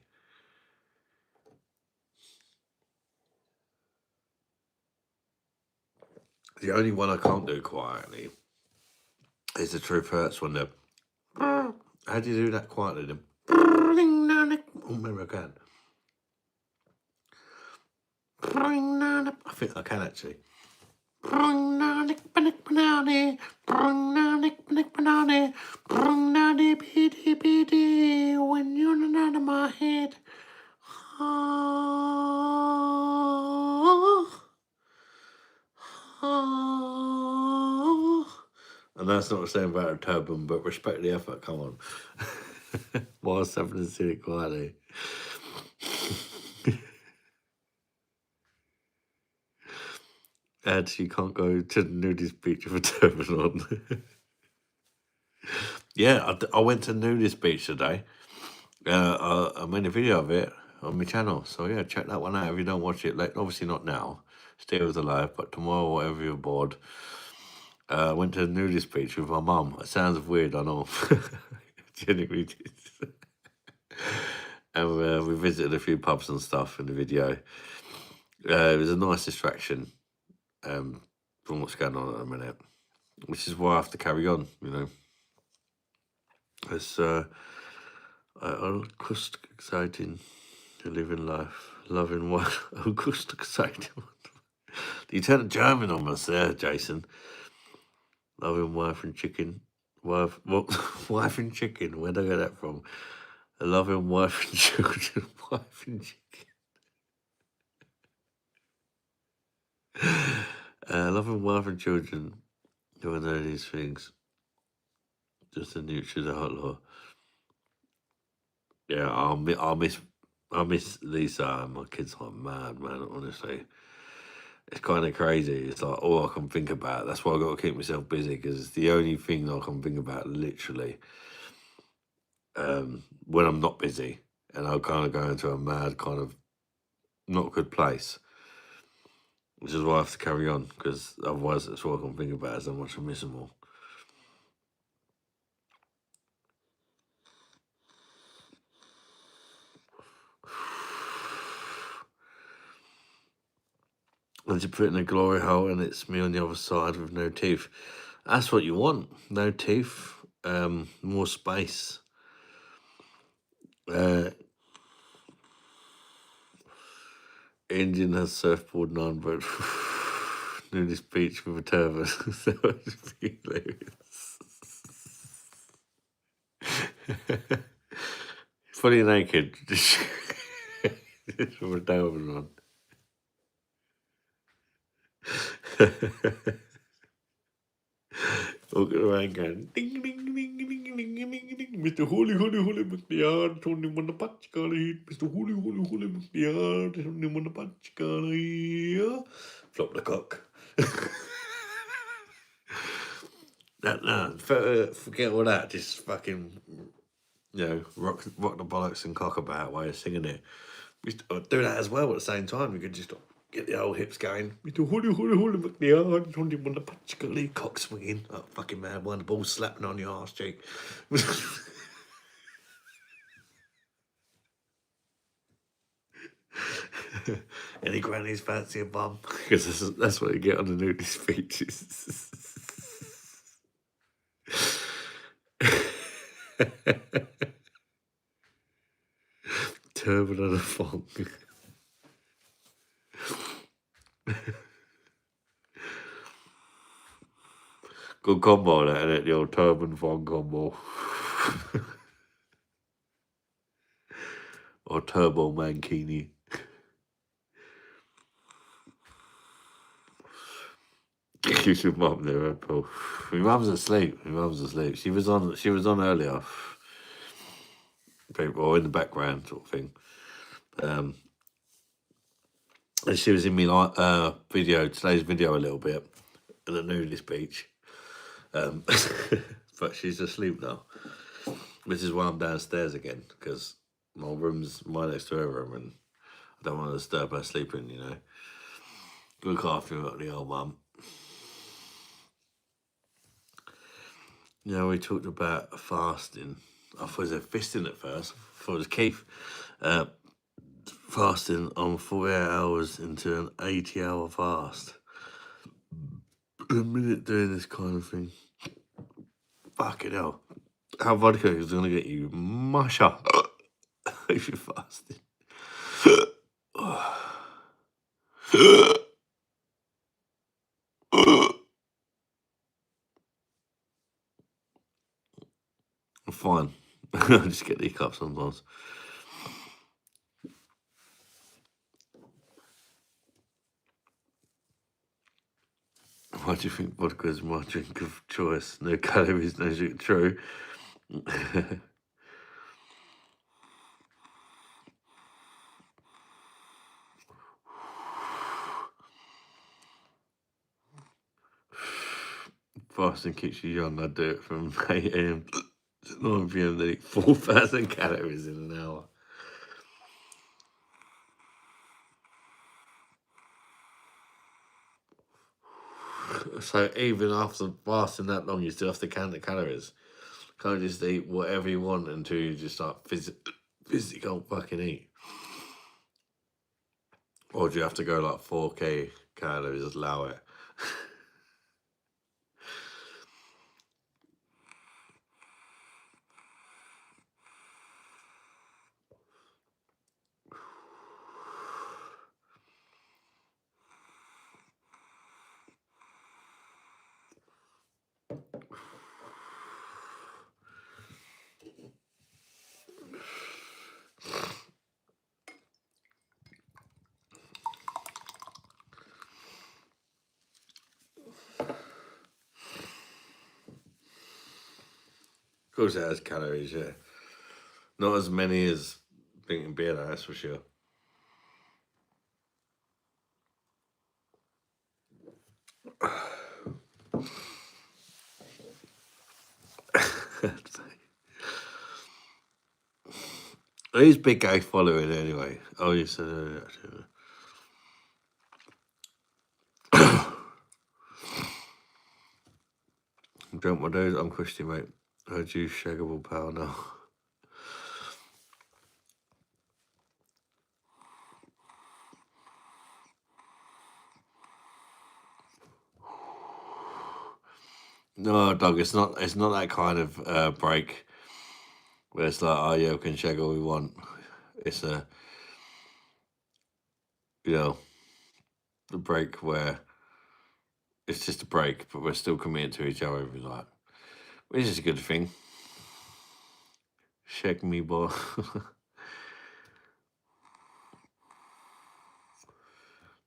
The only one I can't do quietly is the Truth Hurts one. How do you do that quietly? Oh, maybe I can. I think I can actually. When you're not out of my head. And that's not saying about a turban, but respect the effort, come on. Whilst having to sit it quietly. Ed, you can't go to the nudist beach with a turban on. Yeah, I went to the nudist beach today. I made a video of it on my channel. So yeah, check that one out if you don't watch it. Like, obviously not now. Stay with alive, but tomorrow, whatever you're bored. I went to the nudist beach with my mum. It sounds weird, I know. Genuinely did. And we visited a few pubs and stuff in the video. It was a nice distraction from what's going on at the minute, which is why I have to carry on, you know. It's just exciting to live in life, loving what just exciting. You turned German on us there, Jason. Loving wife and chicken. Wife, what? Wife and chicken. Where'd I get that from? A loving wife and children. Wife and chicken. Loving wife and children. Doing all these things. Just to nurture the outlaw. Yeah, I'll miss Lisa. My kids are mad, man. Honestly, it's kind of crazy. It's like all I can think about. That's why I got to keep myself busy because it's the only thing I can think about, literally. When I'm not busy, and I'll kind of go into a mad kind of not good place, which is why I have to carry on because otherwise, that's all I can think about is how much I miss them all. And you put in a glory hole and it's me on the other side with no teeth. That's what you want. No teeth, more space. Indian has surfboard none, but nudist beach with a turban. So it's hilarious. Fully naked. Just with a turban on. Walking around going ding ding ding ding ding ding ding ding. Mr. Holy McNear, Tony Monopatchkali, Mr. Holy McNear, Tony Monopatchkali. Flop the cock. Forget all that. Just fucking, rock the bollocks and cock about while you're singing it. We do that as well at the same time. You could just get the old hips going. Mr. Holy McNear, Tony Monopatchkali, cock swinging. Oh, fucking mad one. The ball slapping on your arse cheek. Any grannies fancy a bum? Because that's what you get on the nudist features. Turban and a fong. Good combo, that, isn't it? The old turban fong combo. Or turbo mankini. Excuse your mum there, Red Bull. My mum's asleep. She was on. Earlier. People in the background, sort of thing. And she was in me like today's video a little bit at the nudist beach. But she's asleep now. This is why I'm downstairs again, because my room's right next to her room, and I don't want to disturb her sleeping. Look after the old mum. We talked about fasting. I thought it was fisting at first. I thought it was Keith. Fasting on 48 hours into an 80-hour fast. A minute doing this kind of thing. Fucking hell. How vodka is going to get you mush up if you're fasting. I'm fine. I just get the hiccups sometimes. Why do you think vodka is my drink of choice? No calories, no sugar. True. Fasting keeps you young. I do it from 8 a.m. to 9 p.m. They eat 4,000 calories in an hour. So even after fasting that long, you still have to count the calories. Can't just eat whatever you want until you just start physically can't fucking eat. Or do you have to go like 4K calories, allow it? Of course it has calories, yeah. Not as many as drinking beer though, that's for sure. Who's Big Gay following anyway? Oh, you said earlier, actually. Don't my days, I'm Christy, mate. Heard you shaggable power now. No, dog, it's not that kind of break where it's like, oh yeah, we can shag all we want. It's a break where it's just a break, but we're still committed to each other every night. Which is a good thing. Shag me, boy.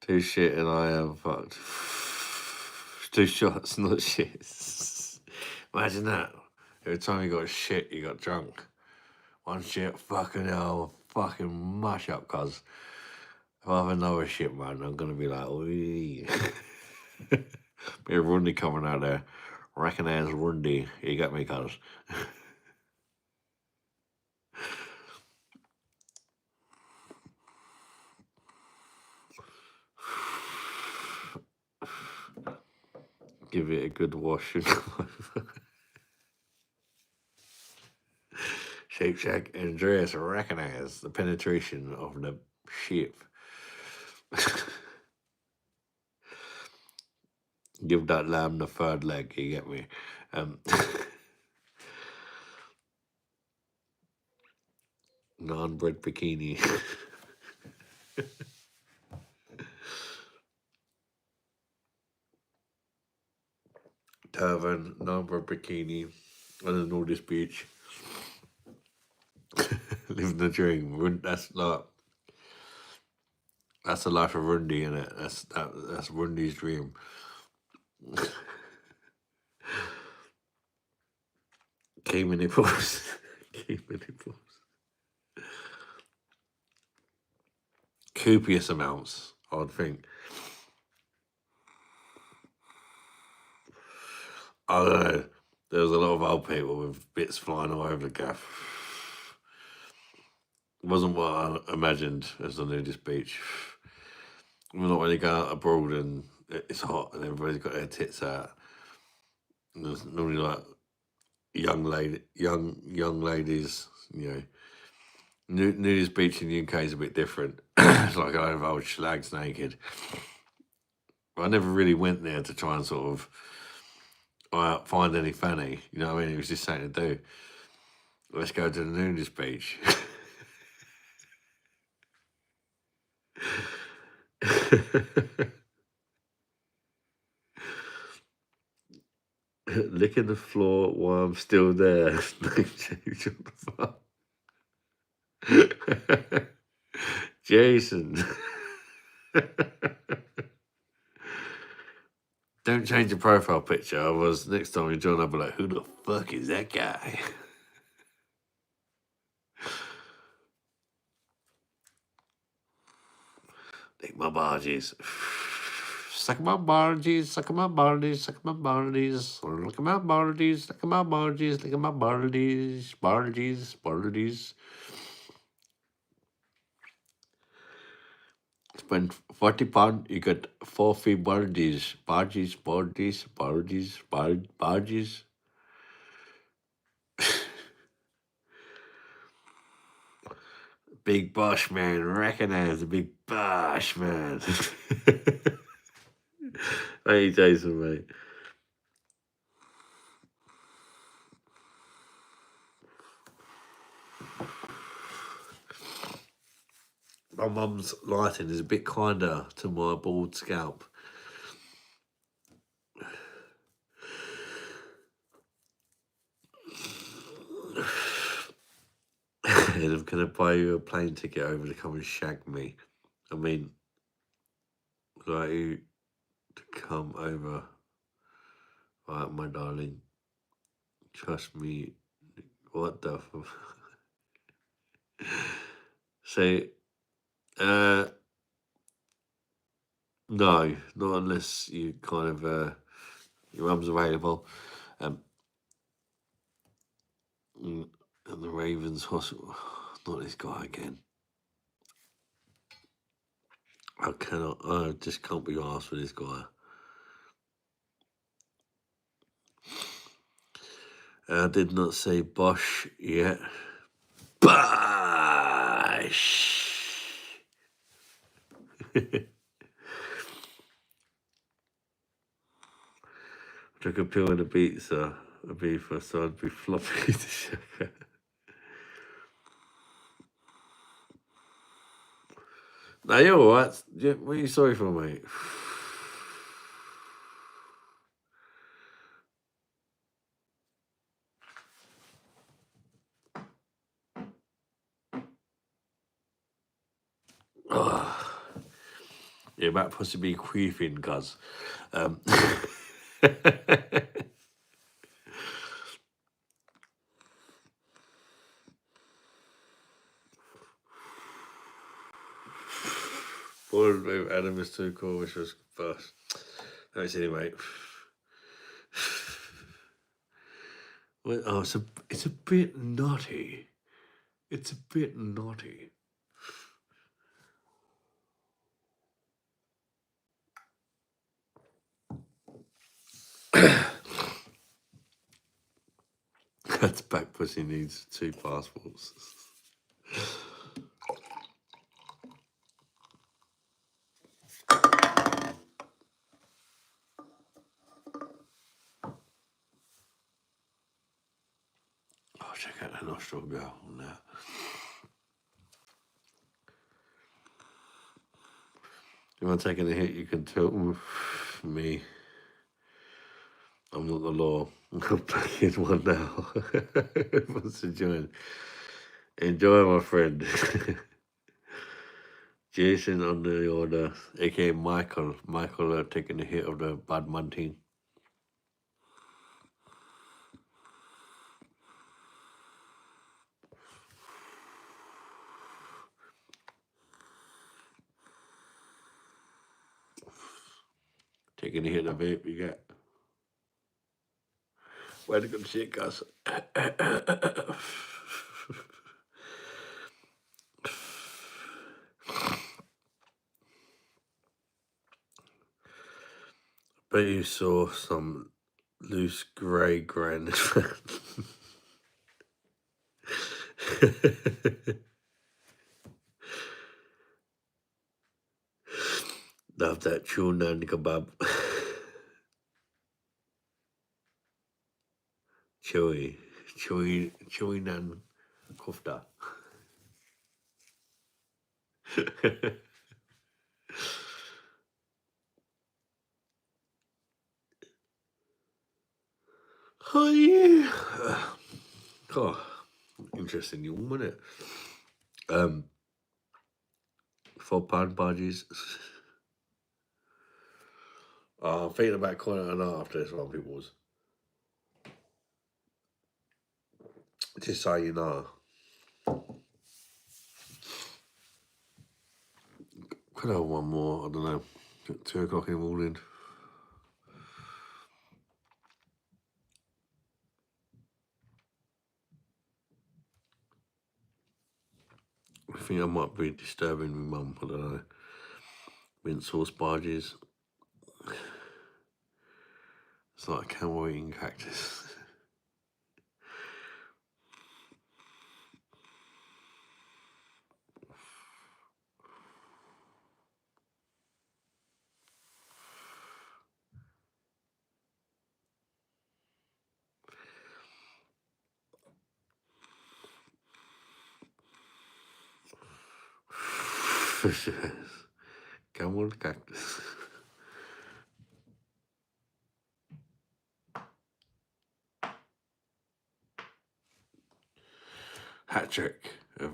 2 shit and I am fucked. 2 shots, not shit. Imagine that. Every time you got shit, you got drunk. 1 shit, fucking hell, fucking mash up, cuz. If I have another shit, man, I'm gonna be like, wee. Be a Rundy coming out there. Recognize Rundy. You got me, cuz. Give it a good wash. Shake Shack and Andreas recognize the penetration of the ship. Give that lamb the 3rd leg, you get me? Non-bread bikini. Tavern, non-bread bikini, on a nudist beach. Living the dream. That's the life of Rundy, innit? That's Rundy's dream. Keema nipples. Keema nipples. Copious amounts, I would think. I don't know. There was a lot of old people with bits flying all over the gaff. It wasn't what I imagined as the nudist beach. Not when you go out abroad and it's hot and everybody's got their tits out. And there's normally like young ladies, you know. Nudist beach in the UK is a bit different. It's like going over old schlags naked. But I never really went there to try and sort of find any fanny. You know what I mean? It was just something to do. Let's go to the nudist beach. Licking the floor while I'm still there. Jason. Don't change your profile picture. I was next time you join, I'll be like, who the fuck is that guy? Lick my barges. Suck my barges, suck my barges, suck my barges. Look at my barges, look at my barges, look at my barges, barges. Spend £40, you get 4 free barges. Barges. Big Bosh man, recognize the big Bosh man. Hey, Jason, mate. My mum's lighting is a bit kinder to my bald scalp. And I'm going to buy you a plane ticket over to come and shag me. I mean, like you to come over. Right, my darling. Trust me. What the fuck? Say, no, not unless you kind of, your mum's available. And the Ravens Hospital. Not this guy again. I just can't be asked for this guy. I did not say Bosh yet. Bosh! Took a pill and a pizza, a beefer, so I'd be floppy to sugar. No, you're alright. What are you sorry for, mate? You're about possibly queefing, cuz. Bored with Adam is too cool, which was first. Thanks anyway. Well, oh, it's a bit naughty. It's a bit naughty. That's back pussy needs 2 passports. Oh, check out that nostril go on that. If I'm taking a hit, you can tilt me. I'm not the law. I'm back in one now. Who wants to join? Enjoy, my friend. Jason on the order, aka Michael. Michael taking a hit of the bad munting. Can you hit the vape you get? Where the good shit goes. Bet you saw some loose grey granite. Love that tuna and kebab. Chewy nan kofta. Oh yeah. Oh, interesting young, wasn't it? £4 budgies. I'm thinking about calling it an art after this one, people's. Just so you know. Could have one more, I don't know. 2 o'clock in the morning. I think I might be disturbing my mum, I don't know. Mint sauce barges. It's like a camel eating cactus. Camel cactus. Hat trick of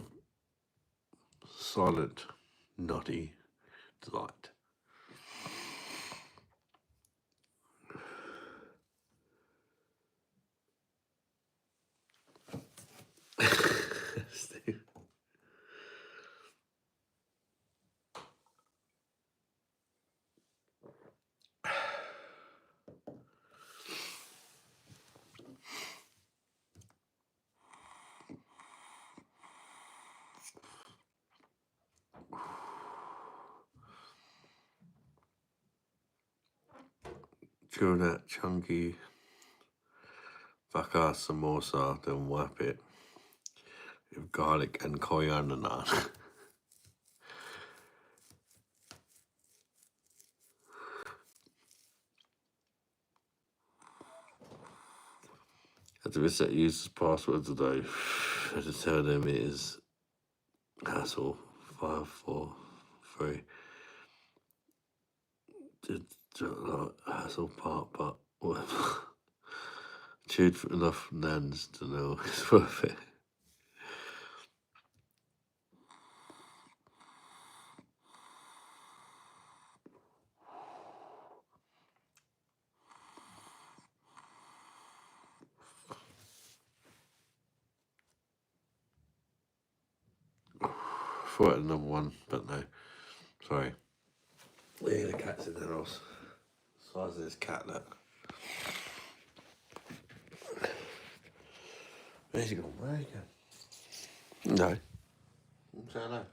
silent, nutty delight. Steve. Chew that chunky vaka samosa, then wrap it with garlic and coriander naan. Had to reset user's password today. I had to tell them it is hassle 543. Did hassle part, but whatever. Chewed enough nans to know it's worth it. Thought another one, but no. Sorry. Yeah, the cat's in the house. Size of this cat, look. Where's he gone? Where he gone? No. I'm saying no.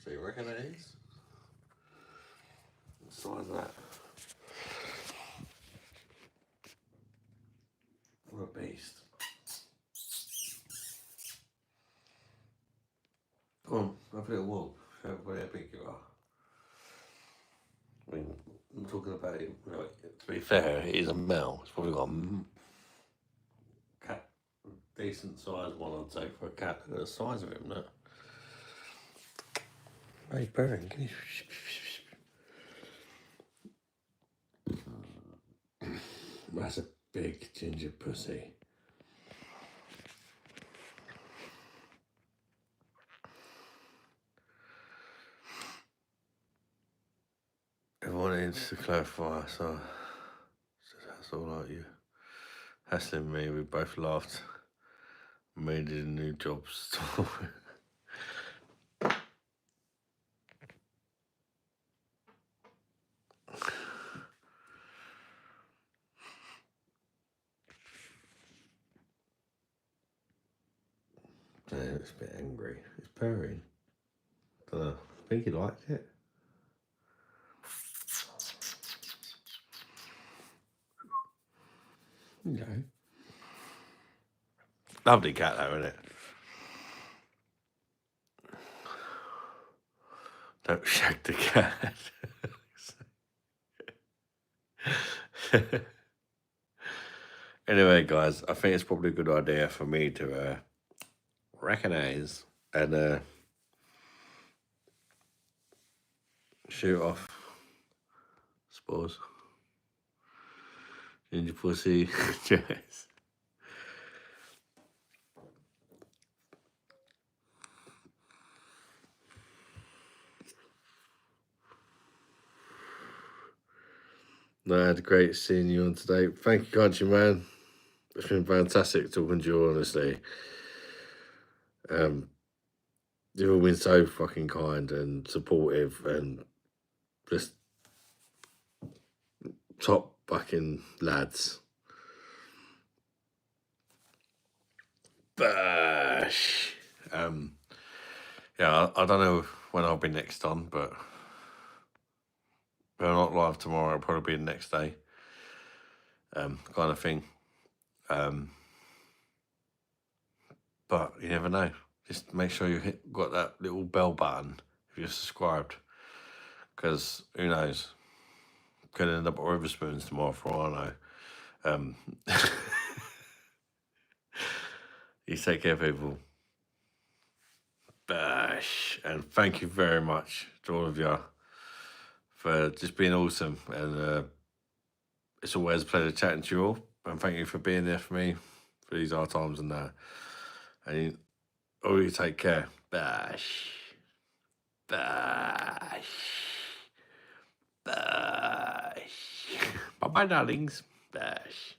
So you reckon it is? What size of that? What a beast. Come on, have a little walk. Show everybody how big you are. I mean, I'm talking about it. Right, to be fair, it is a male. It's probably got a cat, decent sized one, I'd say, for a cat. Look at the size of him, look. Hey, Baron, can you... That's a big ginger pussy. Everyone needs to clarify, so that's all like you. Hassling me, we both laughed. Made it a new job story. Yeah, it's a bit angry. It's purring. Don't know. I think he liked it. Okay. Lovely cat though, isn't it? Don't shag the cat. Anyway, guys, I think it's probably a good idea for me to recognize and shoot off. Suppose. Ginger pussy dress. No, I had great seeing you on today. Thank you, country man. It's been fantastic talking to you, honestly. You've all been so fucking kind and supportive and just top fucking lads. Bash. Yeah, I don't know when I'll be next on, but if I'm not live tomorrow, it'll probably be the next day. Kind of thing. But you never know. Just make sure you got that little bell button if you're subscribed. Because who knows? Could end up at Riverspoons tomorrow for all I know. You take care, people. Bash. And thank you very much to all of you for just being awesome. And it's always a pleasure chatting to you all. And thank you for being there for me for these hard times and that. And all you take care. Bash. Bash. Bash. Bye-bye, darlings. Bash.